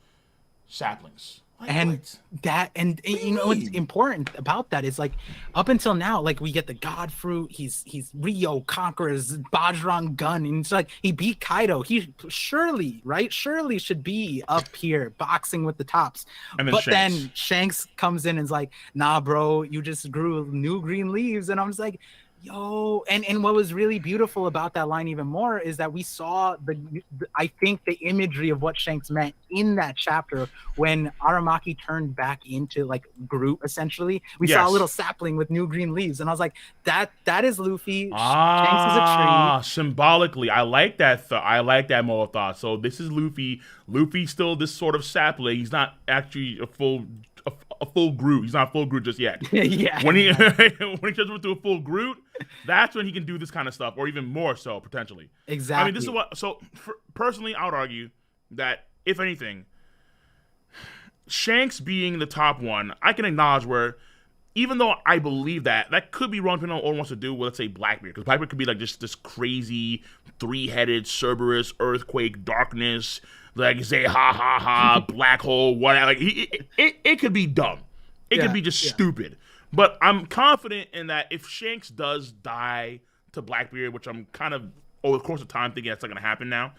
saplings. Like and what? that and What do you know what's mean? important about that is like up until now, like we get the god fruit, he's Rio conquerors Bajrang gun, and it's like he beat Kaido, he surely should be up here boxing with the tops. And then But Shanks. then Shanks comes in and is like, nah bro, you just grew new green leaves, and I'm just like, yo. And what was really beautiful about that line even more is that we saw I think the imagery of what Shanks meant in that chapter when Aramaki turned back into like Groot. Essentially, we saw a Yes. little sapling with new green leaves, and I was like, that is Luffy. Shanks is a tree. Ah, symbolically, I like that. I like that mode of thought. So this is Luffy. Luffy's still this sort of sapling. He's not actually a full Groot. He's not full Groot just yet. Yeah, When he exactly. when he turns into a full Groot, that's when he can do this kind of stuff, or even more so potentially. I mean, this is Exactly. what. So personally, I would argue that if anything, Shanks being the top one, I can acknowledge where, even though I believe that could be wrong depending on what one wants to do with, let's say, Blackbeard. Because Blackbeard could be like just this crazy, three-headed, Cerberus, earthquake, darkness, like say ha ha ha, black hole, whatever. Like, it could be dumb. It could Yeah, be just yeah. stupid. But I'm confident in that if Shanks does die to Blackbeard, which I'm kind of over the course of time thinking that's not going to happen now,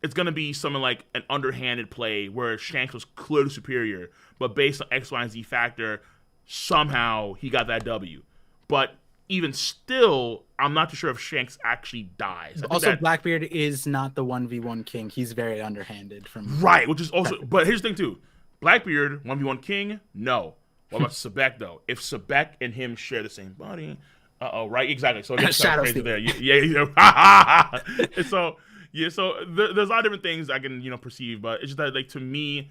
it's going to be something like an underhanded play where Shanks was clearly superior, but based on X, Y, and Z factor, somehow he got that W. But even still, I'm not too sure if Shanks actually dies. I think Also, that Blackbeard is not the 1v1 king. He's very underhanded from right, which is also. But here's the thing too: Blackbeard 1v1 king, no. What about Sebek though? If Sebek and him share the same body, right? Exactly. So it gets Shadow crazy Steel. there. Yeah. And so yeah, so there's a lot of different things I can perceive, but it's just that like to me,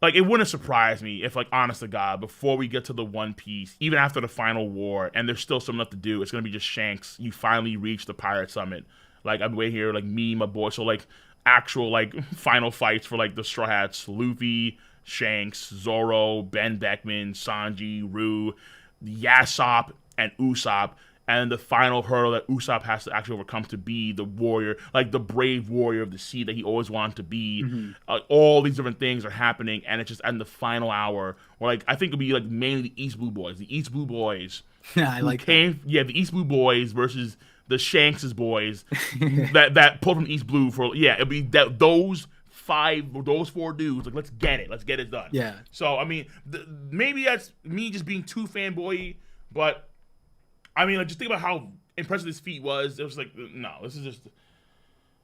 like it wouldn't surprise me if like honest to God, before we get to the One Piece, even after the final war, and there's still something left to do, it's gonna be just Shanks. You finally reach the Pirate Summit. Like I'm waiting here, like me, my boy. So like actual like final fights for like the Straw Hats, Luffy, Shanks, Zoro, Ben Beckman, Sanji, Rue, Yasop, and Usopp. And the final hurdle that Usopp has to actually overcome to be the warrior, like the brave warrior of the sea that he always wanted to be. Mhm. All these different things are happening, and it's just in the final hour, where like I think it'll be like mainly the East Blue Boys. The East Blue Boys I who like that. came, yeah, the East Blue Boys versus the Shanks' boys that pulled from East Blue for it'll be that those four dudes. Like let's get it done. Yeah. So I mean, maybe that's me just being too fanboy, but I mean, like just think about how impressive this feat was. It was like, no, this is just,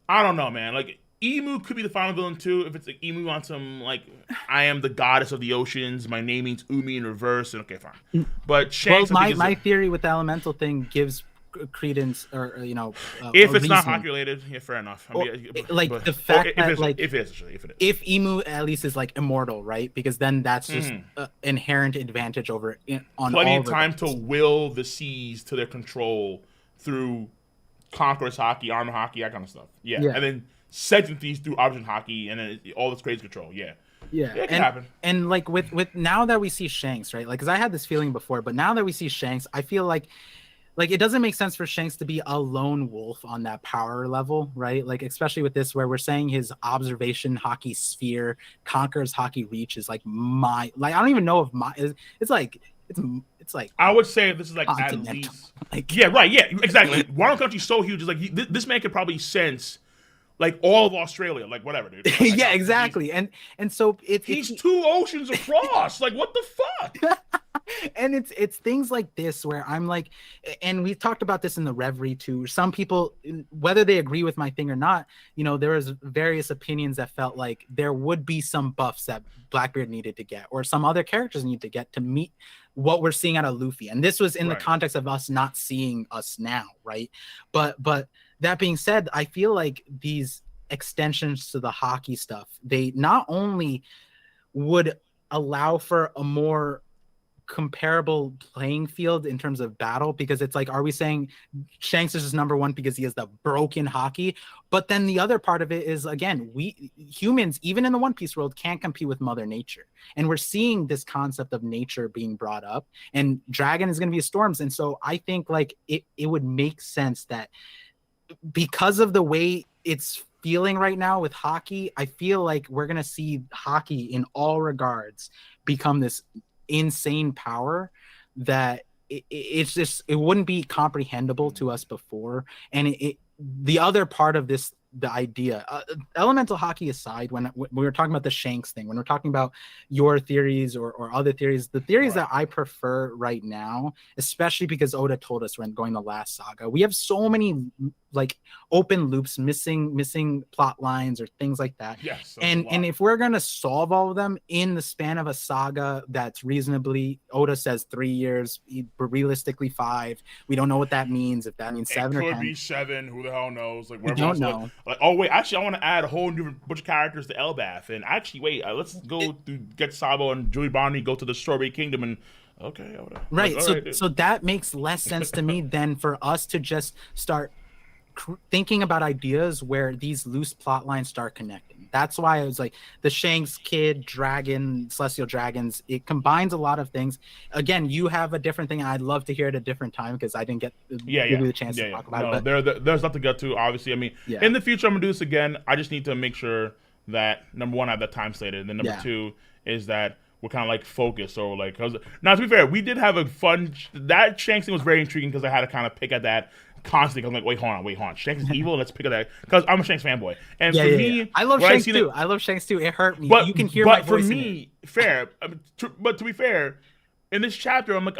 I don't know, man. Like Emu could be the final villain too. If it's like Emu on some like, I am the goddess of the oceans. My name means Umi in reverse. And okay, fine. But Well, Shanks, I think, is my theory with the elemental thing gives credence, or if a it's not reason. hockey related, yeah, fair enough. I Or, mean, like but the fact if that like if it is actually, if it is. if Emu at least is like immortal, right? Because then that's just inherent advantage over on Plenty all of time to will the seas to their control through conquerors hockey, armor hockey, that kind of stuff. Yeah, Yeah. and then sentient these through option hockey, and then all this crazy control. Yeah. Yeah, Yeah, it can happen. and like with now that we see Shanks, right? Like, because I had this feeling before, but now that we see Shanks, I feel like it doesn't make sense for Shanks to be a lone wolf on that power level, right? Like, especially with this, where we're saying his observation hockey sphere conquers hockey reach is like like I don't even know if it's like it's like I would say this is like at continental, least. like Yeah, right. Yeah, exactly. Wano Country's so huge. It's like this man could probably sense like all of Australia. Like whatever, dude. Like I yeah, got exactly, and so he's 2 oceans across. Like what the fuck? and it's things like this where I'm like, and we've talked about this in the Reverie too. Some people, whether they agree with my thing or not, there was various opinions that felt like there would be some buffs that Blackbeard needed to get, or some other characters need to get to meet what we're seeing out of Luffy. And this was in the Right. context of us not seeing us now, right? But that being said, I feel like these extensions to the hockey stuff, they not only would allow for a more comparable playing field in terms of battle, because it's like, are we saying Shanks is just number one because he has the broken hockey? But then the other part of it is, again, we humans, even in the One Piece world, can't compete with Mother Nature, and we're seeing this concept of nature being brought up, and Dragon is going to be storms. And so I think like it would make sense that because of the way it's feeling right now with hockey, I feel like we're going to see hockey in all regards become this insane power that it's just, it wouldn't be comprehensible to us before. And the other part of this, the idea, elemental hockey aside, when we were talking about the Shanks thing, when we're talking about your theories or other theories, the theories that I prefer right now, especially because Oda told us when going the last saga, we have so many like open loops, missing plot lines or things like that. Yes. And if we're gonna solve all of them in the span of a saga that's reasonably, Oda says 3 years, realistically 5. We don't know what that means. If that means 7 or 10, it could be 7. Who the hell knows? Like we don't know. Like, oh wait, actually, I want to add a whole new bunch of characters to Elbath. And actually, wait, let's go to get Sabo and Julie Bonnie go to the Strawberry Kingdom and. Okay, right. Like, so that makes less sense to me than for us to just start thinking about ideas where these loose plot lines start connecting. That's why I was like, the Shanks kid dragon, celestial dragons, it combines a lot of things. Again, you have a different thing. I'd love to hear it at a different time because I didn't give you the chance to talk about it. But there's nothing to get to, obviously. I mean, in the future, I'm going to do this again. I just need to make sure that, number one, I have that time slated. And then number two is that we're kind of like focused. Or like, now to be fair, we did have a fun, that Shanks thing was very intriguing because I had to kind of pick at that constantly. I'm like, wait, hold on. Shanks is evil. Let's pick at that because I'm a Shanks fanboy. And for me, I love Shanks too. I love Shanks too. It hurt me. But you can hear my voice. But for me, fair. But to be fair, in this chapter, I'm like,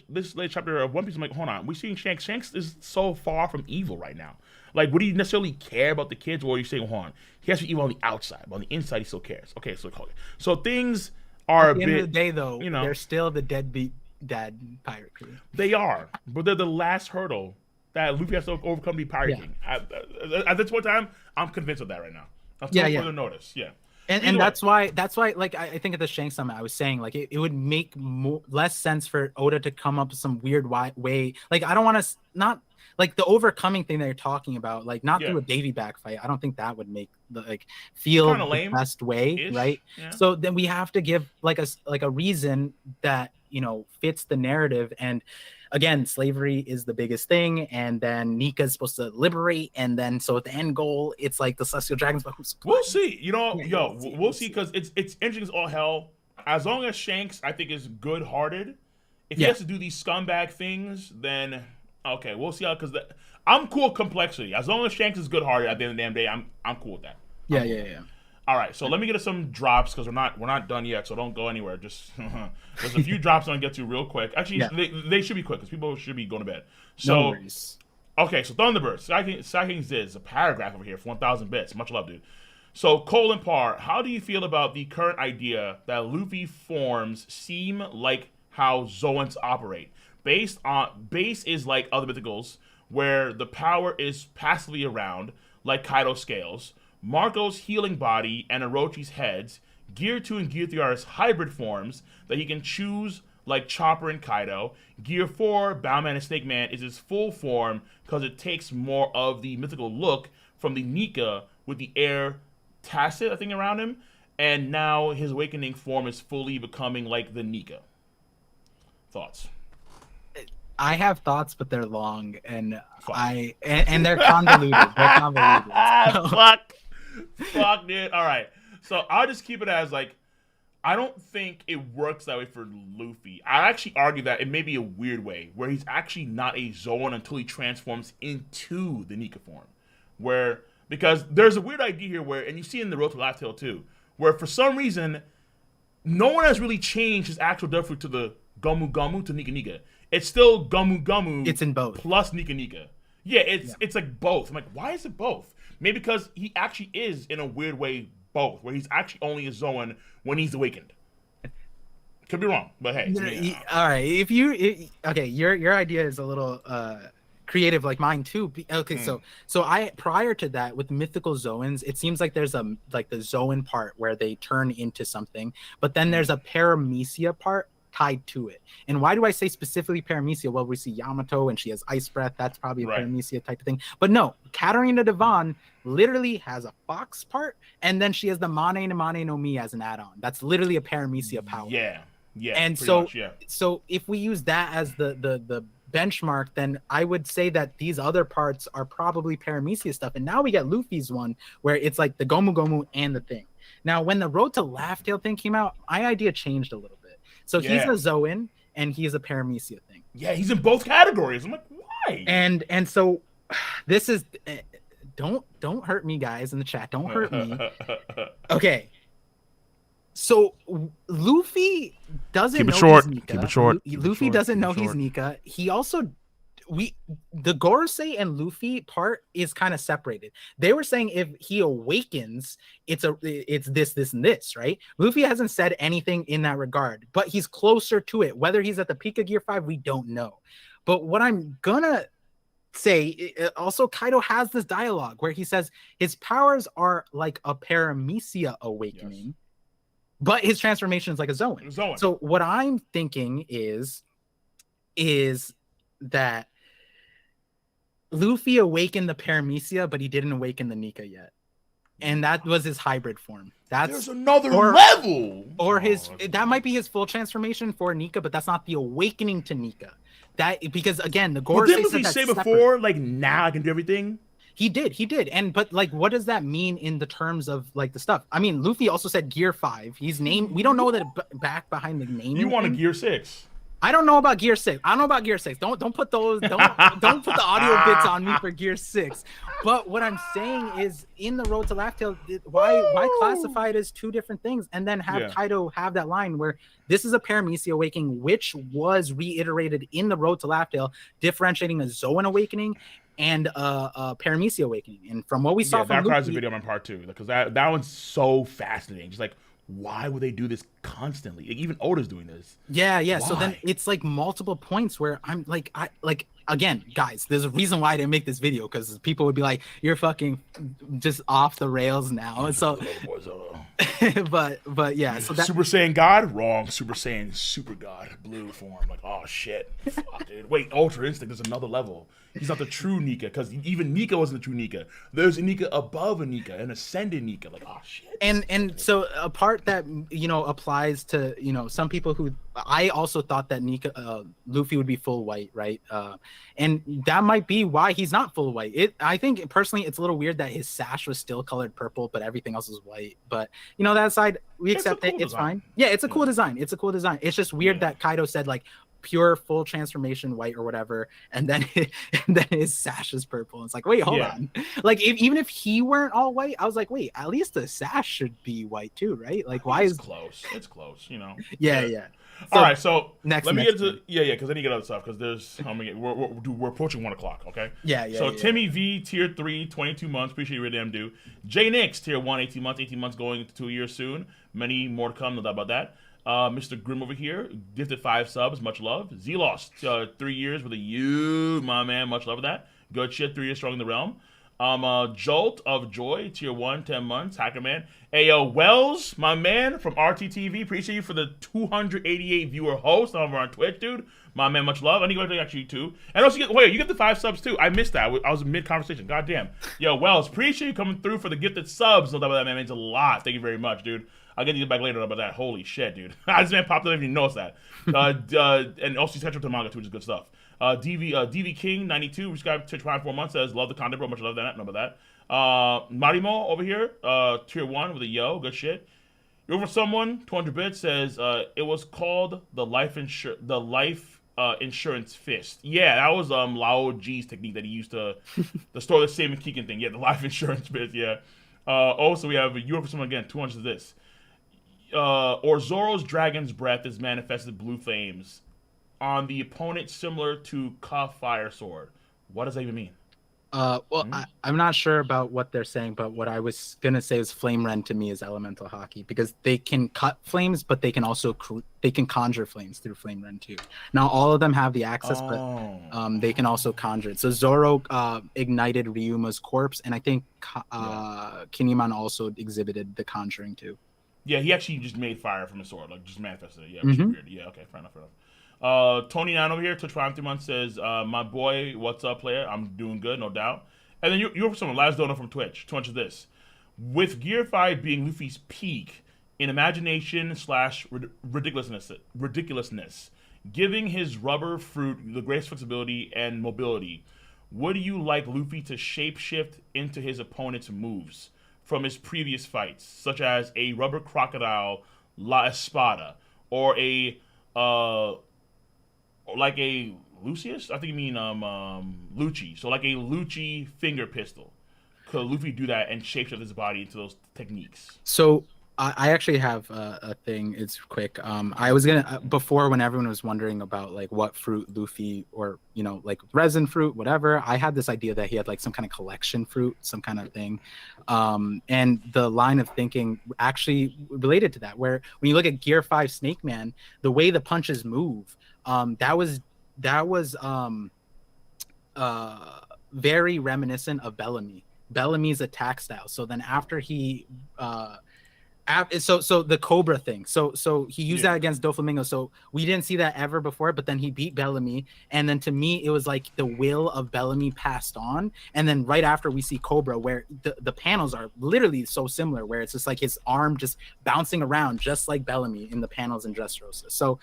this late chapter of One Piece, I'm like, hold on. We're seeing Shanks. Shanks is so far from evil right now. Like, would he necessarily care about the kids, or are you saying, hold on, he has to be evil on the outside, but on the inside, he still cares? Okay, so things are at the end of the day, though, they're still the deadbeat dad pirate crew. They are, but they're the last hurdle that Luffy has to overcome to be Pirate King. At this point in time, I'm convinced of that right now. Until further notice, And that's why, like, I think at the Shanks Summit, I was saying, like, it would make less sense for Oda to come up with some weird way. Like, I don't want to, not, like, the overcoming thing that you're talking about, like, not through a Davy back fight. I don't think that would make, feel the best way, right? Yeah. So then we have to give, like a reason that, fits the narrative. And again, slavery is the biggest thing, and then Nika is supposed to liberate, and then so at the end goal, it's like the Celestial Dragons. But we'll see. We'll see, because it's interesting as all hell. As long as Shanks, I think, is good-hearted, if he has to do these scumbag things, then okay, we'll see how. Because I'm cool with complexity. As long as Shanks is good-hearted, at the end of the damn day, I'm cool with that. Yeah. All right, so let me get us some drops because we're not done yet, so don't go anywhere. Just there's a few drops I'm gonna get to real quick. Actually, they should be quick because people should be going to bed. So, no worries. Okay, so Thunderbird, Saiking Ziz, a paragraph over here for 1,000 bits. Much love, dude. So, Cole and Par, how do you feel about the current idea that Luffy forms seem like how Zoans operate? Base is like other mythicals, where the power is passively around, like Kaido scales. Marco's healing body and Orochi's heads, Gear 2 and Gear 3 are his hybrid forms that he can choose, like Chopper and Kaido. Gear 4, Bowman and Snake Man, is his full form because it takes more of the mythical look from the Nika with the air tacit, I think, around him. and now his awakening form is fully becoming like the Nika. Thoughts? I have thoughts, but they're long, and and they're convoluted. They're convoluted. Fuck, dude. All right, so I'll just keep it as like, I don't think it works that way for Luffy. I actually argue that it may be a weird way where he's actually not a Zoan until he transforms into the Nika form. Because there's a weird idea here where, and you see it in the Road to Laugh Tale too, where for some reason, no one has really changed his actual death fruit to the Gomu Gomu to Nika Nika. It's still Gomu Gomu. It's in both. Plus Nika Nika. Yeah, it's like both. I'm like, why is it both? Maybe because he actually is, in a weird way, both, where he's actually only a Zoan when he's awakened. Could be wrong, but hey. All right, your idea is a little creative like mine too. Okay, so I prior to that with mythical Zoans, it seems like there's a like the Zoan part where they turn into something, but then there's a paramecia part tied to it. And why do I say specifically paramecia? Well, we see Yamato and she has ice breath. That's probably a paramecia type of thing. But no, Katarina Devon literally has a fox part, and then she has the Mane no Mane no Mi as an add-on. That's literally a paramecia power. Yeah. And so if we use that as the benchmark, then I would say that these other parts are probably paramecia stuff. And now we get Luffy's one where it's like the Gomu Gomu and the thing. Now, when the Road to Laugh Tale thing came out, my idea changed a little bit. So he's a Zoan and he's a paramecia thing. Yeah, he's in both categories. I'm like, why? And so this is don't hurt me, guys in the chat. Don't hurt me. Okay. So Luffy doesn't know he's Nika. Keep it short. Luffy doesn't know he's Nika. He also the Gorosei and Luffy part is kind of separated. They were saying if he awakens, it's this and this, right? Luffy hasn't said anything in that regard, but he's closer to it. Whether he's at the peak of Gear 5, we don't know. But what I'm gonna say, also Kaido has this dialogue where he says his powers are like a paramecia awakening, but his transformation is like a Zoan. So what I'm thinking is that Luffy awakened the paramecia, but he didn't awaken the Nika yet. And that was his hybrid form. There's another level. Or that might be his full transformation for Nika, but that's not the awakening to Nika. Because again, the Gorosei didn't Luffy say before, like, now I can do everything? He did. But like, what does that mean in the terms of like the stuff? I mean, Luffy also said Gear 5. He's named. We don't know that back behind the name. You want a Gear 6? I don't know about Gear 6. I don't know about Gear 6. Don't put those. Don't put the audio bits on me for Gear 6. But what I'm saying is, in the Road to Laugh Tale, why classify it as two different things, and then have Kaido have that line where this is a paramecia awakening, which was reiterated in the Road to Laugh Tale, differentiating a Zoan awakening and a paramecia awakening. And from what we saw from that requires a video on part 2, because that one's so fascinating. Just like, why would they do this constantly? Like, even Oda's doing this. Yeah. Why? So then it's like multiple points where I'm like, again, guys, there's a reason why I didn't make this video, because people would be like, you're fucking just off the rails now. And so, but yeah. So that Super Saiyan God, wrong. Super Saiyan Super God, blue form. Like, oh shit, fuck, dude. Wait, Ultra Instinct. There's another level. He's not the true Nika, because even Nika wasn't the true Nika. There's a Nika above a Nika, an ascended Nika. Like, oh shit. And so a part that applies to some people who I also thought that Luffy would be full white, right? And that might be why he's not full white. I think personally it's a little weird that his sash was still colored purple, but everything else was white. But that aside, we accept it. It's fine. Yeah, it's a cool design. It's a cool design. It's just weird that Kaido said like pure full transformation white or whatever, and then his sash is purple. It's like, wait, hold on. Like, even if he weren't all white, I was like, wait, at least the sash should be white too, right? Like, why is close? It's close, Yeah. So, all right, so let me get to because I need to get other stuff, because there's we're approaching 1 o'clock. Okay. Yeah. So Timmy V tier 3, 22 months. Appreciate you, really do. J Nix tier 1, 18 months. 18 months going into 2 years soon. Many more to come. No doubt about that. Mr. Grim over here gifted 5 subs, much love. Z-Lost 3 years with a U, my man, much love for that. Good shit, 3 years strong in the realm. Jolt of Joy, tier 1, 10 months, Hacker Man. Ayo, Wells, my man from RTTV, appreciate you for the 288 viewer host over on Twitch, dude. My man, much love. I need to go actually too. And also, you get the 5 subs too. I missed that. I was mid conversation. God damn. Yo, Wells, appreciate you coming through for the gifted subs. No doubt that, man, means a lot. Thank you very much, dude. I'll get to you back later about that. Holy shit, dude. This man popped up, I didn't even notice that. And also he's catching up to manga too, which is good stuff. DV King 92, which got Twitch Prime 4 months, says love the content, bro. Much love that. Know about that. Marimo over here, tier 1 with a yo, good shit. You're over someone, 200 bits, says it was called the life insurance fist. Yeah, that was Lao G's technique that he used to store the same Kikin thing. Yeah, the life insurance fist. Yeah. Also, we have you over someone again. 200 is this. Or Zoro's dragon's breath is manifested blue flames on the opponent, similar to Ka Fire Sword. What does that even mean? I'm not sure about what they're saying, but what I was gonna say is Flame Rend to me is elemental hockey because they can cut flames, but they can also they can conjure flames through Flame Rend too. Now all of them have the access, but they can also conjure it. So Zoro ignited Ryuma's corpse, and I think Kinemon also exhibited the conjuring too. Yeah, he actually just made fire from his sword, like just manifested it. Yeah, which is weird. Yeah, okay, fair enough. Tony Nine over here, Twitch Prime 3 months, says, my boy, what's up, player? I'm doing good, no doubt. And then you're for someone, last donor from Twitch. Twitch is this. With Gear 5 being Luffy's peak in imagination / ridiculousness, giving his rubber fruit the greatest flexibility and mobility, would you like Luffy to shapeshift into his opponent's moves from his previous fights, such as a rubber crocodile La Espada, or a like a Lucius? I think you mean Lucci. So like a Lucci finger pistol. Could Luffy do that and shapeshift his body into those techniques? So I actually have a thing. It's quick. I was gonna before when everyone was wondering about like what fruit Luffy or like resin fruit, whatever. I had this idea that he had like some kind of collection fruit, some kind of thing, and the line of thinking actually related to that. Where when you look at Gear 5 Snake Man, the way the punches move, that was very reminiscent of Bellamy's attack style. So then after he so the Cobra thing. So he used that against Doflamingo. So we didn't see that ever before, but then he beat Bellamy. And then to me, it was like the will of Bellamy passed on. And then right after we see Cobra, where the panels are literally so similar, where it's just like his arm just bouncing around, just like Bellamy in the panels in Dressrosa. So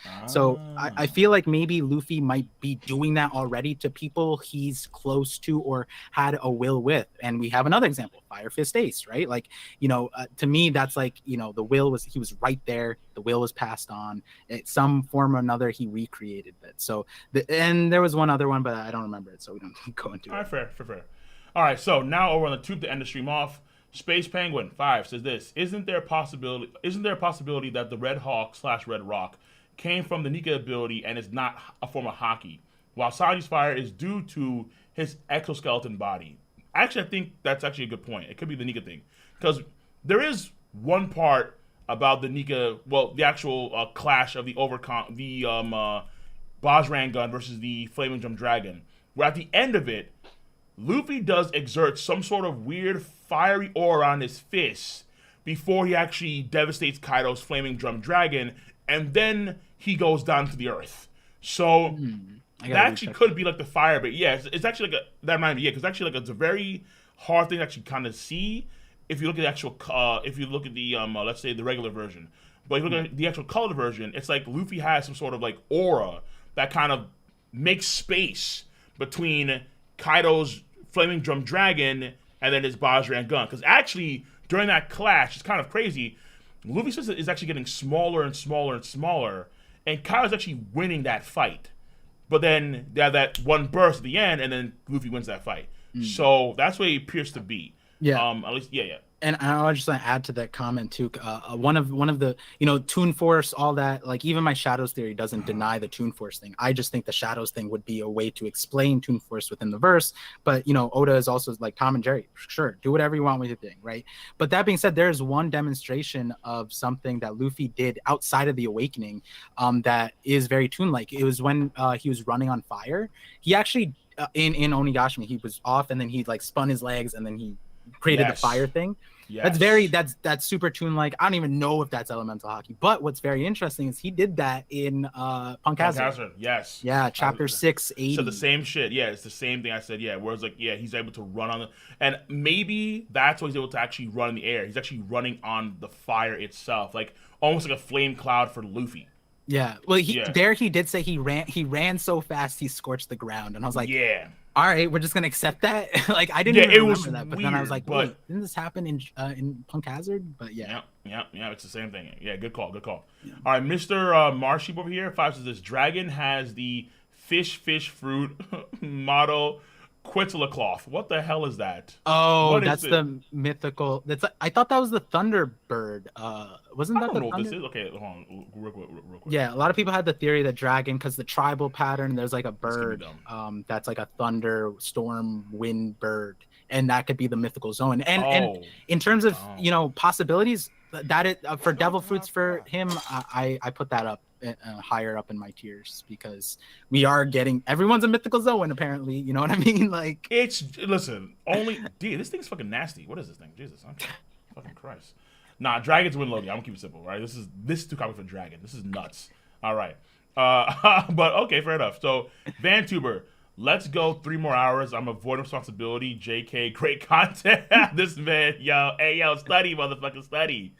I feel like maybe Luffy might be doing that already to people he's close to or had a will with. And we have another example, Fire Fist Ace, right? Like, to me, that's like, the will he was right there. The will was passed on. In some form or another, he recreated it. So, and there was one other one, but I don't remember it, so we don't go into it. All right, fair. All right, so now over on the tube to end the stream off, Space Penguin 5 says this: Isn't there a possibility that the Red Hawk / Red Rock came from the Nika ability and is not a form of hockey, while Sanji's fire is due to his exoskeleton body? Actually, I think that's actually a good point. It could be the Nika thing, because there is one part about the Nika, well, the actual clash of the Bajrang gun versus the Flaming Drum Dragon, where at the end of it, Luffy does exert some sort of weird fiery aura on his fist before he actually devastates Kaido's Flaming Drum Dragon, and then he goes down to the earth. So that actually could be like the fire, but yeah, it's actually like that reminded me, because actually like it's a very hard thing to actually kind of see. If you look at the actual, let's say the regular version, but if you look at the actual colored version, it's like Luffy has some sort of like aura that kind of makes space between Kaido's Flaming Drum Dragon and then his Bajrang gun. Because actually, during that clash, it's kind of crazy. Luffy's fist is actually getting smaller and smaller and smaller, and Kaido's actually winning that fight. But then they have that one burst at the end, and then Luffy wins that fight. So that's where he appears to be. Yeah. At least, yeah. And I just want to add to that comment too. One of the Toon Force, all that. Like even my Shadows theory doesn't deny the Toon Force thing. I just think the Shadows thing would be a way to explain Toon Force within the verse. But Oda is also like Tom and Jerry. Sure, do whatever you want with your thing, right? But that being said, there's one demonstration of something that Luffy did outside of the Awakening, that is very Toon-like. It was when he was running on fire. He actually in Onigashima he was off, and then he like spun his legs, and then he created the fire thing. Yes. That's super tune like. I don't even know if that's elemental hockey. But what's very interesting is he did that in Punk Punk Hazard. Hazard, yes. Yeah, I chapter said 680. the same shit. Yeah, it's the same thing I said. Yeah, where it's like, yeah, he's able to run on the, and maybe that's why he's able to actually run in the air. He's actually running on the fire itself, like almost like a flame cloud for Luffy. Yeah. Well, Yeah, he did say he ran so fast he scorched the ground, and I was like, yeah, all right, we're just gonna accept that. Like I didn't yeah. even It was remember that, but then I was weird, like, but wait, didn't this happen in Punk Hazard? But yeah. yeah. It's the same thing. Yeah, good call, good call. Yeah. All right, Mister Marshy over here. Five says this dragon has the fish fruit model Quetzalcoatl cloth. What the hell is that? Oh, What is that's it? the mythical. That's I thought that was the Thunderbird. Wasn't I that don't the know what this Thunder? is. Okay, hold on, real quick, real quick. Yeah, a lot of people had the theory that dragon, because the tribal pattern, there's like a This could be bird, dumb. that's like a thunder, storm, wind bird, and that could be the mythical zone. And Oh, in terms of dumb. possibilities, that it for devil fruits for him, I put that up higher up in my tiers because we are getting everyone's a mythical zone apparently. You know what I mean? Like Listen, only dude, this thing's fucking nasty. What is this thing? Jesus, okay. Fucking Christ. Nah, dragons win Logan. I'm gonna keep it simple, right? This is too common for dragon. This is nuts. All right. But okay, fair enough. So VanTuber, let's go 3 more hours. I'm avoiding responsibility. JK, great content. This man, yo, hey yo, study, motherfucker, study.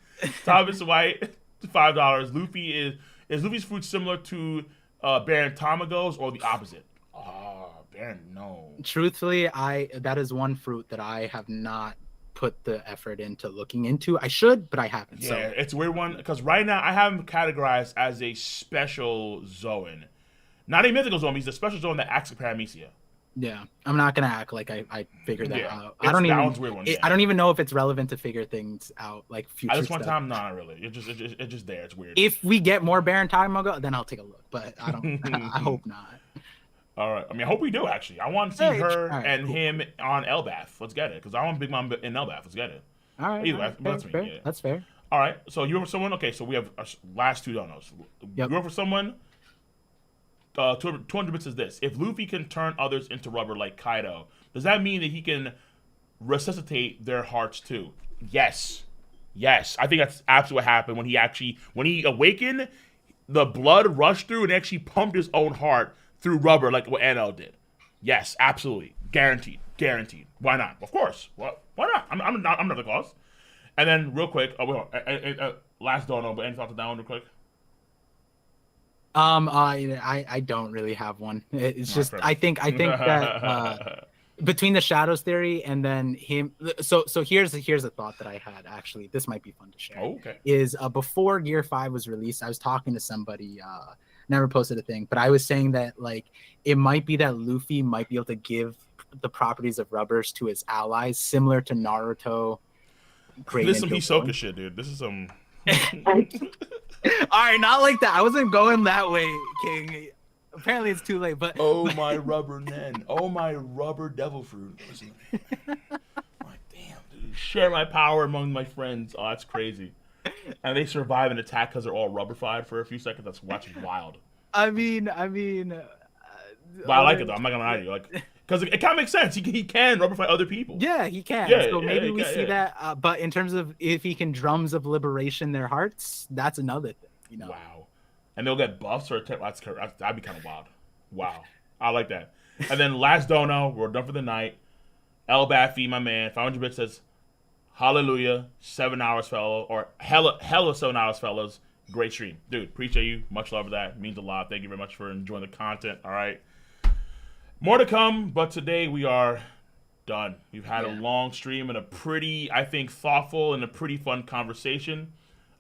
Thomas White, $5. Is Luffy's fruit similar to Baron Tamago's or the opposite? Oh, Baron, no. truthfully, that is one fruit that I have not put the effort into looking into. I should, but I haven't. Yeah, So it's a weird one because right now I have him categorized as a special zone. Not a mythical zone, he's a special zone that acts like Paramecia. yeah, I'm not gonna act like I figured that Yeah, out. that one's a weird one. Yeah. I don't even know if it's relevant to figure things out like future At this one stuff. time, not really. It's just there. It's weird. If we get more Baron Tamago, then I'll take a look. But I don't. I hope not. All right. I mean, I hope we do actually. I want to see her Right, and cool. him on Elbath. Let's get it because I want Big Mom in Elbath. Let's get it. All right, Either all way, right, that's fair, me. Yeah. That's fair. All right. So you were for someone. Okay. So we have our last two donos. Yep. You were for someone. 200 bits is this. If Luffy can turn others into rubber like Kaido, does that mean that he can resuscitate their hearts too? Yes. Yes. I think that's absolutely what happened when he awakened, the blood rushed through and actually pumped his own heart through rubber like what NL did. Yes, absolutely. Guaranteed. Guaranteed. Why not? Of course. Why not? I'm not the cause. And then real quick, last dono, but any thoughts on that one real quick? I don't really have one. It's just fair. I think that between the shadows theory and then him. So here's a thought that I had actually. This might be fun to share. Oh, okay. Is before Gear 5 was released, I was talking to somebody. Never posted a thing, but I was saying that like it might be that Luffy might be able to give the properties of rubbers to his allies, similar to Naruto. This is some Hisoka shit, dude. This is some. All right, not like that. I wasn't going that way, King. Apparently, it's too late. But Oh my rubber Nen. Oh my rubber devil fruit. My damn, dude. Share my power among my friends. Oh, that's crazy. And they survive an attack because they're all rubberfied for a few seconds. That's wild. I mean, But I like it though. I'm not gonna lie to you, like, because it kind of makes sense. He can rubberfy other people. yeah, he can. Yeah, So yeah, maybe he we can, see yeah. that. But in terms of if he can drums of liberation their hearts, that's another thing. You know. Wow. And they'll get buffs or that'd be kind of wild. Wow. I like that. And then last dono, we're done for the night. El Baffy, my man, 500 bits says, hallelujah, 7 hours, fellow, or hella 7 hours, fellas. Great stream. Dude, appreciate you. Much love for that. It means a lot. Thank you very much for enjoying the content. All right. More to come, but today we are done. We've had a long stream and a pretty, I think, thoughtful and a pretty fun conversation.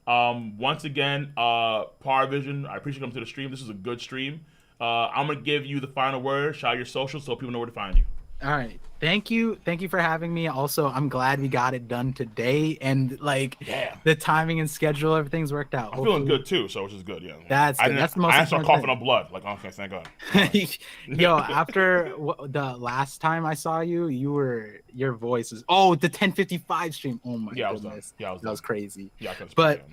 Once again, Parvision, I appreciate you coming to the stream. This is a good stream. I'm going to give you the final word. Shout out your socials so people know where to find you. All right. Thank you for having me. Also, I'm glad we got it done today, and like the timing and schedule, everything's worked out. I'm feeling good too, so which is good. Yeah, that's good. That's the most. I didn't start coughing up blood. Like, okay, thank God. Yo, after the last time I saw you, your voice is the 10:55 stream. Oh my goodness, that was crazy. Yeah, I couldn't. But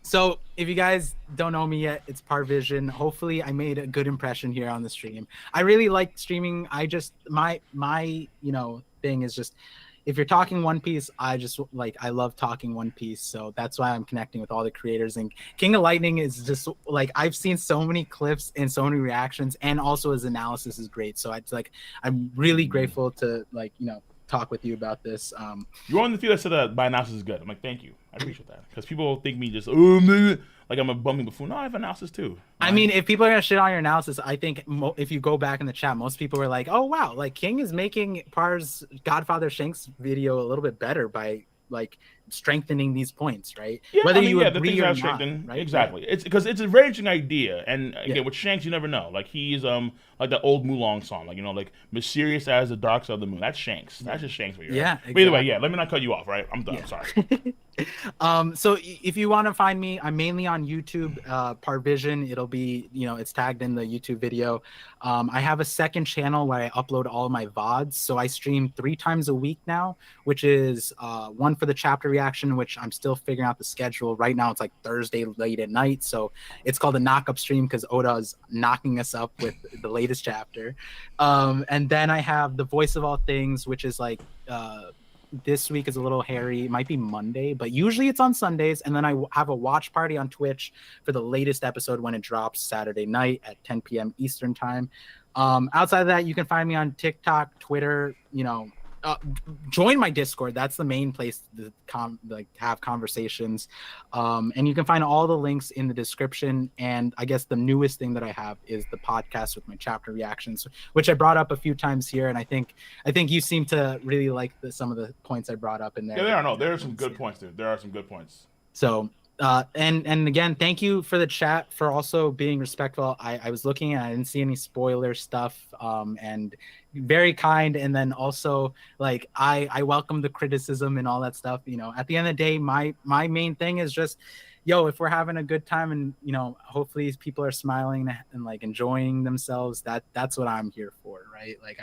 so if you guys don't know me yet, it's Parvision. Hopefully I made a good impression here on the stream. I really like streaming. I just my thing is just if you're talking One Piece, I love talking One Piece, so that's why I'm connecting with all the creators. And King of Lightning is just like, I've seen so many clips and so many reactions, and also his analysis is great. So I'm really grateful to talk with you about this. You're on the field that said that my analysis is good. I'm like, thank you. I appreciate that. Because people think me just, oh, man, like I'm a bumming buffoon. No, I have analysis too. I mean, if people are gonna shit on your analysis, I think if you go back in the chat, most people were like, "Oh wow, like King is making Par's Godfather Shanks video a little bit better by like strengthening these points, right?" Yeah, Whether I mean, you the agree things or that not, strengthen, right? exactly. It's because it's a very interesting idea, and again, Yeah. with Shanks, you never know. Like he's like that old Mulong song, like like mysterious as the dark side of the moon. That's Shanks. That's just Shanks for you. Right? Yeah, But either way, exactly. yeah. Let me not cut you off. Right? I'm done. Yeah. Sorry. So if you want to find me, I'm mainly on YouTube, Parvision. It'll be, it's tagged in the YouTube video. I have a second channel where I upload all my VODs. So I stream 3 times a week now, which is one for the chapter reaction, which I'm still figuring out the schedule. Right now, it's like Thursday late at night. So it's called a knock up stream because Oda is knocking us up with the latest chapter. And then I have the Voice of All Things, which is like, this week is a little hairy. It might be Monday, but usually it's on Sundays. And then I have a watch party on Twitch for the latest episode when it drops Saturday night at 10 p.m. Eastern time. Outside of that, you can find me on TikTok, Twitter, join my Discord. That's the main place to have conversations. And you can find all the links in the description. And I guess the newest thing that I have is the podcast with my chapter reactions, which I brought up a few times here. And I think you seem to really like some of the points I brought up in there. Yeah, there are no. There are some good points, dude. There are some good points. So and again, thank you for the chat for also being respectful. I was looking and I didn't see any spoiler stuff, and very kind. And then also like I welcome the criticism and all that stuff. At the end of the day, my main thing is just, if we're having a good time and hopefully people are smiling and like enjoying themselves, that's what I'm here for, right? Like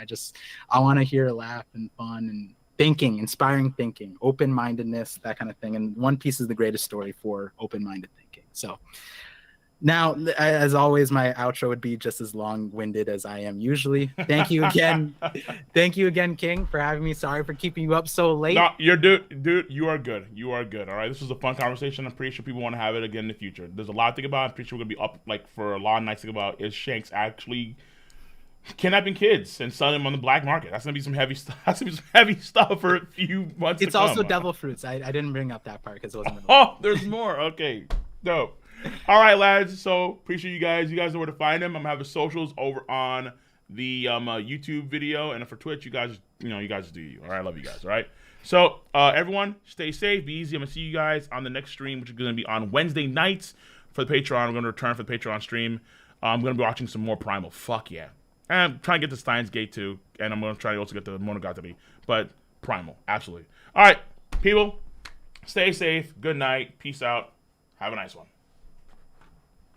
I want to hear laugh and fun and inspiring thinking, open-mindedness, that kind of thing. And One Piece is the greatest story for open-minded thinking. So now, as always, my outro would be just as long-winded as I am usually. Thank you again. Thank you again, King, for having me. Sorry for keeping you up so late. No, you're dude, you are good. You are good. All right. This was a fun conversation. I'm pretty sure people want to have it again in the future. There's a lot to think about. I'm pretty sure we're gonna be up like for a lot of nights to think about. Is Shanks actually kidnapping kids and selling them on the black market? That's gonna be some heavy stuff. That's gonna be some heavy stuff for a few months. It's also devil fruits. I didn't bring up that part because it wasn't. Oh, there's more. Okay, dope. All right, lads. So appreciate you guys. You guys know where to find them. I'm gonna have the socials over on the YouTube video, and for Twitch, you guys do you. All right, I love you guys. All right. So everyone, stay safe, be easy. I'm gonna see you guys on the next stream, which is gonna be on Wednesday nights for the Patreon. We're gonna return for the Patreon stream. I'm gonna be watching some more Primal. Fuck yeah. And I'm trying to get to Steins Gate too, and I'm gonna try to also get the Monogatari. But Primal, absolutely. All right, people, stay safe. Good night. Peace out. Have a nice one.